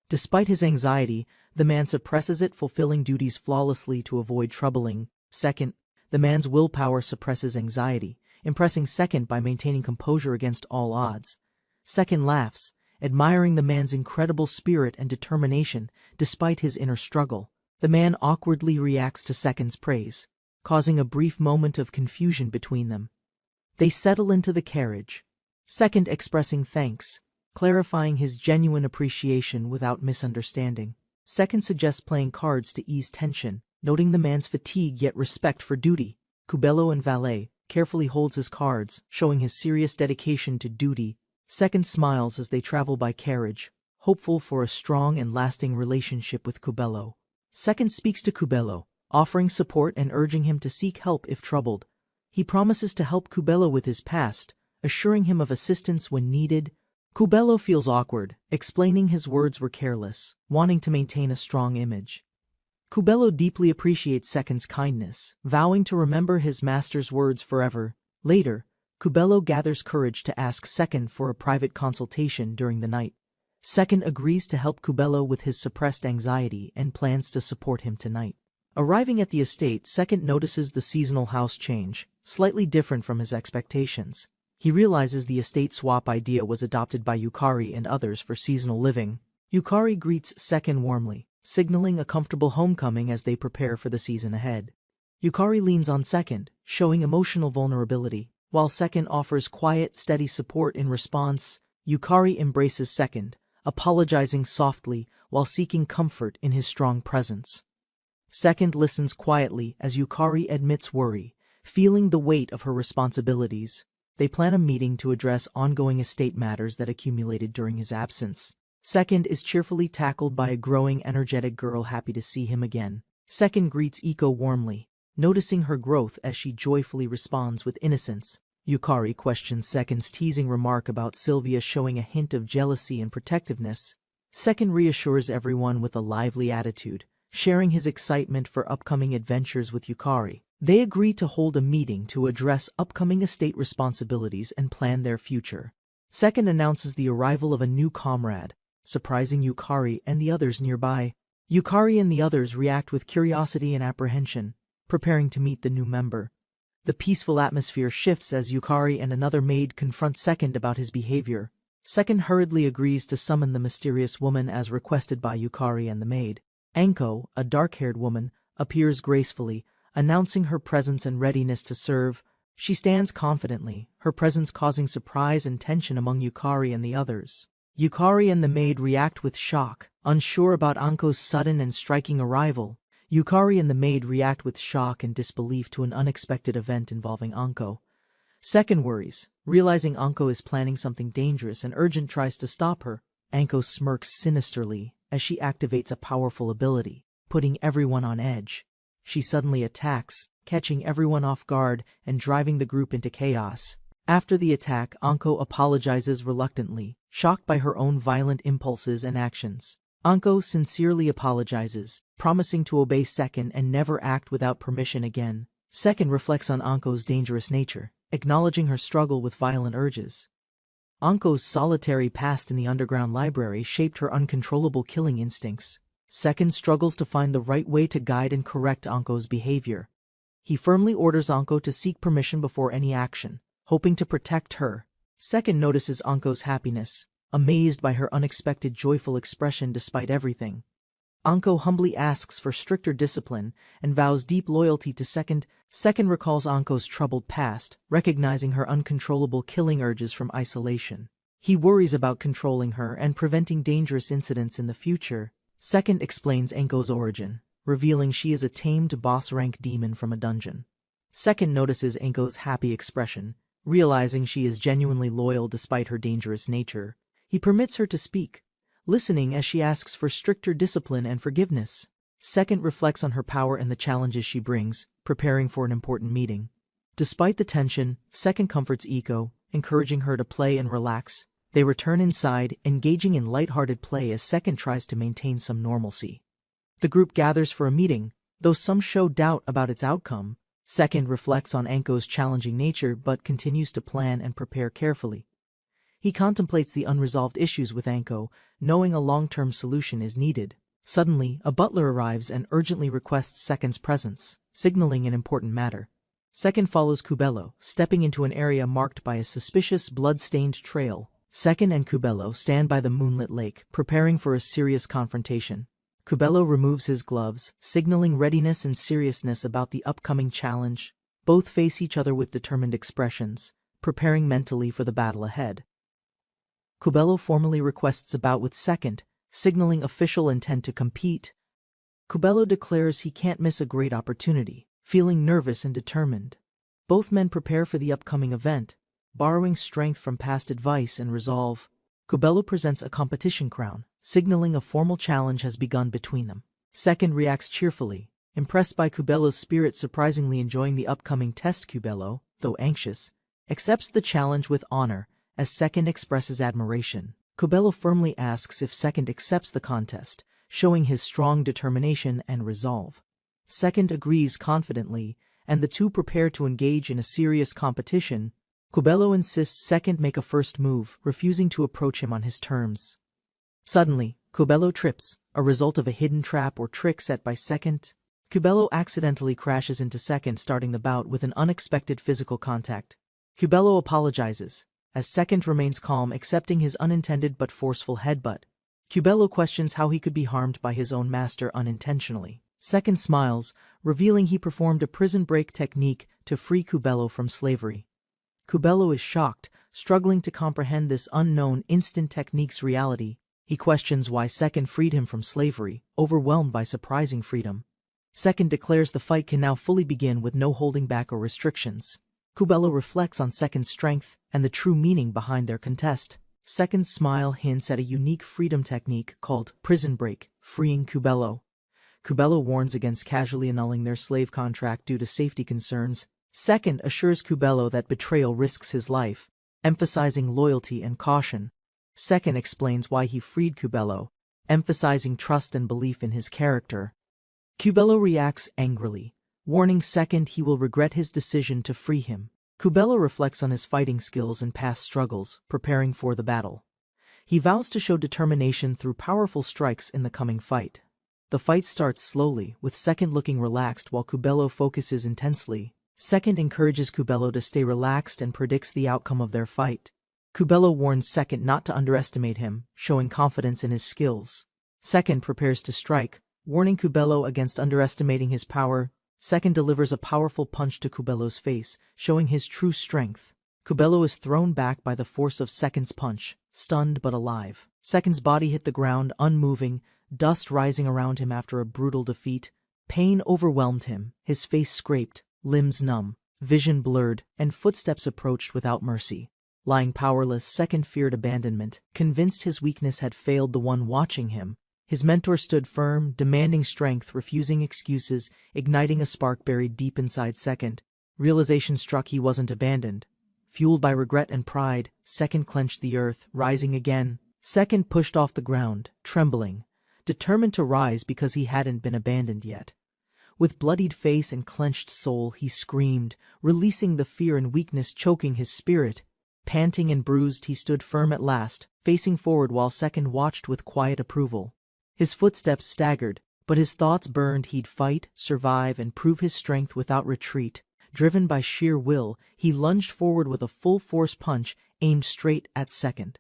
A: Despite his anxiety, the man suppresses it, fulfilling duties flawlessly to avoid troubling Second. The man's willpower suppresses anxiety, impressing Second by maintaining composure against all odds. Second laughs, admiring the man's incredible spirit and determination despite his inner struggle. The man awkwardly reacts to Second's praise, causing a brief moment of confusion between them. They settle into the carriage, Second expressing thanks, clarifying his genuine appreciation without misunderstanding. Second suggests playing cards to ease tension, noting the man's fatigue yet respect for duty. Kubelo and valet carefully holds his cards, showing his serious dedication to duty. Second smiles as they travel by carriage, hopeful for a strong and lasting relationship with Kubelo. Second speaks to Kubelo, offering support and urging him to seek help if troubled. He promises to help Kubelo with his past, assuring him of assistance when needed. Kubelo feels awkward, explaining his words were careless, wanting to maintain a strong image. Kubelo deeply appreciates Second's kindness, vowing to remember his master's words forever. Later, Kubelo gathers courage to ask Second for a private consultation during the night. Second agrees to help Kubelo with his suppressed anxiety and plans to support him tonight. Arriving at the estate, Second notices the seasonal house change, slightly different from his expectations. He realizes the estate swap idea was adopted by Yukari and others for seasonal living. Yukari greets Second warmly, signaling a comfortable homecoming as they prepare for the season ahead. Yukari leans on Second, showing emotional vulnerability. While Second offers quiet, steady support in response, Yukari embraces Second, apologizing softly while seeking comfort in his strong presence. Second listens quietly as Yukari admits worry, feeling the weight of her responsibilities. They plan a meeting to address ongoing estate matters that accumulated during his absence. Second is cheerfully tackled by a growing, energetic girl happy to see him again. Second greets Iko warmly, noticing her growth as she joyfully responds with innocence. Yukari questions Second's teasing remark about Sylvia, showing a hint of jealousy and protectiveness. Second reassures everyone with a lively attitude, sharing his excitement for upcoming adventures with Yukari. They agree to hold a meeting to address upcoming estate responsibilities and plan their future. Second announces the arrival of a new comrade, surprising Yukari and the others nearby. Yukari and the others react with curiosity and apprehension, preparing to meet the new member. The peaceful atmosphere shifts as Yukari and another maid confront Second about his behavior. Second hurriedly agrees to summon the mysterious woman as requested by Yukari and the maid. Anko, a dark-haired woman, appears gracefully, announcing her presence and readiness to serve. She stands confidently, her presence causing surprise and tension among Yukari and the others. Yukari and the maid react with shock, unsure about Anko's sudden and striking arrival. Yukari and the maid react with shock and disbelief to an unexpected event involving Anko. Second worries, realizing Anko is planning something dangerous and urgent, tries to stop her. Anko smirks sinisterly as she activates a powerful ability, putting everyone on edge. She suddenly attacks, catching everyone off guard and driving the group into chaos. After the attack, Anko apologizes reluctantly, shocked by her own violent impulses and actions. Anko sincerely apologizes, promising to obey Second and never act without permission again. Second reflects on Anko's dangerous nature, acknowledging her struggle with violent urges. Anko's solitary past in the underground library shaped her uncontrollable killing instincts. Second struggles to find the right way to guide and correct Anko's behavior. He firmly orders Anko to seek permission before any action, hoping to protect her. Second notices Anko's happiness, amazed by her unexpected joyful expression despite everything. Anko humbly asks for stricter discipline and vows deep loyalty to Second. Second recalls Anko's troubled past, recognizing her uncontrollable killing urges from isolation. He worries about controlling her and preventing dangerous incidents in the future. Second explains Anko's origin, revealing she is a tamed boss-rank demon from a dungeon. Second notices Anko's happy expression, realizing she is genuinely loyal despite her dangerous nature. He permits her to speak, listening as she asks for stricter discipline and forgiveness. Second reflects on her power and the challenges she brings, preparing for an important meeting. Despite the tension, Second comforts Iko, encouraging her to play and relax. They return inside, engaging in lighthearted play as Second tries to maintain some normalcy. The group gathers for a meeting, though some show doubt about its outcome. Second reflects on Anko's challenging nature but continues to plan and prepare carefully. He contemplates the unresolved issues with Anko, knowing a long-term solution is needed. Suddenly, a butler arrives and urgently requests Second's presence, signaling an important matter. Second follows Kubello, stepping into an area marked by a suspicious blood-stained trail. Second and Kubello stand by the moonlit lake, preparing for a serious confrontation. Kubello removes his gloves, signaling readiness and seriousness about the upcoming challenge. Both face each other with determined expressions, preparing mentally for the battle ahead. Kubello formally requests a bout with Second, signaling official intent to compete. Kubello declares he can't miss a great opportunity, feeling nervous and determined. Both men prepare for the upcoming event, borrowing strength from past advice and resolve. Kubello presents a competition crown, signaling a formal challenge has begun between them. Second reacts cheerfully, impressed by Kubello's spirit, surprisingly enjoying the upcoming test. Kubello, though anxious, accepts the challenge with honor, as Second expresses admiration. Kubello firmly asks if Second accepts the contest, showing his strong determination and resolve. Second agrees confidently, and the two prepare to engage in a serious competition. Kubello insists Second make a first move, refusing to approach him on his terms. Suddenly, Kubello trips, a result of a hidden trap or trick set by Second. Kubello accidentally crashes into Second, starting the bout with an unexpected physical contact. Kubello apologizes, as Second remains calm, accepting his unintended but forceful headbutt. Kubello questions how he could be harmed by his own master unintentionally. Second smiles, revealing he performed a prison break technique to free Kubello from slavery. Kubello is shocked, struggling to comprehend this unknown instant technique's reality. He questions why Second freed him from slavery, overwhelmed by surprising freedom. Second declares the fight can now fully begin with no holding back or restrictions. Kubello reflects on Second's strength and the true meaning behind their contest. Second's smile hints at a unique freedom technique called prison break, freeing Kubello. Kubello warns against casually annulling their slave contract due to safety concerns. Second assures Kubello that betrayal risks his life, emphasizing loyalty and caution. Second explains why he freed Kubello, emphasizing trust and belief in his character. Kubello reacts angrily, warning Second he will regret his decision to free him. Kubello reflects on his fighting skills and past struggles, preparing for the battle. He vows to show determination through powerful strikes in the coming fight. The fight starts slowly, with Second looking relaxed while Kubello focuses intensely. Second encourages Kubello to stay relaxed and predicts the outcome of their fight. Kubello warns Second not to underestimate him, showing confidence in his skills. Second prepares to strike, warning Kubello against underestimating his power. Second delivers a powerful punch to Kubello's face, showing his true strength. Kubello is thrown back by the force of Second's punch, stunned but alive. Second's body hit the ground, unmoving, dust rising around him after a brutal defeat. Pain overwhelmed him, his face scraped, limbs numb, vision blurred, and footsteps approached without mercy. Lying powerless, Second feared abandonment, convinced his weakness had failed the one watching him. His mentor stood firm, demanding strength, refusing excuses, igniting a spark buried deep inside Second. Realization struck he wasn't abandoned. Fueled by regret and pride, Second clenched the earth, rising again. Second pushed off the ground, trembling, determined to rise because he hadn't been abandoned yet. With bloodied face and clenched soul, he screamed, releasing the fear and weakness choking his spirit. Panting and bruised, he stood firm at last, facing forward while Second watched with quiet approval. His footsteps staggered, but his thoughts burned. He'd fight, survive, and prove his strength without retreat. Driven by sheer will, he lunged forward with a full-force punch aimed straight at Second.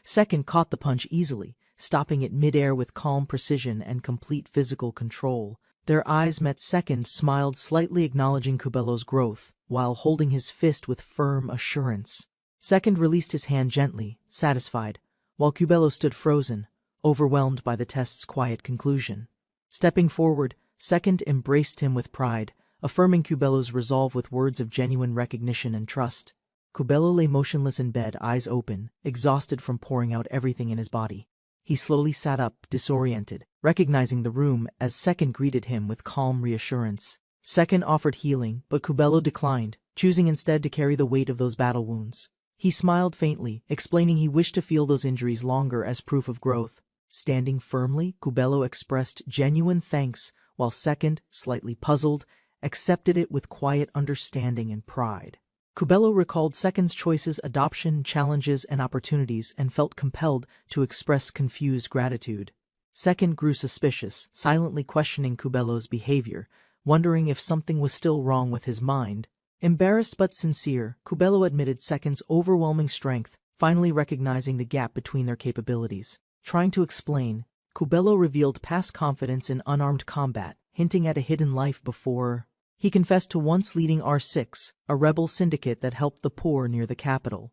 A: Second caught the punch easily, stopping it mid-air with calm precision and complete physical control. Their eyes met. Second smiled slightly, acknowledging Cubelo's growth, while holding his fist with firm assurance. Second released his hand gently, satisfied, while Cubelo stood frozen, overwhelmed by the test's quiet conclusion. Stepping forward, Second embraced him with pride, affirming Cubelo's resolve with words of genuine recognition and trust. Cubelo lay motionless in bed, eyes open, exhausted from pouring out everything in his body. He slowly sat up, disoriented, recognizing the room as Second greeted him with calm reassurance. Second offered healing, but Cubelo declined, choosing instead to carry the weight of those battle wounds. He smiled faintly, explaining he wished to feel those injuries longer as proof of growth. Standing firmly, Cubelo expressed genuine thanks, while Second, slightly puzzled, accepted it with quiet understanding and pride. Cubelo recalled Second's choices, adoption, challenges, and opportunities, and felt compelled to express confused gratitude. Second grew suspicious, silently questioning Cubelo's behavior, wondering if something was still wrong with his mind. Embarrassed but sincere, Cubelo admitted Second's overwhelming strength, finally recognizing the gap between their capabilities. Trying to explain, Cubelo revealed past confidence in unarmed combat, hinting at a hidden life before. He confessed to once leading R6, a rebel syndicate that helped the poor near the capital.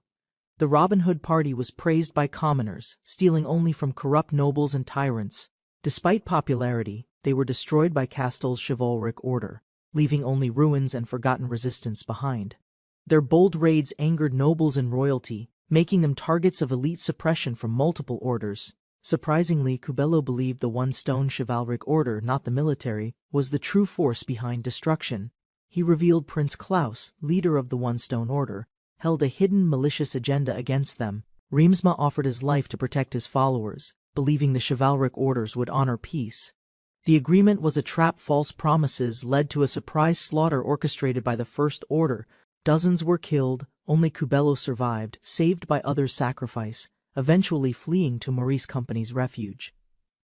A: The Robin Hood party was praised by commoners, stealing only from corrupt nobles and tyrants. Despite popularity, they were destroyed by Castel's chivalric order, leaving only ruins and forgotten resistance behind. Their bold raids angered nobles and royalty, making them targets of elite suppression from multiple orders. Surprisingly, Cubelo believed the one-stone chivalric order, not the military, was the true force behind destruction. He revealed Prince Klaus, leader of the one-stone order, held a hidden malicious agenda against them. Reemsma offered his life to protect his followers, believing the chivalric orders would honor peace. The agreement was a trap. False promises led to a surprise slaughter orchestrated by the First Order. Dozens were killed, only Cubelo survived, saved by others' sacrifice, eventually fleeing to Maurice Company's refuge.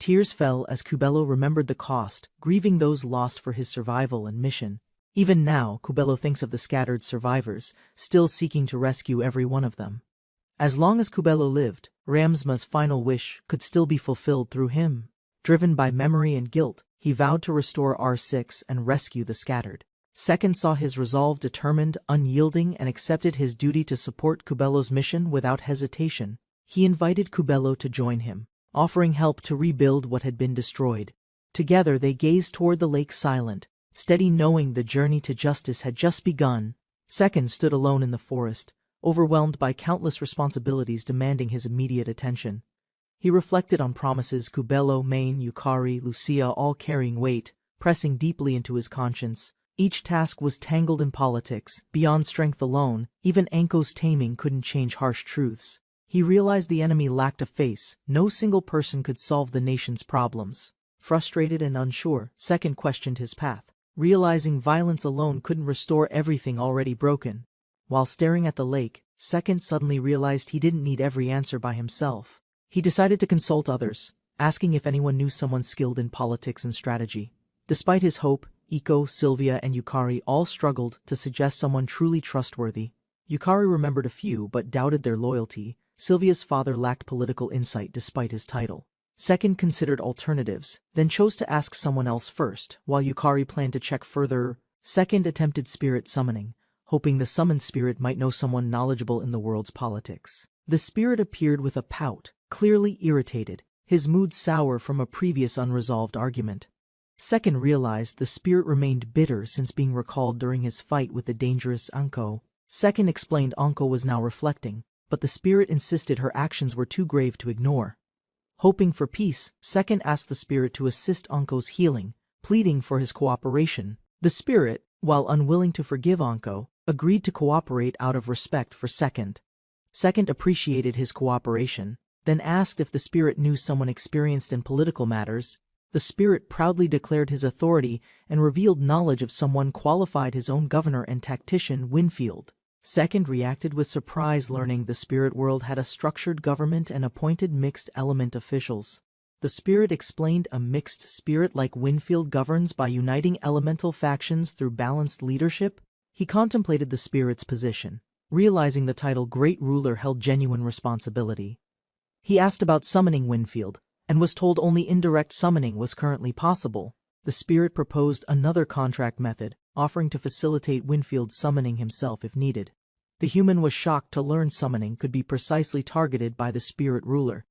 A: Tears fell as Cubelo remembered the cost, grieving those lost for his survival and mission. Even now, Cubelo thinks of the scattered survivors, still seeking to rescue every one of them. As long as Cubelo lived, Reemsma's final wish could still be fulfilled through him. Driven by memory and guilt, he vowed to restore R6 and rescue the scattered. Second saw his resolve determined, unyielding, and accepted his duty to support Cubelo's mission without hesitation. He invited Cubelo to join him, offering help to rebuild what had been destroyed. Together they gazed toward the lake, silent, steady, knowing the journey to justice had just begun. Second stood alone in the forest, overwhelmed by countless responsibilities demanding his immediate attention. He reflected on promises, Cubelo, Maine, Yukari, Lucia, all carrying weight, pressing deeply into his conscience. Each task was tangled in politics, beyond strength alone. Even Anko's taming couldn't change harsh truths. He realized the enemy lacked a face. No single person could solve the nation's problems. Frustrated and unsure, Second questioned his path, realizing violence alone couldn't restore everything already broken. While staring at the lake, Second suddenly realized he didn't need every answer by himself. He decided to consult others, asking if anyone knew someone skilled in politics and strategy. Despite his hope, Iko, Sylvia, and Yukari all struggled to suggest someone truly trustworthy. Yukari remembered a few but doubted their loyalty. Sylvia's father lacked political insight despite his title. Second considered alternatives, then chose to ask someone else first, while Yukari planned to check further. Second attempted spirit summoning, hoping the summoned spirit might know someone knowledgeable in the world's politics. The spirit appeared with a pout, clearly irritated, his mood sour from a previous unresolved argument. Second realized the spirit remained bitter since being recalled during his fight with the dangerous Anko. Second explained Anko was now reflecting, but the spirit insisted her actions were too grave to ignore. Hoping for peace, Second asked the spirit to assist Anko's healing, pleading for his cooperation. The spirit, while unwilling to forgive Anko, agreed to cooperate out of respect for Second. Second appreciated his cooperation, then asked if the spirit knew someone experienced in political matters. The spirit proudly declared his authority and revealed knowledge of someone qualified, his own governor and tactician, Winfield. Second reacted with surprise, learning the spirit world had a structured government and appointed mixed element officials. The spirit explained a mixed spirit like Winfield governs by uniting elemental factions through balanced leadership. He contemplated the spirit's position, realizing the title Great Ruler held genuine responsibility. He asked about summoning Winfield, and was told only indirect summoning was currently possible. The spirit proposed another contract method, offering to facilitate Winfield summoning himself if needed. The human was shocked to learn summoning could be precisely targeted by the spirit ruler.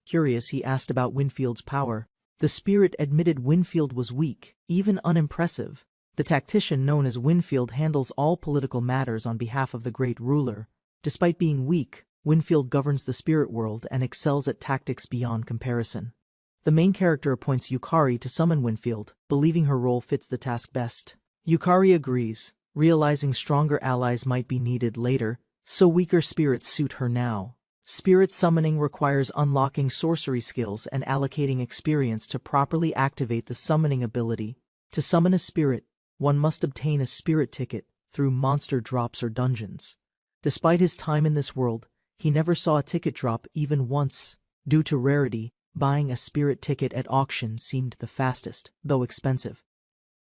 A: Curious, he asked about Winfield's power. The spirit admitted Winfield was weak, even unimpressive. The tactician known as Winfield handles all political matters on behalf of the great ruler. Despite being weak, Winfield governs the spirit world and excels at tactics beyond comparison. The main character appoints Yukari to summon Winfield, believing her role fits the task best. Yukari agrees, realizing stronger allies might be needed later, so weaker spirits suit her now. Spirit summoning requires unlocking sorcery skills and allocating experience to properly activate the summoning ability. To summon a spirit, one must obtain a spirit ticket through monster drops or dungeons. Despite his time in this world, he never saw a ticket drop even once. Due to rarity, buying a spirit ticket at auction seemed the fastest, though expensive.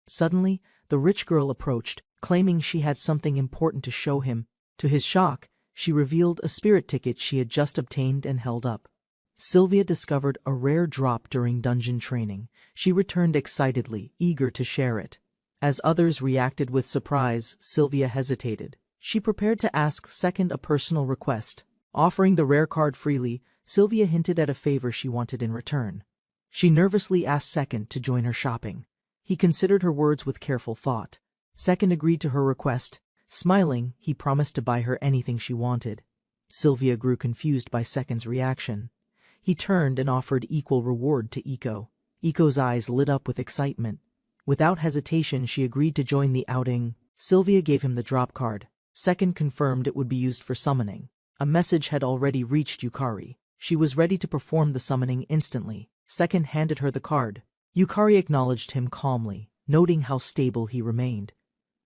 A: Suddenly, the rich girl approached, claiming she had something important to show him. To his shock, she revealed a spirit ticket she had just obtained and held up. Sylvia discovered a rare drop during dungeon training. She returned excitedly, eager to share it. As others reacted with surprise, Sylvia hesitated. She prepared to ask Second a personal request. Offering the rare card freely, Sylvia hinted at a favor she wanted in return. She nervously asked Second to join her shopping. He considered her words with careful thought. Second agreed to her request. Smiling, he promised to buy her anything she wanted. Sylvia grew confused by Second's reaction. He turned and offered equal reward to Iko. Iko's eyes lit up with excitement. Without hesitation, she agreed to join the outing. Sylvia gave him the drop card. Second confirmed it would be used for summoning. A message had already reached Yukari. She was ready to perform the summoning instantly. Second handed her the card. Yukari acknowledged him calmly, noting how stable he remained.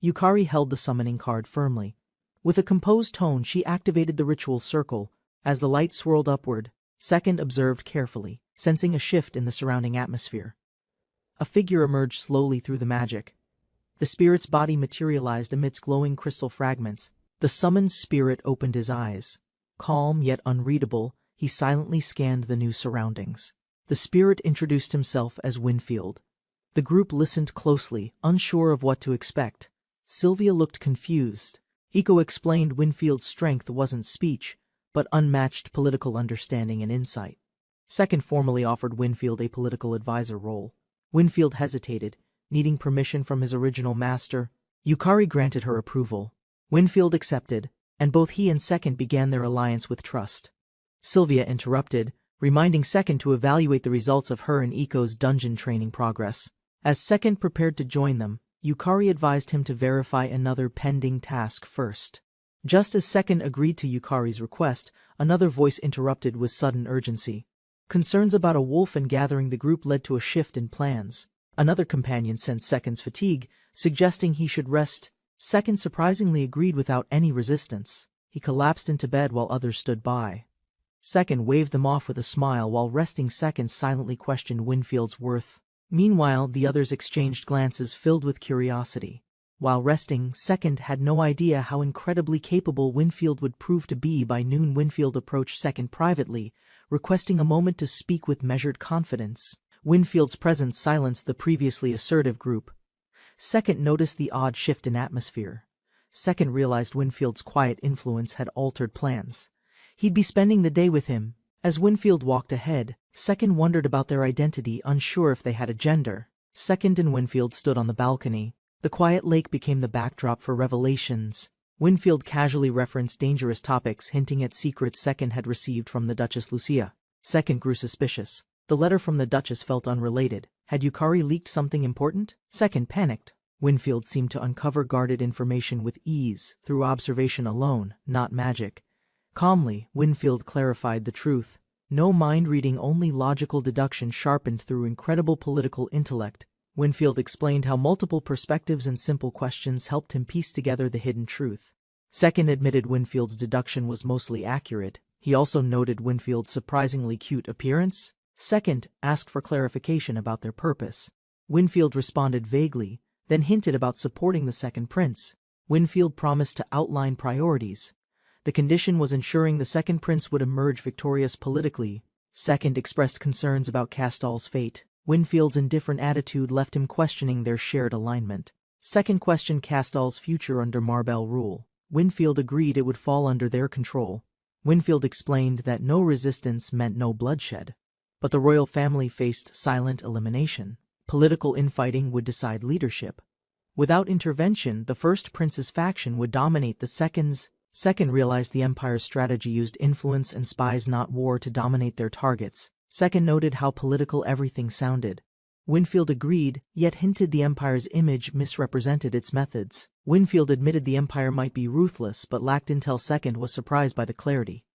A: Yukari held the summoning card firmly. With a composed tone, she activated the ritual circle. As the light swirled upward, Second observed carefully, sensing a shift in the surrounding atmosphere. A figure emerged slowly through the magic. The spirit's body materialized amidst glowing crystal fragments. The summoned spirit opened his eyes. Calm yet unreadable, he silently scanned the new surroundings. The spirit introduced himself as Winfield. The group listened closely, unsure of what to expect. Sylvia looked confused. Iko explained Winfield's strength wasn't speech, but unmatched political understanding and insight. Second formally offered Winfield a political advisor role. Winfield hesitated, needing permission from his original master. Yukari granted her approval. Winfield accepted, and both he and Second began their alliance with trust. Sylvia interrupted, reminding Second to evaluate the results of her and Iko's dungeon training progress. As Second prepared to join them, Yukari advised him to verify another pending task first. Just as Second agreed to Yukari's request, another voice interrupted with sudden urgency. Concerns about a wolf and gathering the group led to a shift in plans. Another companion sensed Second's fatigue, suggesting he should rest. Second surprisingly agreed without any resistance. He collapsed into bed while others stood by. Second waved them off with a smile while resting. Second silently questioned Winfield's worth. Meanwhile, the others exchanged glances filled with curiosity. While resting, Second had no idea how incredibly capable Winfield would prove to be. By noon, Winfield approached Second privately, requesting a moment to speak with measured confidence. Winfield's presence silenced the previously assertive group. Second noticed the odd shift in atmosphere. Second realized Winfield's quiet influence had altered plans. He'd be spending the day with him. As Winfield walked ahead, Second wondered about their identity, unsure if they had a gender. Second and Winfield stood on the balcony. The quiet lake became the backdrop for revelations. Winfield casually referenced dangerous topics, hinting at secrets Second had received from the Duchess Lucia. Second grew suspicious. The letter from the Duchess felt unrelated. Had Yukari leaked something important? Second panicked. Winfield seemed to uncover guarded information with ease, through observation alone, not magic. Calmly, Winfield clarified the truth. No mind-reading, only logical deduction sharpened through incredible political intellect. Winfield explained how multiple perspectives and simple questions helped him piece together the hidden truth. Second admitted Winfield's deduction was mostly accurate. He also noted Winfield's surprisingly cute appearance. Second asked for clarification about their purpose. Winfield responded vaguely, then hinted about supporting the second prince. Winfield promised to outline priorities. The condition was ensuring the second prince would emerge victorious politically. Second expressed concerns about Castal's fate. Winfield's indifferent attitude left him questioning their shared alignment. Second questioned Castal's future under Marbell rule. Winfield agreed it would fall under their control. Winfield explained that no resistance meant no bloodshed. But the royal family faced silent elimination. Political infighting would decide leadership. Without intervention, the first prince's faction would dominate the second's. Second realized the Empire's strategy used influence and spies, not war, to dominate their targets. Second noted how political everything sounded. Winfield agreed, yet hinted the Empire's image misrepresented its methods. Winfield admitted the Empire might be ruthless but lacked intel. Second was surprised by the clarity.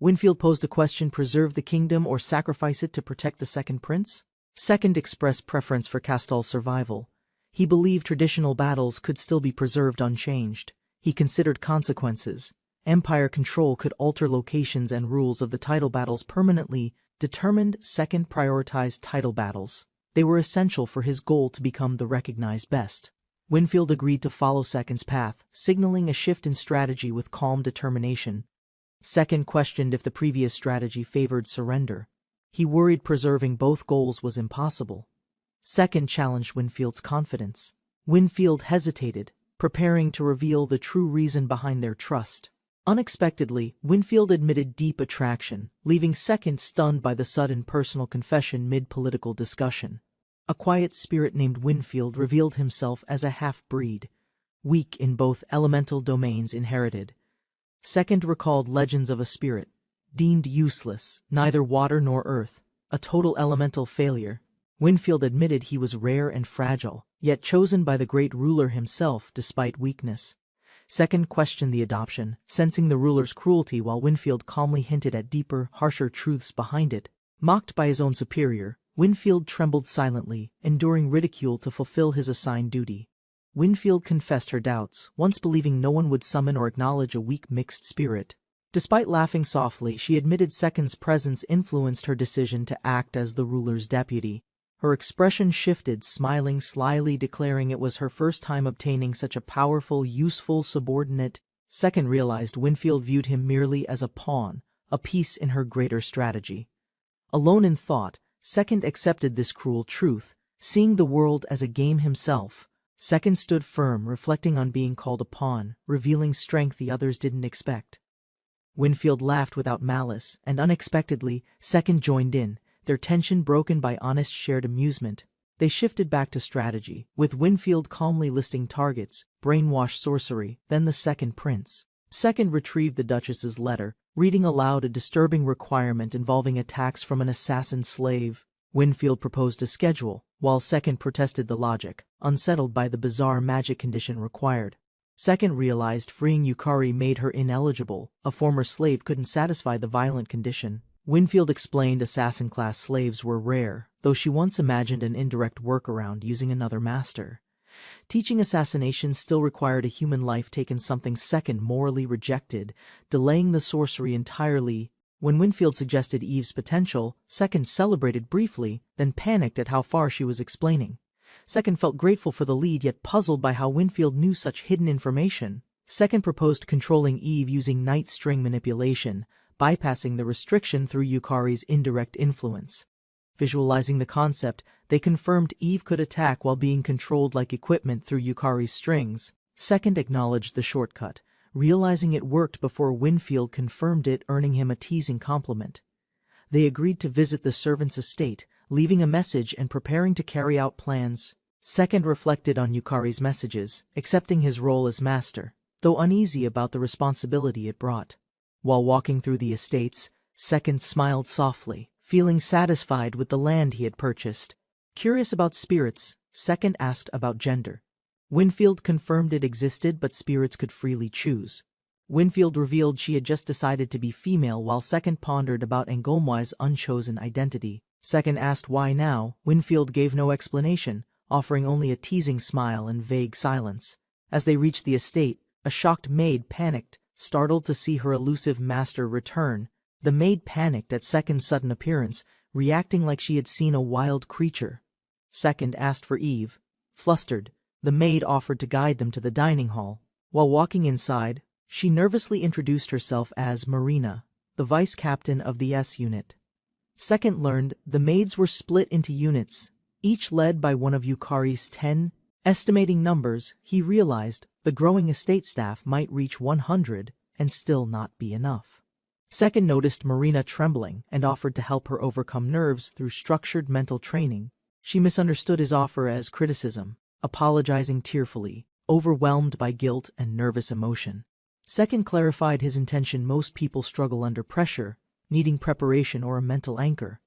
A: Winfield posed a question: preserve the kingdom or sacrifice it to protect the second prince? Second expressed preference for Castal's survival. He believed traditional battles could still be preserved unchanged. He considered consequences. Empire control could alter locations and rules of the title battles permanently. Determined, Second prioritized title battles. They were essential for his goal to become the recognized best. Winfield agreed to follow Second's path, signaling a shift in strategy with calm determination. Second questioned if the previous strategy favored surrender. He worried preserving both goals was impossible. Second challenged Winfield's confidence. Winfield hesitated, preparing to reveal the true reason behind their trust. Unexpectedly, Winfield admitted deep attraction, leaving Second stunned by the sudden personal confession mid-political discussion. A quiet spirit named Winfield revealed himself as a half-breed, weak in both elemental domains inherited. Second recalled legends of a spirit, deemed useless, neither water nor earth, a total elemental failure. Winfield admitted he was rare and fragile, yet chosen by the great ruler himself despite weakness. Second questioned the adoption, sensing the ruler's cruelty, while Winfield calmly hinted at deeper, harsher truths behind it. Mocked by his own superior, Winfield trembled silently, enduring ridicule to fulfill his assigned duty. Winfield confessed her doubts, once believing no one would summon or acknowledge a weak mixed spirit. Despite laughing softly, she admitted Second's presence influenced her decision to act as the ruler's deputy. Her expression shifted, smiling slyly, declaring it was her first time obtaining such a powerful, useful subordinate. Second realized Winfield viewed him merely as a pawn, a piece in her greater strategy. Alone in thought, Second accepted this cruel truth, seeing the world as a game himself. Second stood firm, reflecting on being called a pawn, revealing strength the others didn't expect. Winfield laughed without malice, and unexpectedly, Second joined in, their tension broken by honest shared amusement. They shifted back to strategy, with Winfield calmly listing targets: brainwash, sorcery, then the second prince. Second retrieved the Duchess's letter, reading aloud a disturbing requirement involving attacks from an assassin slave. Winfield proposed a schedule, while Second protested the logic, unsettled by the bizarre magic condition required. Second realized freeing Yukari made her ineligible. A former slave couldn't satisfy the violent condition. Winfield explained assassin-class slaves were rare, though she once imagined an indirect workaround using another master. Teaching assassination still required a human life taken, something Second morally rejected, delaying the sorcery entirely. When Winfield suggested Eve's potential, Second celebrated briefly, then panicked at how far she was explaining. Second felt grateful for the lead, yet puzzled by how Winfield knew such hidden information. Second proposed controlling Eve using night string manipulation, bypassing the restriction through Yukari's indirect influence. Visualizing the concept, they confirmed Eve could attack while being controlled like equipment through Yukari's strings. Second acknowledged the shortcut, realizing it worked before Winfield confirmed it, earning him a teasing compliment. They agreed to visit the servant's estate, leaving a message and preparing to carry out plans. Second reflected on Yukari's messages, accepting his role as master, though uneasy about the responsibility it brought. While walking through the estates, Second smiled softly, feeling satisfied with the land he had purchased. Curious about spirits, Second asked about gender. Winfield confirmed it existed, but spirits could freely choose. Winfield revealed she had just decided to be female, while Second pondered about Engolmwai's unchosen identity. Second asked why now. Winfield gave no explanation, offering only a teasing smile and vague silence. As they reached the estate, A shocked maid panicked, startled to see her elusive master return. The maid panicked at Second's sudden appearance, reacting like she had seen a wild creature. Second asked for Eve. Flustered, the maid offered to guide them to the dining hall. While walking inside, she nervously introduced herself as Marina, the vice captain of the S unit. Second learned the maids were split into units, each led by one of Yukari's 10. Estimating numbers, he realized the growing estate staff might reach 100 and still not be enough. Second noticed Marina trembling and offered to help her overcome nerves through structured mental training. She misunderstood his offer as criticism, apologizing tearfully, overwhelmed by guilt and nervous emotion. Second clarified his intention: most people struggle under pressure, needing preparation or a mental anchor.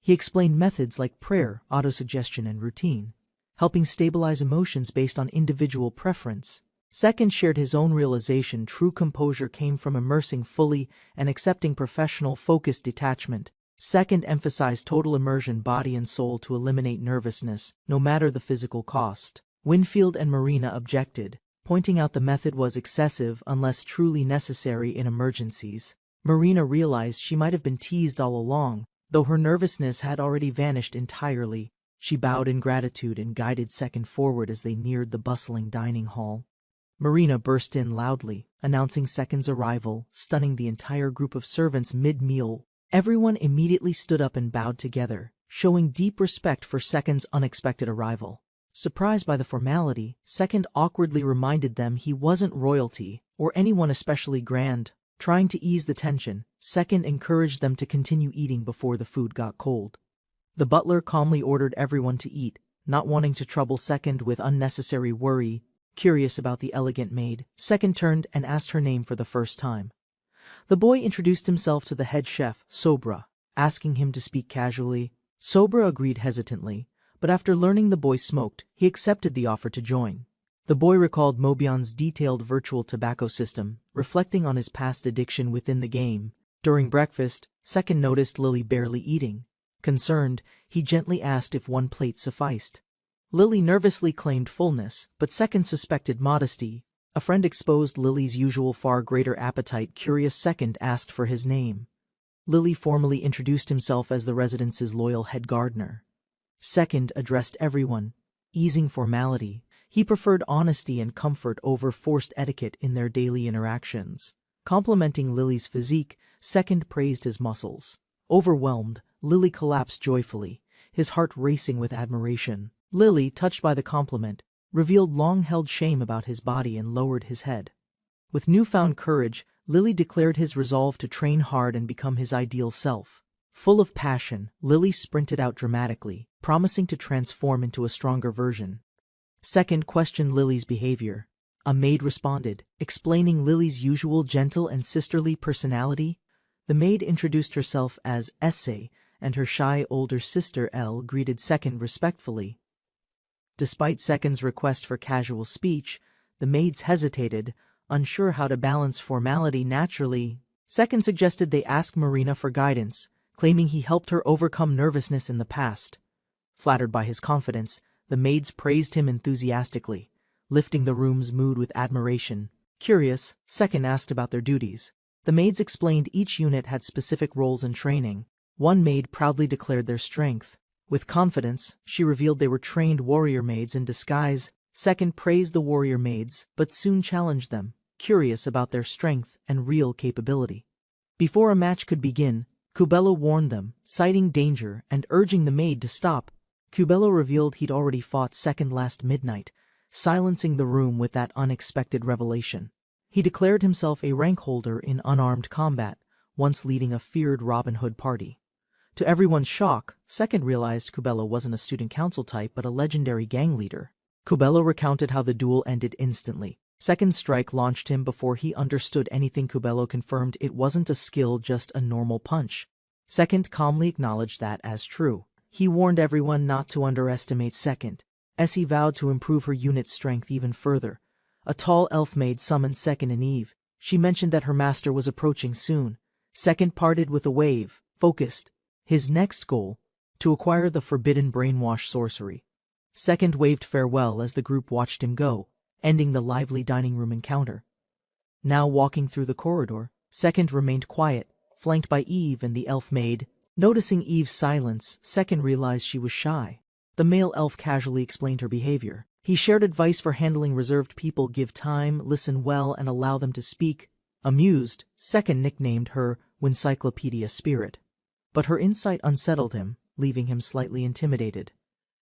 A: He explained methods like prayer, autosuggestion, and routine, helping stabilize emotions based on individual preference. Second shared his own realization: true composure came from immersing fully and accepting professional focused detachment. Second emphasized total immersion, body and soul, to eliminate nervousness, no matter the physical cost. Winfield and Marina objected, pointing out the method was excessive unless truly necessary in emergencies. Marina realized she might have been teased all along, though her nervousness had already vanished entirely. She bowed in gratitude and guided Second forward as they neared the bustling dining hall. Marina burst in loudly, announcing Second's arrival, stunning the entire group of servants mid-meal. Everyone immediately stood up and bowed together, showing deep respect for Second's unexpected arrival. Surprised by the formality, Second awkwardly reminded them he wasn't royalty, or anyone especially grand. Trying to ease the tension, Second encouraged them to continue eating before the food got cold. The butler calmly ordered everyone to eat, not wanting to trouble Second with unnecessary worry. Curious about the elegant maid, Second turned and asked her name for the first time. The boy introduced himself to the head chef, Sobra, asking him to speak casually. Sobra agreed hesitantly, but after learning the boy smoked, he accepted the offer to join. The boy recalled Mobian's detailed virtual tobacco system, reflecting on his past addiction within the game. During breakfast, Second noticed Lily barely eating. Concerned, he gently asked if one plate sufficed. Lily nervously claimed fullness, but Second suspected modesty. A friend exposed Lily's usual far greater appetite. Curious, Second asked for his name. Lily formally introduced himself as the residence's loyal head gardener. Second addressed everyone, easing formality. He preferred honesty and comfort over forced etiquette in their daily interactions. Complimenting Lily's physique, Second praised his muscles. Overwhelmed, Lily collapsed joyfully, his heart racing with admiration. Lily, touched by the compliment, revealed long-held shame about his body and lowered his head. With newfound courage, Lily declared his resolve to train hard and become his ideal self. Full of passion, Lily sprinted out dramatically, promising to transform into a stronger version. Second questioned Lily's behavior. A maid responded, explaining Lily's usual gentle and sisterly personality. The maid introduced herself as Essay, and her shy older sister Elle greeted Second respectfully. Despite Second's request for casual speech, the maids hesitated, unsure how to balance formality naturally. Second suggested they ask Marina for guidance, claiming he helped her overcome nervousness in the past. Flattered by his confidence, the maids praised him enthusiastically, lifting the room's mood with admiration. Curious, Second asked about their duties. The maids explained each unit had specific roles and training. One maid proudly declared their strength. With confidence, she revealed they were trained warrior maids in disguise. Second praised the warrior maids, but soon challenged them, curious about their strength and real capability. Before a match could begin, Cubello warned them, citing danger and urging the maid to stop. Cubello revealed he'd already fought Second last midnight, silencing the room with that unexpected revelation. He declared himself a rank holder in unarmed combat, once leading a feared Robin Hood party. To everyone's shock, Second realized Cubello wasn't a student council type but a legendary gang leader. Cubello recounted how the duel ended instantly. Second's strike launched him before he understood anything. Cubello confirmed it wasn't a skill, just a normal punch. Second calmly acknowledged that as true. He warned everyone not to underestimate Second, as he vowed to improve her unit's strength even further. A tall elf maid summoned Second and Eve. She mentioned that her master was approaching soon. Second parted with a wave, focused. His next goal, to acquire the forbidden brainwash sorcery. Second waved farewell as the group watched him go, ending the lively dining room encounter. Now walking through the corridor, Second remained quiet, flanked by Eve and the elf maid. Noticing Eve's silence, Second realized she was shy. The male elf casually explained her behavior. He shared advice for handling reserved people: give time, listen well, and allow them to speak. Amused, Second nicknamed her Encyclopedia Spirit. But her insight unsettled him, leaving him slightly intimidated.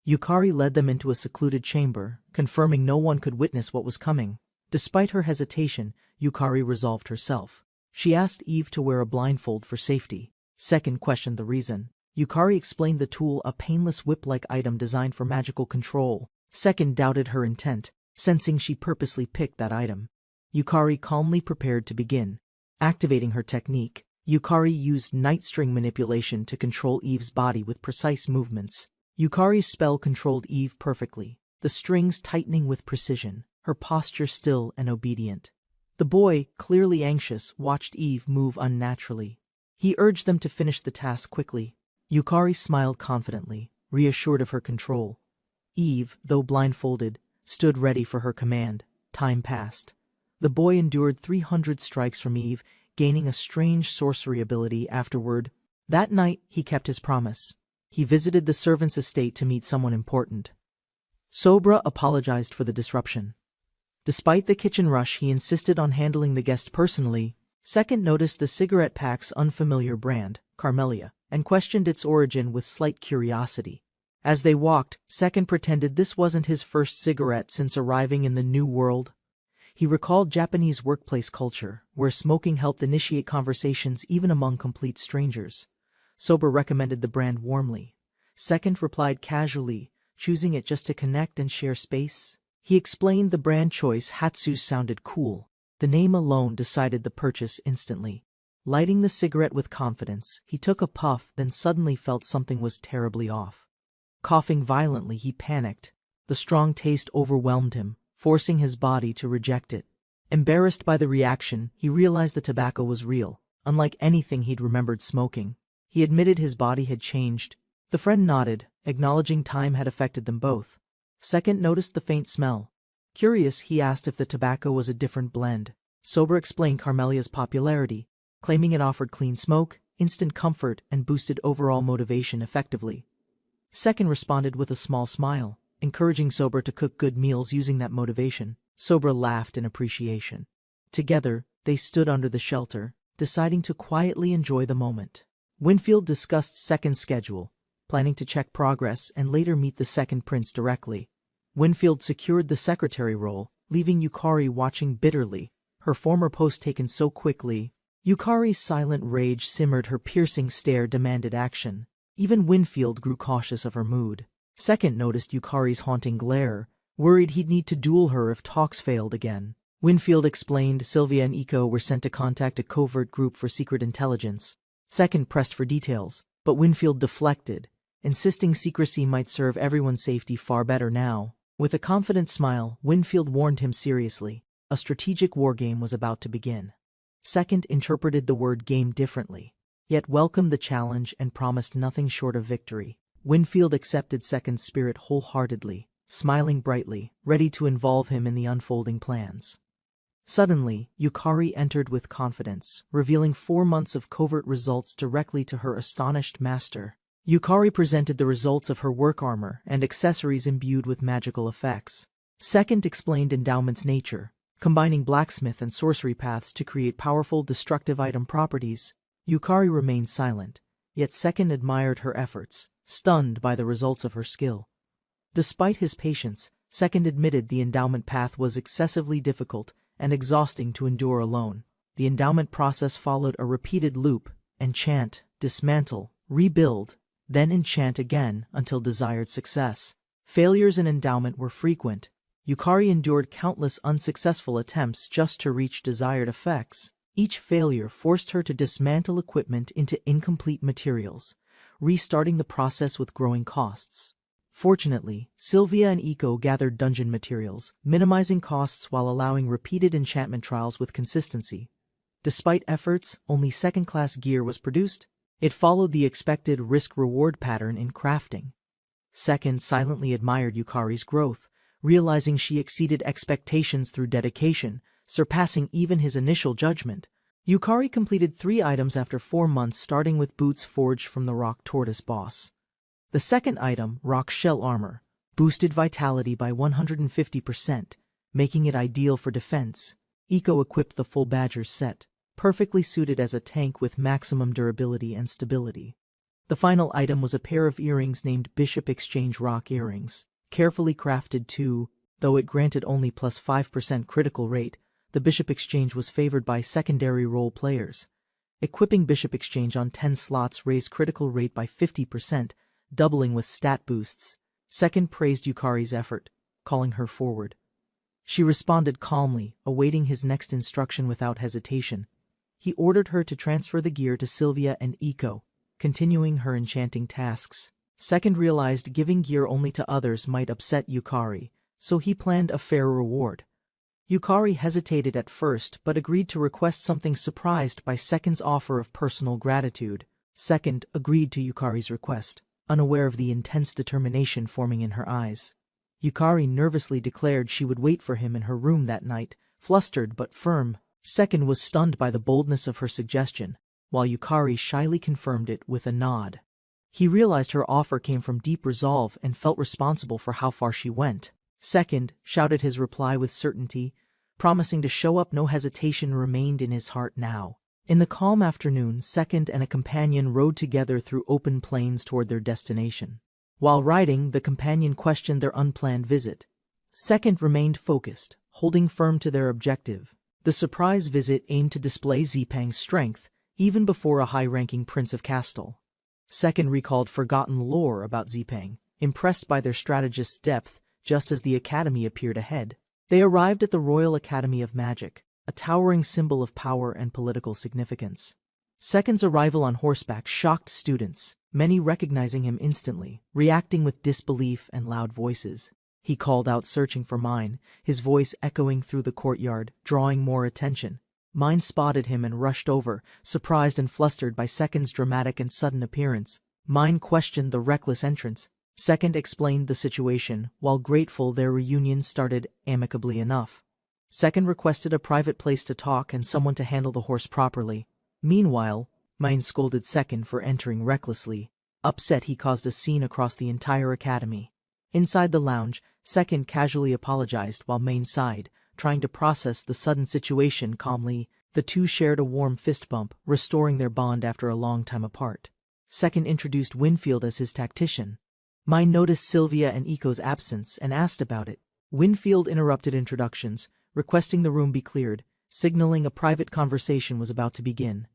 A: Yukari led them into a secluded chamber, confirming no one could witness what was coming. Despite her hesitation, Yukari resolved herself. She asked Eve to wear a blindfold for safety. Second questioned the reason. Yukari explained the tool, a painless whip-like item designed for magical control. Second doubted her intent, sensing she purposely picked that item. Yukari calmly prepared to begin. Activating her technique, Yukari used night string manipulation to control Eve's body with precise movements. Yukari's spell controlled Eve perfectly, the strings tightening with precision, her posture still and obedient. The boy, clearly anxious, watched Eve move unnaturally. He urged them to finish the task quickly. Yukari smiled confidently, reassured of her control. Eve, though blindfolded, stood ready for her command. Time passed. The boy endured 300 strikes from Eve, gaining a strange sorcery ability afterward. That night, he kept his promise. He visited the servant's estate to meet someone important. Sobra apologized for the disruption. Despite the kitchen rush, he insisted on handling the guest personally. Second noticed the cigarette pack's unfamiliar brand, Carmelia, and questioned its origin with slight curiosity. As they walked, Second pretended this wasn't his first cigarette since arriving in the new world. He recalled Japanese workplace culture, where smoking helped initiate conversations even among complete strangers. Sobra recommended the brand warmly. Second replied casually, choosing it just to connect and share space. He explained the brand choice. Hatsu sounded cool. The name alone decided the purchase instantly. Lighting the cigarette with confidence, he took a puff, then suddenly felt something was terribly off. Coughing violently, he panicked. The strong taste overwhelmed him, forcing his body to reject it. Embarrassed by the reaction, he realized the tobacco was real, unlike anything he'd remembered smoking. He admitted his body had changed. The friend nodded, acknowledging time had affected them both. Second noticed the faint smell. Curious, he asked if the tobacco was a different blend. Sobra explained Carmelia's popularity, claiming it offered clean smoke, instant comfort, and boosted overall motivation effectively. Second responded with a small smile, encouraging Sobra to cook good meals using that motivation. Sobra laughed in appreciation. Together, they stood under the shelter, deciding to quietly enjoy the moment. Winfield discussed Second's schedule, planning to check progress and later meet the second prince directly. Winfield secured the secretary role, leaving Yukari watching bitterly, her former post taken so quickly. Yukari's silent rage simmered, her piercing stare demanded action. Even Winfield grew cautious of her mood. Second noticed Yukari's haunting glare, worried he'd need to duel her if talks failed again. Winfield explained Sylvia and Iko were sent to contact a covert group for secret intelligence. Second pressed for details, but Winfield deflected, insisting secrecy might serve everyone's safety far better now. With a confident smile, Winfield warned him seriously. A strategic wargame was about to begin. Second interpreted the word game differently, yet welcomed the challenge and promised nothing short of victory. Winfield accepted Second's spirit wholeheartedly, smiling brightly, ready to involve him in the unfolding plans. Suddenly, Yukari entered with confidence, revealing 4 months of covert results directly to her astonished master. Yukari presented the results of her work armor and accessories imbued with magical effects. Second explained endowment's nature, combining blacksmith and sorcery paths to create powerful destructive item properties. Yukari remained silent, yet Second admired her efforts, stunned by the results of her skill. Despite his patience, Second admitted the endowment path was excessively difficult and exhausting to endure alone. The endowment process followed a repeated loop: enchant, dismantle, rebuild, then enchant again until desired success. Failures in endowment were frequent. Yukari endured countless unsuccessful attempts just to reach desired effects. Each failure forced her to dismantle equipment into incomplete materials, restarting the process with growing costs. Fortunately, Sylvia and Iko gathered dungeon materials, minimizing costs while allowing repeated enchantment trials with consistency. Despite efforts, only second-class gear was produced. It followed the expected risk-reward pattern in crafting. Second silently admired Yukari's growth, realizing she exceeded expectations through dedication, surpassing even his initial judgment. Yukari completed 3 items after 4 months, starting with boots forged from the rock tortoise boss. The second item, rock shell armor, boosted vitality by 150%, making it ideal for defense. Iko equipped the full badger set, perfectly suited as a tank with maximum durability and stability. The final item was a pair of earrings named Bishop Exchange Rock Earrings, carefully crafted too. Though it granted only plus 5% critical rate, the Bishop Exchange was favored by secondary role players. Equipping Bishop Exchange on 10 slots raised critical rate by 50%, doubling with stat boosts. Second praised Yukari's effort, calling her forward. She responded calmly, awaiting his next instruction without hesitation. He ordered her to transfer the gear to Sylvia and Iko, continuing her enchanting tasks. Second realized giving gear only to others might upset Yukari, so he planned a fair reward. Yukari hesitated at first but agreed to request something, surprised by Second's offer of personal gratitude. Second agreed to Yukari's request, unaware of the intense determination forming in her eyes. Yukari nervously declared she would wait for him in her room that night, flustered but firm. Second was stunned by the boldness of her suggestion, while Yukari shyly confirmed it with a nod. He realized her offer came from deep resolve and felt responsible for how far she went. Second shouted his reply with certainty, promising to show up. No hesitation remained in his heart now. In the calm afternoon, Second and a companion rode together through open plains toward their destination. While riding, the companion questioned their unplanned visit. Second remained focused, holding firm to their objective. The surprise visit aimed to display Zipang's strength, even before a high-ranking prince of Castle. Second recalled forgotten lore about Zipang, impressed by their strategist's depth. Just as the academy appeared ahead, they arrived at the Royal Academy of Magic, a towering symbol of power and political significance. Second's arrival on horseback shocked students, many recognizing him instantly, reacting with disbelief and loud voices. He called out, searching for Mine, his voice echoing through the courtyard, drawing more attention. Mine spotted him and rushed over, surprised and flustered by Second's dramatic and sudden appearance. Mine questioned the reckless entrance. Second explained the situation, while grateful their reunion started amicably enough. Second requested a private place to talk and someone to handle the horse properly. Meanwhile, Mine scolded Second for entering recklessly. Upset, he caused a scene across the entire academy. Inside the lounge, Second casually apologized while Mine sighed, trying to process the sudden situation calmly. The two shared a warm fist bump, restoring their bond after a long time apart. Second introduced Winfield as his tactician. Mine noticed Sylvia and Iko's absence and asked about it. Winfield interrupted introductions, requesting the room be cleared, signaling a private conversation was about to begin.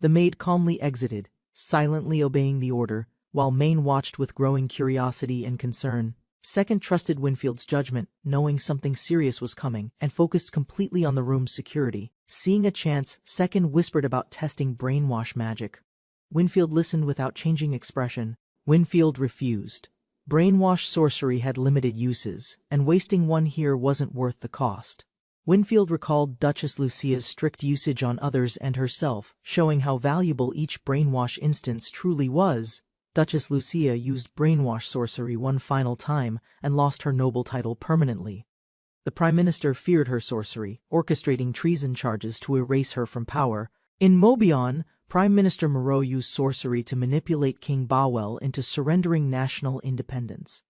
A: The maid calmly exited, silently obeying the order, while Mane watched with growing curiosity and concern. Second trusted Winfield's judgment, knowing something serious was coming, and focused completely on the room's security. Seeing a chance, Second whispered about testing brainwash magic. Winfield listened without changing expression. Winfield refused. Brainwash sorcery had limited uses, and wasting one here wasn't worth the cost. Winfield recalled Duchess Lucia's strict usage on others and herself, showing how valuable each brainwash instance truly was. Duchess Lucia used brainwash sorcery one final time and lost her noble title permanently. The Prime Minister feared her sorcery, orchestrating treason charges to erase her from power. In Mobion, Prime Minister Moreau used sorcery to manipulate King Bawel into surrendering national independence.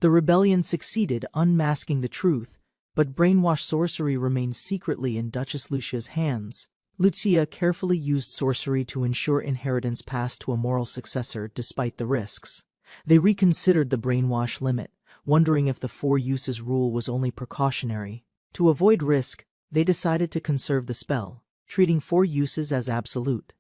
A: The rebellion succeeded, unmasking the truth, but brainwash sorcery remained secretly in Duchess Lucia's hands. Lucia carefully used sorcery to ensure inheritance passed to a moral successor despite the risks. They reconsidered the brainwash limit, wondering if the 4 uses rule was only precautionary. To avoid risk, they decided to conserve the spell, treating 4 uses as absolute.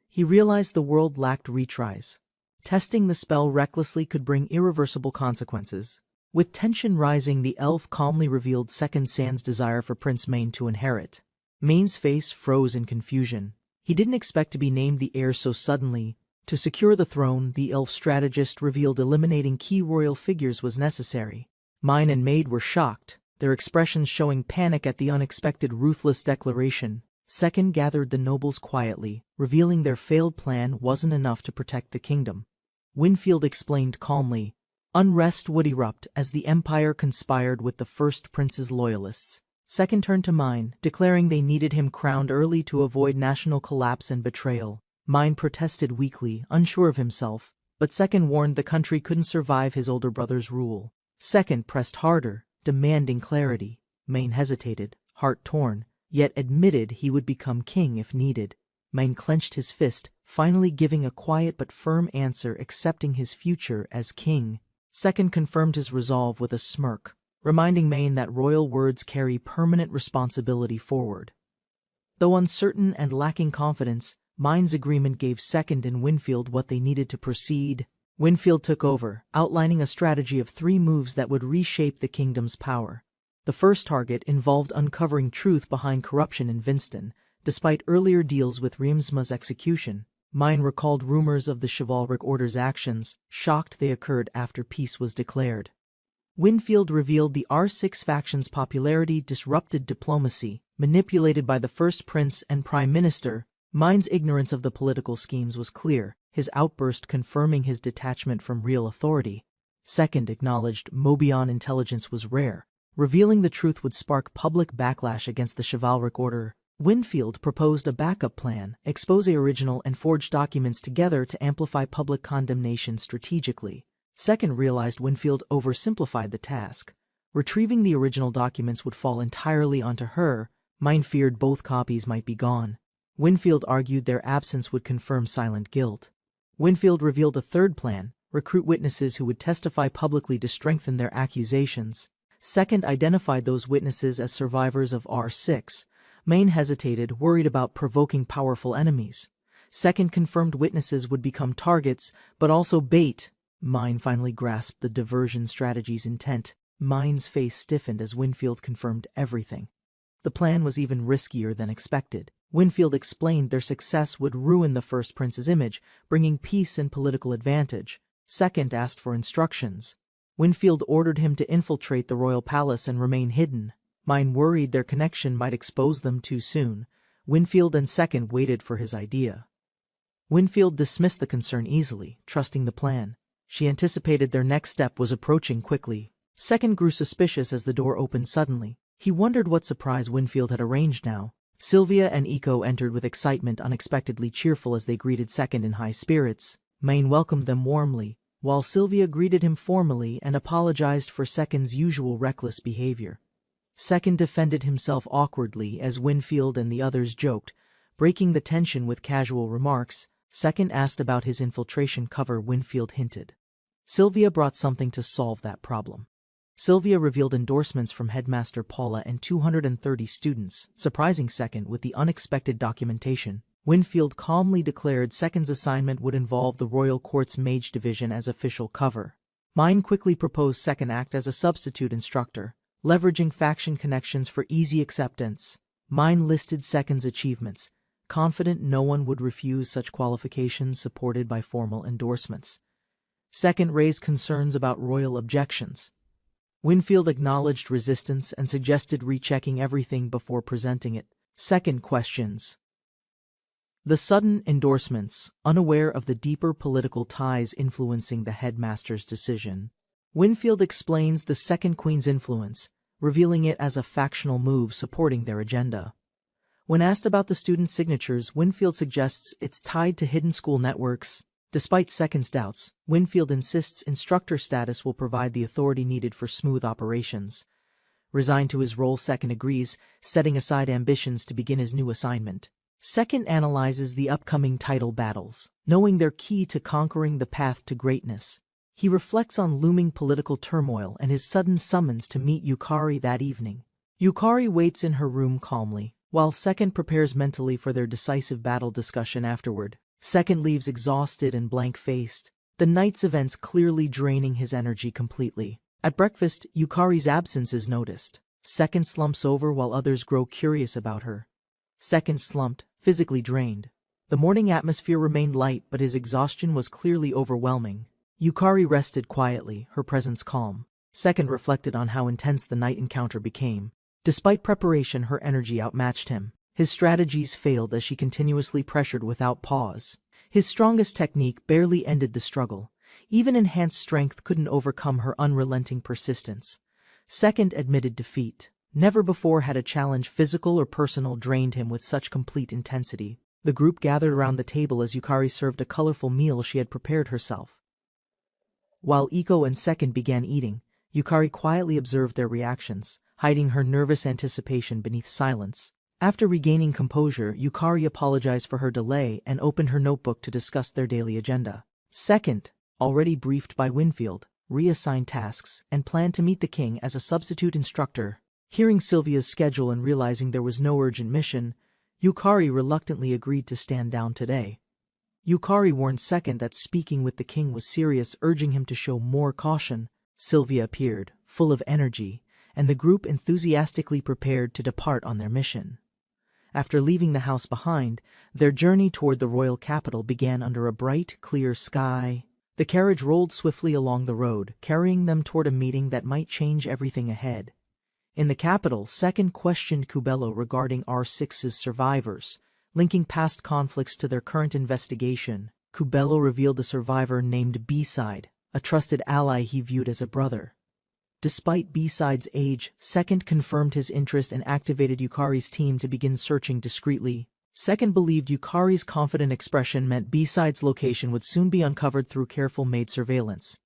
A: He realized the world lacked retries. Testing the spell recklessly could bring irreversible consequences. With tension rising, the elf calmly revealed Second Sand's desire for Prince Mane to inherit. Mane's face froze in confusion. He didn't expect to be named the heir so suddenly. To secure the throne, the elf strategist revealed eliminating key royal figures was necessary. Mine and Maid were shocked, their expressions showing panic at the unexpected ruthless declaration. Second gathered the nobles quietly, revealing their failed plan wasn't enough to protect the kingdom. Winfield explained calmly, unrest would erupt as the empire conspired with the first prince's loyalists. Second turned to Mine, declaring they needed him crowned early to avoid national collapse and betrayal. Mine protested weakly, unsure of himself, but Second warned the country couldn't survive his older brother's rule. Second pressed harder, demanding clarity. Mine hesitated, heart torn, yet admitted he would become king if needed. Mine clenched his fist, finally giving a quiet but firm answer, accepting his future as king. Second confirmed his resolve with a smirk, reminding Mane that royal words carry permanent responsibility forward. Though uncertain and lacking confidence, Mine's agreement gave Second and Winfield what they needed to proceed. Winfield took over, outlining a strategy of 3 moves that would reshape the kingdom's power. The first target involved uncovering truth behind corruption in Winston. Despite earlier deals with Riemsma's execution, Mine recalled rumors of the chivalric order's actions, shocked they occurred after peace was declared. Winfield revealed the R6 faction's popularity disrupted diplomacy, manipulated by the first prince and prime minister. Mine's ignorance of the political schemes was clear, his outburst confirming his detachment from real authority. Second acknowledged Mobian intelligence was rare, revealing the truth would spark public backlash against the chivalric order. Winfield proposed a backup plan, expose original and forged documents together to amplify public condemnation strategically. Second realized Winfield oversimplified the task. Retrieving the original documents would fall entirely onto her. Mine feared both copies might be gone. Winfield argued their absence would confirm silent guilt. Winfield revealed a third plan, recruit witnesses who would testify publicly to strengthen their accusations. Second identified those witnesses as survivors of R6. Mane hesitated, worried about provoking powerful enemies. Second confirmed witnesses would become targets, but also bait. Mine finally grasped the diversion strategy's intent. Mine's face stiffened as Winfield confirmed everything. The plan was even riskier than expected. Winfield explained their success would ruin the first prince's image, bringing peace and political advantage. Second asked for instructions. Winfield ordered him to infiltrate the royal palace and remain hidden. Mine worried their connection might expose them too soon. Winfield and Second waited for his idea. Winfield dismissed the concern easily, trusting the plan. She anticipated their next step was approaching quickly. Second grew suspicious as the door opened suddenly. He wondered what surprise Winfield had arranged now. Sylvia and Eco entered with excitement, unexpectedly cheerful as they greeted Second in high spirits. Mane welcomed them warmly, while Sylvia greeted him formally and apologized for Second's usual reckless behavior. Second defended himself awkwardly as Winfield and the others joked, breaking the tension with casual remarks. Second asked about his infiltration cover. Winfield hinted. Sylvia brought something to solve that problem. Sylvia revealed endorsements from Headmaster Paula and 230 students, surprising Second with the unexpected documentation. Winfield calmly declared Second's assignment would involve the Royal Court's Mage Division as official cover. Mine quickly proposed Second act as a substitute instructor, leveraging faction connections for easy acceptance. Mine listed Second's achievements, confident no one would refuse such qualifications supported by formal endorsements. Second raised concerns about royal objections. Winfield acknowledged resistance and suggested rechecking everything before presenting it. Second questions. The sudden endorsements, unaware of the deeper political ties influencing the headmaster's decision. Winfield explains the Second Queen's influence, revealing it as a factional move supporting their agenda. When asked about the student signatures, Winfield suggests it's tied to hidden school networks. Despite Second's doubts, Winfield insists instructor status will provide the authority needed for smooth operations. Resigned to his role, Second agrees, setting aside ambitions to begin his new assignment. Second analyzes the upcoming title battles, knowing they're key to conquering the path to greatness. He reflects on looming political turmoil and his sudden summons to meet Yukari that evening. Yukari waits in her room calmly, while Second prepares mentally for their decisive battle discussion afterward. Second leaves exhausted and blank-faced, the night's events clearly draining his energy completely. At breakfast, Yukari's absence is noticed. Second slumps over while others grow curious about her. Second slumped, physically drained. The morning atmosphere remained light, but his exhaustion was clearly overwhelming. Yukari rested quietly, her presence calm. Second reflected on how intense the night encounter became. Despite preparation, her energy outmatched him. His strategies failed as she continuously pressured without pause. His strongest technique barely ended the struggle. Even enhanced strength couldn't overcome her unrelenting persistence. Second admitted defeat. Never before had a challenge, physical or personal, drained him with such complete intensity. The group gathered around the table as Yukari served a colorful meal she had prepared herself. While Iko and Second began eating, Yukari quietly observed their reactions, hiding her nervous anticipation beneath silence. After regaining composure, Yukari apologized for her delay and opened her notebook to discuss their daily agenda. Second, already briefed by Winfield, reassigned tasks and planned to meet the king as a substitute instructor. Hearing Sylvia's schedule and realizing there was no urgent mission, Yukari reluctantly agreed to stand down today. Yukari warned Second that speaking with the king was serious, urging him to show more caution. Sylvia appeared, full of energy, and the group enthusiastically prepared to depart on their mission. After leaving the house behind, their journey toward the royal capital began under a bright, clear sky. The carriage rolled swiftly along the road, carrying them toward a meeting that might change everything ahead. In the capital, Second questioned Kubello regarding R6's survivors, linking past conflicts to their current investigation. Kubello revealed a survivor named B-Side, a trusted ally he viewed as a brother. Despite B-Side's age, Second confirmed his interest and activated Yukari's team to begin searching discreetly. Second believed Yukari's confident expression meant B-Side's location would soon be uncovered through careful made surveillance.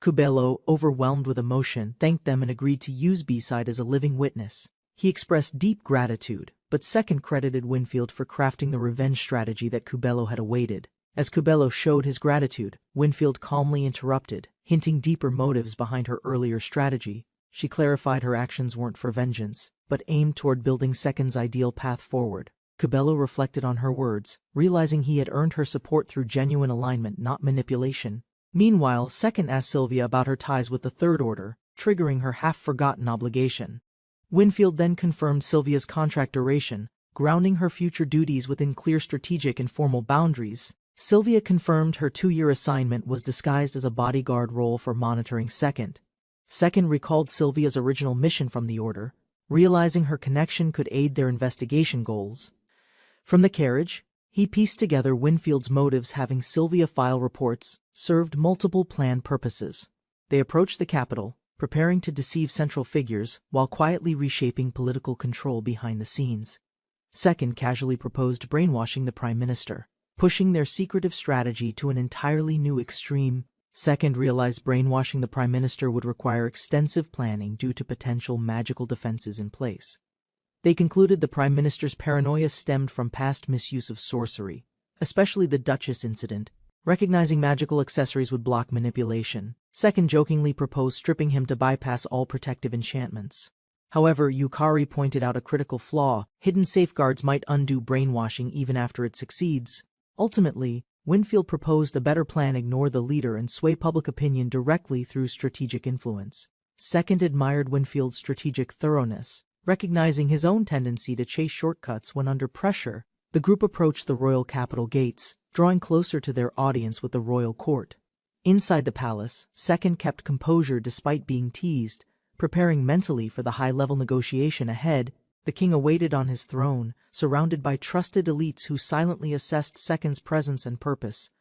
A: Kubello, overwhelmed with emotion, thanked them and agreed to use B-Side as a living witness. He expressed deep gratitude, but Second credited Winfield for crafting the revenge strategy that Kubello had awaited. As Kubello showed his gratitude, Winfield calmly interrupted, hinting deeper motives behind her earlier strategy. She clarified her actions weren't for vengeance, but aimed toward building Second's ideal path forward. Kubello reflected on her words, realizing he had earned her support through genuine alignment, not manipulation. Meanwhile, Second asked Sylvia about her ties with the Third Order, triggering her half-forgotten obligation. Winfield then confirmed Sylvia's contract duration, grounding her future duties within clear strategic and formal boundaries. Sylvia confirmed her 2-year assignment was disguised as a bodyguard role for monitoring Second. Second recalled Sylvia's original mission from the Order, realizing her connection could aid their investigation goals. From the carriage, he pieced together Winfield's motives. Having Sylvia file reports served multiple planned purposes. They approached the capital, preparing to deceive central figures while quietly reshaping political control behind the scenes. Second casually proposed brainwashing the Prime Minister, pushing their secretive strategy to an entirely new extreme. Second realized brainwashing the Prime Minister would require extensive planning due to potential magical defenses in place. They concluded the Prime Minister's paranoia stemmed from past misuse of sorcery, especially the Duchess incident. Recognizing magical accessories would block manipulation, Second jokingly proposed stripping him to bypass all protective enchantments. However, Yukari pointed out a critical flaw: hidden safeguards might undo brainwashing even after it succeeds. Ultimately, Winfield proposed a better plan: ignore the leader and sway public opinion directly through strategic influence. Second admired Winfield's strategic thoroughness, recognizing his own tendency to chase shortcuts when under pressure. The group approached the royal capital gates, drawing closer to their audience with the royal court. Inside the palace, Second kept composure despite being teased, preparing mentally for the high-level negotiation ahead. The king awaited on his throne, surrounded by trusted elites who silently assessed Second's presence and purpose.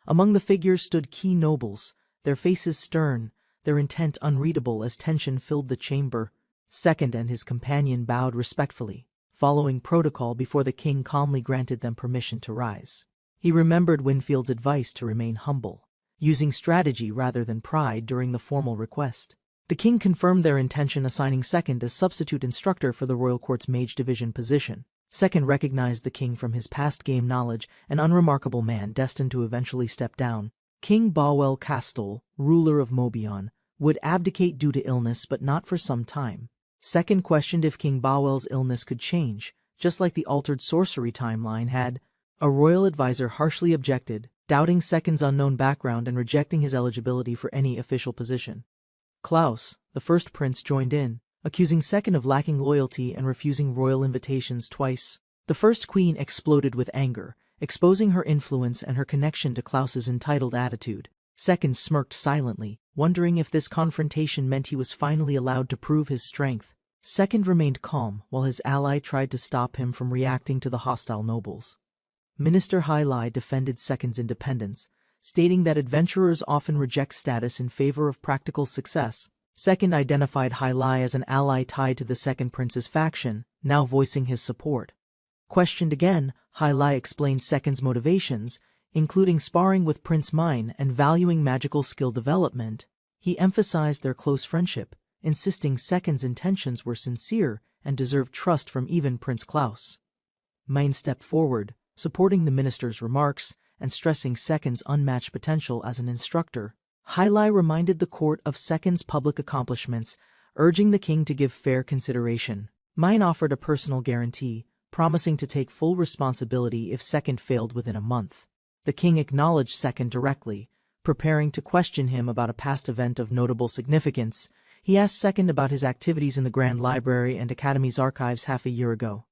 A: Among the figures stood key nobles, their faces stern, their intent unreadable as tension filled the chamber. Second and his companion bowed respectfully, following protocol before the king calmly granted them permission to rise. He remembered Winfield's advice to remain humble, using strategy rather than pride during the formal request. The king confirmed their intention, assigning Second as substitute instructor for the royal court's mage division position. Second recognized the king from his past game knowledge, an unremarkable man destined to eventually step down. King Bawel Castle, ruler of Mobion, would abdicate due to illness, but not for some time. Second questioned if King Bawel's illness could change, just like the altered sorcery timeline had. A royal advisor harshly objected, doubting Second's unknown background and rejecting his eligibility for any official position. Klaus, the first prince, joined in, accusing Second of lacking loyalty and refusing royal invitations twice. The first queen exploded with anger, exposing her influence and her connection to Klaus's entitled attitude. Second smirked silently, wondering if this confrontation meant he was finally allowed to prove his strength. Second remained calm while his ally tried to stop him from reacting to the hostile nobles. Minister Hailai defended Second's independence, stating that adventurers often reject status in favor of practical success. Second identified Hailai as an ally tied to the second prince's faction, now voicing his support. Questioned again, Hailai explained Second's motivations, including sparring with Prince Mine and valuing magical skill development. He emphasized their close friendship, insisting Second's intentions were sincere and deserved trust from even Prince Klaus. Mine stepped forward, supporting the minister's remarks and stressing Second's unmatched potential as an instructor. Hailai reminded the court of Second's public accomplishments, urging the king to give fair consideration. Mine offered a personal guarantee, promising to take full responsibility if Second failed within a month. The king acknowledged Second directly, preparing to question him about a past event of notable significance. He asked Second about his activities in the Grand Library and Academy's archives half a year ago.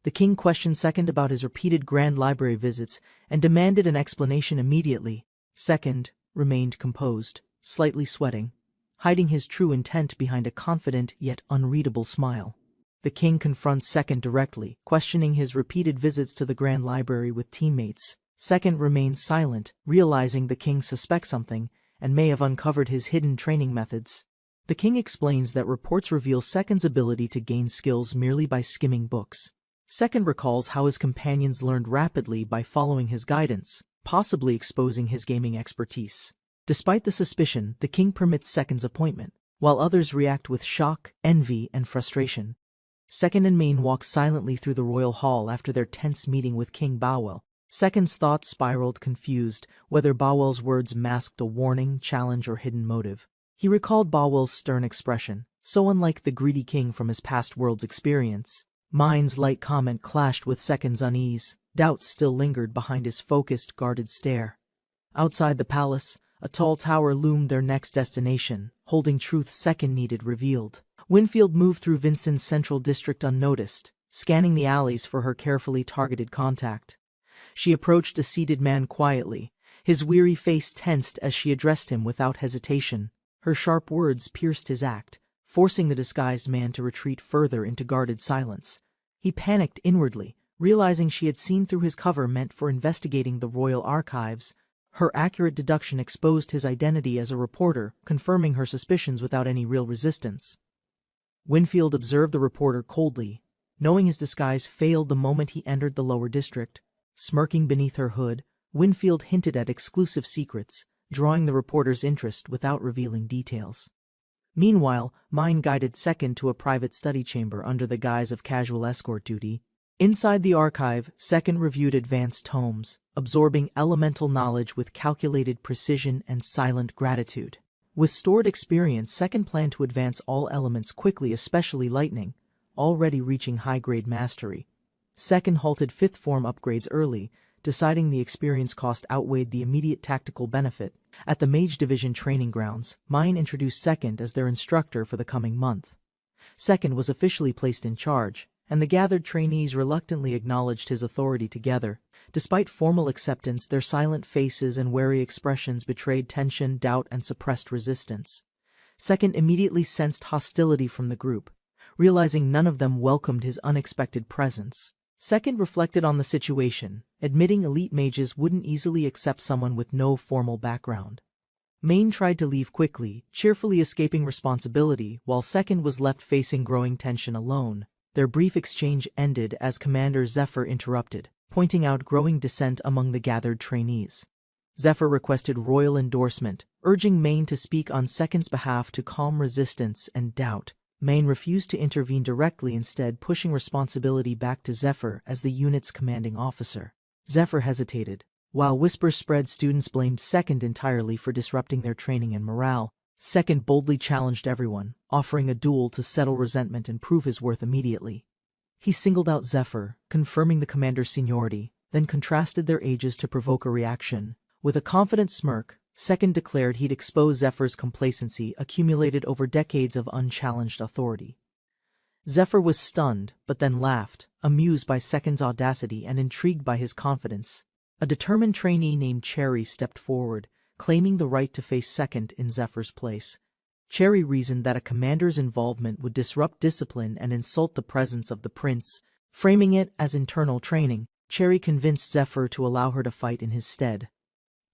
A: The king questioned Second about his repeated Grand Library visits and demanded an explanation immediately. Second remained composed, slightly sweating, hiding his true intent behind a confident yet unreadable smile. The king confronts Second directly, questioning his repeated visits to the Grand Library with teammates. Second remains silent, realizing the king suspects something and may have uncovered his hidden training methods. The king explains that reports reveal Second's ability to gain skills merely by skimming books. Second recalls how his companions learned rapidly by following his guidance, possibly exposing his gaming expertise. Despite the suspicion, the king permits Second's appointment, while others react with shock, envy, and frustration. Second and Mane walk silently through the royal hall after their tense meeting with King Bowell. Second's thoughts spiraled, confused whether Bowell's words masked a warning, challenge, or hidden motive. He recalled Bowell's stern expression, so unlike the greedy king from his past world's experience. Mine's light comment clashed with Second's unease. Doubts still lingered behind his focused, guarded stare. Outside the palace, a tall tower loomed, their next destination, holding truth Second needed revealed. Winfield moved through Vincent's central district unnoticed, scanning the alleys for her carefully targeted contact. She approached a seated man quietly, his weary face tensed as she addressed him without hesitation. Her sharp words pierced his act, forcing the disguised man to retreat further into guarded silence. He panicked inwardly, realizing she had seen through his cover meant for investigating the royal archives. Her accurate deduction exposed his identity as a reporter, confirming her suspicions without any real resistance. Winfield observed the reporter coldly, knowing his disguise failed the moment he entered the lower district. Smirking beneath her hood, Winfield hinted at exclusive secrets, drawing the reporter's interest without revealing details. Meanwhile, Mine guided Second to a private study chamber under the guise of casual escort duty. Inside the archive, Second reviewed advanced tomes, absorbing elemental knowledge with calculated precision and silent gratitude. With stored experience, Second planned to advance all elements quickly, especially lightning, already reaching high-grade mastery. Second halted fifth form upgrades early, deciding the experience cost outweighed the immediate tactical benefit. At the Mage Division training grounds, Mine introduced Second as their instructor for the coming month. Second was officially placed in charge, and the gathered trainees reluctantly acknowledged his authority together. Despite formal acceptance, their silent faces and wary expressions betrayed tension, doubt, and suppressed resistance. Second immediately sensed hostility from the group, realizing none of them welcomed his unexpected presence. Second reflected on the situation, admitting elite mages wouldn't easily accept someone with no formal background. Mane tried to leave quickly, cheerfully escaping responsibility, while Second was left facing growing tension alone. Their brief exchange ended as Commander Zephyr interrupted, pointing out growing dissent among the gathered trainees. Zephyr requested royal endorsement, urging Mane to speak on Second's behalf to calm resistance and doubt. Mane refused to intervene directly, instead pushing responsibility back to Zephyr as the unit's commanding officer. Zephyr hesitated. While whispers spread, students blamed Second entirely for disrupting their training and morale. Second boldly challenged everyone, offering a duel to settle resentment and prove his worth immediately. He singled out Zephyr, confirming the commander's seniority, then contrasted their ages to provoke a reaction. With a confident smirk, Second declared he'd expose Zephyr's complacency accumulated over decades of unchallenged authority. Zephyr was stunned, but then laughed, amused by Second's audacity and intrigued by his confidence. A determined trainee named Cherry stepped forward, claiming the right to face Second in Zephyr's place. Cherry reasoned that a commander's involvement would disrupt discipline and insult the presence of the prince. Framing it as internal training, Cherry convinced Zephyr to allow her to fight in his stead.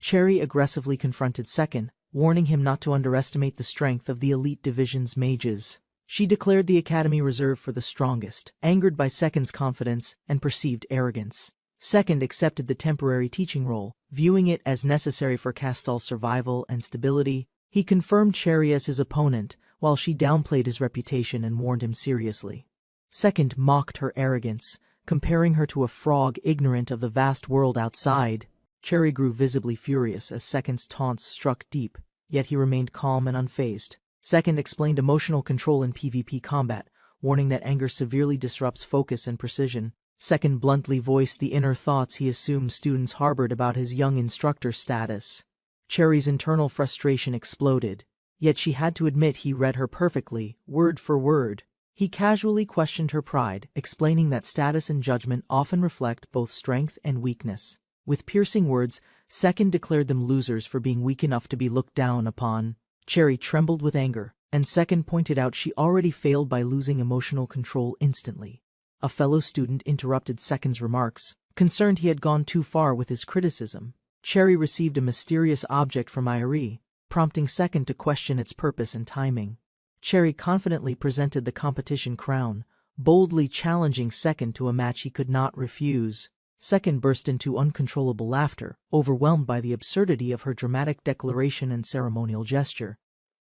A: Cherry aggressively confronted Second, warning him not to underestimate the strength of the elite division's mages. She declared the academy reserved for the strongest, angered by Second's confidence and perceived arrogance. Second accepted the temporary teaching role, viewing it as necessary for Castal's survival and stability. He confirmed Cherry as his opponent, while she downplayed his reputation and warned him seriously. Second mocked her arrogance, comparing her to a frog ignorant of the vast world outside. Cherry grew visibly furious as Second's taunts struck deep, yet he remained calm and unfazed. Second explained emotional control in PvP combat, warning that anger severely disrupts focus and precision. Second bluntly voiced the inner thoughts he assumed students harbored about his young instructor's status. Cherry's internal frustration exploded, yet she had to admit he read her perfectly, word for word. He casually questioned her pride, explaining that status and judgment often reflect both strength and weakness. With piercing words, Second declared them losers for being weak enough to be looked down upon. Cherry trembled with anger, and Second pointed out she already failed by losing emotional control instantly. A fellow student interrupted Second's remarks, concerned he had gone too far with his criticism. Cherry received a mysterious object from Irie, prompting Second to question its purpose and timing. Cherry confidently presented the competition crown, boldly challenging Second to a match he could not refuse. Second burst into uncontrollable laughter, overwhelmed by the absurdity of her dramatic declaration and ceremonial gesture.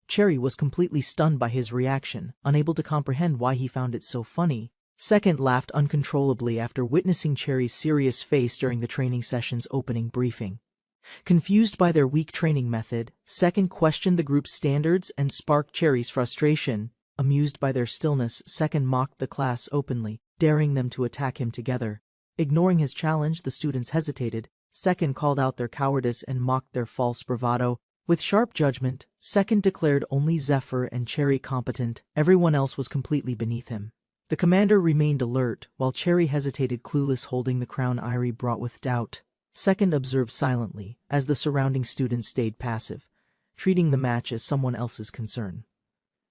A: Cherry was completely stunned by his reaction, unable to comprehend why he found it so funny. Second laughed uncontrollably after witnessing Cherry's serious face during the training session's opening briefing. Confused by their weak training method, Second questioned the group's standards and sparked Cherry's frustration. Amused by their stillness, Second mocked the class openly, daring them to attack him together. Ignoring his challenge, the students hesitated. Second called out their cowardice and mocked their false bravado. With sharp judgment, Second declared only Zephyr and Cherry competent. Everyone else was completely beneath him. The commander remained alert, while Cherry hesitated, clueless, holding the crown Irie brought with doubt. Second observed silently, as the surrounding students stayed passive, treating the match as someone else's concern.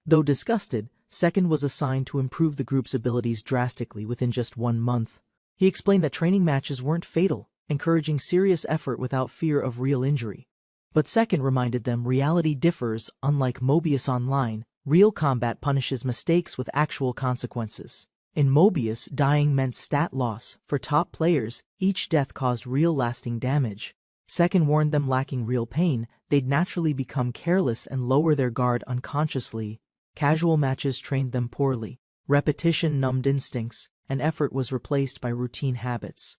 A: Though disgusted, Second was assigned to improve the group's abilities drastically within just 1 month. He explained that training matches weren't fatal, encouraging serious effort without fear of real injury. But Second reminded them reality differs. Unlike Mobius Online, real combat punishes mistakes with actual consequences. In Mobius, dying meant stat loss. For top players, each death caused real lasting damage. Second warned them lacking real pain, they'd naturally become careless and lower their guard unconsciously. Casual matches trained them poorly. Repetition numbed instincts, and effort was replaced by routine habits.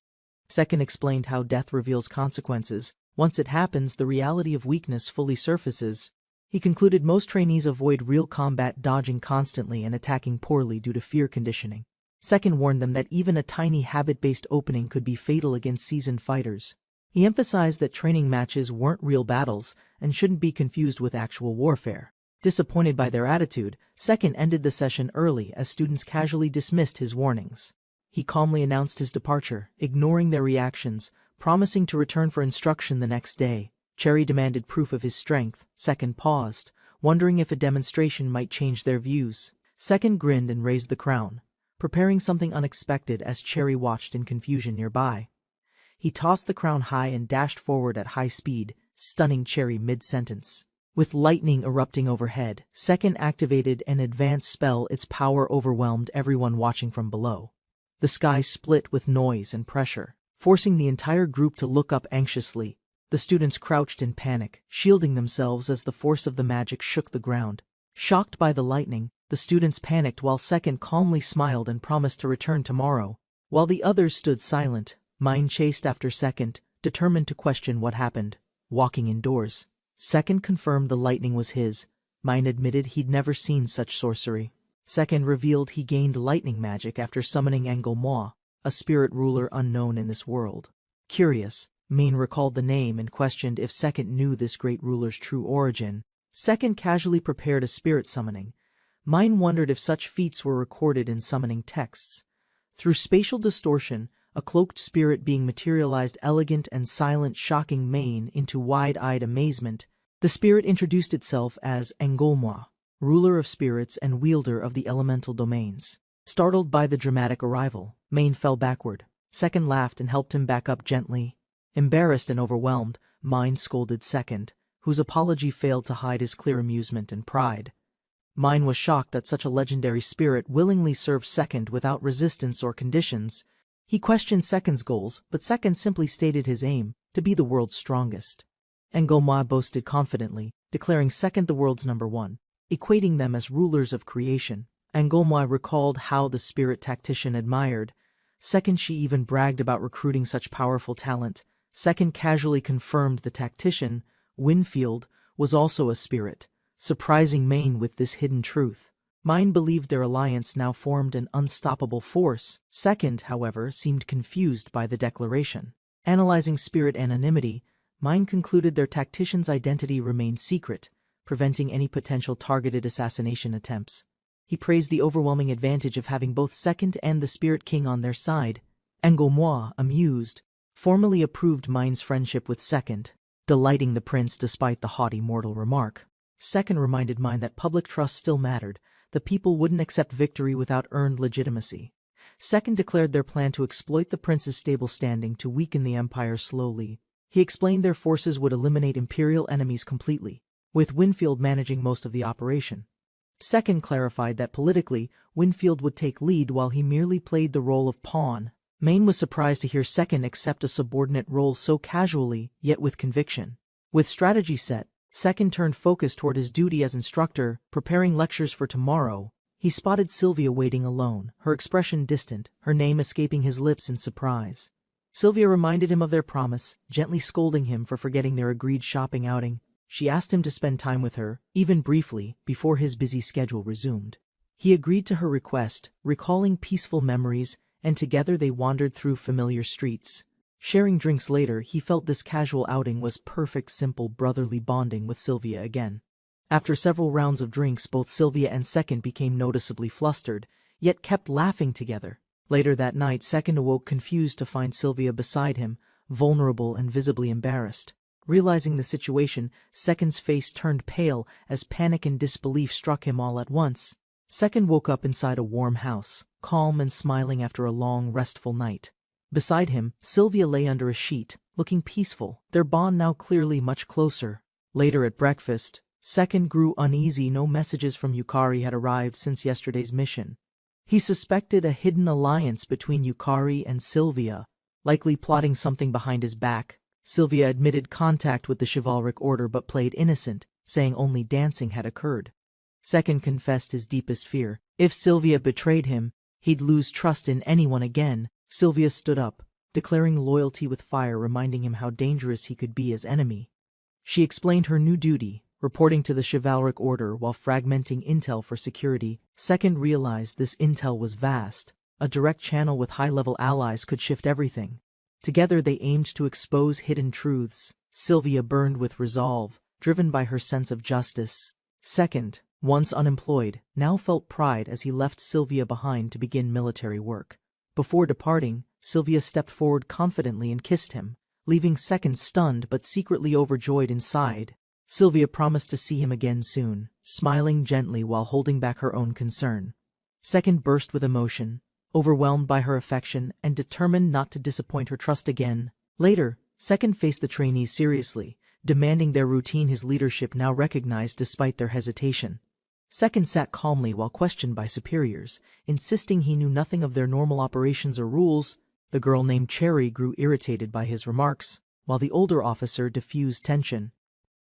A: Second explained how death reveals consequences. Once it happens, the reality of weakness fully surfaces. He concluded most trainees avoid real combat, dodging constantly and attacking poorly due to fear conditioning. Second warned them that even a tiny habit-based opening could be fatal against seasoned fighters. He emphasized that training matches weren't real battles and shouldn't be confused with actual warfare. Disappointed by their attitude, Second ended the session early as students casually dismissed his warnings. He calmly announced his departure, ignoring their reactions, promising to return for instruction the next day. Cherry demanded proof of his strength. Second paused, wondering if a demonstration might change their views. Second grinned and raised the crown, preparing something unexpected as Cherry watched in confusion nearby. He tossed the crown high and dashed forward at high speed, stunning Cherry mid-sentence. With lightning erupting overhead, Second activated an advanced spell. Its power overwhelmed everyone watching from below. The sky split with noise and pressure, forcing the entire group to look up anxiously. The students crouched in panic, shielding themselves as the force of the magic shook the ground. Shocked by the lightning, the students panicked while Second calmly smiled and promised to return tomorrow. While the others stood silent, Mind chased after Second, determined to question what happened. Walking indoors, Second confirmed the lightning was his. Mind admitted he'd never seen such sorcery. Second revealed he gained lightning magic after summoning enrollment, a spirit ruler unknown in this world. Curious, Main recalled the name and questioned if Second knew this great ruler's true origin. Second casually prepared a spirit summoning. Mine wondered if such feats were recorded in summoning texts. Through spatial distortion, a cloaked spirit being materialized, elegant and silent, shocking Main into wide-eyed amazement. The spirit introduced itself as enrollment, ruler of spirits and wielder of the elemental domains. Startled by the dramatic arrival, Main fell backward. Second laughed and helped him back up gently. Embarrassed and overwhelmed, Mind scolded Second, whose apology failed to hide his clear amusement and pride. Mine was shocked that such a legendary spirit willingly served Second without resistance or conditions. He questioned Second's goals, but Second simply stated his aim, to be the world's strongest. Enrollment boasted confidently, declaring Second the world's #1, equating them as rulers of creation. Enrollment recalled how the spirit tactician admired Second. She even bragged about recruiting such powerful talent. Second casually confirmed the tactician, Winfield, was also a spirit, surprising Maine with this hidden truth. Mine believed their alliance now formed an unstoppable force. Second, however, seemed confused by the declaration. Analyzing spirit anonymity, Mine concluded their tactician's identity remained secret, preventing any potential targeted assassination attempts. He praised the overwhelming advantage of having both Second and the Spirit King on their side. Enrollment, amused, formally approved Mine's friendship with Second, delighting the prince despite the haughty mortal remark. Second reminded Mine that public trust still mattered. The people wouldn't accept victory without earned legitimacy. Second declared their plan to exploit the prince's stable standing to weaken the empire slowly. He explained their forces would eliminate imperial enemies completely, with Winfield managing most of the operation. Second clarified that politically, Winfield would take lead while he merely played the role of pawn. Maine was surprised to hear Second accept a subordinate role so casually, yet with conviction. With strategy set, Second turned focus toward his duty as instructor, preparing lectures for tomorrow. He spotted Sylvia waiting alone, her expression distant, her name escaping his lips in surprise. Sylvia reminded him of their promise, gently scolding him for forgetting their agreed shopping outing. She asked him to spend time with her, even briefly, before his busy schedule resumed. He agreed to her request, recalling peaceful memories, and together they wandered through familiar streets. Sharing drinks later, he felt this casual outing was perfect, simple brotherly bonding with Sylvia again. After several rounds of drinks, both Sylvia and Second became noticeably flustered, yet kept laughing together. Later that night, Second awoke confused to find Sylvia beside him, vulnerable and visibly embarrassed. Realizing the situation, Second's face turned pale as panic and disbelief struck him all at once. Second woke up inside a warm house, calm and smiling after a long, restful night. Beside him, Sylvia lay under a sheet, looking peaceful, their bond now clearly much closer. Later at breakfast, Second grew uneasy. No messages from Yukari had arrived since yesterday's mission. He suspected a hidden alliance between Yukari and Sylvia, likely plotting something behind his back. Sylvia admitted contact with the chivalric order but played innocent, saying only dancing had occurred. Second confessed his deepest fear. If Sylvia betrayed him, he'd lose trust in anyone again. Sylvia stood up, declaring loyalty with fire, reminding him how dangerous he could be as enemy. She explained her new duty, reporting to the chivalric order while fragmenting intel for security. Second realized this intel was vast. A direct channel with high-level allies could shift everything. Together they aimed to expose hidden truths. Sylvia burned with resolve, driven by her sense of justice. Second, once unemployed, now felt pride as he left Sylvia behind to begin military work. Before departing, Sylvia stepped forward confidently and kissed him, leaving Second stunned but secretly overjoyed inside. Sylvia promised to see him again soon, smiling gently while holding back her own concern. Second burst with emotion, overwhelmed by her affection and determined not to disappoint her trust again. Later, Second faced the trainees seriously, demanding their routine his leadership now recognized despite their hesitation. Second sat calmly while questioned by superiors, insisting he knew nothing of their normal operations or rules. The girl named Cherry grew irritated by his remarks, while the older officer diffused tension.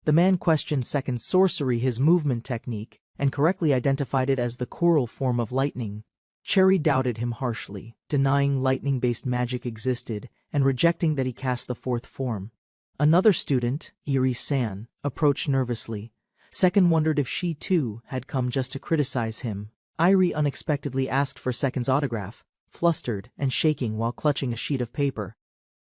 A: The man questioned Second's sorcery, his movement technique, and correctly identified it as the choral form of lightning. Cherry doubted him harshly, denying lightning-based magic existed and rejecting that he cast the fourth form. Another student, Iri-san, approached nervously. Second wondered if she, too, had come just to criticize him. Iri unexpectedly asked for Second's autograph, flustered and shaking while clutching a sheet of paper.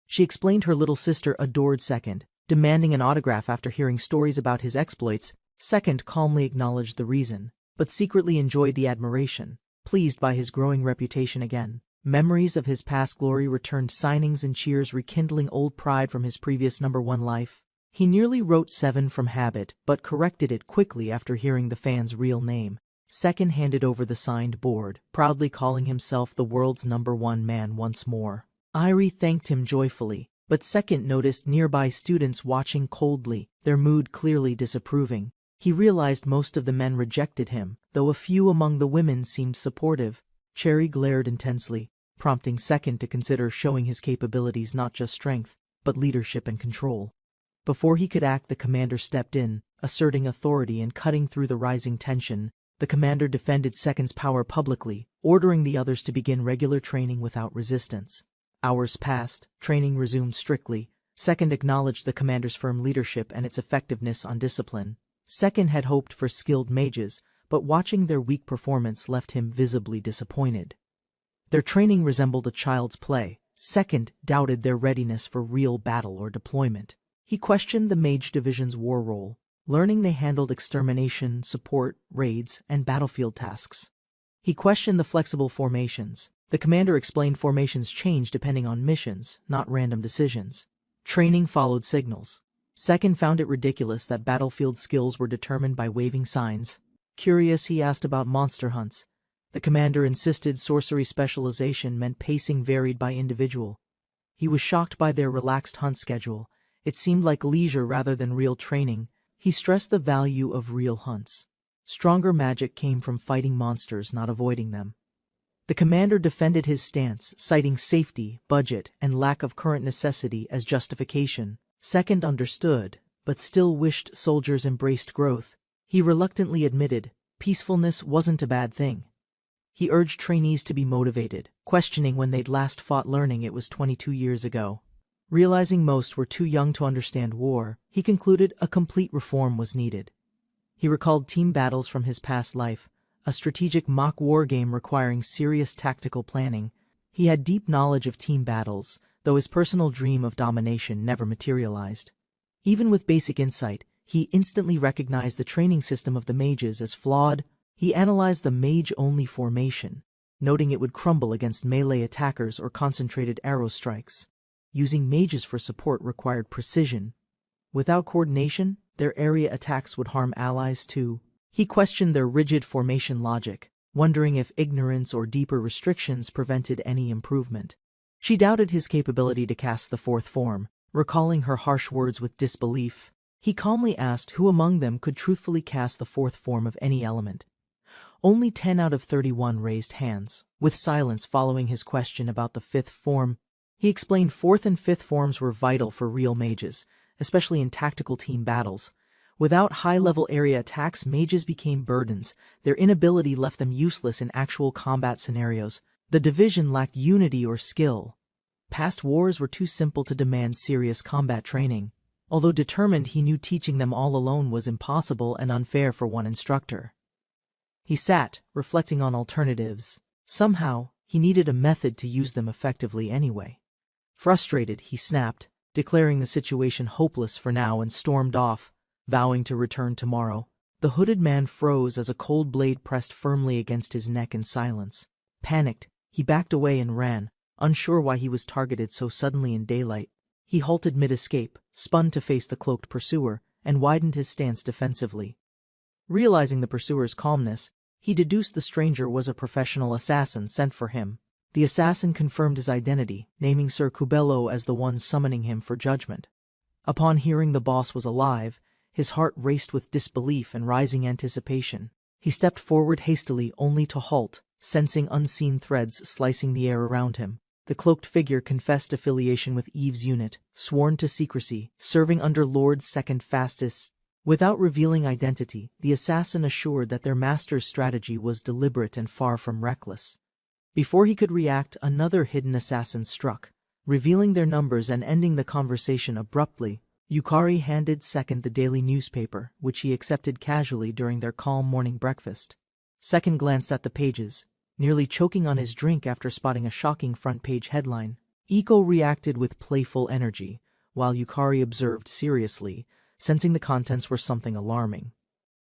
A: She explained her little sister adored Second, demanding an autograph after hearing stories about his exploits. Second calmly acknowledged the reason, but secretly enjoyed the admiration, pleased by his growing reputation again. Memories of his past glory returned, signings and cheers rekindling old pride from his previous #1 life. He nearly wrote 7 from habit, but corrected it quickly after hearing the fan's real name. Second handed over the signed board, proudly calling himself the world's #1 man once more. Iri thanked him joyfully, but Second noticed nearby students watching coldly. their mood clearly disapproving. He realized most of the men rejected him, though a few among the women seemed supportive. Cherry glared intensely, prompting Second to consider showing his capabilities not just strength, but leadership and control. Before he could act, the commander stepped in, asserting authority and cutting through the rising tension. The commander defended Second's power publicly, ordering the others to begin regular training without resistance. Hours passed, training resumed strictly. Second acknowledged the commander's firm leadership and its effectiveness on discipline. Second had hoped for skilled mages, but watching their weak performance left him visibly disappointed. Their training resembled a child's play. Second doubted their readiness for real battle or deployment. He questioned the mage division's war role, learning they handled extermination, support, raids, and battlefield tasks. He questioned the flexible formations. The commander explained formations change depending on missions, not random decisions. Training followed signals. Second found it ridiculous that battlefield skills were determined by waving signs. Curious, he asked about monster hunts. The commander insisted sorcery specialization meant pacing varied by individual. He was shocked by their relaxed hunt schedule. It seemed like leisure rather than real training. He stressed the value of real hunts. Stronger magic came from fighting monsters, not avoiding them. The commander defended his stance, citing safety, budget, and lack of current necessity as justification. Second understood, but still wished soldiers embraced growth. He reluctantly admitted peacefulness wasn't a bad thing. He urged trainees to be motivated, questioning when they'd last fought, learning it was 22 years ago. Realizing most were too young to understand war, he concluded a complete reform was needed. He recalled team battles from his past life, a strategic mock war game requiring serious tactical planning. He had deep knowledge of team battles, though his personal dream of domination never materialized. Even with basic insight, he instantly recognized the training system of the mages as flawed. He analyzed the mage-only formation, noting it would crumble against melee attackers or concentrated arrow strikes. Using mages for support required precision. Without coordination, their area attacks would harm allies too. He questioned their rigid formation logic, wondering if ignorance or deeper restrictions prevented any improvement. She doubted his capability to cast the fourth form, recalling her harsh words with disbelief. He calmly asked who among them could truthfully cast the fourth form of any element. Only 10 out of 31 raised hands, with silence following his question about the fifth form. He explained fourth and fifth forms were vital for real mages, especially in tactical team battles. Without high-level area attacks, mages became burdens. Their inability left them useless in actual combat scenarios. The division lacked unity or skill. Past wars were too simple to demand serious combat training. Although determined, he knew teaching them all alone was impossible and unfair for one instructor. He sat, reflecting on alternatives. Somehow, he needed a method to use them effectively anyway. Frustrated, he snapped, declaring the situation hopeless for now, and stormed off, vowing to return tomorrow. The hooded man froze as a cold blade pressed firmly against his neck in silence. Panicked, he backed away and ran, unsure why he was targeted so suddenly in daylight. He halted mid-escape, spun to face the cloaked pursuer, and widened his stance defensively. Realizing the pursuer's calmness, he deduced the stranger was a professional assassin sent for him. The assassin confirmed his identity, naming Sir Cubello as the one summoning him for judgment. Upon hearing the boss was alive, his heart raced with disbelief and rising anticipation. He stepped forward hastily, only to halt, sensing unseen threads slicing the air around him. The cloaked figure confessed affiliation with Eve's unit, sworn to secrecy, serving under Lord Second Fastest. Without revealing identity, the assassin assured that their master's strategy was deliberate and far from reckless. Before he could react, another hidden assassin struck, revealing their numbers and ending the conversation abruptly. Yukari handed Second the daily newspaper, which he accepted casually during their calm morning breakfast. Second glanced at the pages, nearly choking on his drink after spotting a shocking front-page headline. Iko reacted with playful energy, while Yukari observed seriously, sensing the contents were something alarming.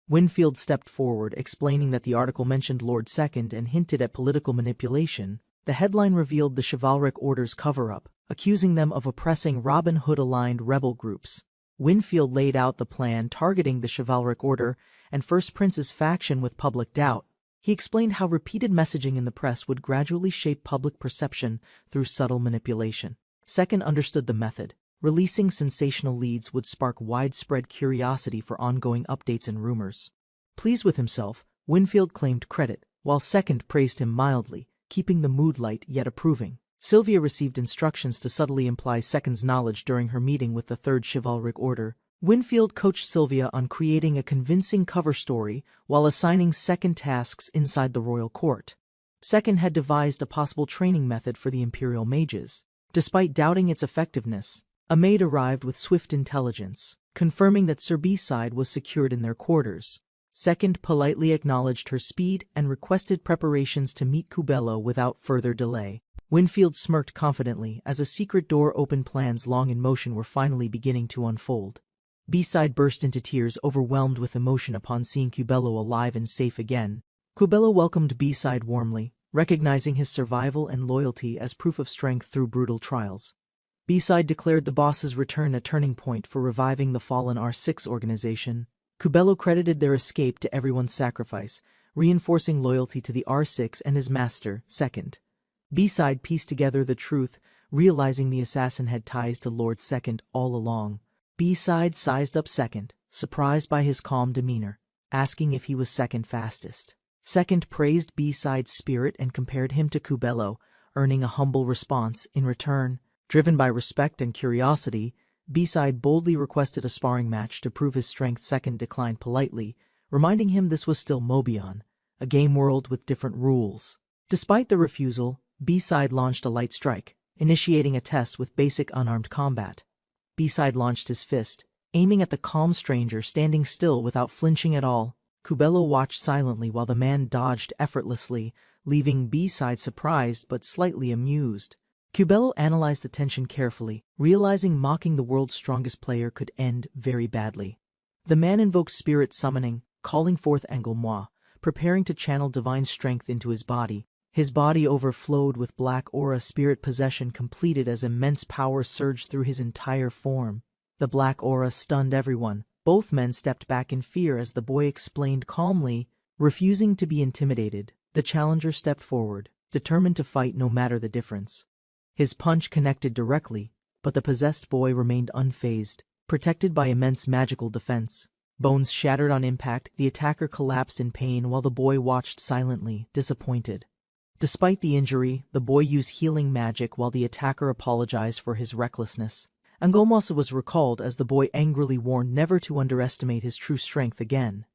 A: Winfield stepped forward, explaining that the article mentioned Lord Second and hinted at political manipulation. The headline revealed the chivalric order's cover-up, accusing them of oppressing Robin Hood-aligned rebel groups. Winfield laid out the plan targeting the chivalric order and First Prince's faction with public doubt. He explained how repeated messaging in the press would gradually shape public perception through subtle manipulation. Second understood the method. Releasing sensational leads would spark widespread curiosity for ongoing updates and rumors. Pleased with himself, Winfield claimed credit, while Second praised him mildly, keeping the mood light yet approving. Sylvia received instructions to subtly imply Second's knowledge during her meeting with the Third Chivalric Order. Winfield coached Sylvia on creating a convincing cover story while assigning Second tasks inside the royal court. Second had devised a possible training method for the Imperial mages. Despite doubting its effectiveness, a maid arrived with swift intelligence, confirming that Sir B-side was secured in their quarters. Second politely acknowledged her speed and requested preparations to meet Cubello without further delay. Winfield smirked confidently as a secret door opened. Plans long in motion were finally beginning to unfold. B-side burst into tears, overwhelmed with emotion upon seeing Cubello alive and safe again. Cubello welcomed B-side warmly, recognizing his survival and loyalty as proof of strength through brutal trials. B-side declared the boss's return a turning point for reviving the fallen R6 organization. Cubello credited their escape to everyone's sacrifice, reinforcing loyalty to the R6 and his master, Second. B-side pieced together the truth, realizing the assassin had ties to Lord Second all along. B-side sized up Second, surprised by his calm demeanor, asking if he was second fastest. Second praised B-side's spirit and compared him to Cubello, earning a humble response in return. Driven by respect and curiosity, B-side boldly requested a sparring match to prove his strength. Second declined politely, reminding him this was still Mobion, a game world with different rules. Despite the refusal, B-side launched a light strike, initiating a test with basic unarmed combat. B-side launched his fist, aiming at the calm stranger standing still without flinching at all. Cubello watched silently while the man dodged effortlessly, leaving B-side surprised but slightly amused. Cubello analyzed the tension carefully, realizing mocking the world's strongest player could end very badly. The man invoked spirit summoning, calling forth Enrollment, preparing to channel divine strength into his body. His body overflowed with black aura. Spirit possession completed as immense power surged through his entire form. The black aura stunned everyone. Both men stepped back in fear as the boy explained calmly. Refusing to be intimidated, the challenger stepped forward, determined to fight no matter the difference. His punch connected directly, but the possessed boy remained unfazed, protected by immense magical defense. Bones shattered on impact, the attacker collapsed in pain while the boy watched silently, disappointed. Despite the injury, the boy used healing magic while the attacker apologized for his recklessness. Enrollment was recalled as the boy angrily warned never to underestimate his true strength again.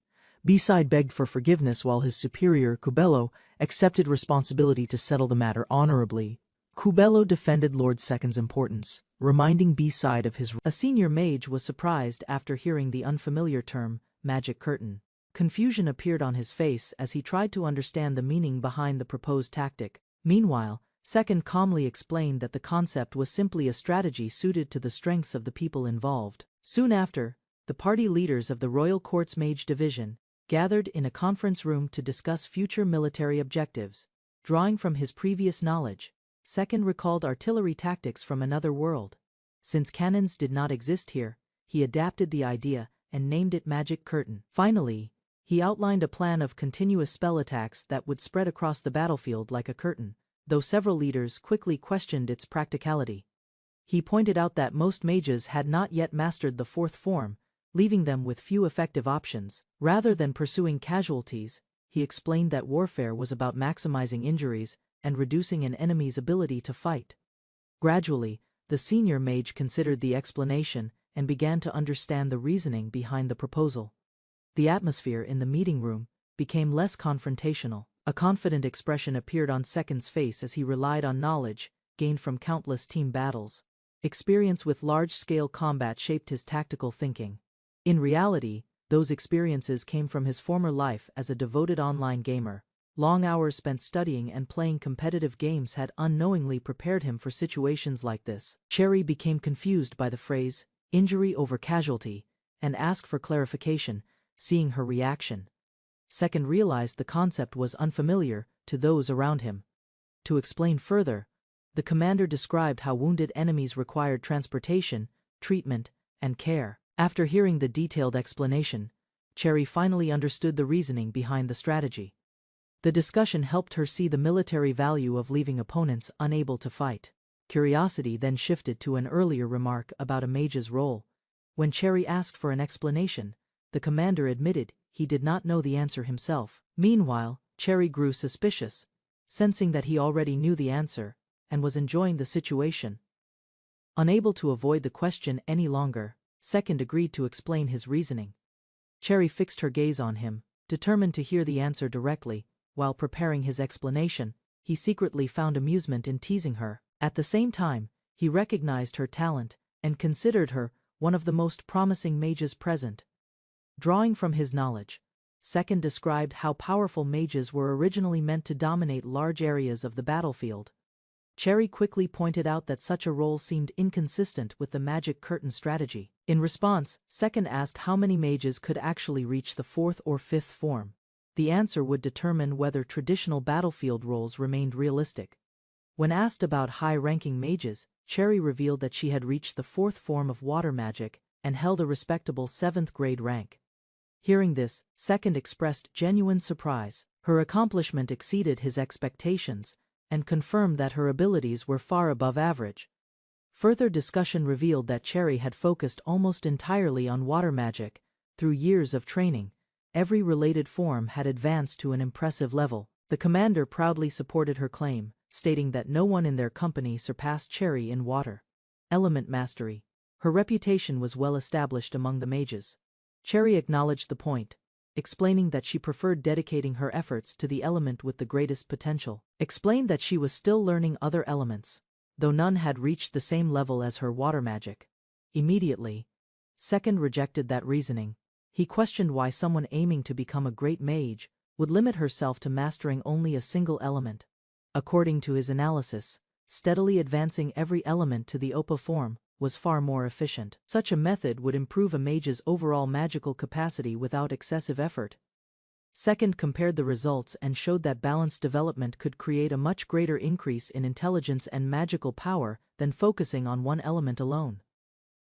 A: B-side begged for forgiveness while his superior, Cubello, accepted responsibility to settle the matter honorably. Cubello defended Lord Second's importance, reminding B-side of his role. A senior mage was surprised after hearing the unfamiliar term, magic curtain. Confusion appeared on his face as he tried to understand the meaning behind the proposed tactic. Meanwhile, Second calmly explained that the concept was simply a strategy suited to the strengths of the people involved. Soon after, the party leaders of the Royal Court's Mage Division gathered in a conference room to discuss future military objectives. Drawing from his previous knowledge, Second recalled artillery tactics from another world. Since cannons did not exist here, he adapted the idea and named it Magic Curtain. Finally, he outlined a plan of continuous spell attacks that would spread across the battlefield like a curtain, though several leaders quickly questioned its practicality. He pointed out that most mages had not yet mastered the fourth form, leaving them with few effective options. Rather than pursuing casualties, he explained that warfare was about maximizing injuries and reducing an enemy's ability to fight. Gradually, the senior mage considered the explanation and began to understand the reasoning behind the proposal. The atmosphere in the meeting room became less confrontational. A confident expression appeared on Second's face as he relied on knowledge gained from countless team battles. Experience with large-scale combat shaped his tactical thinking. In reality, those experiences came from his former life as a devoted online gamer. Long hours spent studying and playing competitive games had unknowingly prepared him for situations like this. Cherry became confused by the phrase, injury over casualty, and asked for clarification, seeing her reaction. Second realized the concept was unfamiliar to those around him. To explain further, the commander described how wounded enemies required transportation, treatment, and care. After hearing the detailed explanation, Cherry finally understood the reasoning behind the strategy. The discussion helped her see the military value of leaving opponents unable to fight. Curiosity then shifted to an earlier remark about a mage's role. When Cherry asked for an explanation, the commander admitted he did not know the answer himself. Meanwhile, Cherry grew suspicious, sensing that he already knew the answer and was enjoying the situation. Unable to avoid the question any longer, Second agreed to explain his reasoning. Cherry fixed her gaze on him, determined to hear the answer directly. While preparing his explanation, he secretly found amusement in teasing her. At the same time, he recognized her talent and considered her one of the most promising mages present. Drawing from his knowledge, Second described how powerful mages were originally meant to dominate large areas of the battlefield. Cherry quickly pointed out that such a role seemed inconsistent with the magic curtain strategy. In response, Second asked how many mages could actually reach the 4th or 5th form. The answer would determine whether traditional battlefield roles remained realistic. When asked about high-ranking mages, Cherry revealed that she had reached the 4th form of water magic and held a respectable 7th grade rank. Hearing this, Second expressed genuine surprise. Her accomplishment exceeded his expectations and confirmed that her abilities were far above average. Further discussion revealed that Cherry had focused almost entirely on water magic. Through years of training, every related form had advanced to an impressive level. The commander proudly supported her claim, stating that no one in their company surpassed Cherry in water element mastery. Her reputation was well established among the mages. Cherry acknowledged the point, explaining that she preferred dedicating her efforts to the element with the greatest potential. Explained that she was still learning other elements, though none had reached the same level as her water magic. Immediately, Second rejected that reasoning. He questioned why someone aiming to become a great mage would limit herself to mastering only a single element. According to his analysis, steadily advancing every element to the Oppo form was far more efficient. Such a method would improve a mage's overall magical capacity without excessive effort. Second compared the results and showed that balanced development could create a much greater increase in intelligence and magical power than focusing on one element alone.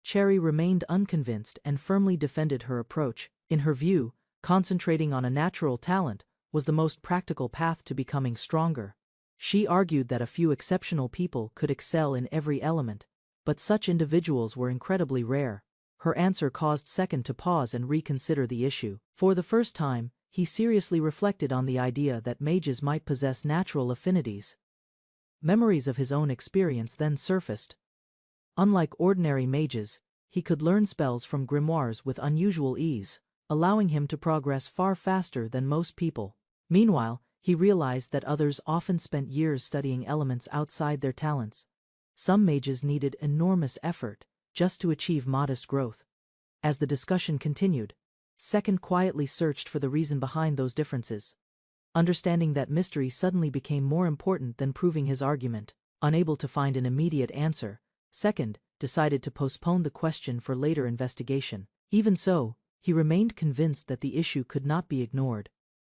A: Cherry remained unconvinced and firmly defended her approach. In her view, concentrating on a natural talent was the most practical path to becoming stronger. She argued that a few exceptional people could excel in every element, but such individuals were incredibly rare. Her answer caused Second to pause and reconsider the issue. For the first time, he seriously reflected on the idea that mages might possess natural affinities. Memories of his own experience then surfaced. Unlike ordinary mages, he could learn spells from grimoires with unusual ease, allowing him to progress far faster than most people. Meanwhile, he realized that others often spent years studying elements outside their talents. Some mages needed enormous effort just to achieve modest growth. As the discussion continued, Second quietly searched for the reason behind those differences. Understanding that mystery suddenly became more important than proving his argument. Unable to find an immediate answer, Second decided to postpone the question for later investigation. Even so, he remained convinced that the issue could not be ignored.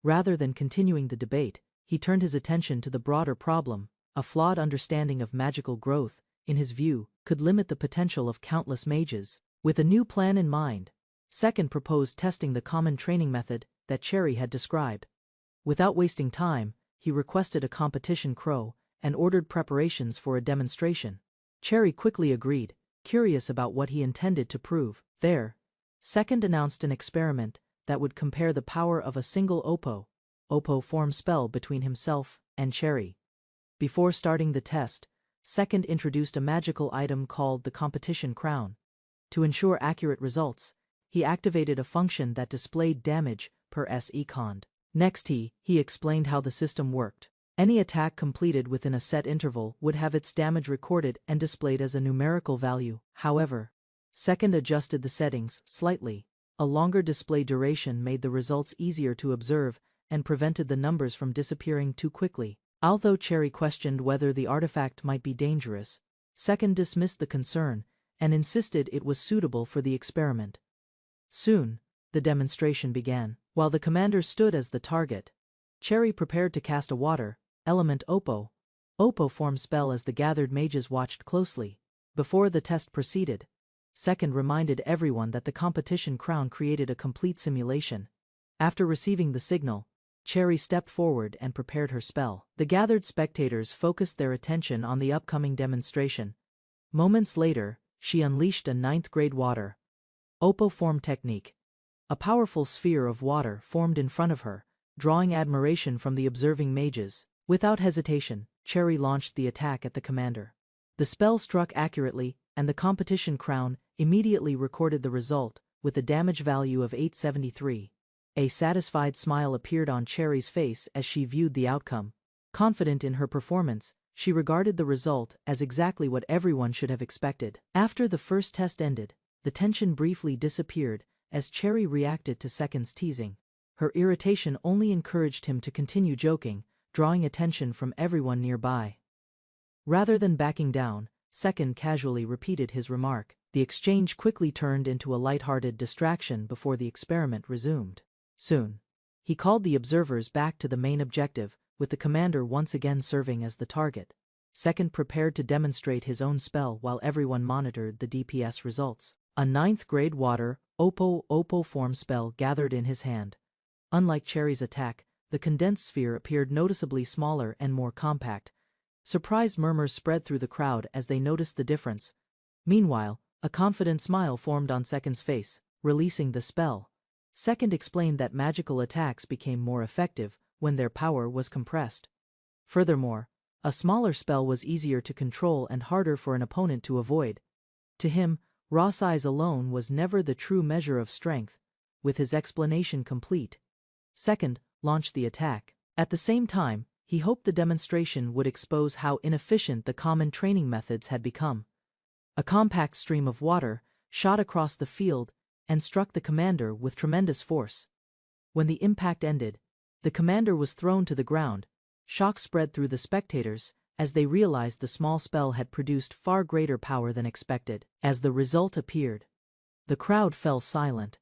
A: Rather than continuing the debate, he turned his attention to the broader problem. A flawed understanding of magical growth, in his view, could limit the potential of countless mages. With a new plan in mind, Second proposed testing the common training method that Cherry had described. Without wasting time, he requested a competition crow and ordered preparations for a demonstration. Cherry quickly agreed, curious about what he intended to prove. There, Second announced an experiment that would compare the power of a single Oppo form spell between himself and Cherry. Before starting the test, Second introduced a magical item called the competition crown. To ensure accurate results, he activated a function that displayed damage per second. Next he explained how the system worked. Any attack completed within a set interval would have its damage recorded and displayed as a numerical value. However, Second adjusted the settings slightly. A longer display duration made the results easier to observe and prevented the numbers from disappearing too quickly. Although Cherry questioned whether the artifact might be dangerous, Second dismissed the concern and insisted it was suitable for the experiment. Soon, the demonstration began. While the commander stood as the target, Cherry prepared to cast a water element Oppo form spell as the gathered mages watched closely. Before the test proceeded, Second reminded everyone that the competition crown created a complete simulation. After receiving the signal, Cherry stepped forward and prepared her spell. The gathered spectators focused their attention on the upcoming demonstration. Moments later, she unleashed a 9th grade water Oppo form technique. A powerful sphere of water formed in front of her, drawing admiration from the observing mages. Without hesitation, Cherry launched the attack at the commander. The spell struck accurately, and the competition crown immediately recorded the result, with a damage value of 873. A satisfied smile appeared on Cherry's face as she viewed the outcome. Confident in her performance, she regarded the result as exactly what everyone should have expected. After the first test ended, the tension briefly disappeared as Cherry reacted to Second's teasing. Her irritation only encouraged him to continue joking, drawing attention from everyone nearby. Rather than backing down, Second casually repeated his remark. The exchange quickly turned into a light-hearted distraction before the experiment resumed. Soon, he called the observers back to the main objective, with the commander once again serving as the target. Second prepared to demonstrate his own spell while everyone monitored the DPS results. A 9th grade water Oppo form spell gathered in his hand. Unlike Cherry's attack, the condensed sphere appeared noticeably smaller and more compact. Surprised murmurs spread through the crowd as they noticed the difference. Meanwhile, a confident smile formed on Second's face. Releasing the spell, Second explained that magical attacks became more effective when their power was compressed. Furthermore, a smaller spell was easier to control and harder for an opponent to avoid. To him, raw size alone was never the true measure of strength. With his explanation complete, Second launched the attack. At the same time, he hoped the demonstration would expose how inefficient the common training methods had become. A compact stream of water shot across the field and struck the commander with tremendous force. When the impact ended, the commander was thrown to the ground. Shock spread through the spectators as they realized the small spell had produced far greater power than expected. As the result appeared, the crowd fell silent.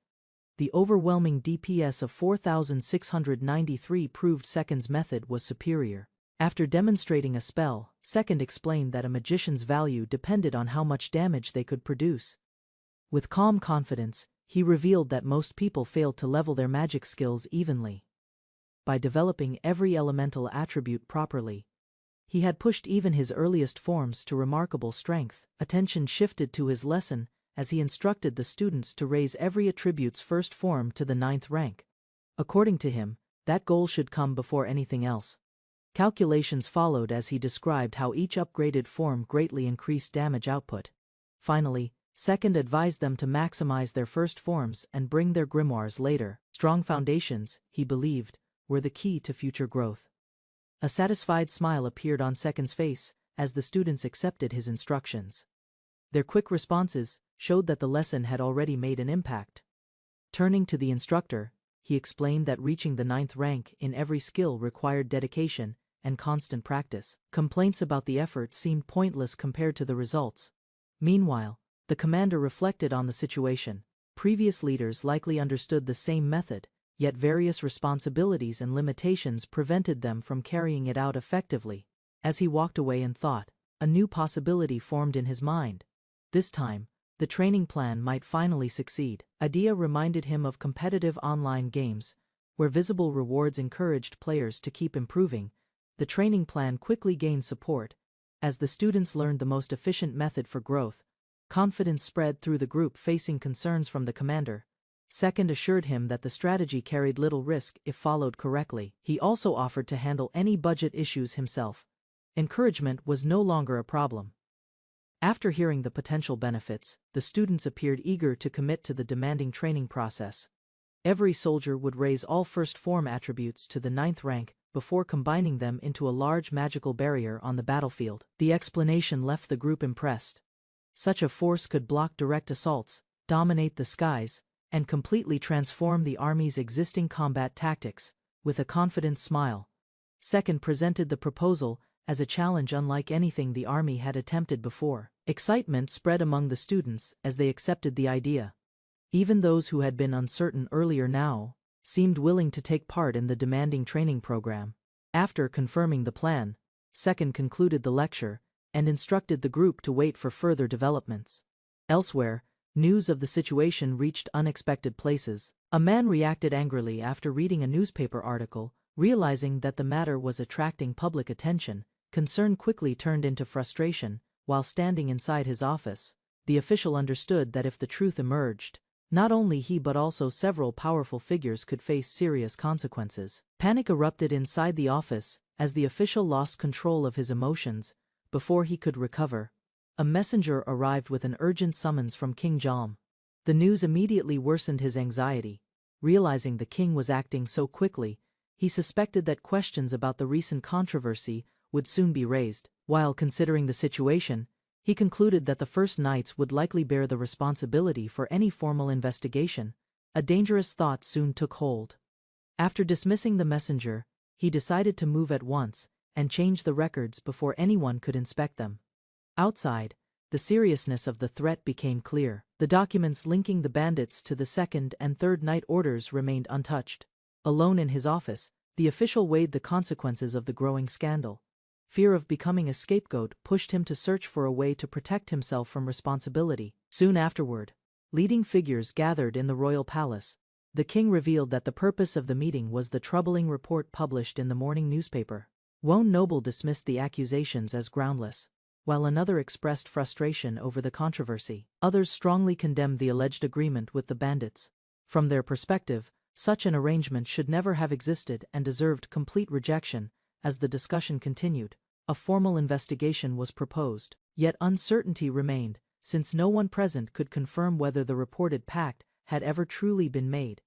A: The overwhelming DPS of 4,693 proved Second's method was superior. After demonstrating a spell, Second explained that a magician's value depended on how much damage they could produce. With calm confidence, he revealed that most people failed to level their magic skills evenly. By developing every elemental attribute properly, he had pushed even his earliest forms to remarkable strength. Attention shifted to his lesson as he instructed the students to raise every attribute's first form to the 9th rank. According to him, that goal should come before anything else. Calculations followed as he described how each upgraded form greatly increased damage output. Finally, Second advised them to maximize their first forms and bring their grimoires later. Strong foundations, he believed, were the key to future growth. A satisfied smile appeared on Second's face as the students accepted his instructions. Their quick responses showed that the lesson had already made an impact. Turning to the instructor, he explained that reaching the 9th rank in every skill required dedication and constant practice. Complaints about the effort seemed pointless compared to the results. Meanwhile, the commander reflected on the situation. Previous leaders likely understood the same method, yet various responsibilities and limitations prevented them from carrying it out effectively. As he walked away in thought, a new possibility formed in his mind. This time, the training plan might finally succeed. Idea reminded him of competitive online games, where visible rewards encouraged players to keep improving. The training plan quickly gained support. As the students learned the most efficient method for growth, confidence spread through the group facing concerns from the commander. Second assured him that the strategy carried little risk if followed correctly. He also offered to handle any budget issues himself. Encouragement was no longer a problem. After hearing the potential benefits, the students appeared eager to commit to the demanding training process. Every soldier would raise all first form attributes to the 9th rank before combining them into a large magical barrier on the battlefield. The explanation left the group impressed. Such a force could block direct assaults, dominate the skies, and completely transform the army's existing combat tactics. With a confident smile, Second presented the proposal as a challenge unlike anything the army had attempted before. Excitement spread among the students as they accepted the idea. Even those who had been uncertain earlier now seemed willing to take part in the demanding training program. After confirming the plan, Second concluded the lecture and instructed the group to wait for further developments. Elsewhere, news of the situation reached unexpected places. A man reacted angrily after reading a newspaper article Realizing that the matter was attracting public attention, concern quickly turned into frustration. While standing inside his office, the official understood that if the truth emerged, not only he but also several powerful figures could face serious consequences. Panic erupted inside the office as the official lost control of his emotions. Before he could recover, a messenger arrived with an urgent summons from King Jom. The news immediately worsened his anxiety. Realizing the king was acting so quickly, he suspected that questions about the recent controversy would soon be raised. While considering the situation, he concluded that the First Knights would likely bear the responsibility for any formal investigation. A dangerous thought soon took hold. After dismissing the messenger, he decided to move at once and change the records before anyone could inspect them. Outside, the seriousness of the threat became clear. The documents linking the bandits to the second and third night orders remained untouched. Alone in his office, the official weighed the consequences of the growing scandal. Fear of becoming a scapegoat pushed him to search for a way to protect himself from responsibility. Soon afterward, leading figures gathered in the royal palace. The king revealed that the purpose of the meeting was the troubling report published in the morning newspaper. One noble dismissed the accusations as groundless, while another expressed frustration over the controversy. Others strongly condemned the alleged agreement with the bandits. From their perspective, such an arrangement should never have existed and deserved complete rejection. As the discussion continued, a formal investigation was proposed. Yet uncertainty remained, since no one present could confirm whether the reported pact had ever truly been made.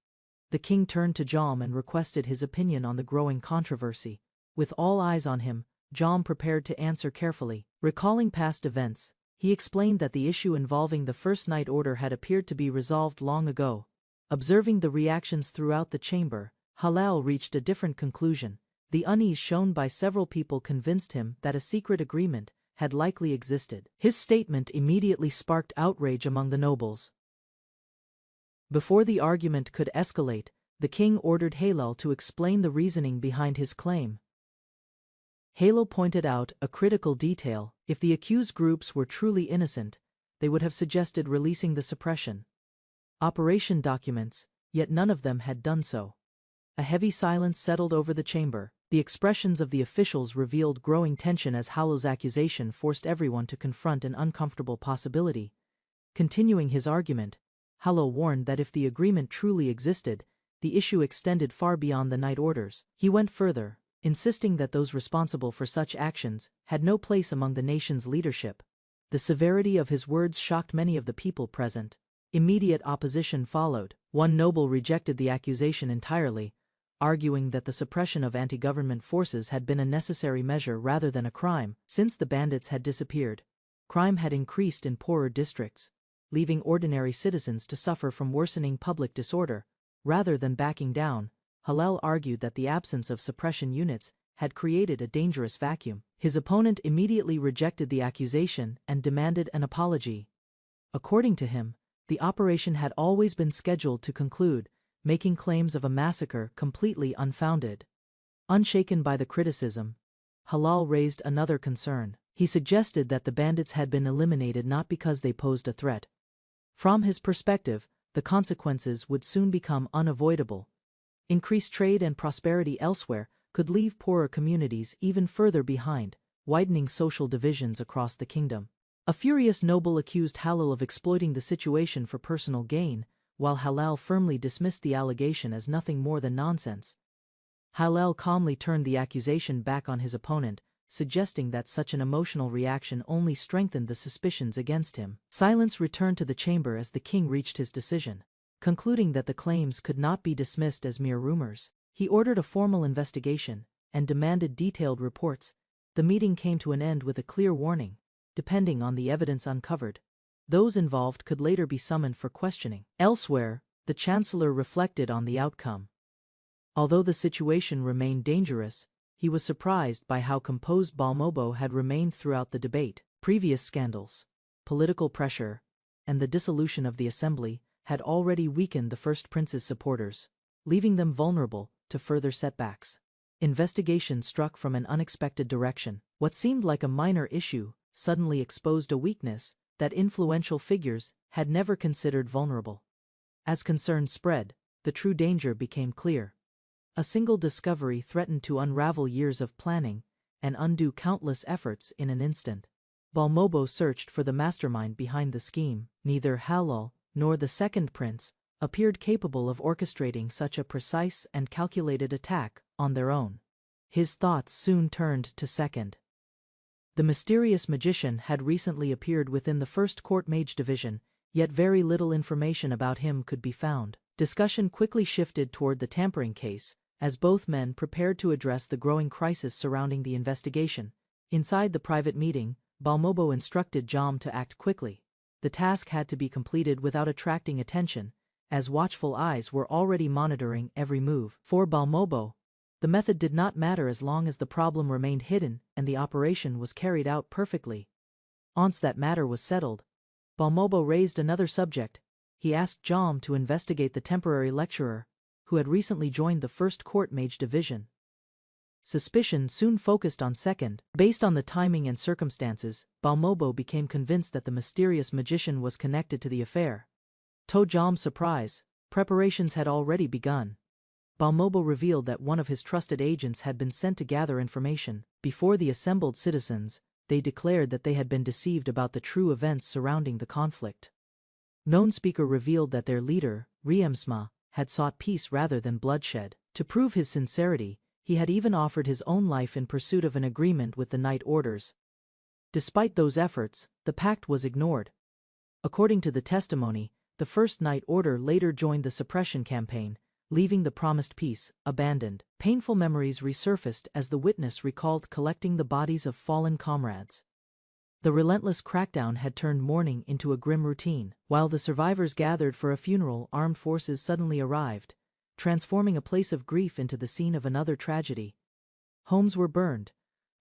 A: The king turned to Jom and requested his opinion on the growing controversy. With all eyes on him, Jom prepared to answer carefully. Recalling past events, he explained that the issue involving the First Night Order had appeared to be resolved long ago. Observing the reactions throughout the chamber, Yahello reached a different conclusion. The unease shown by several people convinced him that a secret agreement had likely existed. His statement immediately sparked outrage among the nobles. Before the argument could escalate, the king ordered Yahello to explain the reasoning behind his claim. Yahello pointed out a critical detail: if the accused groups were truly innocent, they would have suggested releasing the suppression operation documents, yet none of them had done so. A heavy silence settled over the chamber. The expressions of the officials revealed growing tension as Yahello's accusation forced everyone to confront an uncomfortable possibility. Continuing his argument, Yahello warned that if the agreement truly existed, the issue extended far beyond the night orders. He went further, insisting that those responsible for such actions had no place among the nation's leadership. The severity of his words shocked many of the people present. Immediate opposition followed. One noble rejected the accusation entirely, arguing that the suppression of anti-government forces had been a necessary measure rather than a crime. Since the bandits had disappeared, crime had increased in poorer districts, leaving ordinary citizens to suffer from worsening public disorder. Rather than backing down, Yahello argued that the absence of suppression units had created a dangerous vacuum. His opponent immediately rejected the accusation and demanded an apology. According to him, the operation had always been scheduled to conclude, making claims of a massacre completely unfounded. Unshaken by the criticism, Yahello raised another concern. He suggested that the bandits had been eliminated not because they posed a threat. From his perspective, the consequences would soon become unavoidable. Increased trade and prosperity elsewhere could leave poorer communities even further behind, widening social divisions across the kingdom. A furious noble accused Yahello of exploiting the situation for personal gain, while Yahello firmly dismissed the allegation as nothing more than nonsense. Yahello calmly turned the accusation back on his opponent, suggesting that such an emotional reaction only strengthened the suspicions against him. Silence returned to the chamber as the king reached his decision. Concluding that the claims could not be dismissed as mere rumors, he ordered a formal investigation and demanded detailed reports. The meeting came to an end with a clear warning: depending on the evidence uncovered, those involved could later be summoned for questioning. Elsewhere, the chancellor reflected on the outcome. Although the situation remained dangerous, he was surprised by how composed Balmobo had remained throughout the debate. Previous scandals, political pressure, and the dissolution of the assembly had already weakened the First Prince's supporters, leaving them vulnerable to further setbacks. Investigation struck from an unexpected direction. What seemed like a minor issue suddenly exposed a weakness that influential figures had never considered vulnerable. As concern spread, the true danger became clear. A single discovery threatened to unravel years of planning and undo countless efforts in an instant. Balmobo searched for the mastermind behind the scheme. Neither Yahello nor the second prince appeared capable of orchestrating such a precise and calculated attack on their own. His thoughts soon turned to second. The mysterious magician had recently appeared within the First Court Mage Division, yet very little information about him could be found. Discussion quickly shifted toward the tampering case, as both men prepared to address the growing crisis surrounding the investigation. Inside the private meeting, Balmobo instructed Jom to act quickly. The task had to be completed without attracting attention, as watchful eyes were already monitoring every move. For Balmobo, the method did not matter as long as the problem remained hidden and the operation was carried out perfectly. Once that matter was settled, Balmobo raised another subject. He asked Jom to investigate the temporary lecturer, who had recently joined the First Court Mage Division. Suspicion soon focused on second. Based on the timing and circumstances, Balmobo became convinced that the mysterious magician was connected to the affair. To Jom's surprise, preparations had already begun. Balmobo revealed that one of his trusted agents had been sent to gather information. Before the assembled citizens, they declared that they had been deceived about the true events surrounding the conflict. Known speaker revealed that their leader, Riemsma, had sought peace rather than bloodshed. To prove his sincerity, he had even offered his own life in pursuit of an agreement with the Night Orders. Despite those efforts, the pact was ignored. According to the testimony, the First Night Order later joined the suppression campaign, leaving the promised peace abandoned. Painful memories resurfaced as the witness recalled collecting the bodies of fallen comrades. The relentless crackdown had turned mourning into a grim routine. While the survivors gathered for a funeral, armed forces suddenly arrived, transforming a place of grief into the scene of another tragedy. Homes were burned,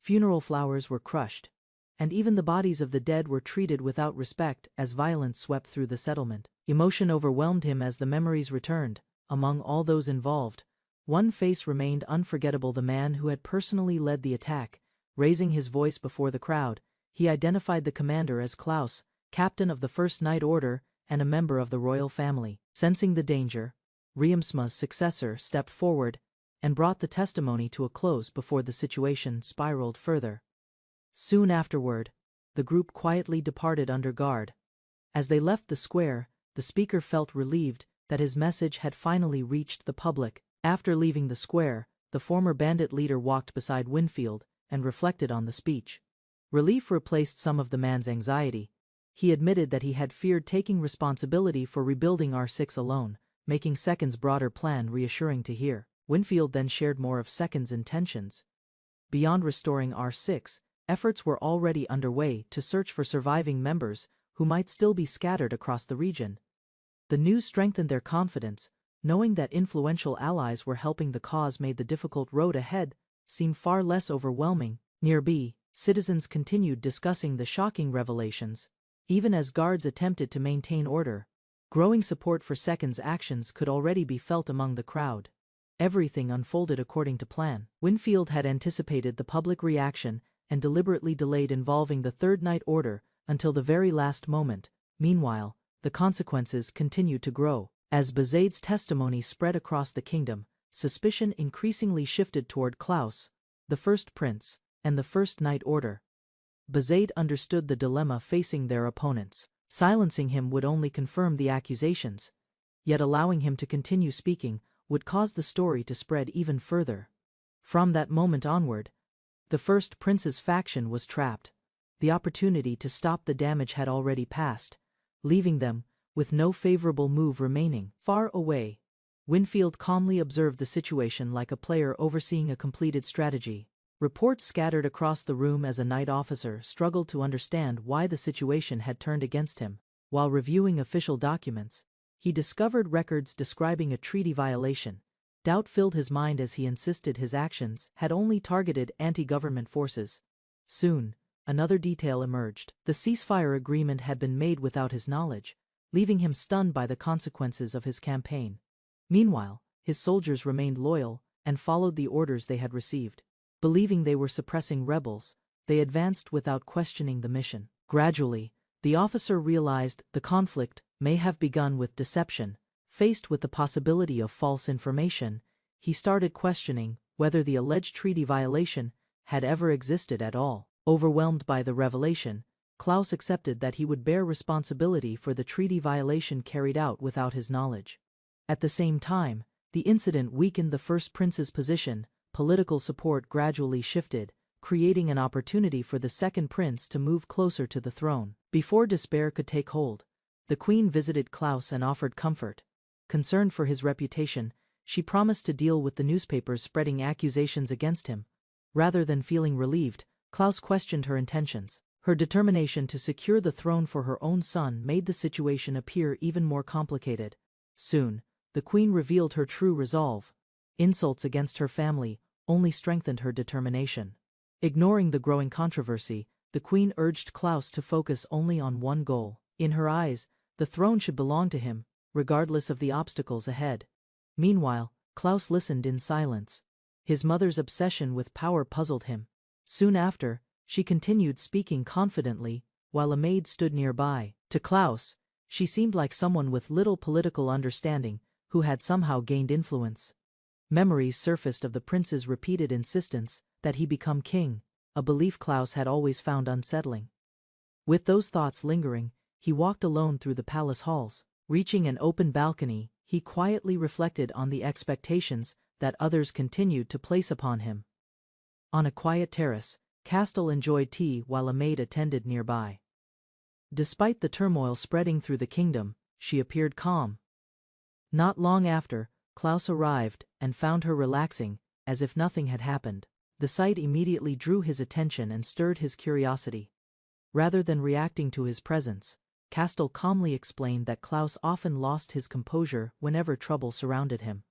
A: funeral flowers were crushed, and even the bodies of the dead were treated without respect as violence swept through the settlement. Emotion overwhelmed him as the memories returned. Among all those involved, one face remained unforgettable: the man who had personally led the attack. Raising his voice before the crowd, he identified the commander as Klaus, captain of the First Night Order and a member of the royal family. Sensing the danger, Riemsma's successor stepped forward and brought the testimony to a close before the situation spiraled further. Soon afterward, the group quietly departed under guard. As they left the square, the speaker felt relieved that his message had finally reached the public. After leaving the square, the former bandit leader walked beside Winfield and reflected on the speech. Relief replaced some of the man's anxiety. He admitted that he had feared taking responsibility for rebuilding R6 alone, making Second's broader plan reassuring to hear. Winfield then shared more of Second's intentions. Beyond restoring R6, efforts were already underway to search for surviving members who might still be scattered across the region. The news strengthened their confidence. Knowing that influential allies were helping the cause made the difficult road ahead seem far less overwhelming. Near B, citizens continued discussing the shocking revelations. Even as guards attempted to maintain order, growing support for Second's actions could already be felt among the crowd. Everything unfolded according to plan. Winfield had anticipated the public reaction and deliberately delayed involving the Third Night Order until the very last moment. Meanwhile, the consequences continued to grow. As Bezaid's testimony spread across the kingdom, suspicion increasingly shifted toward Klaus, the First Prince, and the First Night Order. Bezaid understood the dilemma facing their opponents. Silencing him would only confirm the accusations, yet allowing him to continue speaking would cause the story to spread even further. From that moment onward, the First Prince's faction was trapped. The opportunity to stop the damage had already passed, leaving them with no favorable move remaining. Far away, Winfield calmly observed the situation like a player overseeing a completed strategy. Reports scattered across the room as a night officer struggled to understand why the situation had turned against him. While reviewing official documents, he discovered records describing a treaty violation. Doubt filled his mind as he insisted his actions had only targeted anti-government forces. Soon, another detail emerged. The ceasefire agreement had been made without his knowledge, leaving him stunned by the consequences of his campaign. Meanwhile, his soldiers remained loyal and followed the orders they had received. Believing they were suppressing rebels, they advanced without questioning the mission. Gradually, the officer realized the conflict may have begun with deception. Faced with the possibility of false information, he started questioning whether the alleged treaty violation had ever existed at all. Overwhelmed by the revelation, Klaus accepted that he would bear responsibility for the treaty violation carried out without his knowledge. At the same time, the incident weakened the first prince's position. Political support gradually shifted, creating an opportunity for the second prince to move closer to the throne. Before despair could take hold, the queen visited Klaus and offered comfort. Concerned for his reputation, she promised to deal with the newspapers spreading accusations against him. Rather than feeling relieved, Klaus questioned her intentions. Her determination to secure the throne for her own son made the situation appear even more complicated. Soon, the queen revealed her true resolve. Insults against her family only strengthened her determination. Ignoring the growing controversy, the queen urged Klaus to focus only on one goal. In her eyes, the throne should belong to him, regardless of the obstacles ahead. Meanwhile, Klaus listened in silence. His mother's obsession with power puzzled him. Soon after, she continued speaking confidently, while a maid stood nearby. To Klaus, she seemed like someone with little political understanding, who had somehow gained influence. Memories surfaced of the prince's repeated insistence that he become king, a belief Klaus had always found unsettling. With those thoughts lingering, he walked alone through the palace halls. Reaching an open balcony, he quietly reflected on the expectations that others continued to place upon him. On a quiet terrace, Castell enjoyed tea while a maid attended nearby. Despite the turmoil spreading through the kingdom, she appeared calm. Not long after, Klaus arrived and found her relaxing, as if nothing had happened. The sight immediately drew his attention and stirred his curiosity. Rather than reacting to his presence, Castell calmly explained that Klaus often lost his composure whenever trouble surrounded him.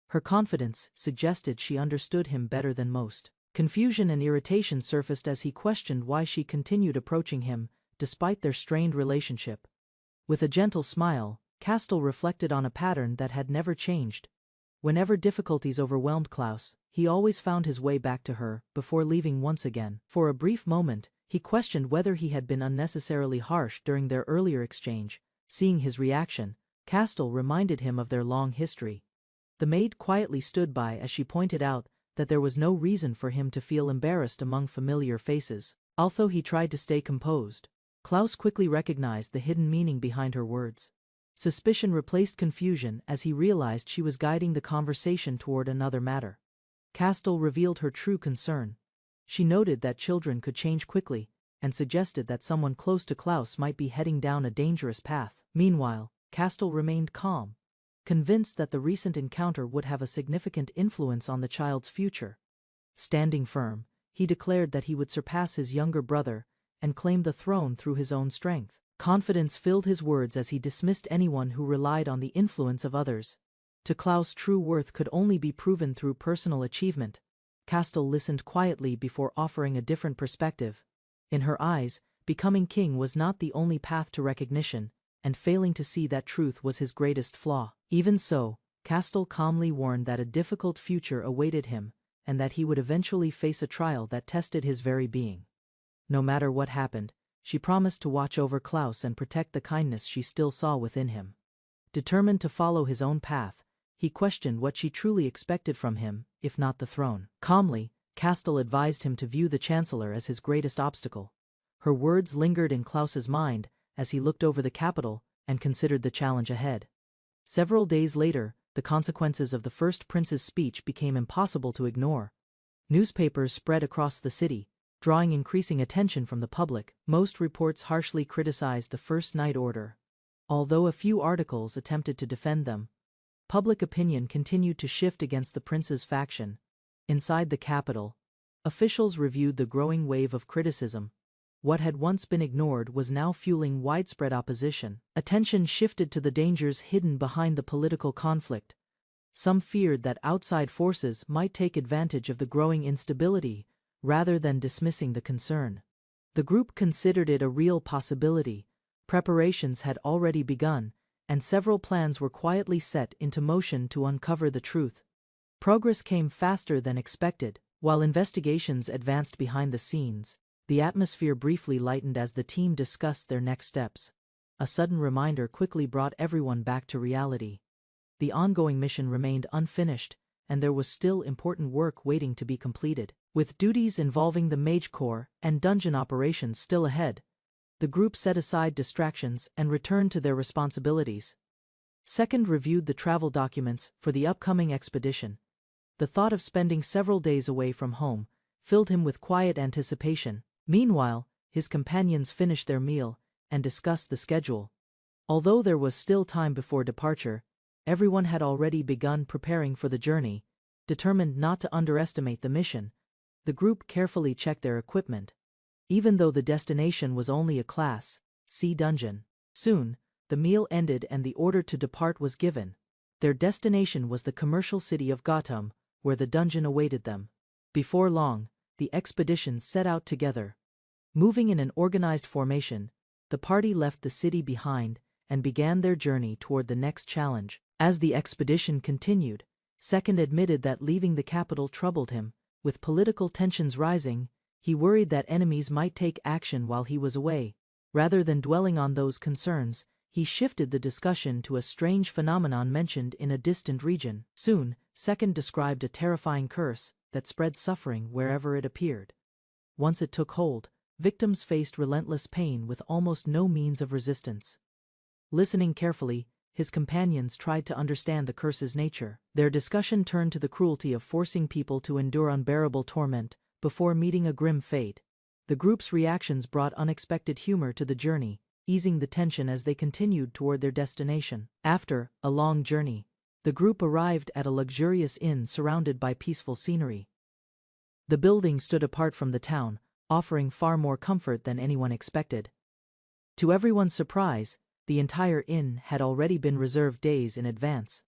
A: Her confidence suggested she understood him better than most. Confusion and irritation surfaced as he questioned why she continued approaching him, despite their strained relationship. With a gentle smile, Castell reflected on a pattern that had never changed. Whenever difficulties overwhelmed Klaus, he always found his way back to her, before leaving once again. For a brief moment, he questioned whether he had been unnecessarily harsh during their earlier exchange. Seeing his reaction, Castell reminded him of their long history. The maid quietly stood by as she pointed out that there was no reason for him to feel embarrassed among familiar faces. Although he tried to stay composed, Klaus quickly recognized the hidden meaning behind her words. Suspicion replaced confusion as he realized she was guiding the conversation toward another matter. Castell revealed her true concern. She noted that children could change quickly, and suggested that someone close to Klaus might be heading down a dangerous path. Meanwhile, Castell remained calm, convinced that the recent encounter would have a significant influence on the child's future. Standing firm, he declared that he would surpass his younger brother and claim the throne through his own strength. Confidence filled his words as he dismissed anyone who relied on the influence of others. To Klaus, true worth could only be proven through personal achievement. Castell listened quietly before offering a different perspective. In her eyes, becoming king was not the only path to recognition, and failing to see that truth was his greatest flaw. Even so, Castell calmly warned that a difficult future awaited him, and that he would eventually face a trial that tested his very being. No matter what happened, she promised to watch over Klaus and protect the kindness she still saw within him. Determined to follow his own path, he questioned what she truly expected from him, if not the throne. Calmly, Castell advised him to view the Chancellor as his greatest obstacle. Her words lingered in Klaus's mind as he looked over the capital and considered the challenge ahead. Several days later, the consequences of the first prince's speech became impossible to ignore. Newspapers spread across the city, drawing increasing attention from the public. Most reports harshly criticized the First Night Order. Although a few articles attempted to defend them, public opinion continued to shift against the prince's faction. Inside the capital, officials reviewed the growing wave of criticism. What had once been ignored was now fueling widespread opposition. Attention shifted to the dangers hidden behind the political conflict. Some feared that outside forces might take advantage of the growing instability, rather than dismissing the concern. The group considered it a real possibility. Preparations had already begun, and several plans were quietly set into motion to uncover the truth. Progress came faster than expected. While investigations advanced behind the scenes, the atmosphere briefly lightened as the team discussed their next steps. A sudden reminder quickly brought everyone back to reality. The ongoing mission remained unfinished, and there was still important work waiting to be completed. With duties involving the Mage Corps and dungeon operations still ahead, the group set aside distractions and returned to their responsibilities. Second reviewed the travel documents for the upcoming expedition. The thought of spending several days away from home filled him with quiet anticipation. Meanwhile, his companions finished their meal and discussed the schedule. Although there was still time before departure, everyone had already begun preparing for the journey. Determined not to underestimate the mission, the group carefully checked their equipment. Even though the destination was only a Class C dungeon. Soon, the meal ended and the order to depart was given. Their destination was the commercial city of Gotham, where the dungeon awaited them. Before long, the expedition set out together. Moving in an organized formation, the party left the city behind and began their journey toward the next challenge. As the expedition continued, Second admitted that leaving the capital troubled him. With political tensions rising, he worried that enemies might take action while he was away. Rather than dwelling on those concerns, he shifted the discussion to a strange phenomenon mentioned in a distant region. Soon, Second described a terrifying curse that spread suffering wherever it appeared. Once it took hold, victims faced relentless pain with almost no means of resistance. Listening carefully, his companions tried to understand the curse's nature. Their discussion turned to the cruelty of forcing people to endure unbearable torment before meeting a grim fate. The group's reactions brought unexpected humor to the journey, easing the tension as they continued toward their destination. After a long journey, the group arrived at a luxurious inn surrounded by peaceful scenery. The building stood apart from the town, offering far more comfort than anyone expected. To everyone's surprise, the entire inn had already been reserved days in advance.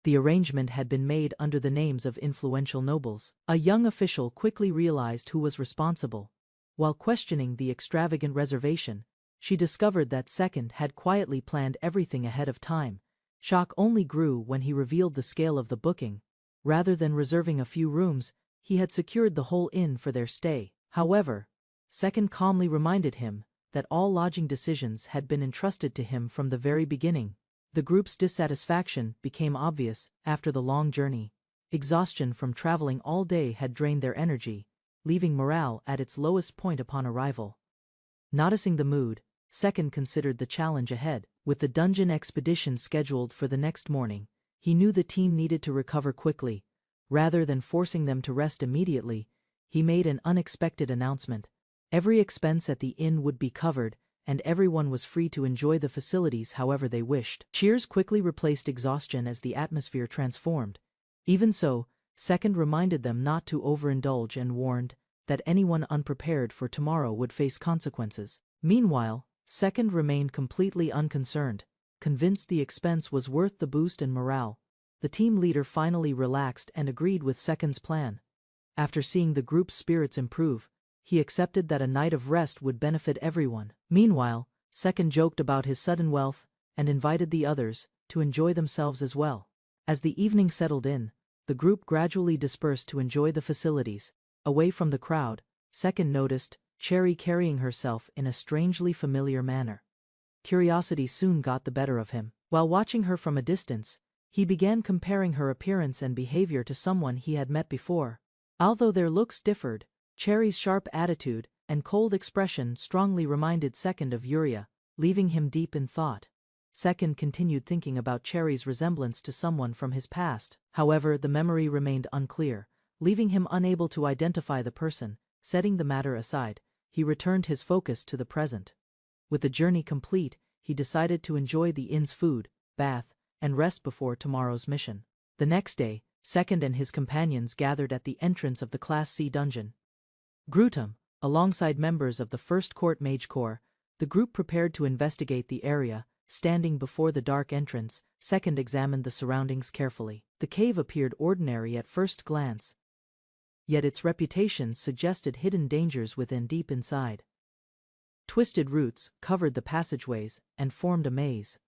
A: The arrangement had been made under the names of influential nobles. A young official quickly realized who was responsible. While questioning the extravagant reservation, she discovered that Second had quietly planned everything ahead of time. Shock only grew when he revealed the scale of the booking. Rather than reserving a few rooms, he had secured the whole inn for their stay. However, Second calmly reminded him that all lodging decisions had been entrusted to him from the very beginning. The group's dissatisfaction became obvious after the long journey. Exhaustion from traveling all day had drained their energy, leaving morale at its lowest point upon arrival. Noticing the mood, Second considered the challenge ahead. With the dungeon expedition scheduled for the next morning, he knew the team needed to recover quickly. Rather than forcing them to rest immediately, he made an unexpected announcement. Every expense at the inn would be covered, and everyone was free to enjoy the facilities however they wished. Cheers quickly replaced exhaustion as the atmosphere transformed. Even so, Second reminded them not to overindulge and warned that anyone unprepared for tomorrow would face consequences. Meanwhile, Second remained completely unconcerned, convinced the expense was worth the boost in morale. The team leader finally relaxed and agreed with Second's plan. After seeing the group's spirits improve, he accepted that a night of rest would benefit everyone. Meanwhile, Second joked about his sudden wealth and invited the others to enjoy themselves as well. As the evening settled in, the group gradually dispersed to enjoy the facilities. Away from the crowd, Second noticed Cherry carrying herself in a strangely familiar manner. Curiosity soon got the better of him. While watching her from a distance, he began comparing her appearance and behavior to someone he had met before. Although their looks differed, Cherry's sharp attitude and cold expression strongly reminded Second of Yuria, leaving him deep in thought. Second continued thinking about Cherry's resemblance to someone from his past. However, the memory remained unclear, leaving him unable to identify the person. Setting the matter aside, he returned his focus to the present. With the journey complete, he decided to enjoy the inn's food, bath, and rest before tomorrow's mission. The next day, Second and his companions gathered at the entrance of the Class C dungeon. Grutum, alongside members of the First Court Mage Corps, the group prepared to investigate the area. Standing before the dark entrance, Second examined the surroundings carefully. The cave appeared ordinary at first glance, yet its reputation suggested hidden dangers within deep inside. Twisted roots covered the passageways and formed a maze.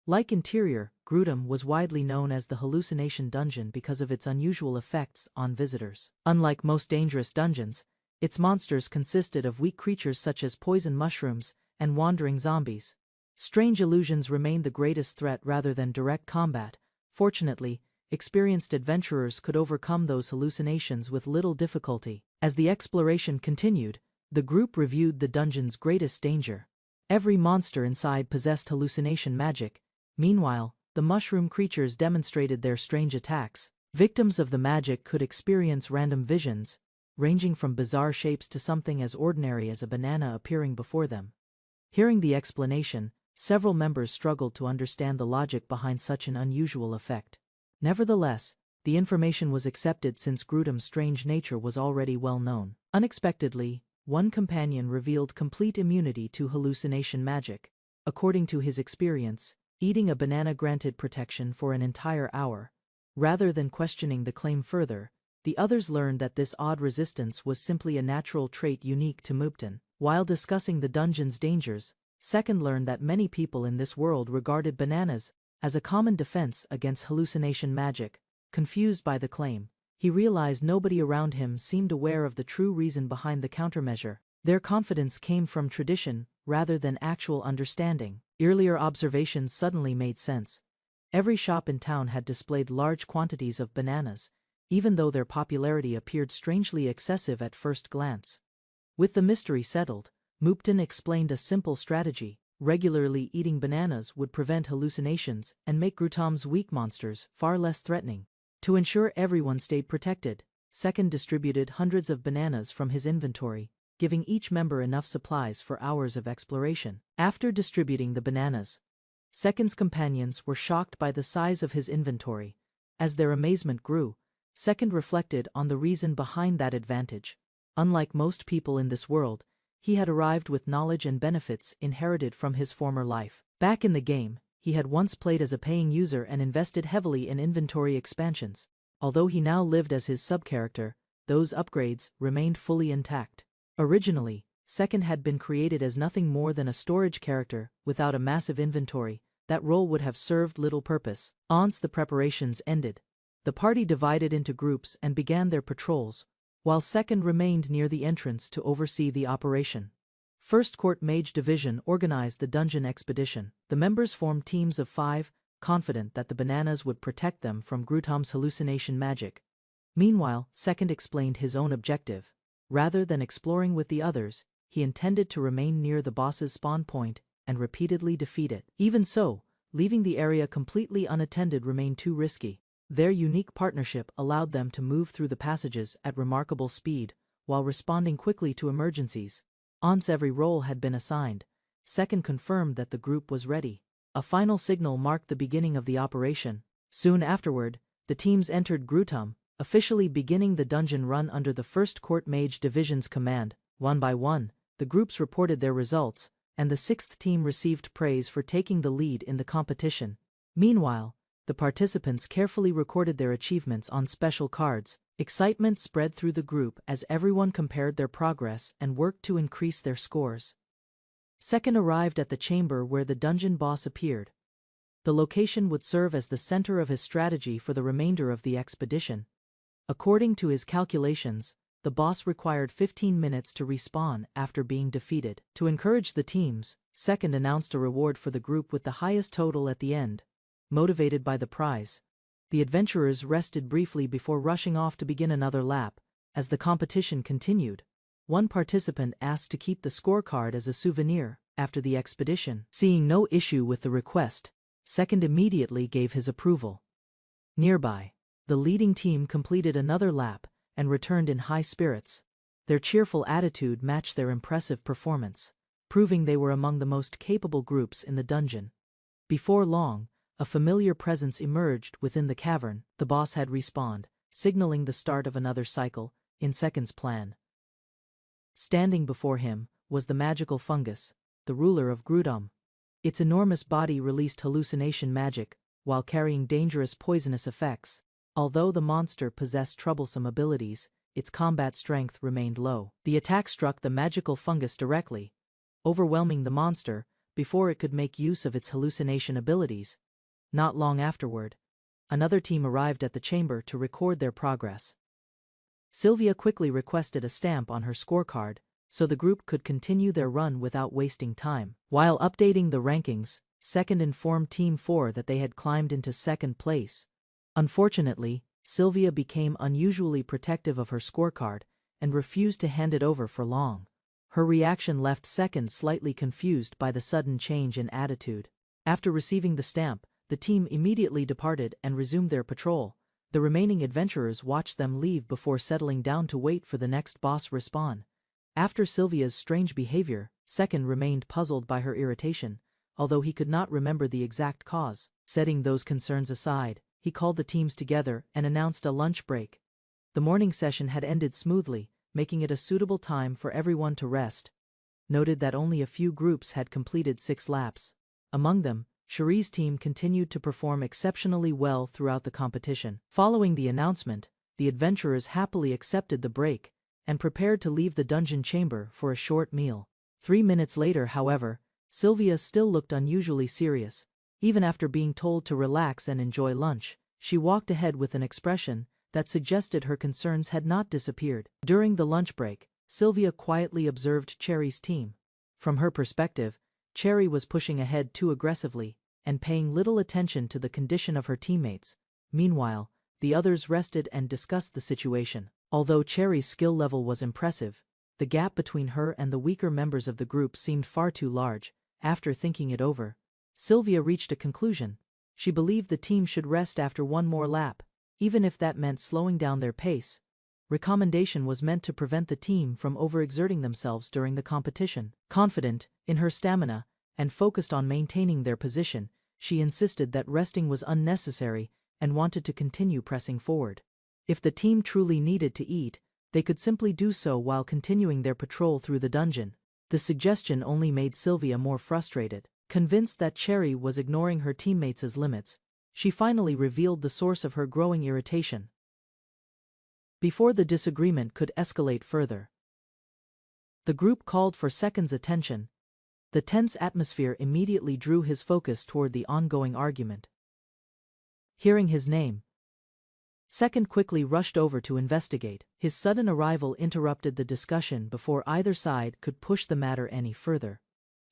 A: Like interior, Grutum was widely known as the hallucination dungeon because of its unusual effects on visitors. Unlike most dangerous dungeons, its monsters consisted of weak creatures such as poison mushrooms and wandering zombies. Strange illusions remained the greatest threat rather than direct combat. Fortunately, experienced adventurers could overcome those hallucinations with little difficulty. As the exploration continued, the group reviewed the dungeon's greatest danger. Every monster inside possessed hallucination magic. Meanwhile, the mushroom creatures demonstrated their strange attacks. Victims of the magic could experience random visions, ranging from bizarre shapes to something as ordinary as a banana appearing before them. Hearing the explanation, several members struggled to understand the logic behind such an unusual effect. Nevertheless, the information was accepted since Grutam's strange nature was already well known. Unexpectedly, one companion revealed complete immunity to hallucination magic. According to his experience, eating a banana granted protection for an entire hour. Rather than questioning the claim further, the others learned that this odd resistance was simply a natural trait unique to Mupton. While discussing the dungeon's dangers, Second learned that many people in this world regarded bananas as a common defense against hallucination magic. Confused by the claim, he realized nobody around him seemed aware of the true reason behind the countermeasure. Their confidence came from tradition rather than actual understanding. Earlier observations suddenly made sense. Every shop in town had displayed large quantities of bananas, even though their popularity appeared strangely excessive at first glance. With the mystery settled, Mupton explained a simple strategy. Regularly eating bananas would prevent hallucinations and make Grutam's weak monsters far less threatening. To ensure everyone stayed protected, Second distributed hundreds of bananas from his inventory, giving each member enough supplies for hours of exploration. After distributing the bananas, Second's companions were shocked by the size of his inventory. As their amazement grew, Second reflected on the reason behind that advantage. Unlike most people in this world, he had arrived with knowledge and benefits inherited from his former life. Back in the game, he had once played as a paying user and invested heavily in inventory expansions. Although he now lived as his sub-character, those upgrades remained fully intact. Originally, Second had been created as nothing more than a storage character without a massive inventory. That role would have served little purpose. Once the preparations ended, the party divided into groups and began their patrols, while Second remained near the entrance to oversee the operation. First Court Mage Division organized the dungeon expedition. The members formed teams of 5, confident that the bananas would protect them from Grutam's hallucination magic. Meanwhile, Second explained his own objective. Rather than exploring with the others, he intended to remain near the boss's spawn point and repeatedly defeat it. Even so, leaving the area completely unattended remained too risky. Their unique partnership allowed them to move through the passages at remarkable speed, while responding quickly to emergencies. Once every role had been assigned, Second confirmed that the group was ready. A final signal marked the beginning of the operation. Soon afterward, the teams entered Grutam, officially beginning the dungeon run under the First Court Mage Division's command. One by one, the groups reported their results, and the 6th team received praise for taking the lead in the competition. Meanwhile, the participants carefully recorded their achievements on special cards. Excitement spread through the group as everyone compared their progress and worked to increase their scores. Second arrived at the chamber where the dungeon boss appeared. The location would serve as the center of his strategy for the remainder of the expedition. According to his calculations, the boss required 15 minutes to respawn after being defeated. To encourage the teams, Second announced a reward for the group with the highest total at the end. Motivated by the prize, the adventurers rested briefly before rushing off to begin another lap. As the competition continued, one participant asked to keep the scorecard as a souvenir after the expedition. Seeing no issue with the request, Second immediately gave his approval. Nearby, the leading team completed another lap and returned in high spirits. Their cheerful attitude matched their impressive performance, proving they were among the most capable groups in the dungeon. Before long, a familiar presence emerged within the cavern. The boss had respawned, signaling the start of another cycle in Second's plan. Standing before him was the magical fungus, the ruler of Grutam. Its enormous body released hallucination magic, while carrying dangerous poisonous effects. Although the monster possessed troublesome abilities, its combat strength remained low. The attack struck the magical fungus directly, overwhelming the monster before it could make use of its hallucination abilities. Not long afterward, another team arrived at the chamber to record their progress. Sylvia quickly requested a stamp on her scorecard, so the group could continue their run without wasting time. While updating the rankings, Second informed Team 4 that they had climbed into second place, Unfortunately, Sylvia became unusually protective of her scorecard and refused to hand it over for long. Her reaction left Second slightly confused by the sudden change in attitude. After receiving the stamp, the team immediately departed and resumed their patrol. The remaining adventurers watched them leave before settling down to wait for the next boss respawn. After Sylvia's strange behavior, Second remained puzzled by her irritation, although he could not remember the exact cause. Setting those concerns aside, he called the teams together and announced a lunch break. The morning session had ended smoothly, making it a suitable time for everyone to rest. Noted that only a few groups had completed 6 laps. Among them, Cherie's team continued to perform exceptionally well throughout the competition. Following the announcement, the adventurers happily accepted the break and prepared to leave the dungeon chamber for a short meal. 3 minutes later, however, Sylvia still looked unusually serious. Even after being told to relax and enjoy lunch, she walked ahead with an expression that suggested her concerns had not disappeared. During the lunch break, Sylvia quietly observed Cherie's team. From her perspective, Cherry was pushing ahead too aggressively and paying little attention to the condition of her teammates. Meanwhile, the others rested and discussed the situation. Although Cherry's skill level was impressive, the gap between her and the weaker members of the group seemed far too large. After thinking it over, Sylvia reached a conclusion. She believed the team should rest after one more lap, even if that meant slowing down their pace. Recommendation was meant to prevent the team from overexerting themselves during the competition. Confident in her stamina and focused on maintaining their position, she insisted that resting was unnecessary and wanted to continue pressing forward. If the team truly needed to eat, they could simply do so while continuing their patrol through the dungeon. The suggestion only made Sylvia more frustrated. Convinced that Cherry was ignoring her teammates' limits, she finally revealed the source of her growing irritation. Before the disagreement could escalate further, the group called for Second's attention. The tense atmosphere immediately drew his focus toward the ongoing argument. Hearing his name, Second quickly rushed over to investigate. His sudden arrival interrupted the discussion before either side could push the matter any further.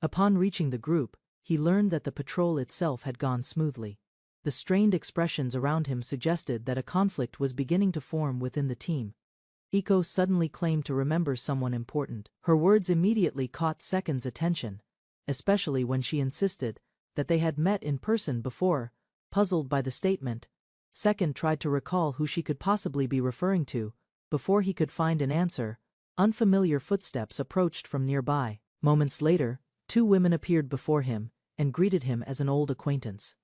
A: Upon reaching the group, he learned that the patrol itself had gone smoothly. The strained expressions around him suggested that a conflict was beginning to form within the team. Iko suddenly claimed to remember someone important. Her words immediately caught Second's attention, especially when she insisted that they had met in person before. Puzzled by the statement, Second tried to recall who she could possibly be referring to. Before he could find an answer, unfamiliar footsteps approached from nearby. Moments later, 2 women appeared before him and greeted him as an old acquaintance.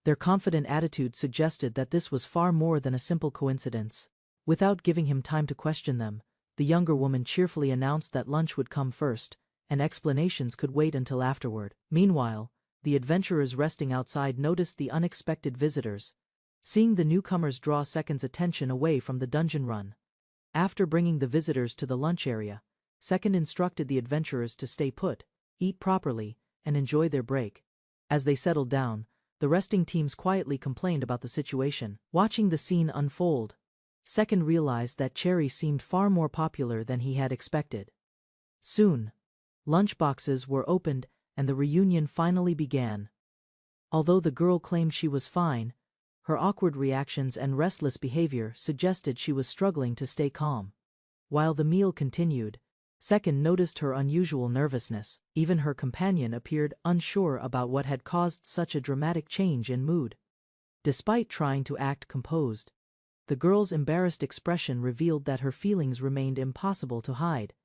A: Their confident attitude suggested that this was far more than a simple coincidence. Without giving him time to question them, the younger woman cheerfully announced that lunch would come first, and explanations could wait until afterward. Meanwhile, the adventurers resting outside noticed the unexpected visitors. Seeing the newcomers draw Second's attention away from the dungeon run. After bringing the visitors to the lunch area, Second instructed the adventurers to stay put, eat properly, and enjoy their break. As they settled down, the resting teams quietly complained about the situation. Watching the scene unfold, Second realized that Cherry seemed far more popular than he had expected. Soon, lunchboxes were opened and the reunion finally began. Although the girl claimed she was fine, her awkward reactions and restless behavior suggested she was struggling to stay calm. While the meal continued, Second noticed her unusual nervousness. Even her companion appeared unsure about what had caused such a dramatic change in mood. Despite trying to act composed, the girl's embarrassed expression revealed that her feelings remained impossible to hide.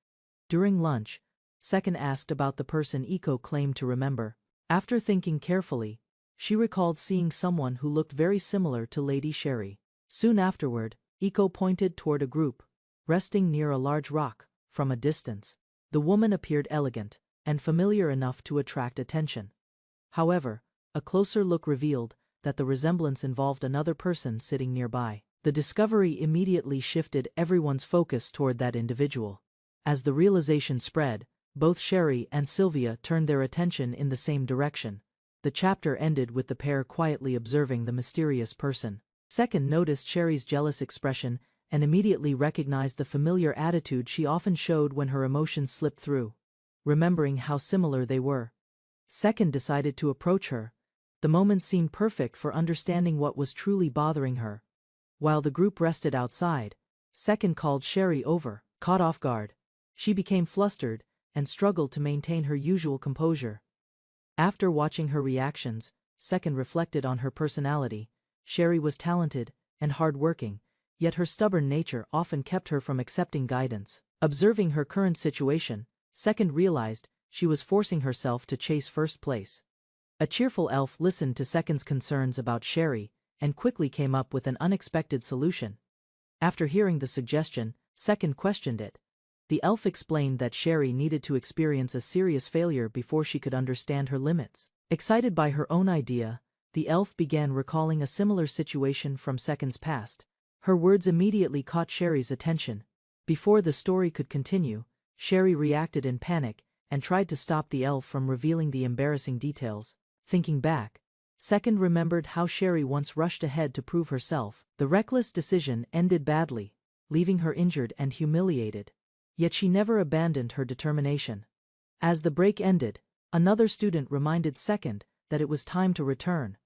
A: During lunch, Second asked about the person Iko claimed to remember. After thinking carefully, she recalled seeing someone who looked very similar to Lady Sherry. Soon afterward, Iko pointed toward a group, resting near a large rock. From a distance, the woman appeared elegant and familiar enough to attract attention. However, a closer look revealed that the resemblance involved another person sitting nearby. The discovery immediately shifted everyone's focus toward that individual. As the realization spread, both Sherry and Sylvia turned their attention in the same direction. The chapter ended with the pair quietly observing the mysterious person. Second noticed Sherry's jealous expression and immediately recognized the familiar attitude she often showed when her emotions slipped through. Remembering how similar they were, Second decided to approach her. The moment seemed perfect for understanding what was truly bothering her. While the group rested outside, Second called Sherry over. Caught off guard, she became flustered and struggled to maintain her usual composure. After watching her reactions, Second reflected on her personality. Sherry was talented and hard-working, yet her stubborn nature often kept her from accepting guidance. Observing her current situation, Second realized she was forcing herself to chase first place. A cheerful elf listened to Second's concerns about Sherry and quickly came up with an unexpected solution. After hearing the suggestion, Second questioned it. The elf explained that Sherry needed to experience a serious failure before she could understand her limits. Excited by her own idea, the elf began recalling a similar situation from Second's past. Her words immediately caught Sherry's attention. Before the story could continue, Sherry reacted in panic and tried to stop the elf from revealing the embarrassing details. Thinking back, Second remembered how Sherry once rushed ahead to prove herself. The reckless decision ended badly, leaving her injured and humiliated. Yet she never abandoned her determination. As the break ended, another student reminded Second that it was time to return.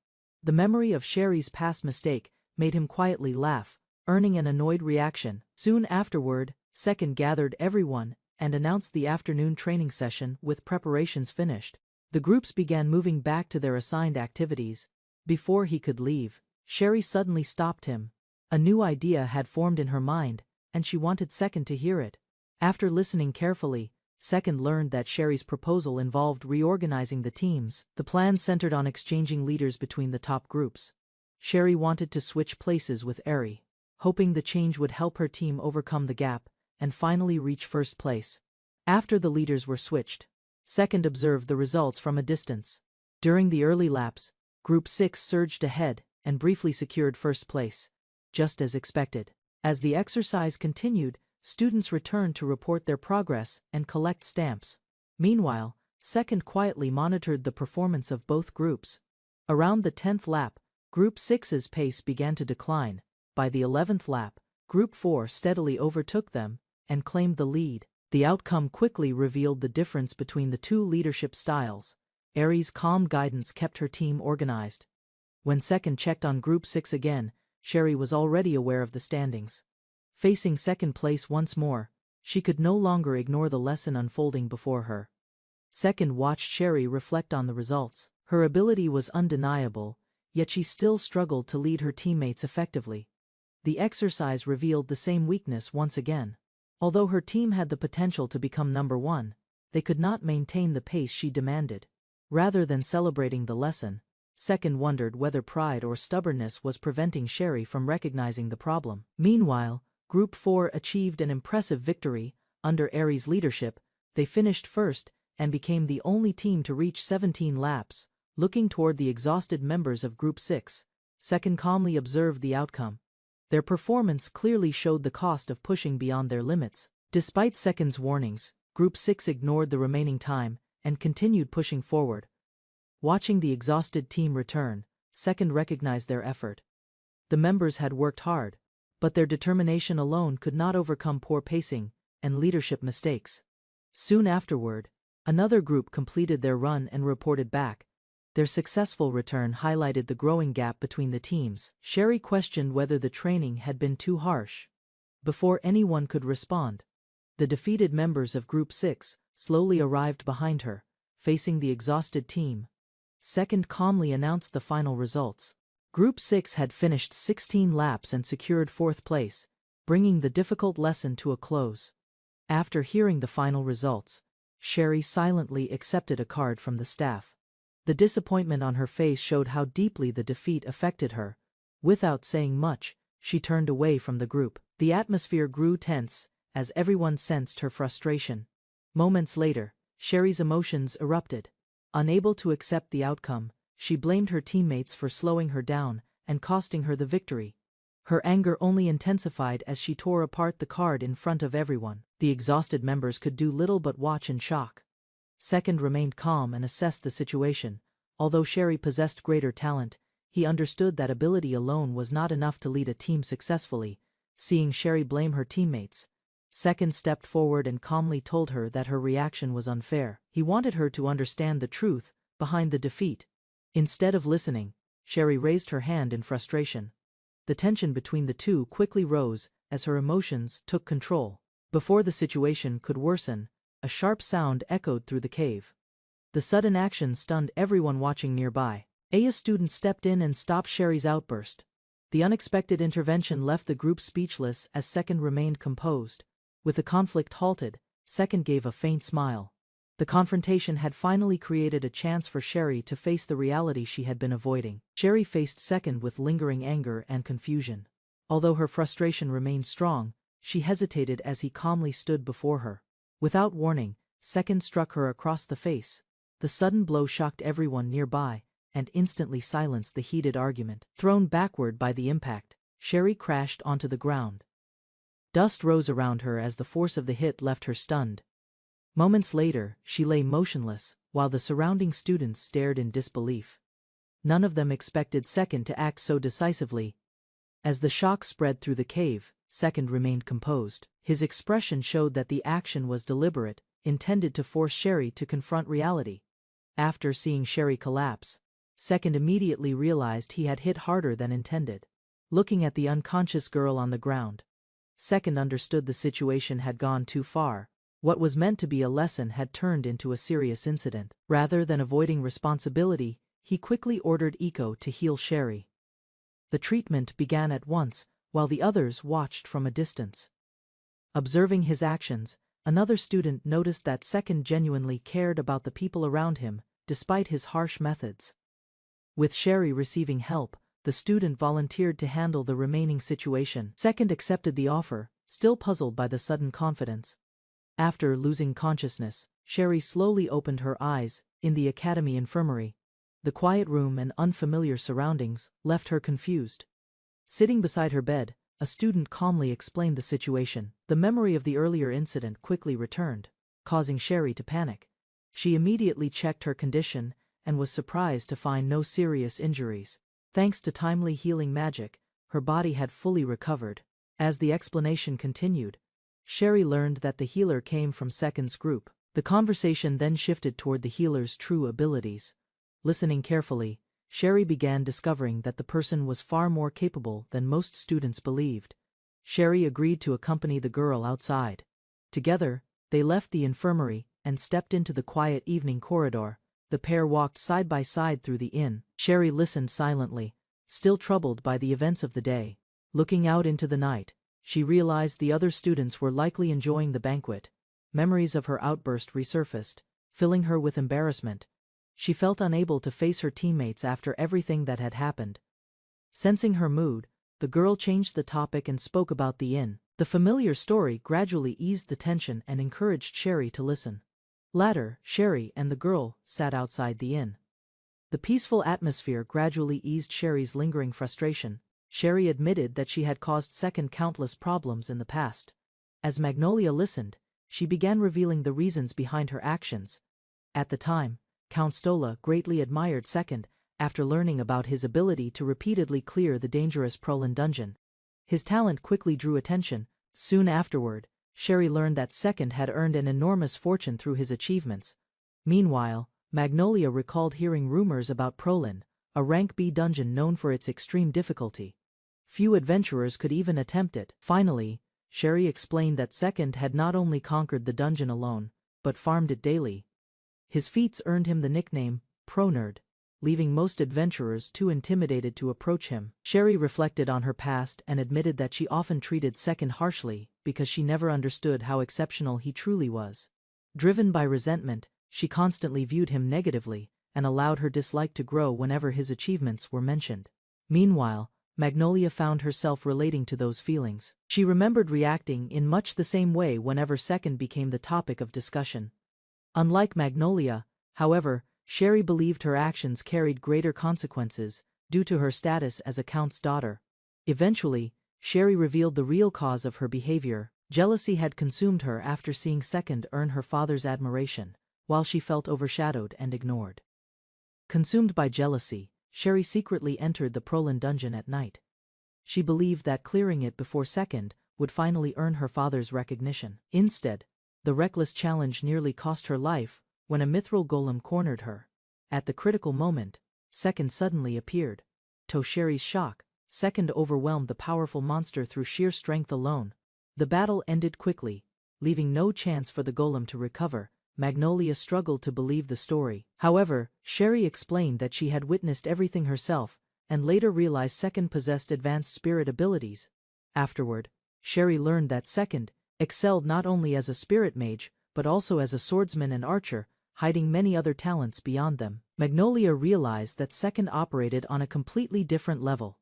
A: The memory of Sherry's past mistake made him quietly laugh, earning an annoyed reaction. Soon afterward, Second gathered everyone and announced the afternoon training session with preparations finished. The groups began moving back to their assigned activities. Before he could leave, Sherry suddenly stopped him. A new idea had formed in her mind, and she wanted Second to hear it. After listening carefully, Second learned that Sherry's proposal involved reorganizing the teams. The plan centered on exchanging leaders between the top groups. Sherry wanted to switch places with Eri, hoping the change would help her team overcome the gap and finally reach first place. After the leaders were switched, Second observed the results from a distance. During the early laps, Group 6 surged ahead and briefly secured first place, just as expected. As the exercise continued, students returned to report their progress and collect stamps. Meanwhile, Second quietly monitored the performance of both groups. Around the 10th lap, Group 6's pace began to decline. By the 11th lap, Group 4 steadily overtook them and claimed the lead. The outcome quickly revealed the difference between the two leadership styles. Eri's calm guidance kept her team organized. When Second checked on Group 6 again, Sherry was already aware of the standings. Facing second place once more, she could no longer ignore the lesson unfolding before her. Second watched Sherry reflect on the results. Her ability was undeniable, yet she still struggled to lead her teammates effectively. The exercise revealed the same weakness once again. Although her team had the potential to become number one, they could not maintain the pace she demanded. Rather than celebrating the lesson, Second wondered whether pride or stubbornness was preventing Sherry from recognizing the problem. Meanwhile, Group 4 achieved an impressive victory. Under Eri's leadership, they finished first and became the only team to reach 17 laps. Looking toward the exhausted members of Group 6, Second calmly observed the outcome. Their performance clearly showed the cost of pushing beyond their limits. Despite Second's warnings, Group 6 ignored the remaining time and continued pushing forward. Watching the exhausted team return, Second recognized their effort. The members had worked hard, but their determination alone could not overcome poor pacing and leadership mistakes. Soon afterward, another group completed their run and reported back. Their successful return highlighted the growing gap between the teams. Sherry questioned whether the training had been too harsh. Before anyone could respond, the defeated members of Group 6 slowly arrived behind her, facing the exhausted team. Second calmly announced the final results. Group 6 had finished 16 laps and secured fourth place, bringing the difficult lesson to a close. After hearing the final results, Sherry silently accepted a card from the staff. The disappointment on her face showed how deeply the defeat affected her. Without saying much, she turned away from the group. The atmosphere grew tense as everyone sensed her frustration. Moments later, Sherry's emotions erupted. Unable to accept the outcome, she blamed her teammates for slowing her down and costing her the victory. Her anger only intensified as she tore apart the card in front of everyone. The exhausted members could do little but watch in shock. Second remained calm and assessed the situation. Although Sherry possessed greater talent, he understood that ability alone was not enough to lead a team successfully. Seeing Sherry blame her teammates, Second stepped forward and calmly told her that her reaction was unfair. He wanted her to understand the truth behind the defeat. Instead of listening, Sherry raised her hand in frustration. The tension between the two quickly rose as her emotions took control. Before the situation could worsen, a sharp sound echoed through the cave. The sudden action stunned everyone watching nearby. A student stepped in and stopped Sherry's outburst. The unexpected intervention left the group speechless as Second remained composed. With the conflict halted, Second gave a faint smile. The confrontation had finally created a chance for Sherry to face the reality she had been avoiding. Sherry faced Second with lingering anger and confusion. Although her frustration remained strong, she hesitated as he calmly stood before her. Without warning, Second struck her across the face. The sudden blow shocked everyone nearby and instantly silenced the heated argument. Thrown backward by the impact, Sherry crashed onto the ground. Dust rose around her as the force of the hit left her stunned. Moments later, she lay motionless, while the surrounding students stared in disbelief. None of them expected Second to act so decisively. As the shock spread through the cave, Second remained composed. His expression showed that the action was deliberate, intended to force Sherry to confront reality. After seeing Sherry collapse, Second immediately realized he had hit harder than intended. Looking at the unconscious girl on the ground, Second understood the situation had gone too far. What was meant to be a lesson had turned into a serious incident. Rather than avoiding responsibility, he quickly ordered Iko to heal Sherry. The treatment began at once, while the others watched from a distance. Observing his actions, another student noticed that Second genuinely cared about the people around him, despite his harsh methods. With Sherry receiving help, the student volunteered to handle the remaining situation. Second accepted the offer, still puzzled by the sudden confidence. After losing consciousness, Sherry slowly opened her eyes. In the academy infirmary, the quiet room and unfamiliar surroundings left her confused. Sitting beside her bed, a student calmly explained the situation. The memory of the earlier incident quickly returned, causing Sherry to panic. She immediately checked her condition and was surprised to find no serious injuries. Thanks to timely healing magic, her body had fully recovered. As the explanation continued, Sherry learned that the healer came from Second's group. The conversation then shifted toward the healer's true abilities. Listening carefully, Sherry began discovering that the person was far more capable than most students believed. Sherry agreed to accompany the girl outside. Together, they left the infirmary and stepped into the quiet evening corridor. The pair walked side by side through the inn. Sherry listened silently, still troubled by the events of the day. Looking out into the night, she realized the other students were likely enjoying the banquet. Memories of her outburst resurfaced, filling her with embarrassment. She felt unable to face her teammates after everything that had happened. Sensing her mood, the girl changed the topic and spoke about the inn. The familiar story gradually eased the tension and encouraged Sherry to listen. Later, Sherry and the girl sat outside the inn. The peaceful atmosphere gradually eased Sherry's lingering frustration. Sherry admitted that she had caused Second countless problems in the past. As Magnolia listened, she began revealing the reasons behind her actions. At the time, Count Stola greatly admired Second after learning about his ability to repeatedly clear the dangerous Prolin dungeon. His talent quickly drew attention. Soon afterward, Sherry learned that Second had earned an enormous fortune through his achievements. Meanwhile, Magnolia recalled hearing rumors about Prolin, a rank B dungeon known for its extreme difficulty. Few adventurers could even attempt it. Finally, Sherry explained that Second had not only conquered the dungeon alone, but farmed it daily. His feats earned him the nickname Pro-Nerd, leaving most adventurers too intimidated to approach him. Sherry reflected on her past and admitted that she often treated Second harshly because she never understood how exceptional he truly was. Driven by resentment, she constantly viewed him negatively and allowed her dislike to grow whenever his achievements were mentioned. Meanwhile, Magnolia found herself relating to those feelings. She remembered reacting in much the same way whenever Second became the topic of discussion. Unlike Magnolia, however, Sherry believed her actions carried greater consequences due to her status as a count's daughter. Eventually, Sherry revealed the real cause of her behavior. Jealousy had consumed her after seeing Second earn her father's admiration, while she felt overshadowed and ignored. Consumed by jealousy, Sherry secretly entered the Prolin dungeon at night. She believed that clearing it before Second would finally earn her father's recognition. Instead, the reckless challenge nearly cost her life when a mithril golem cornered her. At the critical moment, Second suddenly appeared. To Sherry's shock, Second overwhelmed the powerful monster through sheer strength alone. The battle ended quickly, leaving no chance for the golem to recover. Magnolia struggled to believe the story. However, Sherry explained that she had witnessed everything herself, and later realized Second possessed advanced spirit abilities. Afterward, Sherry learned that Second excelled not only as a spirit mage, but also as a swordsman and archer, hiding many other talents beyond them. Magnolia realized that Second operated on a completely different level.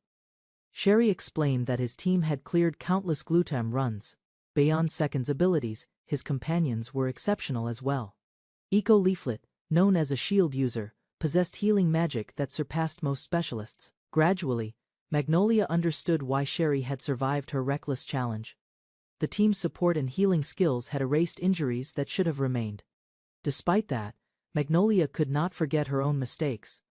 A: Sherry explained that his team had cleared countless glutam runs. Beyond Second's abilities, his companions were exceptional as well. Eco Leaflet, known as a shield user, possessed healing magic that surpassed most specialists. Gradually, Magnolia understood why Sherry had survived her reckless challenge. The team's support and healing skills had erased injuries that should have remained. Despite that, Magnolia could not forget her own mistakes.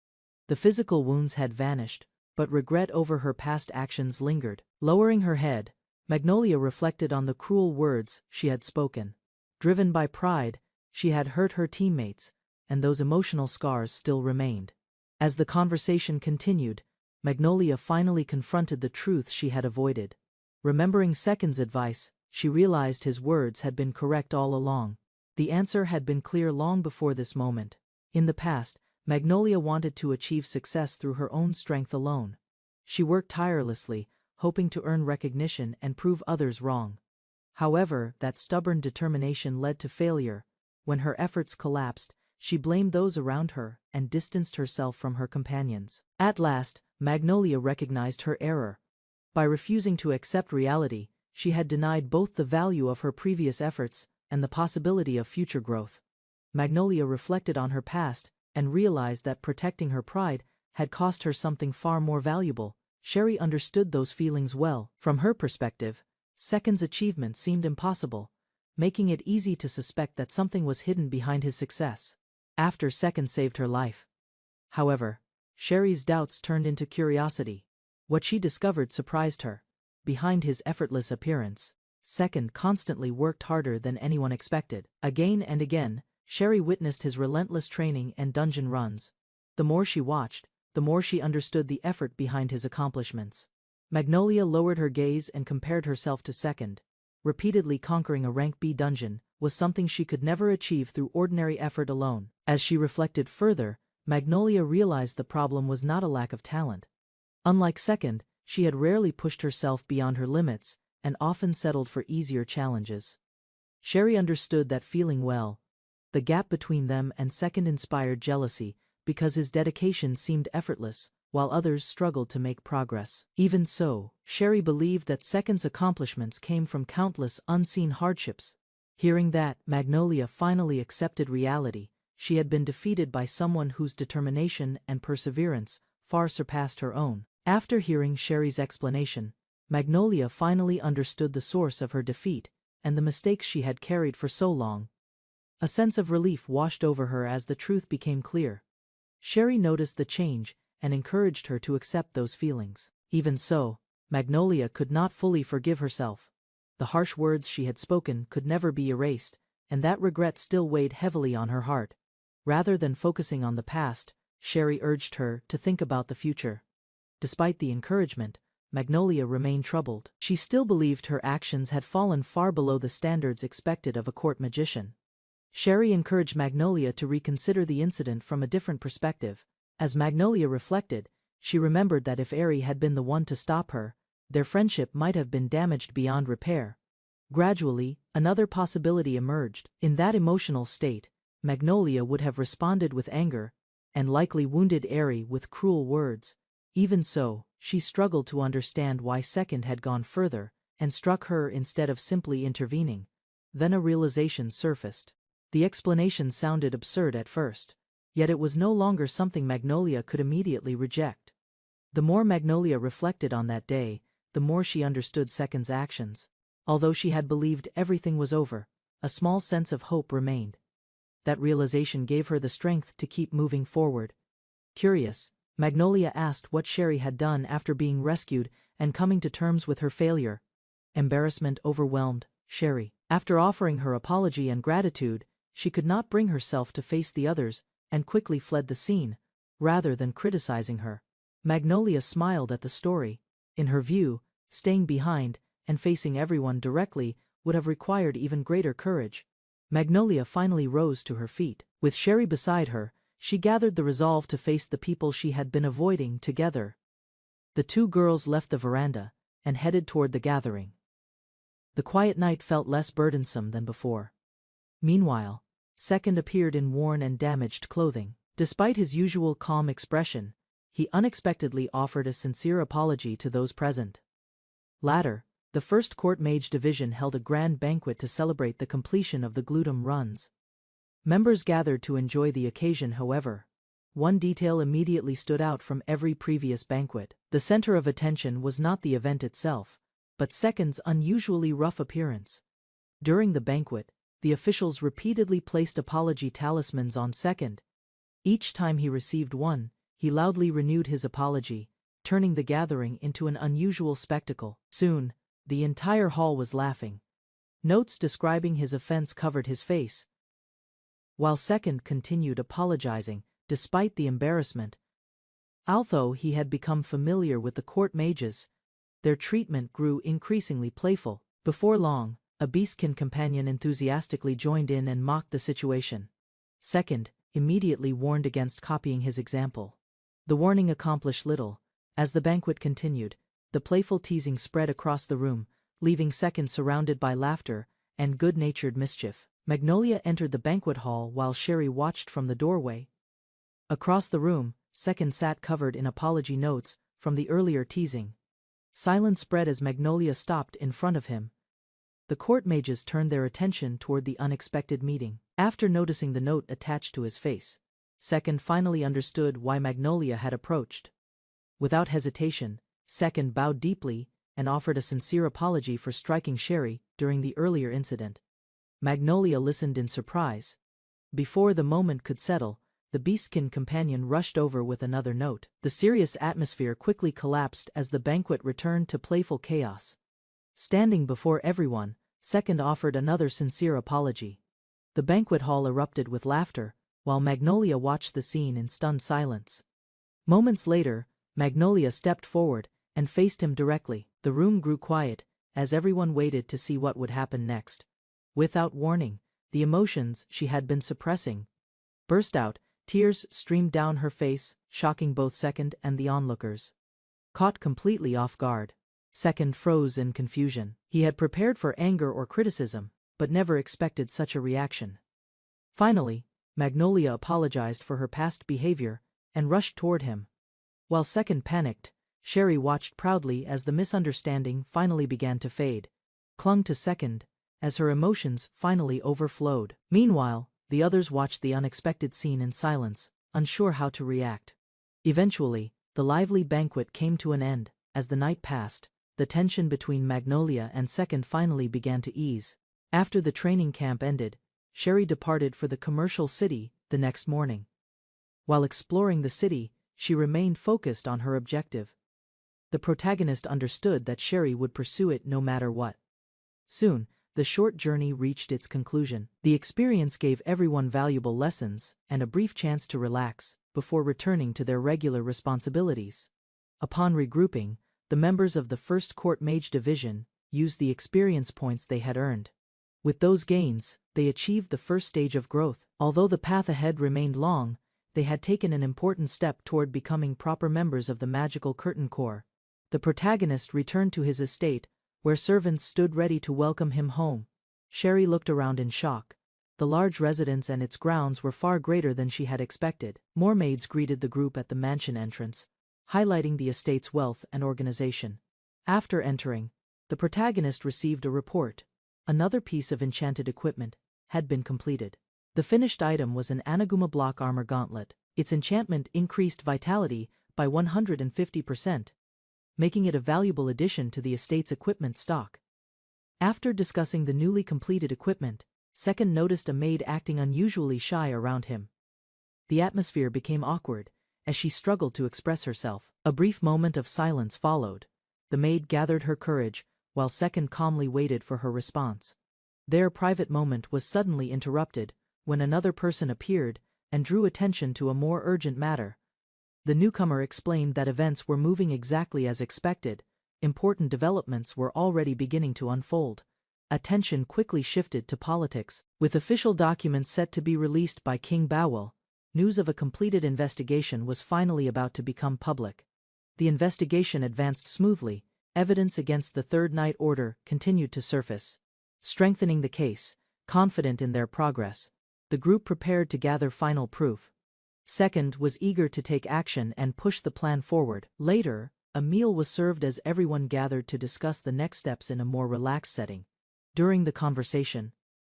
A: The physical wounds had vanished, but regret over her past actions lingered. Lowering her head, Magnolia reflected on the cruel words she had spoken. Driven by pride, she had hurt her teammates, and those emotional scars still remained. As the conversation continued, Magnolia finally confronted the truth she had avoided. Remembering Second's advice, she realized his words had been correct all along. The answer had been clear long before this moment. In the past, Magnolia wanted to achieve success through her own strength alone. She worked tirelessly, hoping to earn recognition and prove others wrong. However, that stubborn determination led to failure. When her efforts collapsed, she blamed those around her and distanced herself from her companions. At last, Magnolia recognized her error. By refusing to accept reality, she had denied both the value of her previous efforts and the possibility of future growth. Magnolia reflected on her past and realized that protecting her pride had cost her something far more valuable. Sherry understood those feelings well. From her perspective, Second's achievement seemed impossible, making it easy to suspect that something was hidden behind his success. After Second saved her life. However, Sherry's doubts turned into curiosity. What she discovered surprised her. Behind his effortless appearance, Second constantly worked harder than anyone expected. Again and again, Sherry witnessed his relentless training and dungeon runs. The more she watched, the more she understood the effort behind his accomplishments. Magnolia lowered her gaze and compared herself to Second. Repeatedly conquering a rank B dungeon was something she could never achieve through ordinary effort alone. As she reflected further, Magnolia realized the problem was not a lack of talent. Unlike Second, she had rarely pushed herself beyond her limits and often settled for easier challenges. Sherry understood that feeling well. The gap between them and Second inspired jealousy because his dedication seemed effortless, while others struggled to make progress. Even so, Sherry believed that Second's accomplishments came from countless unseen hardships. Hearing that, Magnolia finally accepted reality. She had been defeated by someone whose determination and perseverance far surpassed her own. After hearing Sherry's explanation, Magnolia finally understood the source of her defeat and the mistakes she had carried for so long. A sense of relief washed over her as the truth became clear. Sherry noticed the change and encouraged her to accept those feelings. Even so, Magnolia could not fully forgive herself. The harsh words she had spoken could never be erased, and that regret still weighed heavily on her heart. Rather than focusing on the past, Sherry urged her to think about the future. Despite the encouragement, Magnolia remained troubled. She still believed her actions had fallen far below the standards expected of a court magician. Sherry encouraged Magnolia to reconsider the incident from a different perspective. As Magnolia reflected, she remembered that if Eri had been the one to stop her, their friendship might have been damaged beyond repair. Gradually, another possibility emerged. In that emotional state, Magnolia would have responded with anger, and likely wounded Eri with cruel words. Even so, she struggled to understand why Second had gone further and struck her instead of simply intervening. Then a realization surfaced. The explanation sounded absurd at first, yet it was no longer something Magnolia could immediately reject. The more Magnolia reflected on that day, the more she understood Second's actions. Although she had believed everything was over, a small sense of hope remained. That realization gave her the strength to keep moving forward. Curious, Magnolia asked what Sherry had done after being rescued and coming to terms with her failure. Embarrassment overwhelmed Sherry. After offering her apology and gratitude, she could not bring herself to face the others and quickly fled the scene, rather than criticizing her. Magnolia smiled at the story. In her view, staying behind and facing everyone directly would have required even greater courage. Magnolia finally rose to her feet. With Sherry beside her, she gathered the resolve to face the people she had been avoiding together. The two girls left the veranda and headed toward the gathering. The quiet night felt less burdensome than before. Meanwhile, Second appeared in worn and damaged clothing. Despite his usual calm expression, he unexpectedly offered a sincere apology to those present. Later, the First Court Mage Division held a grand banquet to celebrate the completion of the Gluten runs. Members gathered to enjoy the occasion. However, one detail immediately stood out from every previous banquet. The center of attention was not the event itself, but Second's unusually rough appearance. During the banquet, the officials repeatedly placed apology talismans on Second. Each time he received one, he loudly renewed his apology, turning the gathering into an unusual spectacle. Soon, the entire hall was laughing. Notes describing his offense covered his face, while Second continued apologizing, despite the embarrassment. Although he had become familiar with the court mages, their treatment grew increasingly playful. Before long, a beastkin companion enthusiastically joined in and mocked the situation. Second immediately warned against copying his example. The warning accomplished little. As the banquet continued, the playful teasing spread across the room, leaving Second surrounded by laughter and good-natured mischief. Magnolia entered the banquet hall while Sherry watched from the doorway. Across the room, Second sat covered in apology notes from the earlier teasing. Silence spread as Magnolia stopped in front of him. The court mages turned their attention toward the unexpected meeting. After noticing the note attached to his face, Second finally understood why Magnolia had approached. Without hesitation, Second bowed deeply and offered a sincere apology for striking Sherry during the earlier incident. Magnolia listened in surprise. Before the moment could settle, the beastkin companion rushed over with another note. The serious atmosphere quickly collapsed as the banquet returned to playful chaos. Standing before everyone, Second offered another sincere apology. The banquet hall erupted with laughter, while Magnolia watched the scene in stunned silence. Moments later, Magnolia stepped forward and faced him directly. The room grew quiet, as everyone waited to see what would happen next. Without warning, the emotions she had been suppressing burst out. Tears streamed down her face, shocking both Second and the onlookers. Caught completely off guard, Second froze in confusion. He had prepared for anger or criticism, but never expected such a reaction. Finally, Magnolia apologized for her past behavior and rushed toward him. While Second panicked, Sherry watched proudly as the misunderstanding finally began to fade, clung to Second as her emotions finally overflowed. Meanwhile, the others watched the unexpected scene in silence, unsure how to react. Eventually, the lively banquet came to an end. As the night passed, the tension between Magnolia and Second finally began to ease. After the training camp ended, Sherry departed for the commercial city the next morning. While exploring the city, she remained focused on her objective. The protagonist understood that Sherry would pursue it no matter what. Soon, the short journey reached its conclusion. The experience gave everyone valuable lessons and a brief chance to relax before returning to their regular responsibilities. Upon regrouping, the members of the First Court Mage Division used the experience points they had earned. With those gains, they achieved the first stage of growth. Although the path ahead remained long, they had taken an important step toward becoming proper members of the Magical Curtain Corps. The protagonist returned to his estate, where servants stood ready to welcome him home. Sherry looked around in shock. The large residence and its grounds were far greater than she had expected. More maids greeted the group at the mansion entrance, highlighting the estate's wealth and organization. After entering, the protagonist received a report. Another piece of enchanted equipment had been completed. The finished item was an Anaguma block armor gauntlet. Its enchantment increased vitality by 150%, making it a valuable addition to the estate's equipment stock. After discussing the newly completed equipment, Second noticed a maid acting unusually shy around him. The atmosphere became awkward as she struggled to express herself. A brief moment of silence followed. The maid gathered her courage, while Second calmly waited for her response. Their private moment was suddenly interrupted when another person appeared and drew attention to a more urgent matter. The newcomer explained that events were moving exactly as expected. Important developments were already beginning to unfold. Attention quickly shifted to politics. With official documents set to be released by King Bowel, news of a completed investigation was finally about to become public. The investigation advanced smoothly. Evidence against the Third Night Order continued to surface. Strengthening the case, confident in their progress, the group prepared to gather final proof. Second was eager to take action and push the plan forward. Later, a meal was served as everyone gathered to discuss the next steps in a more relaxed setting. During the conversation,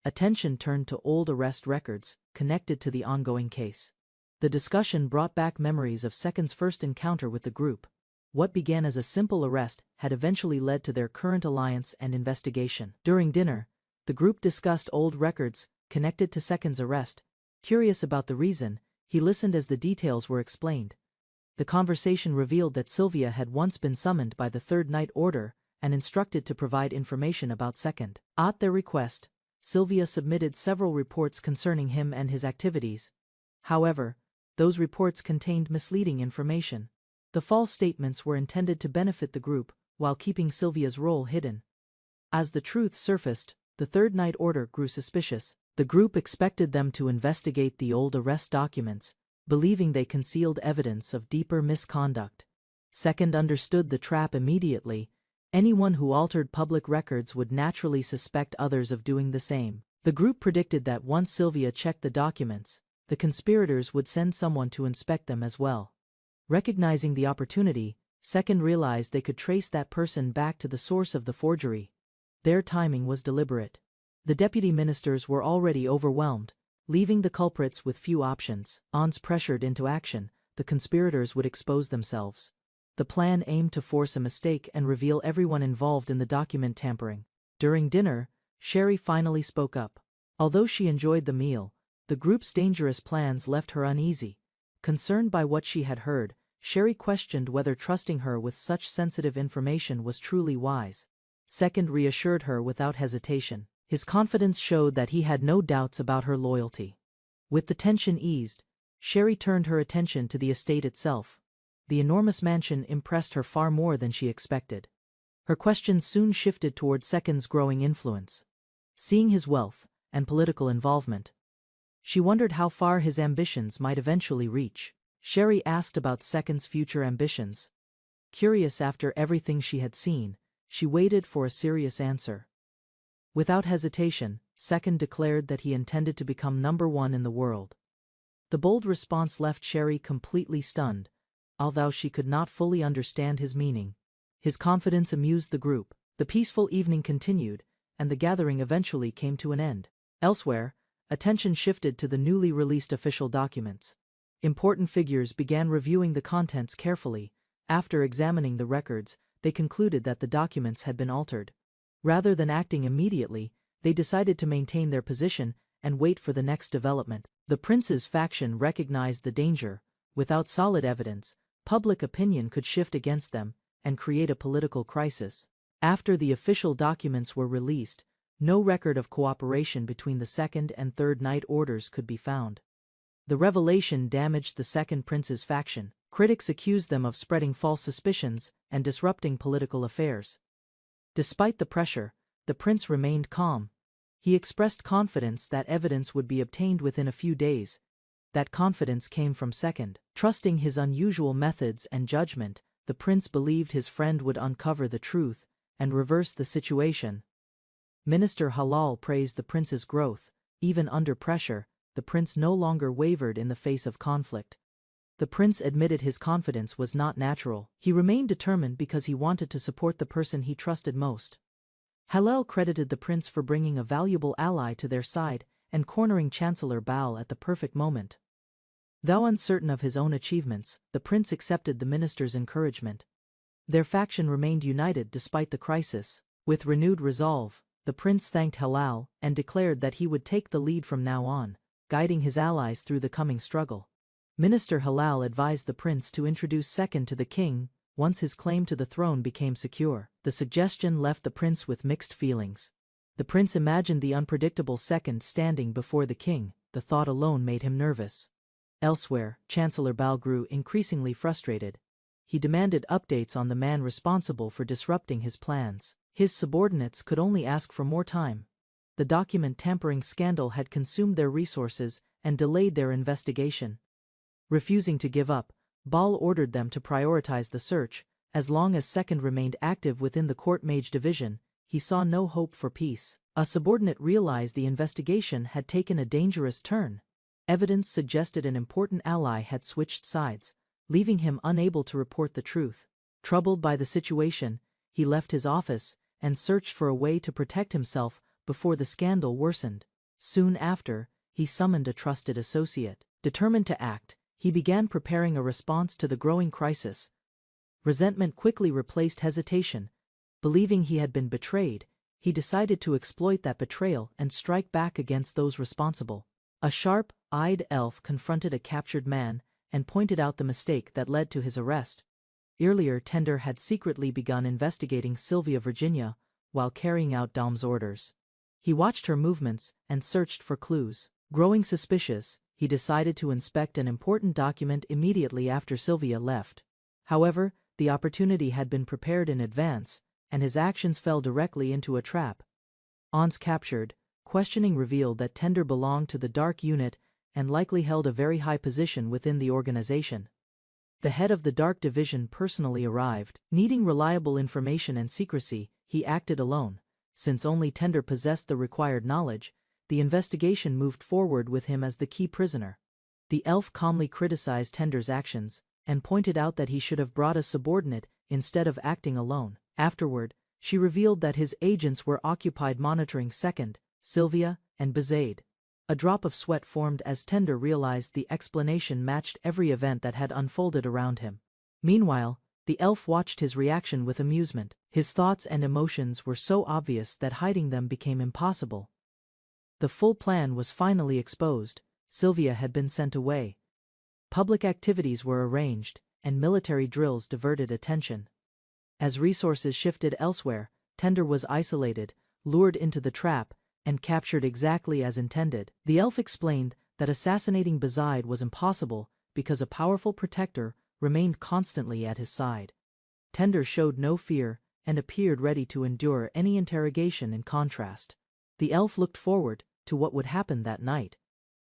A: attention turned to old arrest records connected to the ongoing case. The discussion brought back memories of Second's first encounter with the group. What began as a simple arrest had eventually led to their current alliance and investigation. During dinner, the group discussed old records connected to Second's arrest. Curious about the reason, he listened as the details were explained. The conversation revealed that Sylvia had once been summoned by the Third Night Order and instructed to provide information about Second. At their request, Sylvia submitted several reports concerning him and his activities. However, those reports contained misleading information. The false statements were intended to benefit the group, while keeping Sylvia's role hidden. As the truth surfaced, the Third Night Order grew suspicious. The group expected them to investigate the old arrest documents, believing they concealed evidence of deeper misconduct. Second understood the trap immediately. Anyone who altered public records would naturally suspect others of doing the same. The group predicted that once Sylvia checked the documents, the conspirators would send someone to inspect them as well. Recognizing the opportunity, Second realized they could trace that person back to the source of the forgery. Their timing was deliberate. The deputy ministers were already overwhelmed, leaving the culprits with few options. Once pressured into action, the conspirators would expose themselves. The plan aimed to force a mistake and reveal everyone involved in the document tampering. During dinner, Sherry finally spoke up. Although she enjoyed the meal, the group's dangerous plans left her uneasy. Concerned by what she had heard, Sherry questioned whether trusting her with such sensitive information was truly wise. Second reassured her without hesitation. His confidence showed that he had no doubts about her loyalty. With the tension eased, Sherry turned her attention to the estate itself. The enormous mansion impressed her far more than she expected. Her questions soon shifted toward Second's growing influence. Seeing his wealth and political involvement, she wondered how far his ambitions might eventually reach. Sherry asked about Second's future ambitions. Curious after everything she had seen, she waited for a serious answer. Without hesitation, Second declared that he intended to become #1 in the world. The bold response left Sherry completely stunned, although she could not fully understand his meaning. His confidence amused the group. The peaceful evening continued, and the gathering eventually came to an end. Elsewhere, attention shifted to the newly released official documents. Important figures began reviewing the contents carefully. After examining the records, they concluded that the documents had been altered. Rather than acting immediately, they decided to maintain their position and wait for the next development. The prince's faction recognized the danger. Without solid evidence, public opinion could shift against them and create a political crisis. After the official documents were released, no record of cooperation between the Second and Third Night Orders could be found. The revelation damaged the Second Prince's faction. Critics accused them of spreading false suspicions and disrupting political affairs. Despite the pressure, the prince remained calm. He expressed confidence that evidence would be obtained within a few days. That confidence came from Second. Trusting his unusual methods and judgment, the prince believed his friend would uncover the truth and reverse the situation. Minister Halal praised the prince's growth. Even under pressure, the prince no longer wavered in the face of conflict. The prince admitted his confidence was not natural. He remained determined because he wanted to support the person he trusted most. Halal credited the prince for bringing a valuable ally to their side and cornering Chancellor Baal at the perfect moment. Though uncertain of his own achievements, the prince accepted the minister's encouragement. Their faction remained united despite the crisis. With renewed resolve, the prince thanked Halal and declared that he would take the lead from now on, guiding his allies through the coming struggle. Minister Halal advised the prince to introduce Second to the king once his claim to the throne became secure. The suggestion left the prince with mixed feelings. The prince imagined the unpredictable Second standing before the king. The thought alone made him nervous. Elsewhere, Chancellor Bao grew increasingly frustrated. He demanded updates on the man responsible for disrupting his plans. His subordinates could only ask for more time. The document tampering scandal had consumed their resources and delayed their investigation. Refusing to give up, Bal ordered them to prioritize the search. As long as Second remained active within the court mage division, he saw no hope for peace. A subordinate realized the investigation had taken a dangerous turn. Evidence suggested an important ally had switched sides, leaving him unable to report the truth. Troubled by the situation, he left his office and searched for a way to protect himself before the scandal worsened. Soon after, he summoned a trusted associate. Determined to act, he began preparing a response to the growing crisis. Resentment quickly replaced hesitation. Believing he had been betrayed, he decided to exploit that betrayal and strike back against those responsible. A sharp-eyed elf confronted a captured man and pointed out the mistake that led to his arrest. Earlier, Tender had secretly begun investigating Sylvia Virginia while carrying out Dom's orders. He watched her movements and searched for clues. Growing suspicious, he decided to inspect an important document immediately after Sylvia left. However, the opportunity had been prepared in advance, and his actions fell directly into a trap. Once captured, questioning revealed that Tender belonged to the Dark Unit and likely held a very high position within the organization. The head of the Dark Division personally arrived. Needing reliable information and secrecy, he acted alone. Since only Tender possessed the required knowledge, the investigation moved forward with him as the key prisoner. The elf calmly criticized Tender's actions and pointed out that he should have brought a subordinate instead of acting alone. Afterward, she revealed that his agents were occupied monitoring Second, Sylvia, and Isekai'd. A drop of sweat formed as Tender realized the explanation matched every event that had unfolded around him. Meanwhile, the elf watched his reaction with amusement. His thoughts and emotions were so obvious that hiding them became impossible. The full plan was finally exposed. Sylvia had been sent away. Public activities were arranged, and military drills diverted attention. As resources shifted elsewhere, Tender was isolated, lured into the trap, and captured exactly as intended. The elf explained that assassinating Isekai'd was impossible because a powerful protector remained constantly at his side. Tender showed no fear and appeared ready to endure any interrogation. In contrast, the elf looked forward to what would happen that night.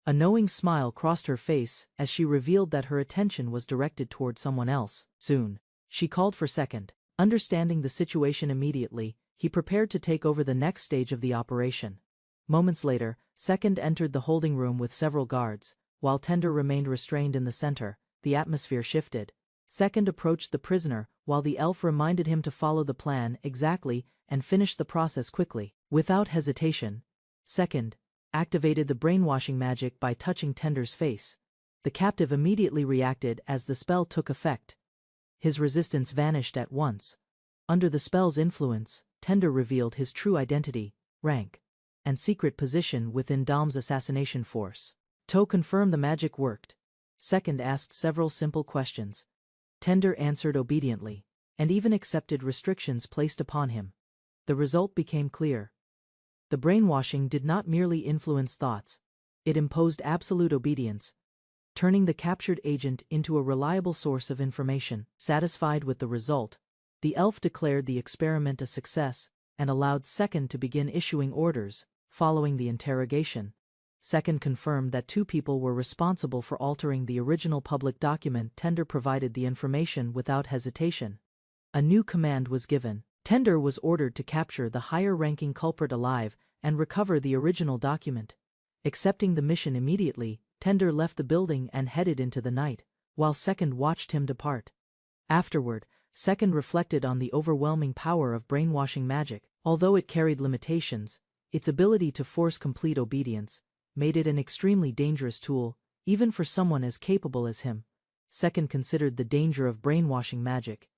A: A knowing smile crossed her face as she revealed that her attention was directed toward someone else. Soon, she called for Second. Understanding the situation immediately, he prepared to take over the next stage of the operation. Moments later, Second entered the holding room with several guards. While Tender remained restrained in the center, the atmosphere shifted. Second approached the prisoner, while the elf reminded him to follow the plan exactly and finish the process quickly. Without hesitation, Second activated the brainwashing magic by touching Tender's face. The captive immediately reacted as the spell took effect. His resistance vanished at once. Under the spell's influence, Tender revealed his true identity, rank, and secret position within Dom's assassination force. To confirm the magic worked, Second asked several simple questions. Tender answered obediently, and even accepted restrictions placed upon him. The result became clear. The brainwashing did not merely influence thoughts, it imposed absolute obedience, turning the captured agent into a reliable source of information. Satisfied with the result, the elf declared the experiment a success and allowed Second to begin issuing orders. Following the interrogation, Second confirmed that two people were responsible for altering the original public document. Tender provided the information without hesitation. A new command was given. Tender was ordered to capture the higher-ranking culprit alive and recover the original document. Accepting the mission immediately, Tender left the building and headed into the night, while Second watched him depart. Afterward, Second reflected on the overwhelming power of brainwashing magic. Although it carried limitations, its ability to force complete obedience made it an extremely dangerous tool, even for someone as capable as him. Second considered the danger of brainwashing magic.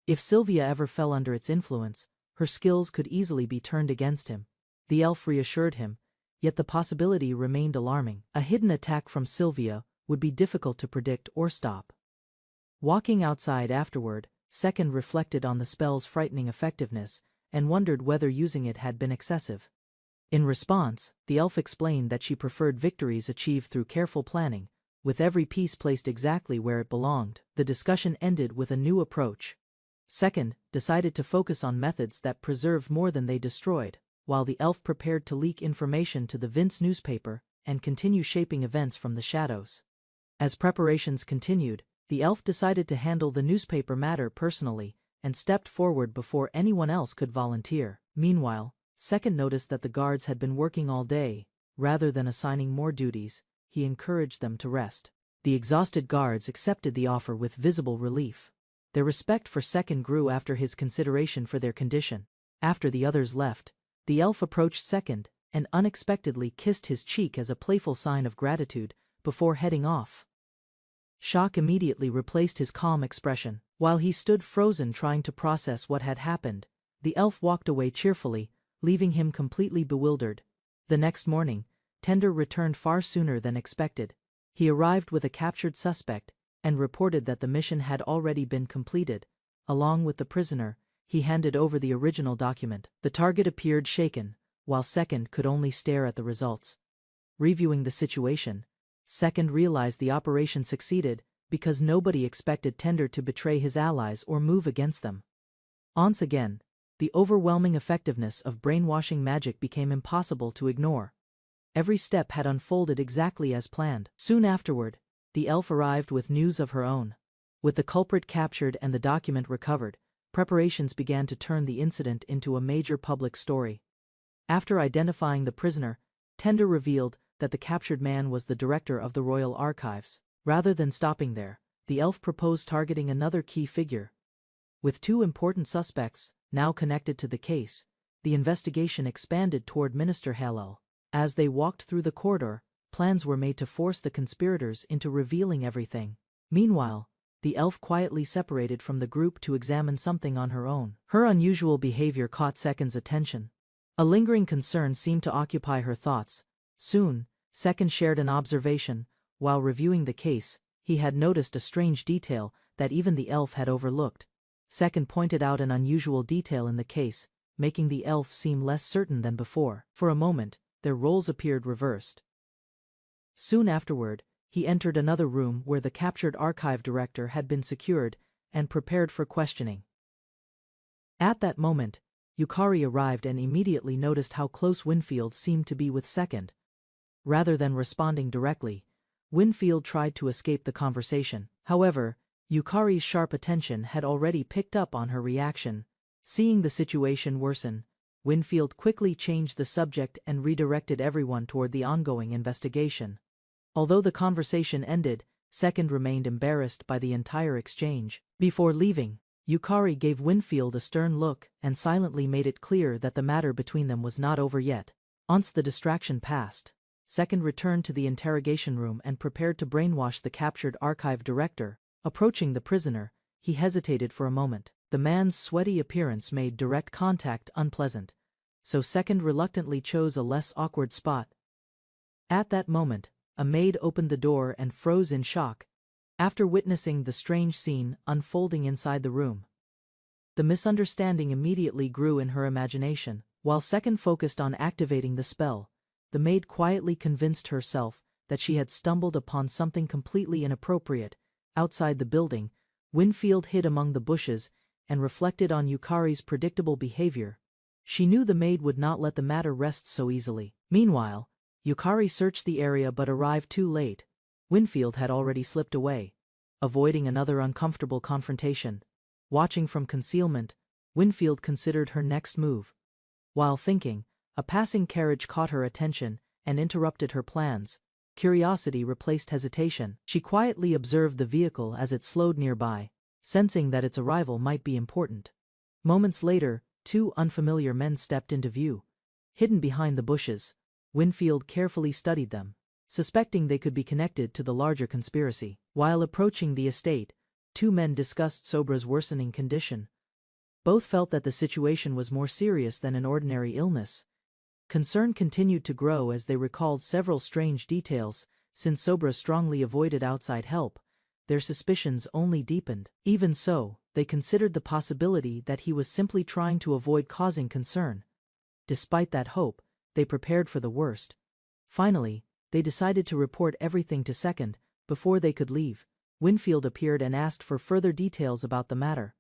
A: If Sylvia ever fell under its influence, her skills could easily be turned against him. The elf reassured him, yet the possibility remained alarming. A hidden attack from Sylvia would be difficult to predict or stop. Walking outside afterward, Second reflected on the spell's frightening effectiveness and wondered whether using it had been excessive. In response, the elf explained that she preferred victories achieved through careful planning, with every piece placed exactly where it belonged. The discussion ended with a new approach. Second decided to focus on methods that preserved more than they destroyed, while the elf prepared to leak information to the Vince newspaper and continue shaping events from the shadows. As preparations continued, the elf decided to handle the newspaper matter personally and stepped forward before anyone else could volunteer. Meanwhile, Second noticed that the guards had been working all day. Rather than assigning more duties, he encouraged them to rest. The exhausted guards accepted the offer with visible relief. Their respect for Second grew after his consideration for their condition. After the others left, the elf approached Second and unexpectedly kissed his cheek as a playful sign of gratitude before heading off. Shock immediately replaced his calm expression. While he stood frozen trying to process what had happened, the elf walked away cheerfully, leaving him completely bewildered. The next morning, Tender returned far sooner than expected. He arrived with a captured suspect and reported that the mission had already been completed. Along with the prisoner, he handed over the original document. The target appeared shaken, while Second could only stare at the results. Reviewing the situation, Second realized the operation succeeded because nobody expected Tender to betray his allies or move against them. Once again, the overwhelming effectiveness of brainwashing magic became impossible to ignore. Every step had unfolded exactly as planned. Soon afterward, the elf arrived with news of her own. With the culprit captured and the document recovered, preparations began to turn the incident into a major public story. After identifying the prisoner, Tender revealed that the captured man was the director of the Royal Archives. Rather than stopping there, the elf proposed targeting another key figure. With two important suspects now connected to the case, the investigation expanded toward Minister Yahello. As they walked through the corridor, plans were made to force the conspirators into revealing everything. Meanwhile, the elf quietly separated from the group to examine something on her own. Her unusual behavior caught Second's attention. A lingering concern seemed to occupy her thoughts. Soon, Second shared an observation. While reviewing the case, he had noticed a strange detail that even the elf had overlooked. Second pointed out an unusual detail in the case, making the elf seem less certain than before. For a moment, their roles appeared reversed. Soon afterward, he entered another room where the captured archive director had been secured and prepared for questioning. At that moment, Yukari arrived and immediately noticed how close Winfield seemed to be with Second. Rather than responding directly, Winfield tried to escape the conversation. However, Yukari's sharp attention had already picked up on her reaction. Seeing the situation worsen, Winfield quickly changed the subject and redirected everyone toward the ongoing investigation. Although the conversation ended, Second remained embarrassed by the entire exchange. Before leaving, Yukari gave Winfield a stern look and silently made it clear that the matter between them was not over yet. Once the distraction passed, Second returned to the interrogation room and prepared to brainwash the captured archive director. Approaching the prisoner, he hesitated for a moment. The man's sweaty appearance made direct contact unpleasant, so Second reluctantly chose a less awkward spot. At that moment, a maid opened the door and froze in shock, after witnessing the strange scene unfolding inside the room. The misunderstanding immediately grew in her imagination. While Second focused on activating the spell, the maid quietly convinced herself that she had stumbled upon something completely inappropriate. Outside the building, Winfield hid among the bushes and reflected on Yukari's predictable behavior. She knew the maid would not let the matter rest so easily. Meanwhile, Yukari searched the area but arrived too late. Winfield had already slipped away, avoiding another uncomfortable confrontation. Watching from concealment, Winfield considered her next move. While thinking, a passing carriage caught her attention and interrupted her plans. Curiosity replaced hesitation. She quietly observed the vehicle as it slowed nearby, sensing that its arrival might be important. Moments later, two unfamiliar men stepped into view. Hidden behind the bushes, Winfield carefully studied them, suspecting they could be connected to the larger conspiracy. While approaching the estate, two men discussed Sobra's worsening condition. Both felt that the situation was more serious than an ordinary illness. Concern continued to grow as they recalled several strange details. Since Sobra strongly avoided outside help, their suspicions only deepened. Even so, they considered the possibility that he was simply trying to avoid causing concern. Despite that hope, they prepared for the worst. Finally, they decided to report everything to Second, Before they could leave, Winfield appeared and asked for further details about the matter.